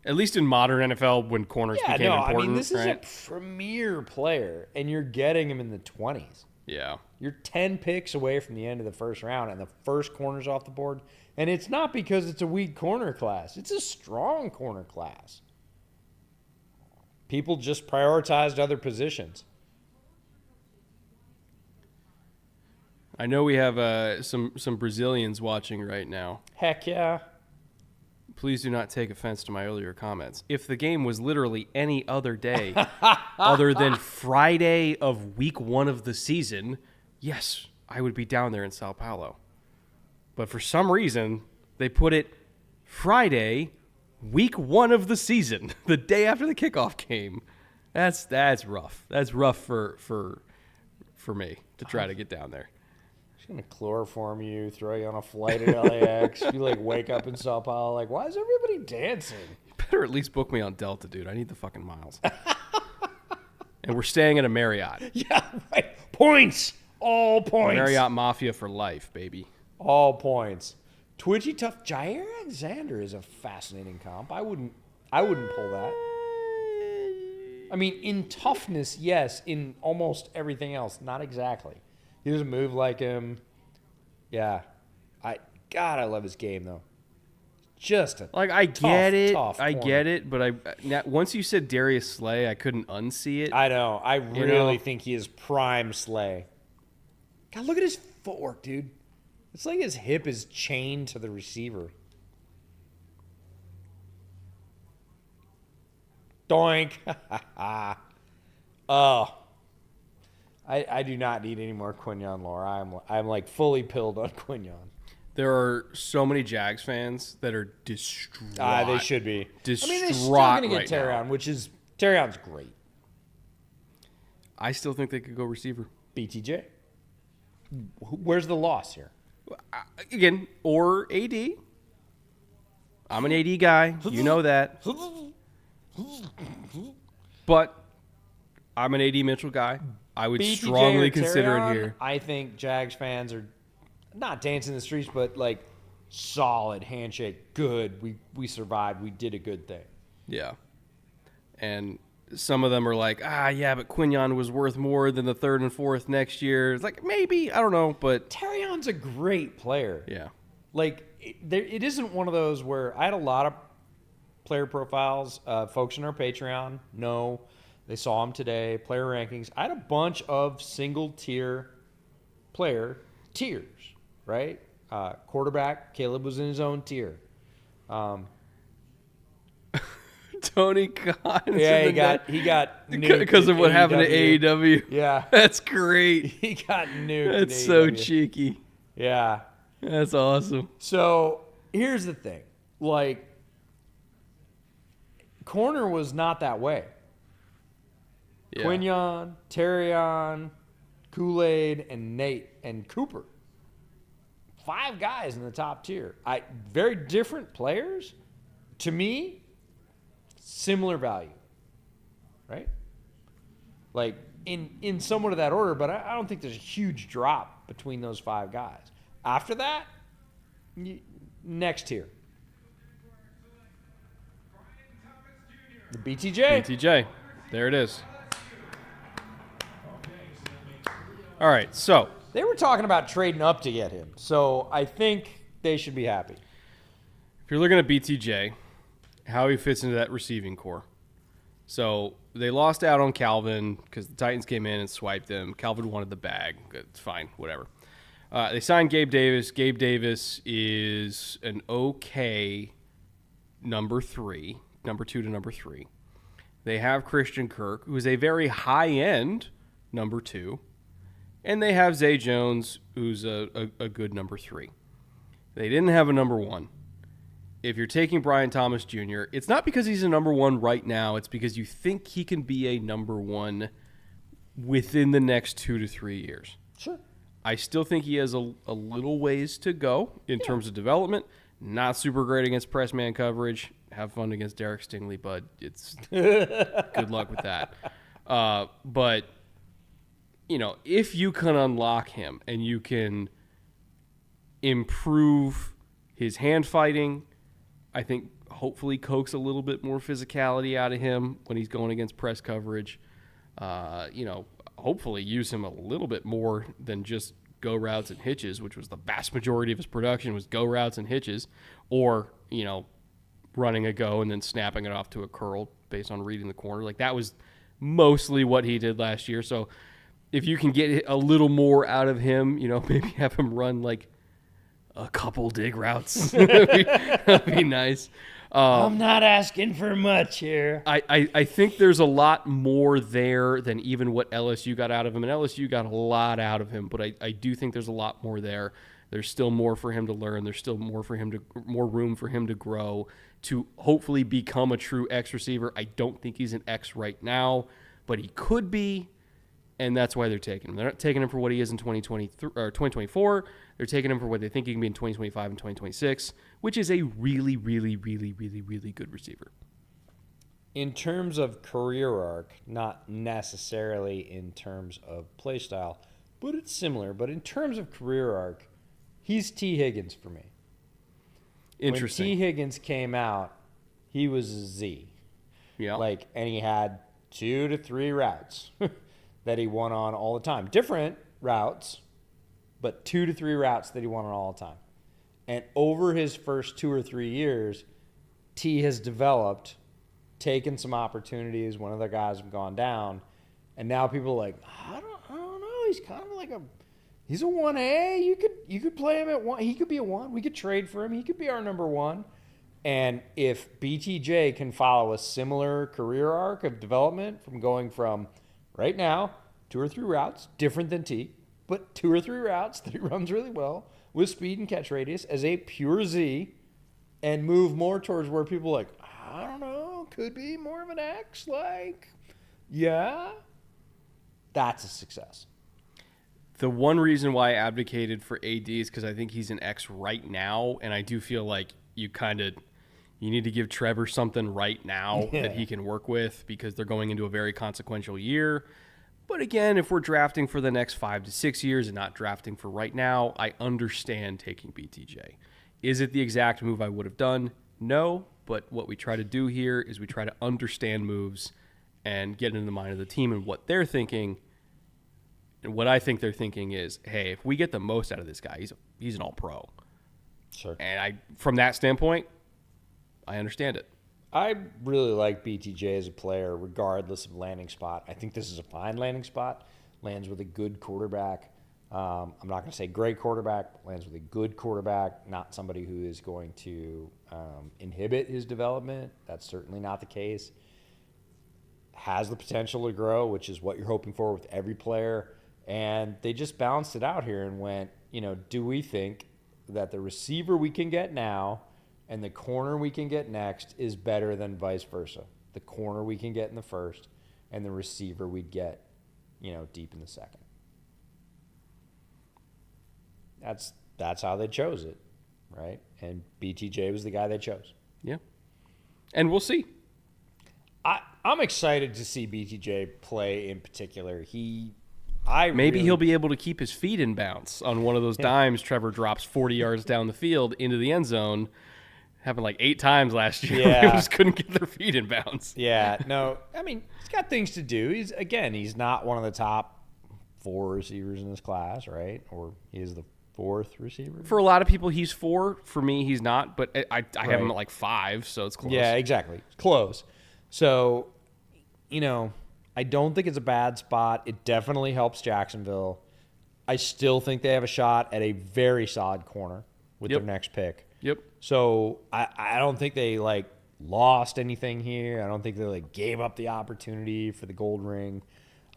At least in modern NFL when corners became important. I mean, this right? is a premier player, and you're getting him in the 20s. Yeah. You're 10 picks away from the end of the first round, and the first corner's off the board. And it's not because it's a weak corner class. It's a strong corner class. People just prioritized other positions. I know we have some Brazilians watching right now. Heck yeah. Please do not take offense to my earlier comments. If the game was literally any other day other than Friday of week 1 of the season, yes, I would be down there in Sao Paulo. But for some reason, they put it Friday, week 1 of the season, the day after the kickoff game. That's rough. That's rough for me to try to get down there. She's going to chloroform you, throw you on a flight at LAX. You, wake up in Sao Paulo, why is everybody dancing? You better at least book me on Delta, dude. I need the fucking miles. And we're staying at a Marriott. Yeah, right. Points. All points. Marriott Mafia for life, baby. All points. Twitchy tough. Jair Alexander is a fascinating comp. I wouldn't pull that. I mean, in toughness, yes. In almost everything else, not exactly. He doesn't move like him. Yeah. I love his game, though. Just a I get it. tough I corner. get it. But once you said Darius Slay, I couldn't unsee it. I know. I really think he is prime Slay. God, look at his footwork, dude. It's like his hip is chained to the receiver. Doink. Oh. I do not need any more Quinyon lore. I'm fully pilled on Quinyon. There are so many Jags fans that are distraught. They should be. Distraught they're still going to get right Terrion, now. Terrion's great. I still think they could go receiver. BTJ. Where's the loss here? Again, or AD. I'm an AD guy. You know that. But I'm an AD Mitchell guy. I would BTJ strongly or consider Terrion, it here. I think Jags fans are not dancing in the streets, but solid handshake. Good. We survived. We did a good thing. Yeah. And some of them are like, yeah, but Quinyon was worth more than the 3rd and 4th next year. It's like, maybe. I don't know. But Terrion's a great player. yeah. It isn't one of those where I had a lot of player profiles. Folks in our Patreon know. They saw him today, player rankings. I had a bunch of single-tier player tiers, right? Quarterback, Caleb was in his own tier. Tony Khan. Yeah, he got nuked because of what happened to AEW. Yeah. That's great. He got nuked. That's so AEW. cheeky. Yeah. That's awesome. So here's the thing. Corner was not that way. Yeah. Quinyon, Terrion, Kool-Aid, and Nate, and Cooper. 5 guys in the top tier. Very different players. To me, similar value. Right? In somewhat of that order, but I don't think there's a huge drop between those 5 guys. After that, next tier. The BTJ. BTJ. There it is. All right, so They were talking about trading up to get him, so I think they should be happy. if you're looking at BTJ, how he fits into that receiving core. So they lost out on Calvin because the Titans came in and swiped him. Calvin wanted the bag. It's fine, whatever. They signed Gabe Davis. Gabe Davis is an okay number 2 to number 3. They have Christian Kirk, who is a very high-end number 2. And they have Zay Jones, who's a good number 3. They didn't have a number 1. If you're taking Brian Thomas Jr., it's not because he's a number 1 right now. It's because you think he can be a number 1 within the next 2 to 3 years. Sure. I still think he has a little ways to go in terms of development. Not super great against press man coverage. Have fun against Derek Stingley, bud. It's good luck with that. But, if you can unlock him and you can improve his hand fighting, I think hopefully coax a little bit more physicality out of him when he's going against press coverage. Hopefully use him a little bit more than just go routes and hitches, which was the vast majority of his production was go routes and hitches, or, running a go and then snapping it off to a curl based on reading the corner. Like that was mostly what he did last year. So if you can get a little more out of him, maybe have him run like a couple dig routes. That'd be nice. I'm not asking for much here. I think there's a lot more there than even what LSU got out of him. And LSU got a lot out of him, but I do think there's a lot more there. There's still more for him to learn. There's still more room for him to grow, to hopefully become a true X receiver. I don't think he's an X right now, but he could be, and that's why they're taking him. They're not taking him for what he is in 2023 or 2024. They're taking him for what they think he can be in 2025 and 2026, which is a really, really, really, really, really good receiver. In terms of career arc, not necessarily in terms of play style, but it's similar. But in terms of career arc, he's T. Higgins for me. Interesting. When T. Higgins came out, he was a Z. Yeah. And he had 2 to 3 routes that he won on all the time. Different routes, but 2 to 3 routes that he won on all the time. And over his first 2 or 3 years, T has developed, taken some opportunities when other guys have gone down, and now people are like, I don't know, he's kind of like he's a 1A. You could play him at 1. He could be a 1. We could trade for him. He could be our number 1. And if BTJ can follow a similar career arc of development from going from right now 2 or 3 routes, different than T, but 2 or 3 routes that he runs really well with speed and catch radius as a pure Z, and move more towards where people are like, I don't know, could be more of an X, that's a success. The one reason why I advocated for AD is because I think he's an X right now, and I do feel like you need to give Trevor something right now that he can work with, because they're going into a very consequential year. But again, if we're drafting for the next 5 to 6 years and not drafting for right now, I understand taking BTJ. Is it the exact move I would have done? No, but what we try to do here is we try to understand moves and get into the mind of the team and what they're thinking. And what I think they're thinking is, hey, if we get the most out of this guy, he's an all-pro. Sure. And from that standpoint, I understand it. I really like BTJ as a player, regardless of landing spot. I think this is a fine landing spot. Lands with a good quarterback. I'm not going to say great quarterback, but lands with a good quarterback, not somebody who is going to inhibit his development. That's certainly not the case. Has the potential to grow, which is what you're hoping for with every player. And they just balanced it out here and went, do we think that the receiver we can get now and the corner we can get next is better than vice versa? The corner we can get in the first and the receiver we'd get, deep in the second. That's how they chose it, right? And BTJ was the guy they chose. Yeah. And we'll see. I'm excited to see BTJ play in particular. Maybe he'll be able to keep his feet in bounds on one of those dimes Trevor drops 40 yards down the field into the end zone. Happened like 8 times last year. Yeah. People just couldn't get their feet in bounds. Yeah, no. I mean, he's got things to do. He's not one of the top 4 receivers in this class, right? Or he is the 4th receiver. For a lot of people, he's 4. For me, he's not. But I have him at like 5, so it's close. Yeah, exactly. It's close. So, I don't think it's a bad spot. It definitely helps Jacksonville. I still think they have a shot at a very solid corner with Yep. their next pick. Yep. So I don't think they like lost anything here. I don't think they like gave up the opportunity for the gold ring.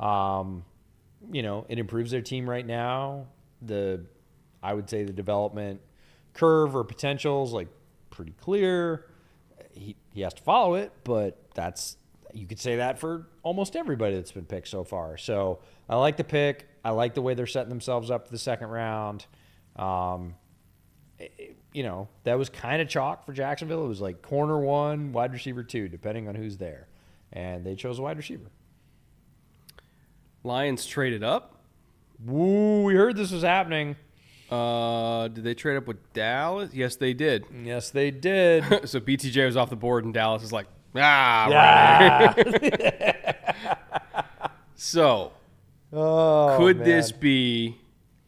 You know, it improves their team right now. I would say the development curve or potential is like pretty clear. He has to follow it, but you could say that for almost everybody that's been picked so far. So I like the pick. I like the way they're setting themselves up for the second round. You know, that was kind of chalk for Jacksonville. It was like corner 1, wide receiver 2, depending on who's there. And they chose a wide receiver. Lions traded up. Woo, we heard this was happening. Did they trade up with Dallas? Yes, they did. Yes, they did. So BTJ was off the board, and Dallas is like, right. Yeah. So, Oh, could man. this be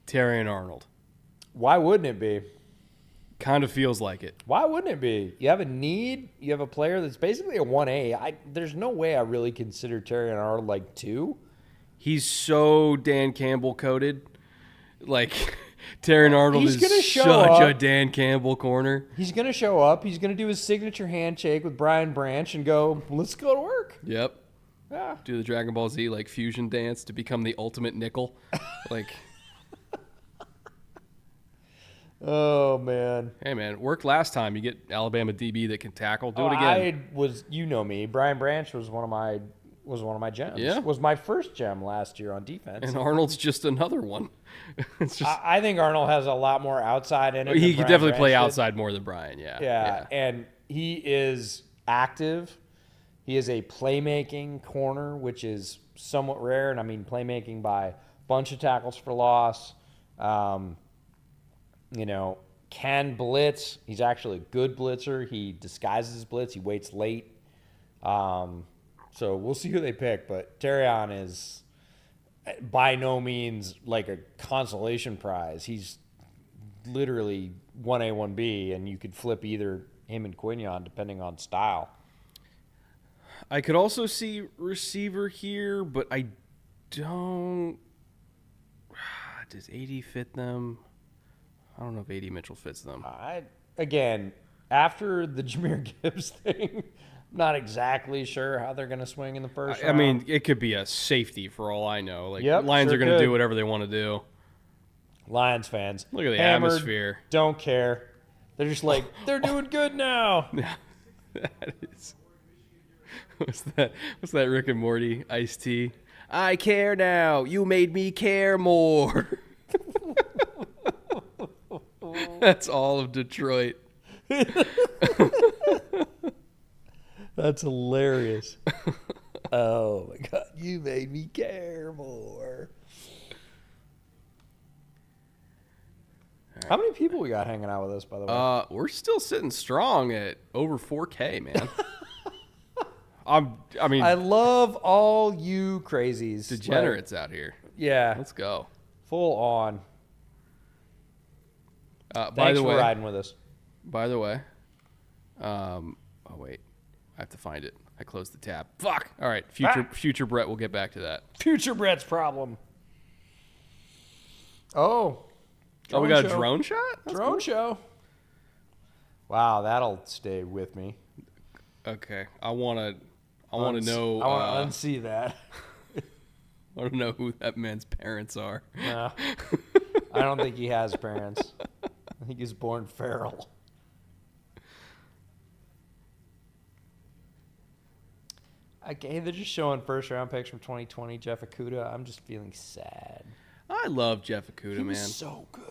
Terry and Arnold? Why wouldn't it be? Kind of feels like it. Why wouldn't it be? You have a need. You have a player that's basically a 1A. There's no way I really consider Terry and Arnold like 2. He's so Dan Campbell coded. Like, Terry and Arnold He's is gonna show such a up. Dan Campbell corner. He's going to show up. He's going to do his signature handshake with Brian Branch and go, let's go to work. Yep. Yeah. Do the Dragon Ball Z, like, fusion dance to become the ultimate nickel. Like, Oh, man. hey, man, it worked last time. You get Alabama DB that can tackle. Do it again. You know me. Brian Branch was one of my gems. Yeah. Was my first gem last year on defense. And Arnold's just another one. It's just I think Arnold has a lot more outside in it. he than could Brian definitely Branch play did. outside more than Brian. Yeah. Yeah, and he is active. He is a playmaking corner, which is somewhat rare. And I mean playmaking by a bunch of tackles for loss. You know, can blitz. He's actually a good blitzer. He disguises his blitz. He waits late. So we'll see who they pick. But Terrion is by no means like a consolation prize. He's literally 1A, 1B, and you could flip either him and Quinyon depending on style. I could also see receiver here, but I don't. Does 80 fit them? I don't know if 80 Mitchell fits them. Again, after the Jahmyr Gibbs thing, I'm not exactly sure how they're going to swing in the first I round. mean, it could be a safety for all I know. Like, Yep, Lions sure are going to could. do whatever they want to do. Lions fans. Look at the hammered, atmosphere. Don't care. They're just like, they're doing good now. That is. What's that Rick and Morty iced tea? I care now. You made me care more. That's all of Detroit. That's hilarious. Oh, my God. You made me care more. How many people we got hanging out with us, by the way? We're still sitting strong at over 4K, man. I mean, I love all you crazies. degenerates out here. Yeah, Let's go. full on. By Thanks the for way, riding with us. oh wait, I have to find it. I closed the tab. Fuck. All right, future Brett. We'll get back to that. Future Brett's problem. Oh. Oh, we got show. a drone shot. That's Drone cool. show. Wow, that'll stay with me. Okay, I want to know. I want to unsee that. I want to know who that man's parents are. No. I don't think he has parents. I think he's born feral. Okay, they're just showing first round picks from 2020. Jeff Okudah. I'm just feeling sad. I love Jeff Okudah, He man. was so good.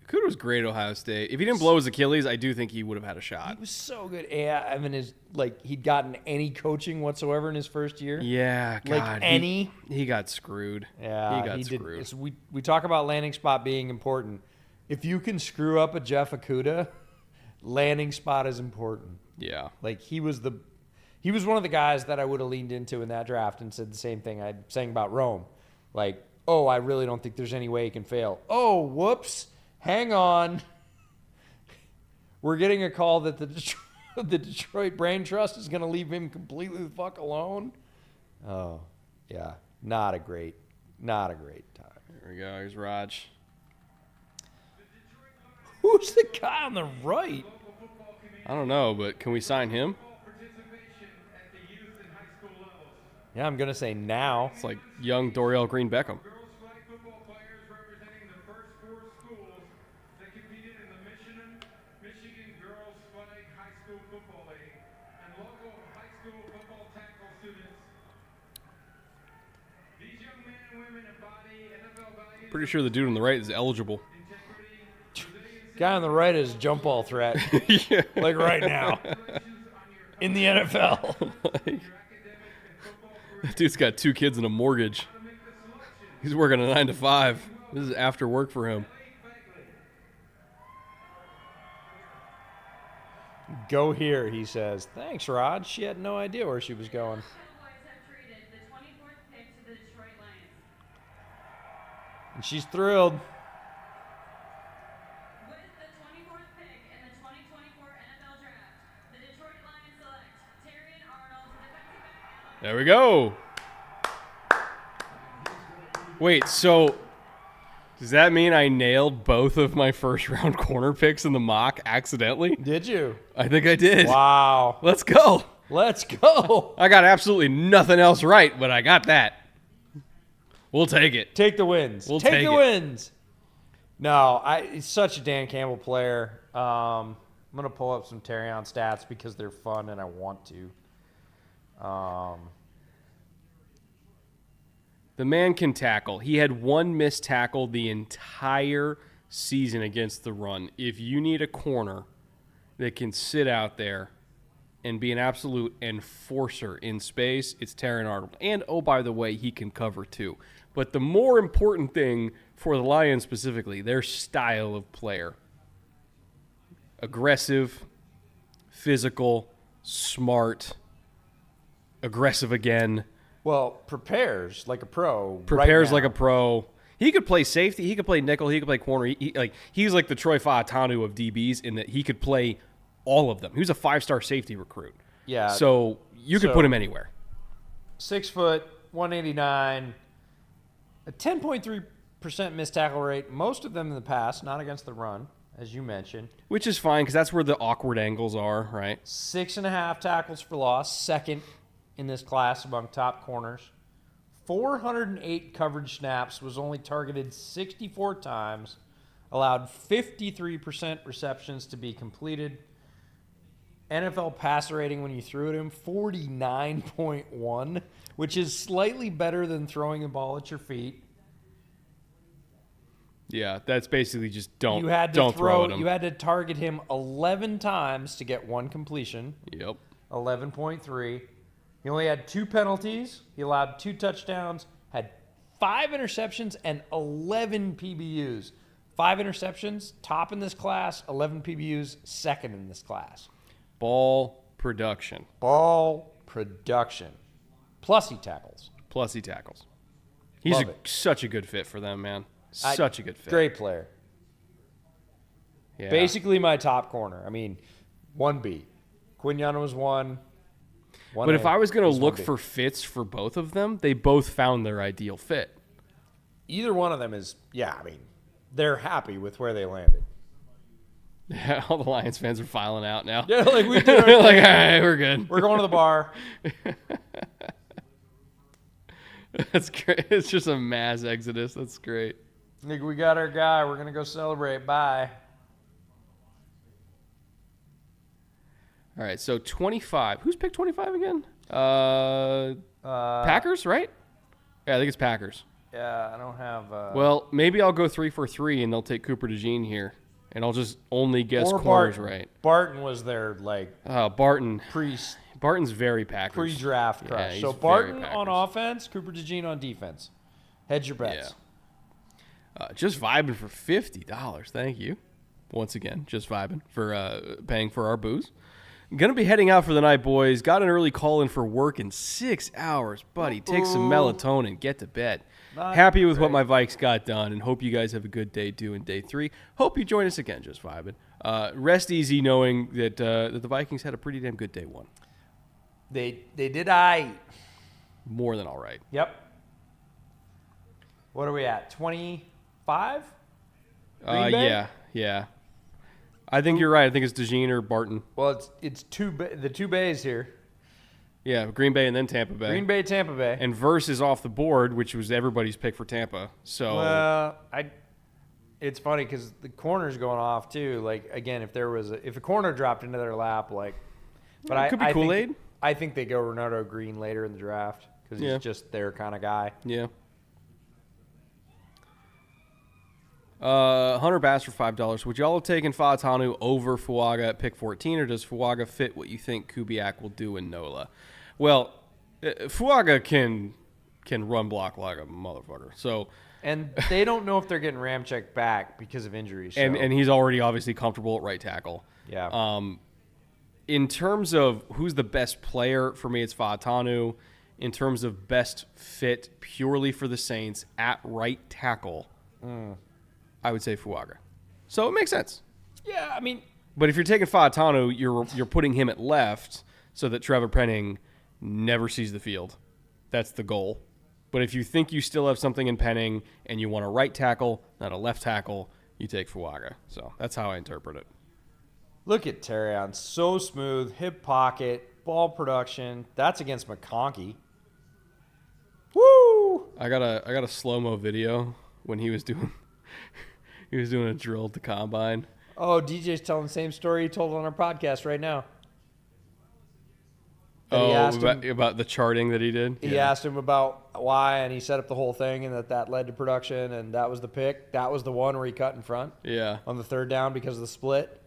Okudah was great at Ohio State. If he didn't blow his Achilles, I do think he would have had a shot. He was so good. Yeah, I mean, he'd gotten any coaching whatsoever in his first year. Yeah, God. Like any. He got screwed. Yeah, he got did. screwed. It's, we talk about landing spot being important. If you can screw up a Jeff Okudah, landing spot is important. Yeah. Like he was one of the guys that I would have leaned into in that draft and said the same thing I'm saying about Rome. Like, oh, I really don't think there's any way he can fail. Oh, whoops. Hang on. We're getting a call that the Detroit Brain Trust is going to leave him completely the fuck alone. Oh, yeah. Not a great time. There we go. Here's Raj. Who's the guy on the right? I don't know, but can we sign him? Yeah, I'm going to say now. It's like young Dorial Green Beckham. Girls flag football players representing the first 4 schools that competed in the Michigan Girls Flag High School Football League and local high school football tackle students. These young men and women embody NFL values. Pretty sure the dude on the right is eligible. Guy on the right is jump ball threat. Yeah. Like right now. In the NFL. That dude's got 2 kids and a mortgage. He's working a 9 to 5. This is after work for him. Go here, he says. Thanks, Rod. She had no idea where she was going. And she's thrilled. With the 24th pick in the 2024 NFL Draft, the Detroit Lions select Terrion Arnold, defensive back. There we go. Wait, so does that mean I nailed both of my first round corner picks in the mock accidentally? Did you? I think I did. Wow. Let's go. Let's go. I got absolutely nothing else right, but I got that. We'll take it. Take the wins. We'll take take the it. wins. No, he's such a Dan Campbell player. I'm going to pull up some Terrion stats because they're fun and I want to. The man can tackle. He had 1 missed tackle the entire season against the run. If you need a corner that can sit out there and be an absolute enforcer in space, it's Terrion Arnold. And, oh, by the way, he can cover too. But the more important thing for the Lions specifically, their style of player. Aggressive, physical, smart, aggressive again. Well, prepares like a pro. Prepares right like now. a pro. He could play safety. He could play nickel. He could play corner. He's like the Troy Fautanu of DBs in that he could play all of them. He was a 5-star safety recruit. Yeah. So you could put him anywhere. 6 foot, 189, a 10.3% missed tackle rate. Most of them in the past, not against the run, as you mentioned. Which is fine because that's where the awkward angles are, right? 6.5 tackles for loss, second in this class among top corners. 408 coverage snaps, was only targeted 64 times, allowed 53% receptions to be completed. NFL passer rating when you threw at him, 49.1, which is slightly better than throwing the ball at your feet. Yeah, that's basically just don't throw at him. You had to target him 11 times to get 1 completion. Yep. 11.3. He only had 2 penalties. He allowed 2 touchdowns, had 5 interceptions, and 11 PBUs. 5 interceptions, top in this class. 11 PBUs, second in this class. Ball production. Ball production. Plus he tackles. He's Love it. such a good fit for them, man. Such a good fit. Great player. Yeah. Basically my top corner. I mean, 1B. Quinyon was 1. But if I was going to look for fits for both of them, they both found their ideal fit. Either one of them is, they're happy with where they landed. Yeah, all the Lions fans are filing out now. Yeah, like we did. They're like, all right, we're good. We're going to the bar. That's great. It's just a mass exodus. That's great. Like, we got our guy. We're going to go celebrate. Bye. All right, so 25. Who's picked 25 again? Packers, right? Yeah, I think it's Packers. Yeah, I don't have... Well, maybe I'll go 3 for 3, and they'll take Cooper DeJean here. And I'll just only guess or corners Barton. right. Barton was their, Barton. Barton's very Packers. Pre-draft crush. Yeah, so he's Barton very on Packers. offense, Cooper DeJean on defense. Hedge your bets. Yeah. Just vibing for $50. Thank you. Once again, just vibing for paying for our booze. Going to be heading out for the night, boys. Got an early call in for work in 6 hours. Buddy, take some melatonin. Get to bed. Happy with what my Vikes got done, and hope you guys have a good day doing day 3. Hope you join us again, just vibing. Rest easy knowing that the Vikings had a pretty damn good day 1. They did I. More than all right. Yep. What are we at? 25? Green Bay? Yeah. I think you're right. I think it's DeJean or Barton. Well, it's the two Bays here. Yeah, Green Bay and then Tampa Bay. Green Bay, Tampa Bay. And Verse is off the board, which was everybody's pick for Tampa. So it's funny because the corner's going off too. Like again, if a corner dropped into their lap, like, but it could be Kool-Aid. I think they go Ronaldo Green later in the draft because he's just their kind of guy. Yeah. Hunter Bass for $5. Would y'all have taken Fashanu over Fuaga at pick 14, or does Fuaga fit what you think Kubiak will do in NOLA? Well, Fuaga can run block like a motherfucker. So, and they don't know if they're getting Ramczyk back because of injuries. So. And he's already obviously comfortable at right tackle. Yeah. In terms of who's the best player, for me, it's Fashanu. In terms of best fit purely for the Saints at right tackle, I would say Fuaga. So it makes sense. Yeah, I mean, but if you're taking Fashanu, you're putting him at left so that Trevor Penning never sees the field. That's the goal. But if you think you still have something in Penning and you want a right tackle, not a left tackle, you take Fuaga. So that's how I interpret it. Look at Terrion. So smooth, hip pocket, ball production. That's against McConkey. Woo! I got a slow-mo video when he was doing a drill at the combine. Oh, DJ's telling the same story he told on our podcast right now. About the charting that he did? He asked him about why, and he set up the whole thing, and that led to production, and that was the pick. That was the one where he cut in front on the third down because of the split.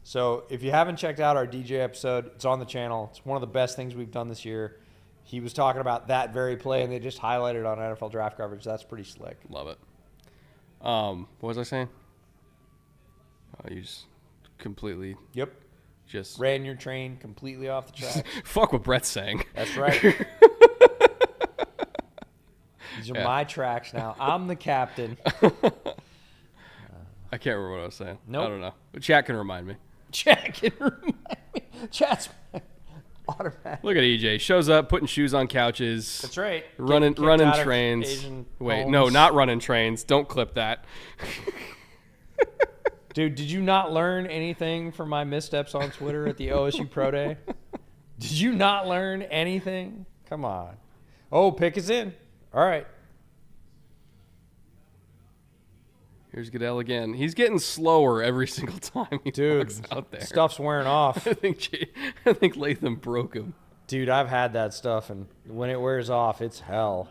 So if you haven't checked out our DJ episode, it's on the channel. It's one of the best things we've done this year. He was talking about that very play, and they just highlighted it on NFL draft coverage. That's pretty slick. Love it. What was I saying? You just completely... Yep. Just ran your train completely off the track. Fuck what Brett's saying. That's right. These are my tracks now. I'm the captain. I can't remember what I was saying. Nope. I don't know. But chat can remind me. Chat can remind me. Chat's automatic. Look at EJ. Shows up, putting shoes on couches. That's right. Running trains. Wait, no, not running trains. Don't clip that. Dude, did you not learn anything from my missteps on Twitter at the OSU Pro Day? Did you not learn anything? Come on. Oh, pick is in. All right. Here's Goodell again. He's getting slower every single time he walks out there. Stuff's wearing off. I think Latham broke him. Dude, I've had that stuff, and when it wears off, it's hell.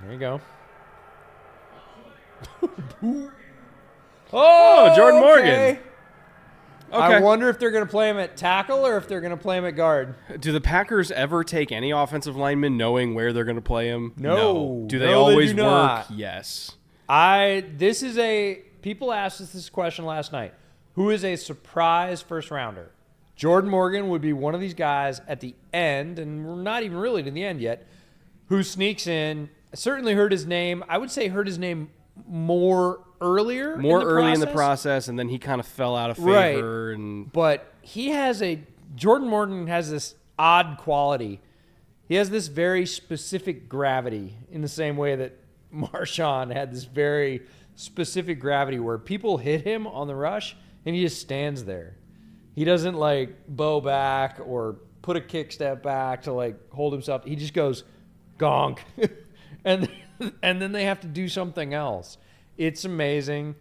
There you go. Oh, Jordan Morgan. Okay. I wonder if they're going to play him at tackle or if they're going to play him at guard. Do the Packers ever take any offensive lineman knowing where they're going to play him? No. Do they always do work? not. Yes. People asked us this question last night. Who is a surprise first rounder? Jordan Morgan would be one of these guys at the end, and we're not even really to the end yet, who sneaks in. I certainly heard his name. I would say heard his name more earlier in the process, and then he kind of fell out of favor. Right. But Jordan Morgan has this odd quality. He has this very specific gravity in the same way that Marshawn had this very specific gravity where people hit him on the rush, and he just stands there. He doesn't, bow back or put a kick step back to, hold himself. He just goes, gonk. and then they have to do something else. It's amazing.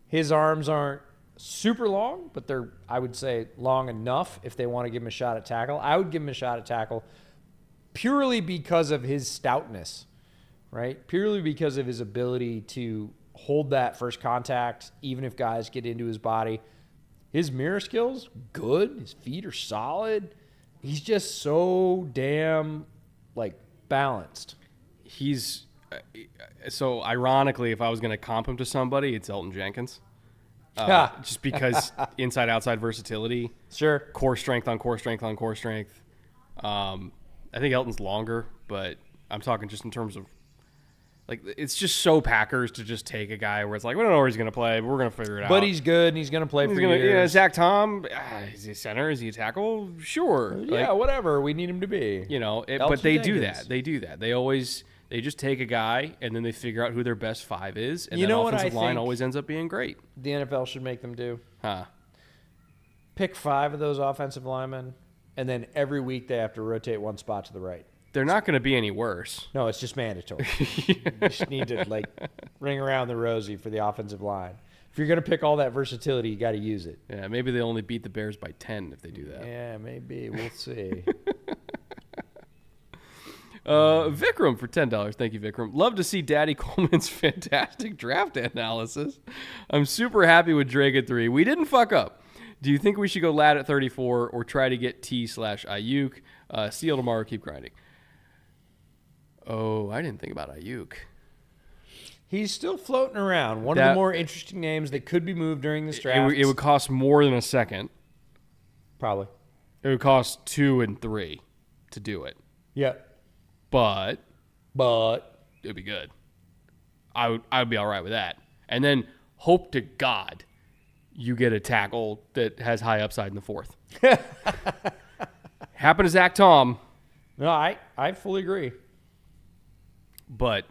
His arms aren't super long, but they're, I would say, long enough if they want to give him a shot at tackle. I would give him a shot at tackle purely because of his stoutness, right? Purely because of his ability to hold that first contact, even if guys get into his body. His mirror skills, good. His feet are solid. He's just so damn, balanced. He's so ironically, if I was going to comp him to somebody, it's Elton Jenkins. Just because inside-outside versatility. Sure. Core strength on core strength on core strength. I think Elton's longer, but I'm talking just in terms of Like, it's just so Packers to just take a guy where it's like, we don't know where he's going to play, but we're going to figure it out. But he's good, and he's going to play for years. Yeah, Zach Tom, is he a center? Is he a tackle? Sure. Yeah, whatever. We need him to be. But they do that. They do that. They just take a guy, and then they figure out who their best 5 is, and then offensive line always ends up being great. The NFL should make them do? Huh. Pick 5 of those offensive linemen, and then every week they have to rotate one spot to the right. They're not going to be any worse. No, it's just mandatory. You just need to, ring around the rosy for the offensive line. If you're going to pick all that versatility, you got to use it. Yeah, maybe they only beat the Bears by 10 if they do that. Yeah, maybe. We'll see. Vikram for $10. Thank you, Vikram. Love to see Daddy Coleman's fantastic draft analysis. I'm super happy with Drake at 3. We didn't fuck up. Do you think we should go Lat at 34 or try to get T/Ayuk? See you tomorrow. Keep grinding. Oh, I didn't think about Ayuk. He's still floating around. One of the more interesting names that could be moved during this draft. It would cost more than a second. Probably. It would cost 2 and 3 to do it. Yeah. But it'd be good. I'd be all right with that. And then hope to God you get a tackle that has high upside in the 4th. Happened to Zach Tom. No, I fully agree. But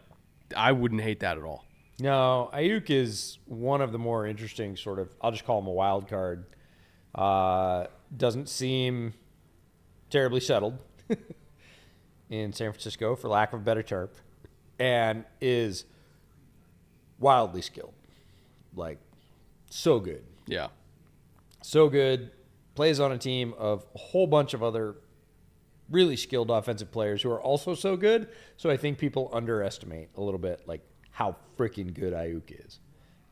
I wouldn't hate that at all. No, Ayuk is one of the more interesting sort of, I'll just call him a wild card. Doesn't seem terribly settled in San Francisco, for lack of a better term, and is wildly skilled. So good. Yeah. So good. Plays on a team of a whole bunch of other really skilled offensive players who are also so good. So I think people underestimate a little bit how freaking good Ayuk is.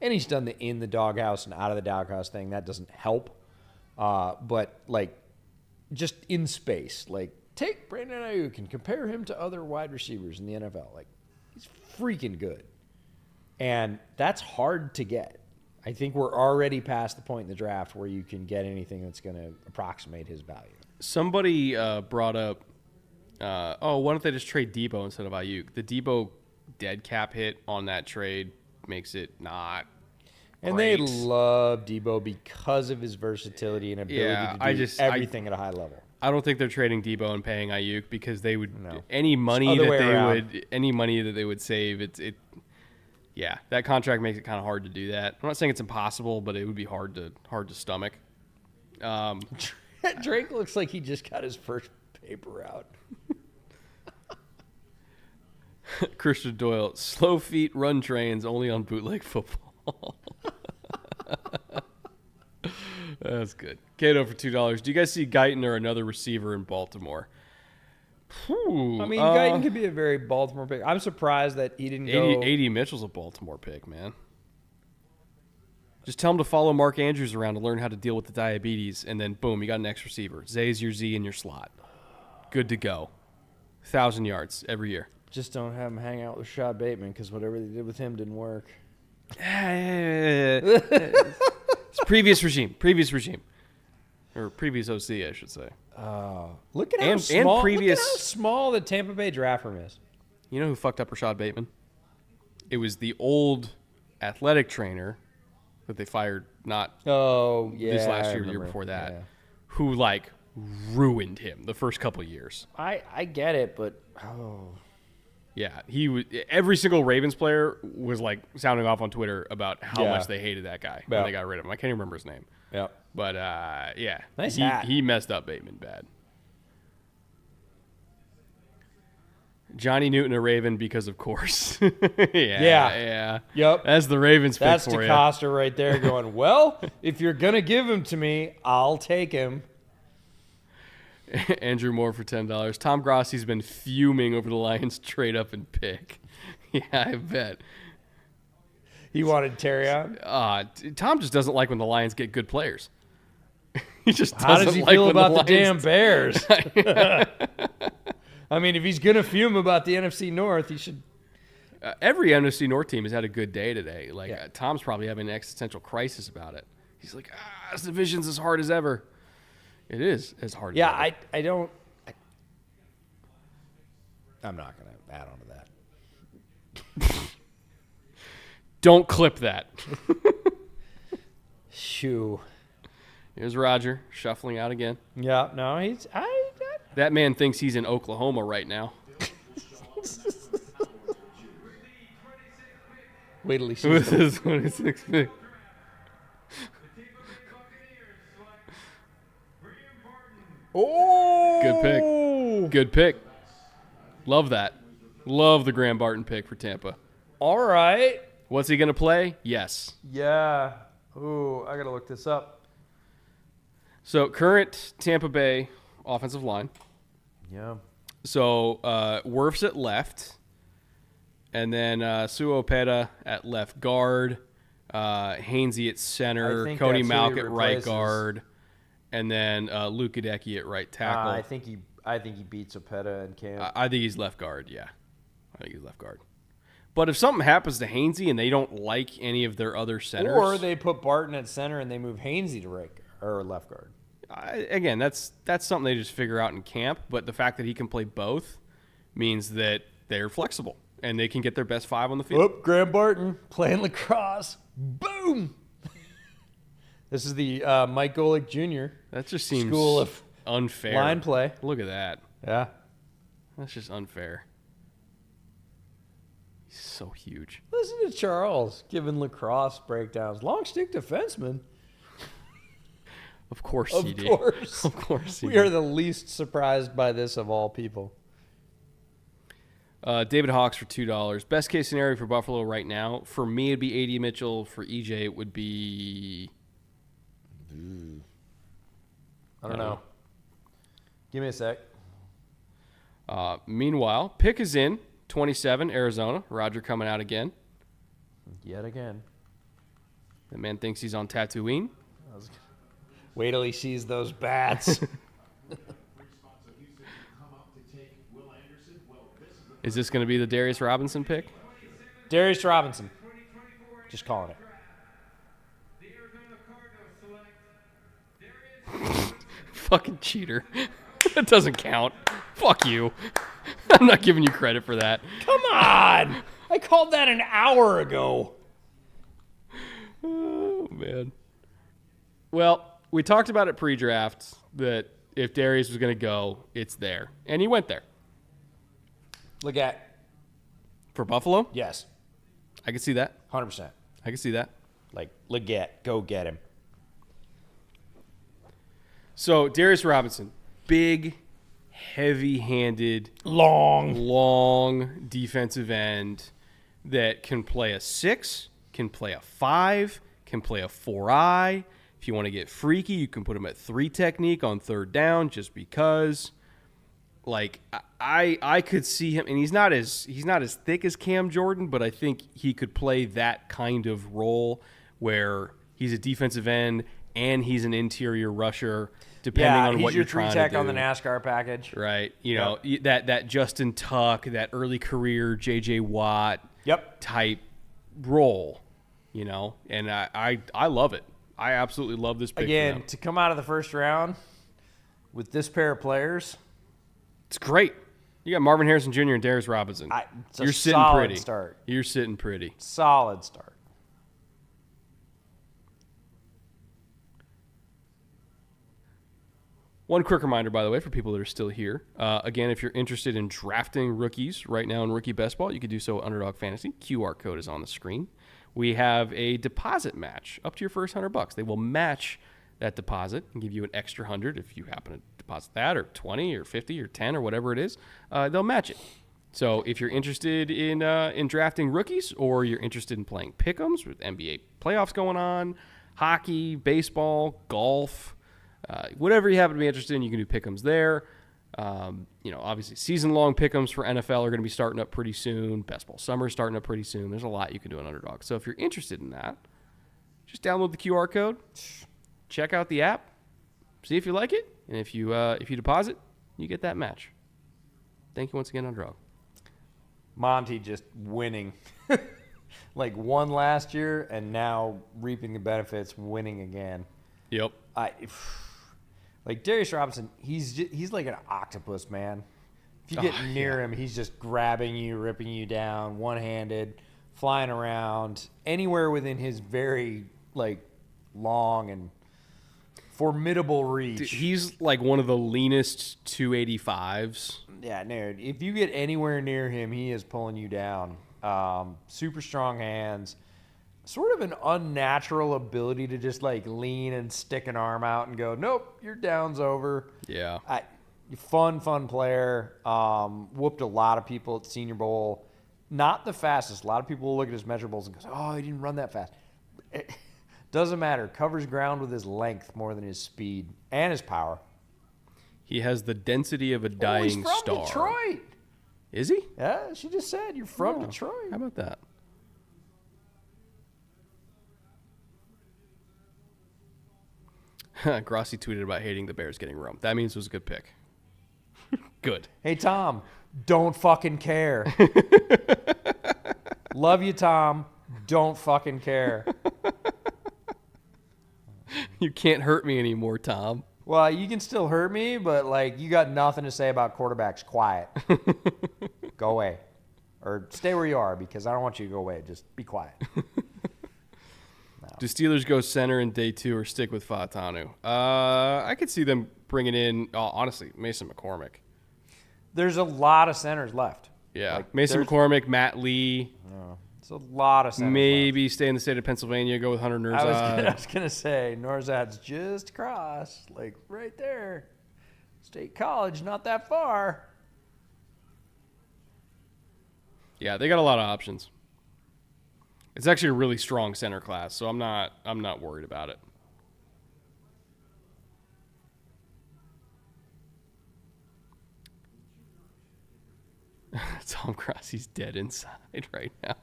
And he's done the in the doghouse and out of the doghouse thing. That doesn't help. But just in space, take Brandon Ayuk and compare him to other wide receivers in the NFL. He's freaking good. And that's hard to get. I think we're already past the point in the draft where you can get anything that's going to approximate his value. Somebody brought up, why don't they just trade Debo instead of Ayuk? The Debo dead cap hit on that trade makes it not And great. they love Debo because of his versatility and ability to do everything at a high level. I don't think they're trading Debo and paying Ayuk because they would No. any money Other that way they around. would any money that they would save. That contract makes it kind of hard to do that. I'm not saying it's impossible, but it would be hard to stomach. Drake looks like he just got his first paper out. Christian Doyle, slow feet run trains only on bootleg football. That's good. Cato for $2. Do you guys see Guyton or another receiver in Baltimore? Whew, Guyton could be a very Baltimore pick. I'm surprised that he didn't go. 80 Mitchell's a Baltimore pick, man. Just tell him to follow Mark Andrews around to learn how to deal with the diabetes, and then boom, you got an X receiver. Zay's your Z in your slot. Good to go. 1,000 yards every year. Just don't have him hang out with Rashad Bateman because whatever they did with him didn't work. It's previous regime. Or previous OC, I should say. Look at how And small. previous- Look at how small the Tampa Bay draft room is. You know who fucked up Rashad Bateman? It was the old athletic trainer that they fired not Oh yeah, this last I year, the year remember. before that, Yeah. who ruined him the first couple of years. I get it, but Yeah, he was. Every single Ravens player was sounding off on Twitter about how Yeah. much they hated that guy Yeah. when they got rid of him. I can't even remember his name, yeah. but Nice he, hat. he messed up Bateman bad. Johnny Newton a Raven because of course. yeah. Yep. That's the Ravens pick That's for you. DeCosta right there going, well, if you're going to give him to me, I'll take him. Andrew Moore for $10. Tom Grossi's been fuming over the Lions trade up and pick. Yeah, I bet. He wanted Terry on. Tom just doesn't like when the Lions get good players. He just doesn't How does he like feel when about the Lions- damn Bears? I mean, if he's going to fume about the NFC North, he should. Every NFC North team has had a good day today. Yeah. Tom's probably having an existential crisis about it. He's like, this division's as hard as ever. It is as hard as ever. I don't. I'm not going to add on to that. Don't clip that. Shoo. Here's Roger shuffling out again. Yeah, no, That man thinks he's in Oklahoma right now. Wait till he sees With the his 26th pick. Oh! Good pick. Good pick. Love that. Love the Graham Barton pick for Tampa. All right. What's he going to play? Yes. Yeah. Ooh, I got to look this up. So, current Tampa Bay offensive line. Yeah. So, Wirfs at left. And then Suopeta at left guard. Hainsey at center. think Cody that's who Malk he at right replaces. guard. And then Luke Gadecki at right tackle. I think he beats Opeta and Cam. I think he's left guard, yeah. I think he's left guard. But if something happens to Hainsey and they don't like any of their other centers, or they put Barton at center and they move Hainsey to right or left guard. again, that's something they just figure out in camp. But the fact that he can play both means that they're flexible and they can get their best five on the field. Whoop, Graham Barton playing lacrosse. Boom. This is the Mike Golick Jr. That just seems School of unfair. line play. Look at that. Yeah. That's just unfair. He's so huge. Listen to Charles giving lacrosse breakdowns. Long stick defenseman. Of course Of he did. course. Of course he We did. are the least surprised by this of all people. David Hawks for $2. Best case scenario for Buffalo right now. For me, it'd be AD Mitchell. For EJ, it would be... I don't know. Give me a sec. Meanwhile, pick is in. 27, Arizona. Roger coming out again. Yet again. The man thinks he's on Tatooine. Wait till he sees those bats. Is this going to be the Darius Robinson pick? Darius Robinson. Just calling it. Fucking cheater. That doesn't count. Fuck you. I'm not giving you credit for that. Come on! I called that an hour ago. Oh, man. Well, we talked about it pre-draft that if Darius was going to go, it's there. And he went there. Look at. For Buffalo, Yes. I can see that. 100%. I can see that. Like, Legette. Go get him. So, Darius Robinson, big, heavy-handed, Long. long defensive end that can play a 6, can play a 5, can play a 4-eye. If you want to get freaky, you can put him at 3 technique on third down just because. Like, I could see him, and he's not as thick as Cam Jordan, but I think he could play that kind of role where he's a defensive end and he's an interior rusher, depending on what you're trying to do. He's your 3-tech on the NASCAR package. Right. You know, that Justin Tuck, that early career JJ Watt type role, you know, and I love it. I absolutely love this pick. Again, to come out of the first round with this pair of players, it's great. You got Marvin Harrison Jr. and Darius Robinson. it's a You're sitting solid pretty. start. You're sitting pretty. Solid start. One quick reminder, by the way, for people that are still here. Again, if you're interested in drafting rookies right now in Rookie Best Ball, you can do so at Underdog Fantasy. QR code is on the screen. We have a deposit match up to your first $100. They will match that deposit and give you an extra 100 if you happen to deposit that, or 20 or 50 or 10 or whatever it is. They'll match it. So if you're interested in drafting rookies, or you're interested in playing pick'ems with NBA playoffs going on, hockey, baseball, golf, whatever you happen to be interested in, you can do pick'ems there. You know, obviously season-long pick'ems for NFL are going to be starting up pretty soon. Best Ball Summer is starting up pretty soon. There's a lot you can do on Underdog. So if you're interested in that, just download the QR code, check out the app, see if you like it, and if you deposit, you get that match. Thank you once again, Underdog. Monty just winning. Like, won last year and now reaping the benefits, winning again. Yep. Like Darius Robinson, he's like an octopus, man. If you get near him, he's just grabbing you, ripping you down, one-handed, flying around, anywhere within his very, like, long and formidable reach. Dude, he's like one of the leanest 285s. Yeah, no. If you get anywhere near him, he is pulling you down. Super strong hands. Sort of an unnatural ability to just like lean and stick an arm out and go, nope, your down's over. Yeah. Fun player. Whooped a lot of people at Senior Bowl. Not the fastest. A lot of people will look at his measurables and go, oh, he didn't run that fast. It doesn't matter. Covers ground with his length more than his speed and his power. He has the density of a dying he's from star. Detroit. Is he? Yeah, she just said you're from Detroit. How about that? Grossi tweeted about hating the Bears getting Rome. That means it was a good pick. Good. Hey, Tom, don't fucking care. Love you, Tom. Don't fucking care. You can't hurt me anymore, Tom. Well, you can still hurt me, but, like, you got nothing to say about quarterbacks. Quiet. Go away. Or stay where you are, because I don't want you to go away. Just be quiet. Do Steelers go center in day 2 or stick with Fashanu? I could see them bringing in, honestly, Mason McCormick. There's a lot of centers left. Yeah, Like, Mason there's- McCormick, Matt Lee. It's a lot of centers Maybe stay in the state of Pennsylvania, go with Hunter left. I Nurzad. was gonna say, Norzad's just across, like, right there. State College, not that far. Yeah, they got a lot of options. It's actually a really strong center class, so I'm not worried about it. Tom Crossey's dead inside right now.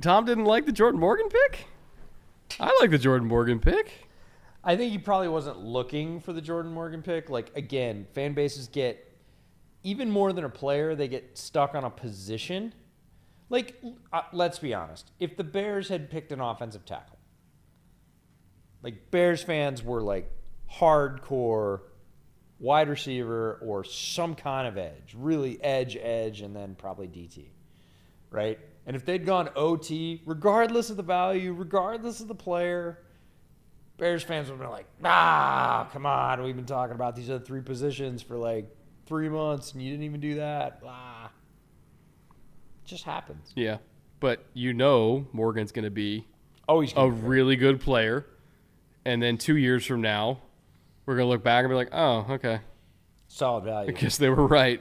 Tom didn't like the Jordan Morgan pick? I like the Jordan Morgan pick. I think he probably wasn't looking for the Jordan Morgan pick. Like, again, fan bases get, even more than a player, they get stuck on a position. Like, let's be honest. If the Bears had picked an offensive tackle, like, Bears fans were, like, hardcore wide receiver or some kind of edge. Really edge, and then probably DT. Right? And if they'd gone OT, regardless of the value, regardless of the player, Bears fans would have been like, come on. We've been talking about these other 3 positions for, like, 3 months, and you didn't even do that. Blah. It just happens. Yeah, but you know Morgan's going to be He's a really good player, and then 2 years from now, we're going to look back and be like, oh, okay. Solid I value. guess they were right.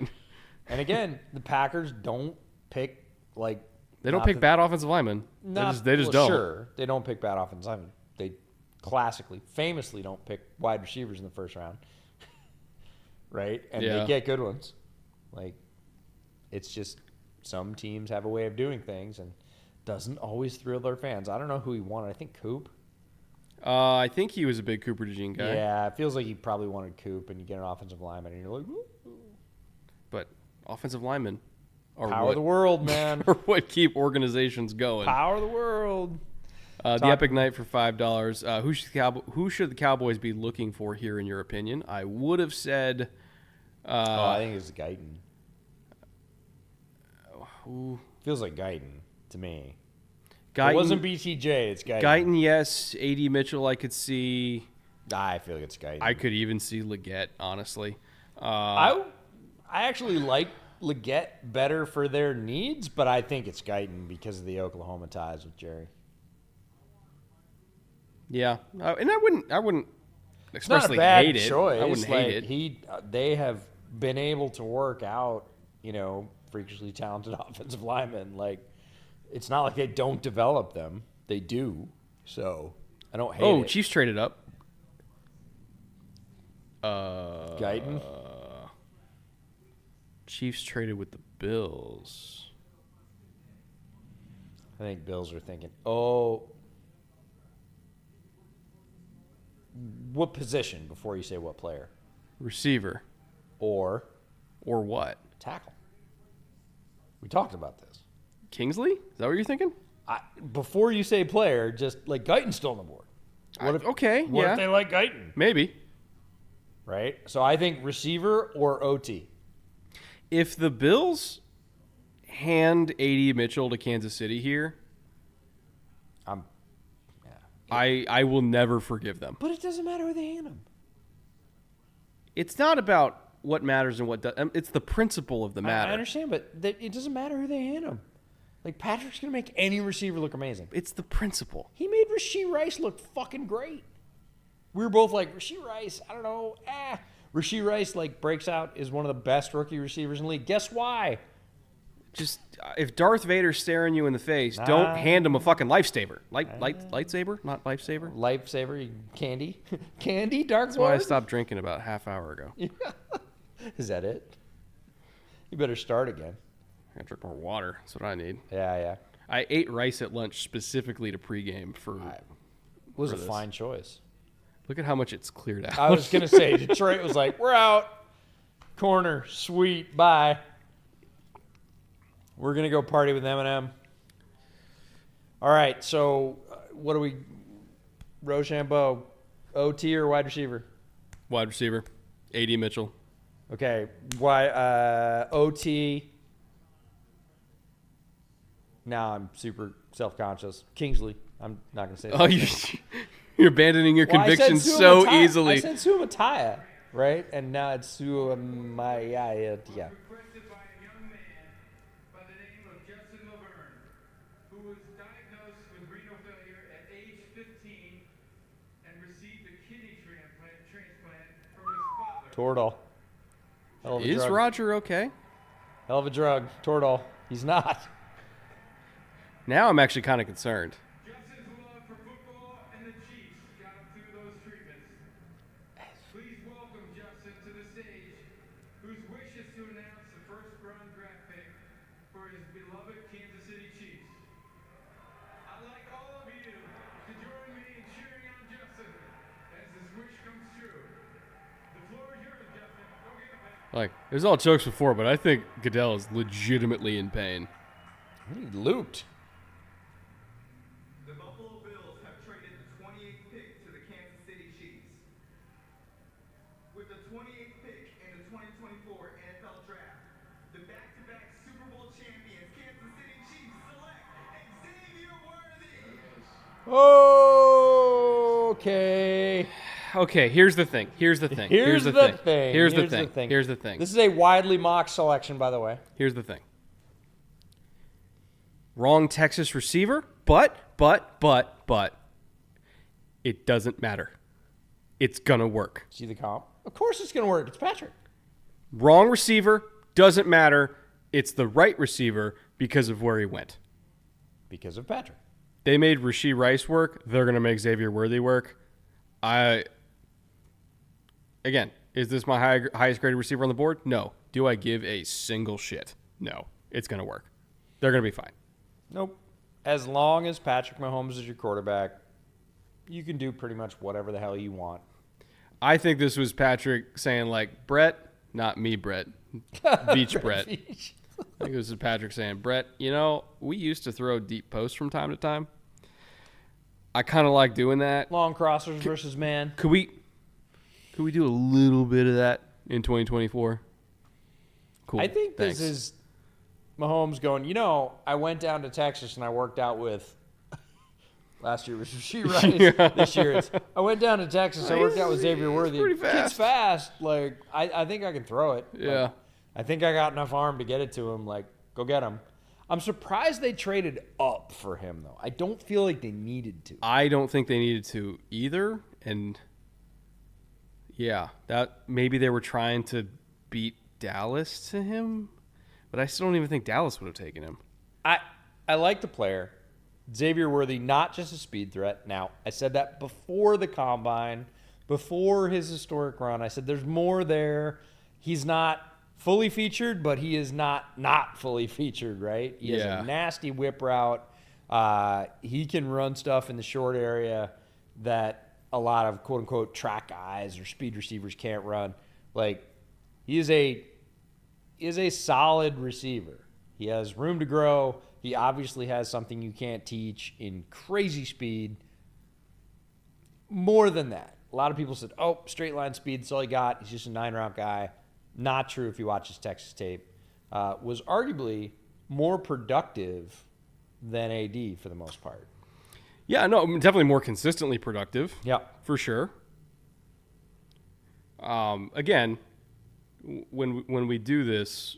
And again, the Packers don't pick, like... They don't pick bad offensive linemen. They just don't. Sure, they don't pick bad offensive linemen. They famously don't pick wide receivers in the first round. Right? And they get good ones. Like, it's just some teams have a way of doing things and doesn't always thrill their fans. I don't know who he wanted. I think Coop. I think he was a big Cooper DeJean guy. Yeah, it feels like he probably wanted Coop, and you get an offensive lineman, and you're like, ooh. But offensive linemen are Power of the world, man. are what keep organizations going. Power of the world. The Epic Night for $5. Who should the Cowboys be looking for here, in your opinion? I would have said... I think it's Guyton. Who? Feels like Guyton to me. Guyton, It wasn't BTJ, it's Guyton. Guyton, yes. AD Mitchell, I could see. I feel like it's Guyton. I could even see Legette, honestly. I actually like Legette better for their needs, but I think it's Guyton because of the Oklahoma ties with Jerry. Yeah, and I wouldn't It's not a expressly bad hate it. choice. I wouldn't like, hate it. They have been able to work out, freakishly talented offensive linemen. Like, it's not like they don't develop them; they do. So I don't hate it. Chiefs traded up. Guyton. Chiefs traded with the Bills. I think Bills are thinking, what position before you say what player? Receiver. Or what? tackle. We talked about this. Kingsley? Is that what you're thinking? Before you say player, just like Guyton's still on the board. What if they like Guyton? Maybe. Right? So I think receiver or OT. If the Bills hand A.D. Mitchell to Kansas City here, I will never forgive them. But it doesn't matter who they hand him. It's not about what matters and what doesn't. It's the principle of the matter. I understand, but it doesn't matter who they hand him. Like, Patrick's going to make any receiver look amazing. It's the principle. He made Rashee Rice look fucking great. We were both like, Rashee Rice, I don't know. Rashee Rice, like, breaks out, is one of the best rookie receivers in the league. Guess why? Just if Darth Vader's staring you in the face, don't hand him a fucking lifesaver. Lightsaber, not lifesaver. Lifesaver, candy. Candy, Dark That's why I Lord? stopped drinking about a half hour ago. Is that it? You better start again. I drink more water. That's what I need. Yeah. I ate rice at lunch specifically to pregame for. It was a this. fine choice. Look at how much it's cleared out. I was going to say, Detroit was like, we're out. Corner, sweet, bye. We're going to go party with Eminem. All right, so what do we... Rochambeau, OT or wide receiver? Wide receiver, A.D. Mitchell. Okay, OT. Now I'm super self-conscious. Kingsley. I'm not going to say that. Oh, you're abandoning your Well, convictions I said so Suamatai- easily. I said Suamatai, right? And now it's Suamaya. Yeah. Requested by a young man by the name of Justin Laverne, who was diagnosed with renal failure at age 15 and received a kidney transplant from his father. Toradol. Hell of a Is drug. Roger okay? Hell of a drug. Toradol. He's not. Now I'm actually kind of concerned. Justin's love for football and the Chiefs got him through those treatments. Please welcome Justin to the stage, whose wish is to announce the first-round draft pick for his beloved Kansas City Chiefs. I'd like all of you to join me in cheering on Justin as his wish comes true. The floor is yours, Justin. Go get him, man. Like, it was all jokes before, but I think Goodell is legitimately in pain. He looped. The Buffalo Bills have traded the 28th pick to the Kansas City Chiefs. With the 28th pick in the 2024 NFL Draft, the back-to-back Super Bowl champions Kansas City Chiefs select Xavier Worthy. Okay. Okay, here's the thing. Here's the thing. Here's the thing. Here's the thing. Here's the thing. This is a widely mocked selection, by the way. Here's the thing. Wrong Texas receiver, but it doesn't matter. It's gonna work. See the comp? Of course it's going to work. It's Patrick. Wrong receiver, doesn't matter. It's the right receiver because of where he went. Because of Patrick. They made Rashee Rice work. They're gonna make Xavier Worthy work. Again, is this my highest graded receiver on the board? No. Do I give a single shit? No. It's gonna work. They're gonna be fine. Nope. As long as Patrick Mahomes is your quarterback, you can do pretty much whatever the hell you want. I think this was Patrick saying, like, Brett, not me, Brett. Beach Brett. I think this is Patrick saying, Brett, you know, we used to throw deep posts from time to time. I kind of like doing that. Long crossers versus man. Could we do a little bit of that in 2024? Cool. I think Thanks. this is Mahomes going, you know, I went down to Texas and I worked out with, last year was Rashee Rice. Yeah. This year it's, I went down to Texas, I worked out with Xavier Worthy. pretty Kid's fast. fast. Like, I think I can throw it. Yeah. Like, I think I got enough arm to get it to him. Like, go get him. I'm surprised they traded up for him, though. I don't feel like they needed to. I don't think they needed to either. And yeah, that maybe they were trying to beat Dallas to him, but I still don't even think Dallas would have taken him. I like the player. Xavier Worthy, not just a speed threat. Now, I said that before the combine, before his historic run. I said there's more there. He's not fully featured, but he is not fully featured, right? He has Yeah. a nasty whip route. He can run stuff in the short area that a lot of quote-unquote track guys or speed receivers can't run. Like, he is a solid receiver. He has room to grow. He obviously has something you can't teach in crazy speed. More than that, a lot of people said, oh, straight line speed, that's all he got. He's just a 9-route guy. Not true if you watch his Texas tape. was arguably more productive than AD for the most part. Yeah, no, definitely more consistently productive. Yeah. For sure. Again, when we do this,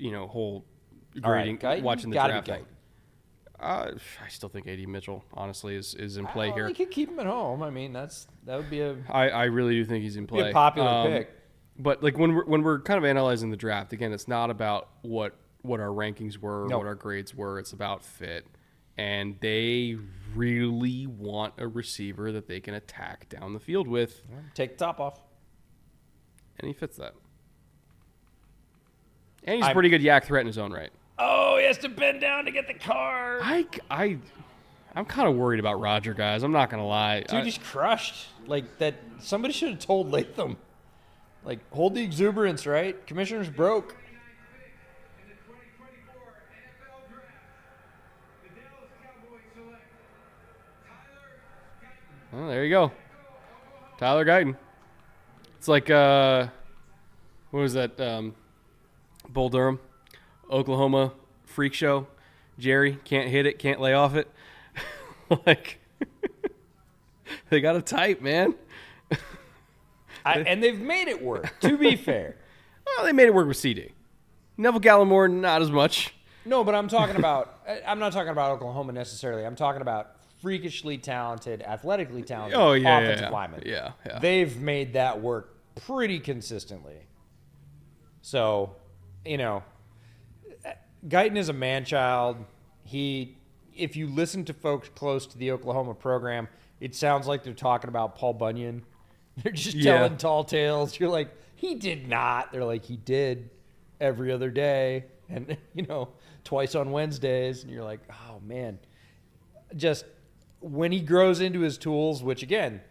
whole grading, Guyton, watching the gotta draft be thing, I still think AD Mitchell, honestly, is in play here. You could keep him at home. I mean, that would be I really do think he's in play. a popular pick. But like when we're kind of analyzing the draft, again, it's not about what our rankings were, Nope. what our grades were. It's about fit, and they really want a receiver that they can attack down the field with, Take the top off. and he fits that. And he's a pretty good yak threat in his own right. Oh, he has to bend down to get the card. I'm kind of worried about Roger, guys. I'm not gonna lie. Dude, he's crushed. Like that. Somebody should have told Latham. Like, hold the exuberance, right? Commissioner's broke. In the 2024 NFL Draft, the Dallas Cowboys select Tyler Guyton. Oh, there you go, Tyler Guyton. It's like what was that? Bull Durham, Oklahoma freak show. Jerry can't hit it, can't lay off it. Like they got a type, man. And they've made it work, to be fair. Well, they made it work with CD. Neville Gallimore, not as much. No, but I'm not talking about Oklahoma necessarily. I'm talking about freakishly talented, athletically talented offensive linemen. Yeah. They've made that work pretty consistently. So, Guyton is a man-child. If you listen to folks close to the Oklahoma program, it sounds like they're talking about Paul Bunyan. They're just telling tall tales. You're like, he did not. They're like, he did every other day and, twice on Wednesdays. And you're like, oh, man. Just when he grows into his tools, which, again,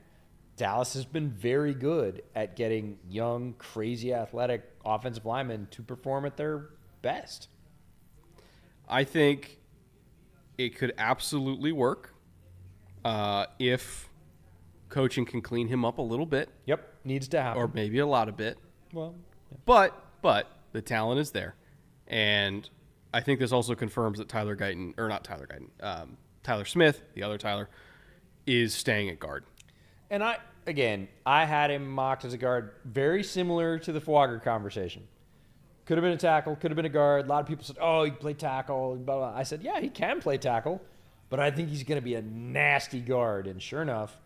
Dallas has been very good at getting young, crazy, athletic offensive linemen to perform at their best. I think it could absolutely work if coaching can clean him up a little bit. Yep, needs to happen. Or maybe a lot of bit. Well, But the talent is there. And I think this also confirms that Tyler Smith, the other Tyler, is staying at guard. And I had him mocked as a guard, very similar to the Fuager conversation. Could have been a tackle, could have been a guard. A lot of people said, oh, he can play tackle, blah, blah. I said, yeah, he can play tackle, but I think he's going to be a nasty guard. And sure enough,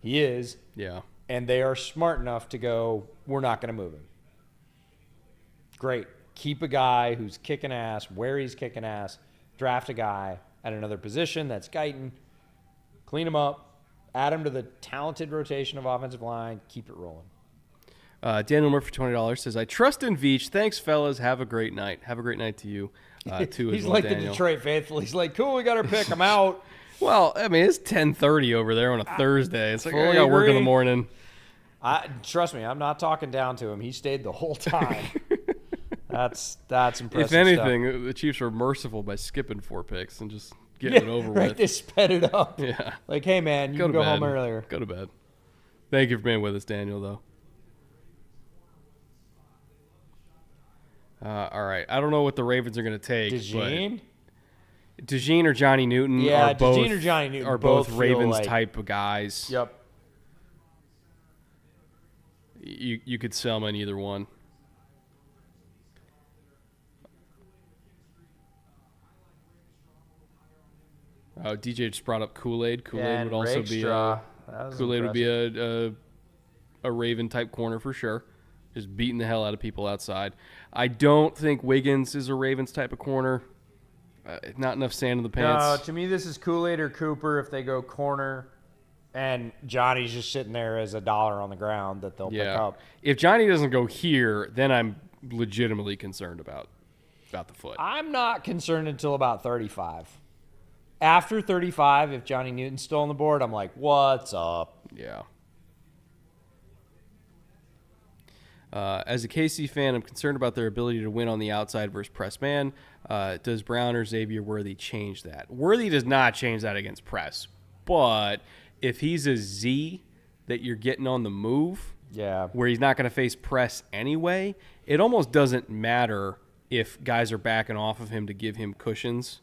he is. Yeah. And they are smart enough to go, we're not going to move him. Great. Keep a guy who's kicking ass, where he's kicking ass. Draft a guy at another position that's Guyton. Clean him up. Add him to the talented rotation of offensive line. Keep it rolling. Daniel Murphy for $20 says, I trust in Veach. Thanks, fellas. Have a great night. Have a great night to you, too. He's as well, like Daniel. the Detroit faithful. He's like, cool, we got our pick. I'm out. Well, I mean, it's 10:30 over there on a Thursday. It's like, I fully got work in the agree. morning. Trust me, I'm not talking down to him. He stayed the whole time. That's impressive. If anything, the Chiefs were merciful by skipping 4 picks and just getting it over right, with. They sped it up. Yeah. Like, hey, man, you can go home earlier. Go to bed. Thank you for being with us, Daniel, though. All right. I don't know what the Ravens are going to take. DeJean or Johnny Newton Yeah, are both, DeJean or Johnny Newton are both both feel Ravens like- type of guys. Yep. You could sell them on either one. DJ just brought up Kool-Aid. Kool-Aid would also be Kool-Aid would be a Raven type corner for sure. Just beating the hell out of people outside. I don't think Wiggins is a Ravens type of corner. Not enough sand in the pants. No, to me, this is Kool-Aid or Cooper if they go corner, and Johnny's just sitting there as $1 on the ground that they'll pick up. If Johnny doesn't go here, then I'm legitimately concerned about the foot. I'm not concerned until about 35. After 35, if Johnny Newton's still on the board, I'm like, what's up? Yeah. As a KC fan, I'm concerned about their ability to win on the outside versus press man. Does Brown or Xavier Worthy change that? Worthy does not change that against press. But if he's a Z that you're getting on the move, Yeah. where he's not going to face press anyway, it almost doesn't matter if guys are backing off of him to give him cushions.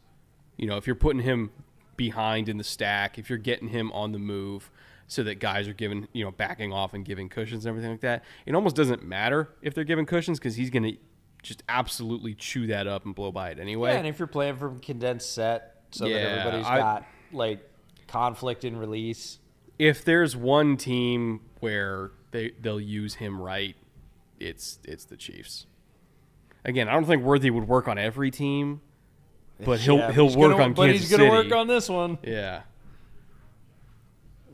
If you're putting him behind in the stack, if you're getting him on the move so that guys are giving, backing off and giving cushions and everything like that, it almost doesn't matter if they're giving cushions because he's going to just absolutely chew that up and blow by it anyway. Yeah, and if you're playing from condensed set so that everybody's got, like, conflict in release. If there's one team where they'll use him right, it's the Chiefs. Again, I don't think Worthy would work on every team, but he'll work on Kansas City. But he's going to work on this one. Yeah.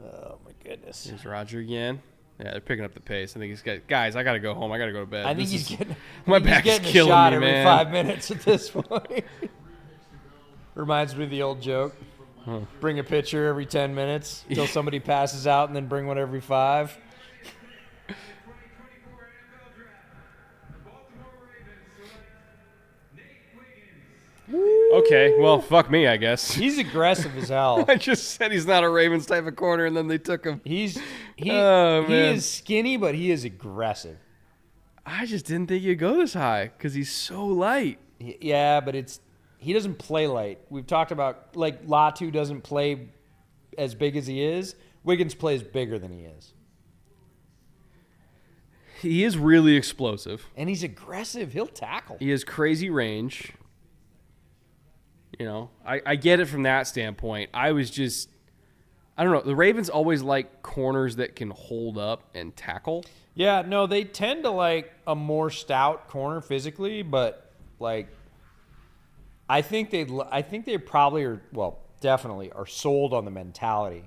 Oh, my goodness. Here's Roger again. Yeah, they're picking up the pace. I think he's got guys. I got to go home. I got to go to bed. I think he's getting my back's getting killing a shot me, every man. 5 minutes at this point. Reminds me of the old joke. Bring a pitcher every 10 minutes until somebody passes out, and then bring one every 5. Okay, well, fuck me, I guess. He's aggressive as hell. I just said he's not a Ravens type of corner, and then they took him. He man. is skinny, but he is aggressive. I just didn't think he'd go this high because he's so light. Yeah, but he doesn't play light. We've talked about, like, Latu doesn't play as big as he is. Wiggins plays bigger than he is. He is really explosive. And he's aggressive. He'll tackle. He has crazy range. I get it from that standpoint. I don't know. The Ravens always like corners that can hold up and tackle. Yeah, no, they tend to like a more stout corner physically, but like I think they probably are, well, definitely are sold on the mentality,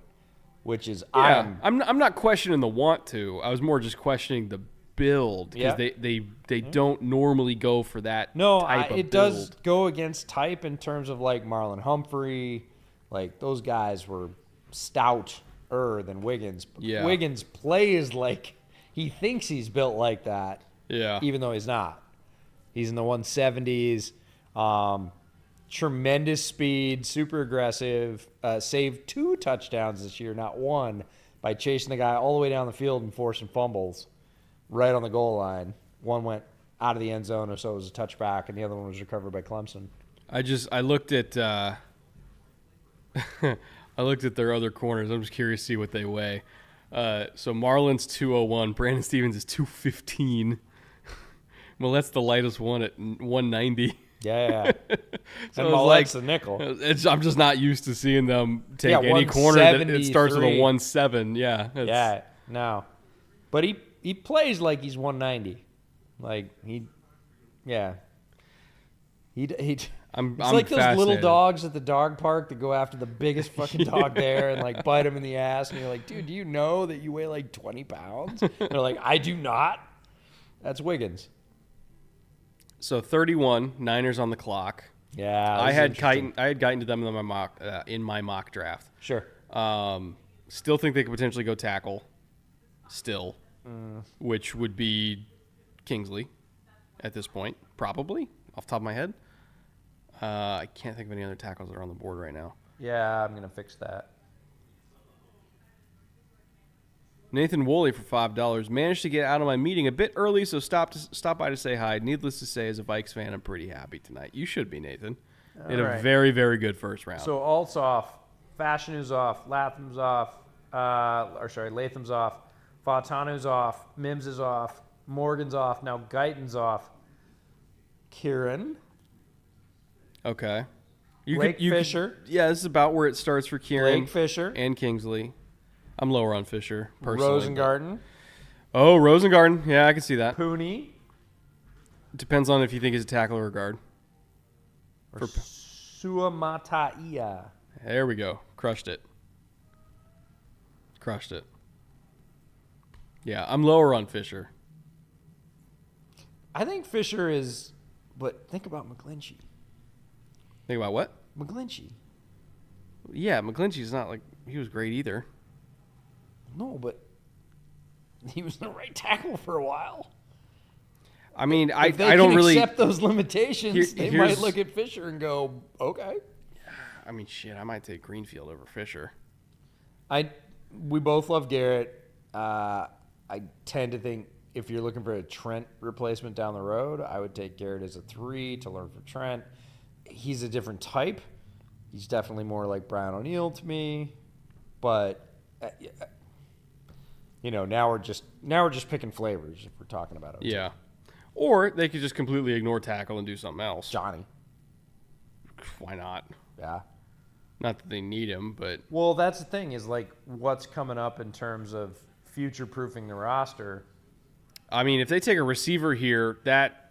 which is Yeah, I'm not questioning the want to. I was more just questioning the build because they don't normally go for that. No, type of it build. does go against type in terms of like Marlon Humphrey, like those guys were stouter than Wiggins. Yeah. Wiggins plays like he thinks he's built like that. Yeah. Even though he's not. He's in the 170s. Tremendous speed, super aggressive. Saved 2 touchdowns this year, not one, by chasing the guy all the way down the field and forcing fumbles right on the goal line. One went out of the end zone, or so it was a touchback, and the other one was recovered by Clemson. I looked at I looked at their other corners. I'm just curious to see what they weigh. So Marlon's 201, Brandon Stevens is 215. Well, that's the lightest one at 190. Yeah. So And I was Malik's the nickel. I'm just not used to seeing them take any corner that it starts with a 1.7. Yeah. Yeah, no. But he plays like he's 190. Like, I'm like those little fascinated. dogs at the dog park that go after the biggest fucking dog there and like bite him in the ass, and you're like, dude, do you know that you weigh like 20 pounds? They're like, I do not. That's Wiggins. So 31 Niners on the clock. Yeah, I had Guyton to them in my mock draft. Sure. Still think they could potentially go tackle. Still, which would be Kingsley at this point, probably off the top of my head. I can't think of any other tackles that are on the board right now. Yeah, I'm gonna fix that. Nathan Woolley for $5 managed to get out of my meeting a bit early, so stop by to say hi. Needless to say, as a Vikes fan, I'm pretty happy tonight. You should be, Nathan. You had a very, very good first round. So Alt's off, Fashanu's off, Latham's off, Latham's off, Fashanu off, Mims is off, Morgan's off, now Guyton's off. Kieran. Okay. Blake Fisher. Yeah, this is about where it starts for Kieran. Blake Fisher. And Kingsley. I'm lower on Fisher, personally. Rosengarten. Oh, Rosengarten. Yeah, I can see that. Pooney. Depends on if you think he's a tackle or a guard. Or Suamataia. There we go. Crushed it. Yeah, I'm lower on Fisher. I think Fisher is, but think about McGlinchey. Think about what? McGlinchey. Yeah, McGlinchey's not like he was great either. No, but he was the right tackle for a while. I mean, If they I don't can really accept those limitations. They might here's- look at Fisher and go, okay. I mean, shit, I might take Greenfield over Fisher. We both love Garrett. I tend to think if you're looking for a Trent replacement down the road, I would take Garrett as a 3 to learn from Trent. He's a different type. He's definitely more like Brian O'Neill to me, but now we're just picking flavors if we're talking about it. Yeah. Or they could just completely ignore tackle and do something else. Johnny. Why not? Yeah. Not that they need him, but Well, that's the thing is like what's coming up in terms of future-proofing the roster. I mean, if they take a receiver here, that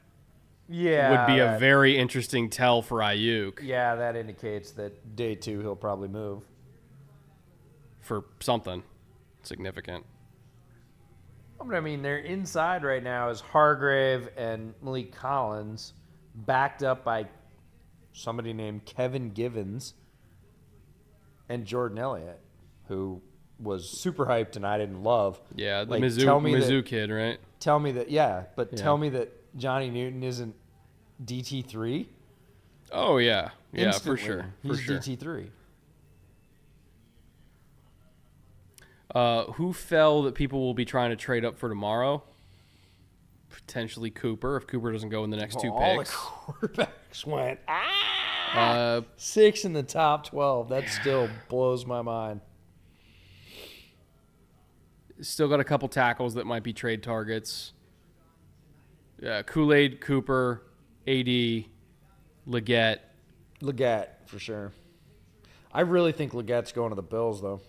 Yeah. would be a very interesting tell for Ayuk Yeah, that indicates that day 2 he'll probably move. for something significant. I mean, their inside right now is Hargrave and Malik Collins, backed up by somebody named Kevin Givens and Jordan Elliott, who was super hyped and I didn't love. Yeah, the Like, Mizzou kid, right? Tell me that, but Yeah. tell me that Johnny Newton isn't DT3. Oh, yeah. Yeah, Instantly, for sure. He's For sure. DT3. Who fell that people will be trying to trade up for tomorrow? Potentially Cooper, if Cooper doesn't go in the next 2 All the picks. quarterbacks went 6 in the top 12. That still blows my mind. Still got a couple tackles that might be trade targets. Kool-Aid, Cooper, AD, Legette. Legette, for sure. I really think Legette's going to the Bills, though.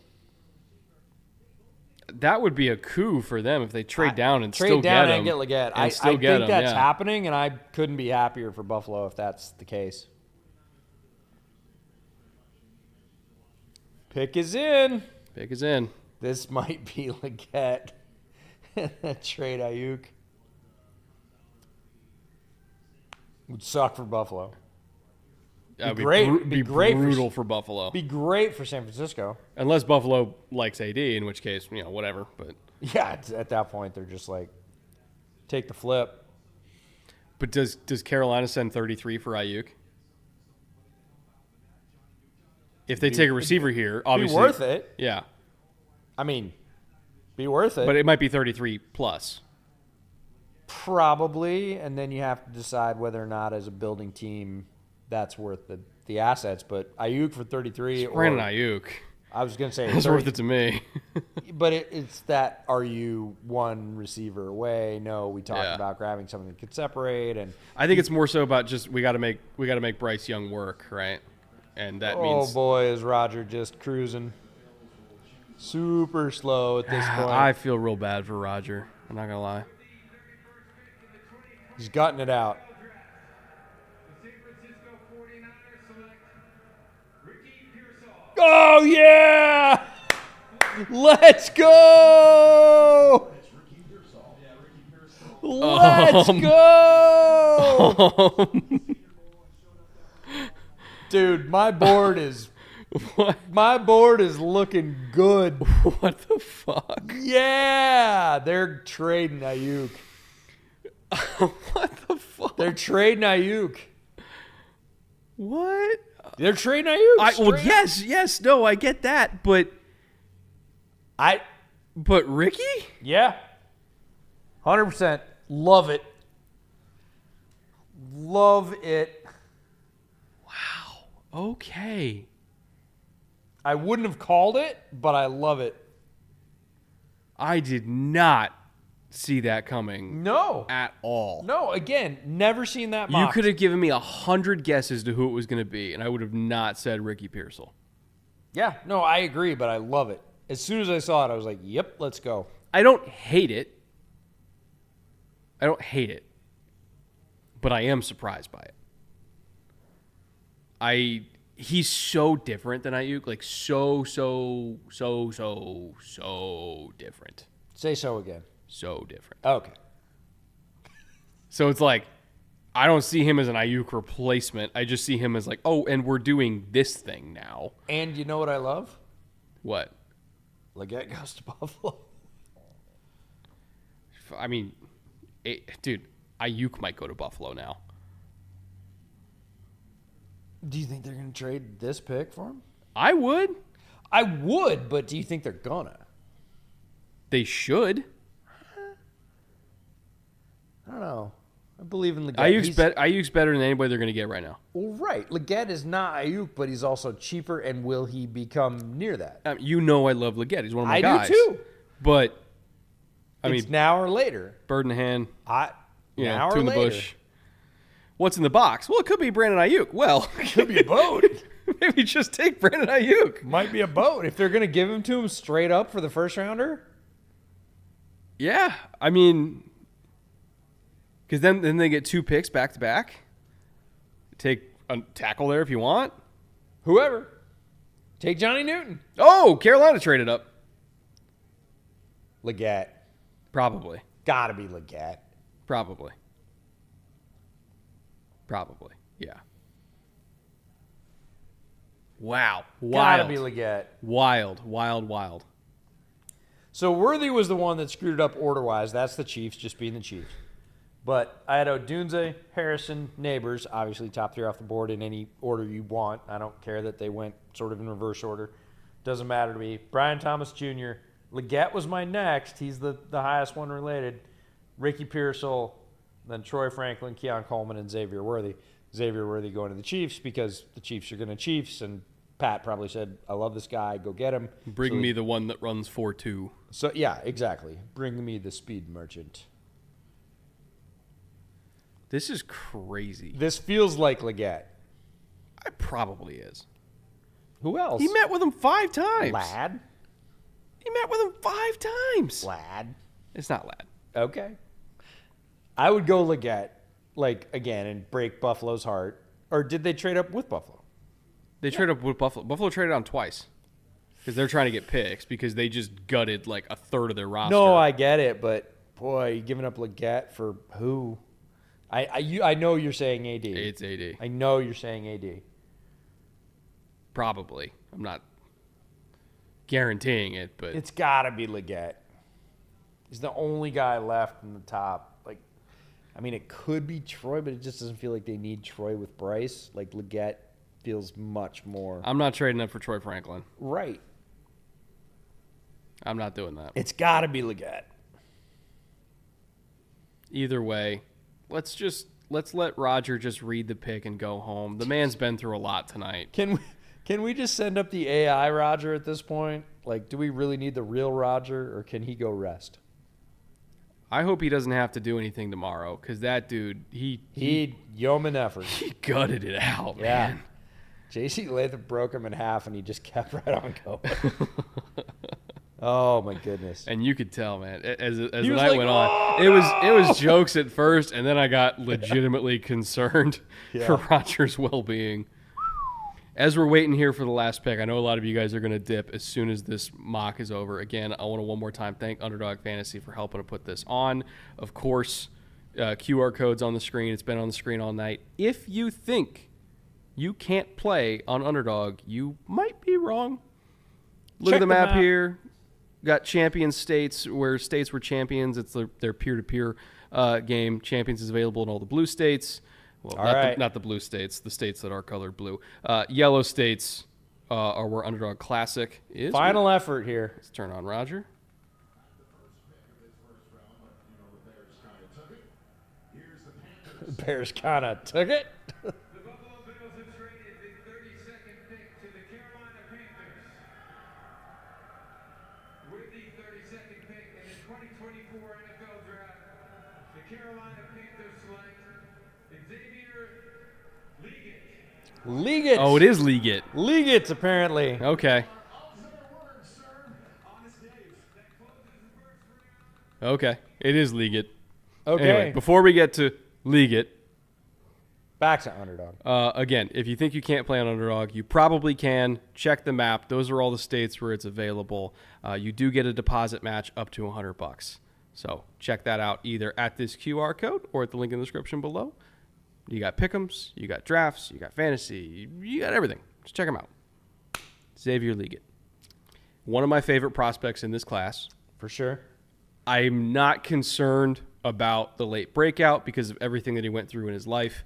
That would be a coup for them if they trade down and Trade still down get him. and get Legette. And I still think get him, that's yeah. happening, and I couldn't be happier for Buffalo if that's the case. Pick is in. Pick is in. This might be Legette. Trade Ayuk. Would suck for Buffalo. That would great- be be great for- brutal for Buffalo. Be great for San Francisco. Unless Buffalo likes AD, in which case, whatever. But At that point, they're just like, take the flip. does Carolina send 33 for Ayuk? If they take a receiver here, obviously Be worth it. Yeah, I mean, be worth it. but it might be 33 plus. Probably, and then you have to decide whether or not, as a building team, that's worth the assets. But Ayuk for 33, Brandon or Ayuk, I was going to say that's 30, worth it to me. but it's that, are you one receiver away? No, we talked Yeah. about grabbing something that could separate, and I think it's more so about just we got to make Bryce Young work, right? And that means boy, is Roger just cruising super slow at this point. I feel real bad for Roger. I'm not gonna lie. He's gutting it out. The San Francisco 49ers select Ricky Pearsall. Oh yeah! Let's go! Let's go! Dude, my board is looking good. What the fuck? Yeah, they're trading Ayuk. What the fuck? They're trading Ayuk. What? They're trading Ayuk. Well, yes, no, I get that, but Ricky? Yeah. 100%. Love it. Love it. Wow. Okay. I wouldn't have called it, but I love it. I did not see that coming. No. At all. No, again, never seen that You mocked. could have given me 100 guesses to who it was going to be, and I would have not said Ricky Pearsall. Yeah, no, I agree, but I love it. As soon as I saw it, I was like, yep, let's go. I don't hate it. But I am surprised by it. He's so different than Ayuk, like so different. Say so again. So different. Okay. So it's like, I don't see him as an Ayuk replacement. I just see him as like, oh, and we're doing this thing now. And you know what I love? What? Legette goes to Buffalo. I mean, dude, Ayuk might go to Buffalo now. Do you think they're going to trade this pick for him? I would. I would, but do you think they're gonna? They should. I don't know. I believe in Legette. Ayuk's better than anybody they're going to get right now. Well, right. Legette is not Ayuk, but he's also cheaper, and will he become near that? I love Legette. He's one of my guys. I do too. But, It's now or later. bird in the hand. Now two or in the later. bush. What's in the box? Well, it could be Brandon Ayuk. Well, It could be a boat. maybe just take Brandon Ayuk. Might be a boat. If they're going to give him to him straight up for the first rounder. Yeah, I mean, because then they get 2 picks back to back. Take a tackle there if you want. Whoever. Take Johnny Newton. Oh, Carolina traded up. Legette. Probably. Gotta be Legette. Probably. Yeah. Wow. Gotta Wild. be Legette. Wild. So Worthy was the one that screwed it up order-wise. That's the Chiefs, just being the Chiefs. But I had Odunze, Harrison, Nabers, obviously top 3 off the board in any order you want. I don't care that they went sort of in reverse order. Doesn't matter to me. Brian Thomas Jr. Legette was my next. He's the highest one related. Ricky Pearsall, then Troy Franklin, Keon Coleman, and Xavier Worthy. Xavier Worthy going to the Chiefs because the Chiefs are going to Chiefs, and Pat probably said, I love this guy, go get him. Bring me the one that runs 4.2. So, yeah, exactly. Bring me the speed merchant. This is crazy. This feels like Legette. It probably is. Who else? He met with him 5 times. Lad. He met with him 5 times. Lad. It's not Lad. Okay. I would go Legette, again, and break Buffalo's heart. Or did they trade up with Buffalo? They traded up with Buffalo. Buffalo traded on twice because they're trying to get picks because they just gutted a third of their roster. No, I get it, but boy, you giving up Legette for who? I know you're saying AD. It's AD. I know you're saying AD. Probably. I'm not guaranteeing it, but It's got to be Legette. He's the only guy left in the top. It could be Troy, but it just doesn't feel like they need Troy with Bryce. Legette feels much more. I'm not trading up for Troy Franklin. Right. I'm not doing that. It's got to be Legette. Either way, let's let Roger just read the pick and go home. The man's been through a lot tonight. Can we just send up the AI Roger at this point? Do we really need the real Roger, or can he go rest? I hope he doesn't have to do anything tomorrow because that dude, he yeoman effort. He gutted it out, Yeah. man. JC Latham broke him in half, and he just kept right on going. Oh my goodness! And you could tell, man, as the He was night like, went on, "Oh, it was jokes at first, and then I got legitimately concerned for Roger's well-being. As we're waiting here for the last pick, I know a lot of you guys are going to dip as soon as this mock is over. Again, I want to one more time thank Underdog Fantasy for helping to put this on. Of course, QR code's on the screen. It's been on the screen all night. If you think you can't play on Underdog, you might be wrong. Look at the map here. Got champion states where states were champions. It's their peer-to-peer game. Champions is available in all the blue states. Well, not the blue states, the states that are colored blue. Yellow states are where Underdog Classic is. Final effort here. Let's turn on Roger. Bears kind of took it. The Buffalo Bills have traded the 32nd pick to the Carolina Panthers. With the 32nd pick in the 2024 NFL Draft, the Carolina Panthers select Xavier Legette. Legette. Oh, it is Legette. Legette, apparently. Okay. Okay. It is Legette. Okay. Anyway, before we get to Legette, back to Underdog. again, if you think you can't play on Underdog, you probably can. Check the map. Those are all the states where it's available. You do get a deposit match up to $100. So check that out either at this QR code or at the link in the description below. You got pick'ems, you got drafts, you got fantasy, you got everything. Just check them out. Xavier Legette. One of my favorite prospects in this class. For sure. I'm not concerned about the late breakout because of everything that he went through in his life.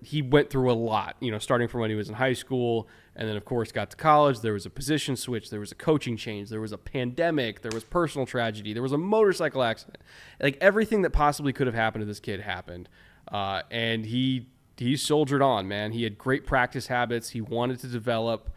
he went through a lot, starting from when he was in high school, and then, of course, got to college. There was a position switch. There was a coaching change. There was a pandemic. There was personal tragedy. There was a motorcycle accident. Like, everything that possibly could have happened to this kid happened. And he soldiered on, man. He had great practice habits. He wanted to develop.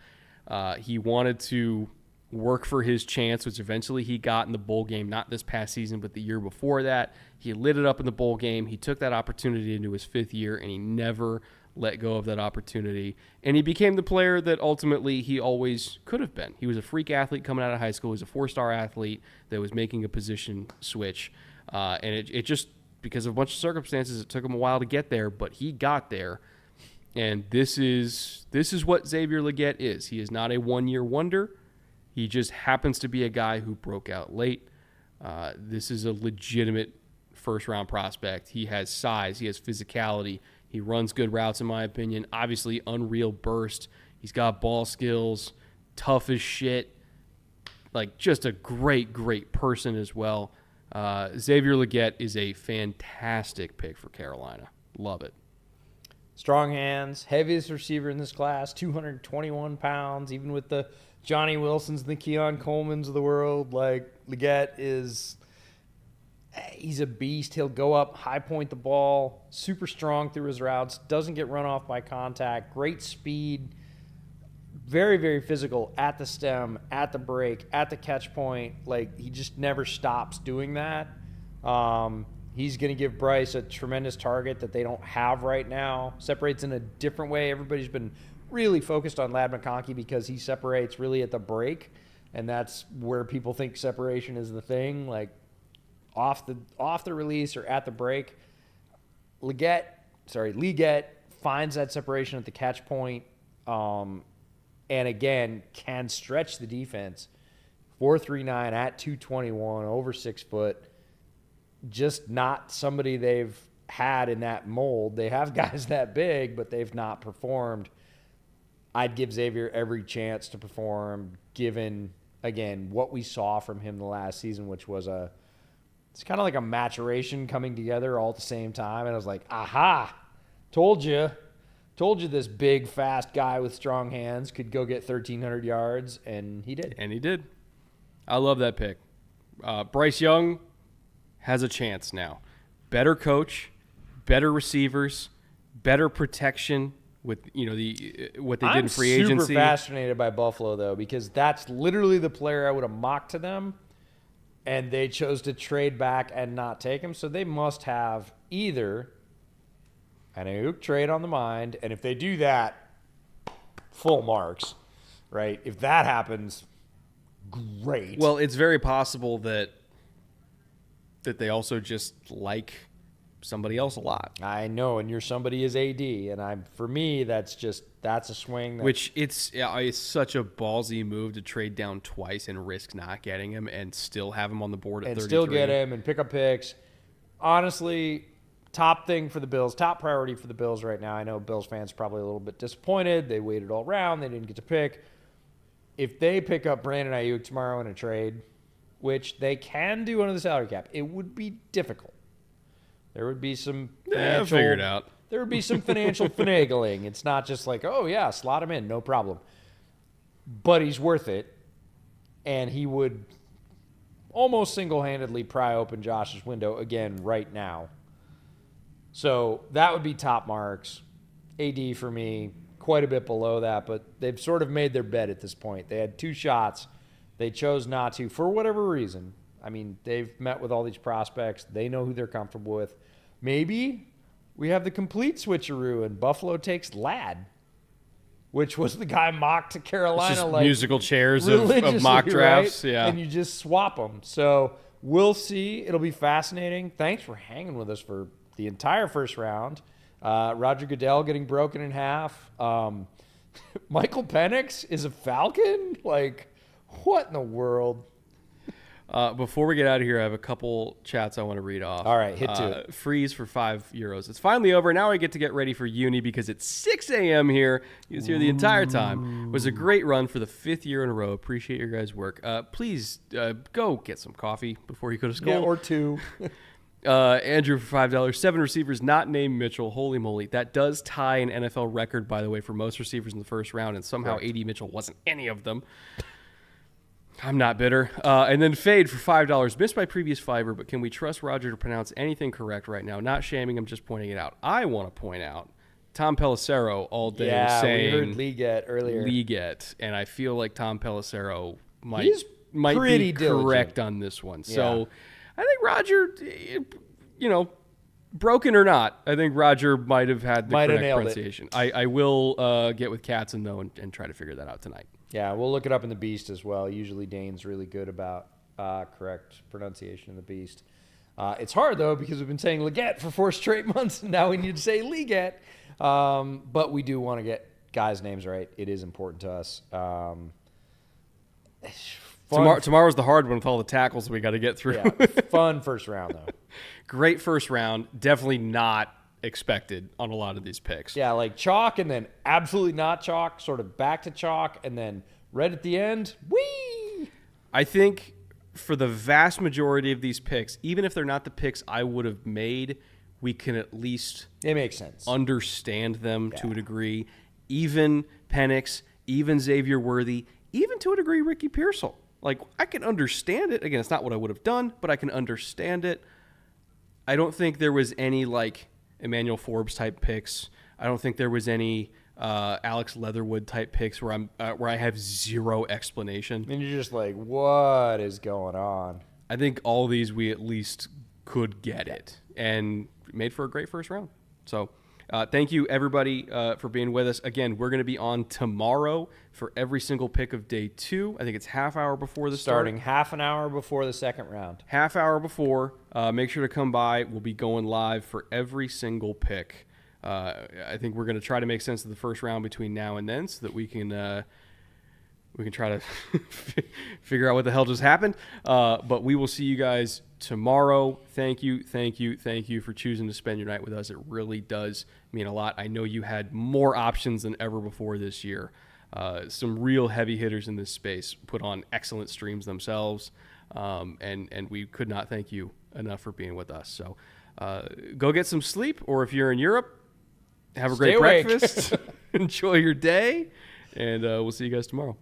He wanted to work for his chance, which eventually he got in the bowl game, not this past season, but the year before that. He lit it up in the bowl game. He took that opportunity into his 5th year, and he never let go of that opportunity. And he became the player that ultimately he always could have been. He was a freak athlete coming out of high school. He was a 4-star athlete that was making a position switch. And it just, because of a bunch of circumstances, it took him a while to get there, but he got there. And this is what Xavier Legette is. He is not a one-year wonder. He just happens to be a guy who broke out late. This is a legitimate first-round prospect. He has size. He has physicality. He runs good routes, in my opinion. Obviously, unreal burst. He's got ball skills, tough as shit. Like, just a great, great person as well. Xavier Legette is a fantastic pick for Carolina. Love it. Strong hands, heaviest receiver in this class, 221 pounds, even with the Johnny Wilsons and the Keon Colemans of the world. Like, Legette he's a beast. He'll go up, high point the ball, super strong through his routes, doesn't get run off by contact, great speed, very, very physical at the stem, at the break, at the catch point. Like, he just never stops doing that. He's going to give Bryce a tremendous target that they don't have right now. Separates in a different way. Everybody's been really focused on Ladd McConkey because he separates really at the break, and that's where people think separation is the thing. Like, off the release or at the break, Legette finds that separation at the catch point, and again can stretch the defense. 4.39 at 221, over 6 foot. Just not somebody they've had in that mold. They have guys that big, but they've not performed. I'd give Xavier every chance to perform, given, again, what we saw from him the last season, which was it's kind of like a maturation coming together all at the same time. And I was like, aha, told you this big, fast guy with strong hands could go get 1,300 yards, and he did. And he did. I love that pick. Bryce Young has a chance now. Better coach, better receivers, better protection with what they did in free agency. I'm super fascinated by Buffalo, though, because that's literally the player I would have mocked to them, and they chose to trade back and not take him. So they must have either an Ayuk trade on the mind, and if they do that, full marks, right? If that happens, great. Well, it's very possible that they also just like somebody else a lot. I know, and your somebody is AD, and for me, that's a swing. Which it's such a ballsy move to trade down twice and risk not getting him and still have him on the board at 33. And still get him and pick up picks. Honestly, top thing for the Bills, top priority for the Bills right now. I know Bills fans are probably a little bit disappointed. They waited all around. They didn't get to pick. If they pick up Brandon Ayuk tomorrow in a trade, which they can do under the salary cap, it would be difficult. There would be some financial, figure it out. There would be some financial finagling. It's not just like, oh yeah, slot him in, no problem. But he's worth it, and he would almost single-handedly pry open Josh's window again right now. So that would be top marks. AD for me, quite a bit below that, but they've sort of made their bet at this point. They had 2 shots. They chose not to for whatever reason. I mean, they've met with all these prospects. They know who they're comfortable with. Maybe we have the complete switcheroo and Buffalo takes Ladd, which was the guy mocked to Carolina. Just like musical chairs of mock drafts. Right? Yeah. And you just swap them. So we'll see. It'll be fascinating. Thanks for hanging with us for the entire first round. Roger Goodell getting broken in half. Michael Penix is a Falcon? Like, what in the world? Before we get out of here, I have a couple chats I want to read off. All right, hit to it. Freeze for €5. It's finally over. Now I get to get ready for uni because it's 6 a.m. here. You was here the entire time. It was a great run for the 5th year in a row. Appreciate your guys' work. Please go get some coffee before you go to school. Yeah, or 2. Andrew for $5. 7 receivers not named Mitchell. Holy moly. That does tie an NFL record, by the way, for most receivers in the first round, and somehow Correct. A.D. Mitchell wasn't any of them. I'm not bitter. And then Fade for $5. Missed my previous fiber, but can we trust Roger to pronounce anything correct right now? Not shaming him, just pointing it out. I want to point out Tom Pelissero all day saying we heard Legette earlier. Legette, and I feel like Tom Pelissero might He's pretty be diligent. correct on this one. Yeah. So I think Roger, broken or not, I think Roger might have had the correct nailed it. pronunciation. I will get with Katzen, though, and try to figure that out tonight. Yeah, we'll look it up in the Beast as well. Usually Dane's really good about correct pronunciation in the Beast. It's hard, though, because we've been saying Legette for 4 straight months, and now we need to say Legette. But we do want to get guys' names right. It is important to us. Tomorrow's the hard one with all the tackles we got to get through. Yeah, fun first round, though. Great first round. Definitely not expected on a lot of these picks. Yeah, like chalk and then absolutely not chalk, sort of back to chalk, and then red at the end. Whee! I think for the vast majority of these picks, even if they're not the picks I would have made, we can at least It makes sense. understand them to a degree. Even Penix, even Xavier Worthy, even to a degree Ricky Pearsall. Like, I can understand it. Again, it's not what I would have done, but I can understand it. I don't think there was any, like, Emmanuel Forbes type picks. I don't think there was any Alex Leatherwood type picks where I have zero explanation. And you're just like, what is going on? I think all these we at least could get it, and made for a great first round. So thank you, everybody, for being with us. Again, we're going to be on tomorrow for every single pick of day 2. I think it's half hour before the Starting start. half an hour before the second round. Half hour before. Make sure to come by. We'll be going live for every single pick. I think we're going to try to make sense of the first round between now and then, so that we can try to figure out what the hell just happened. But we will see you guys tomorrow. Thank you for choosing to spend your night with us. It really does mean a lot. I know you had more options than ever before this year. Some real heavy hitters in this space put on excellent streams themselves, and we could not thank you enough for being with us. So go get some sleep, or if you're in Europe, have a great awake. breakfast. Enjoy your day, and we'll see you guys tomorrow.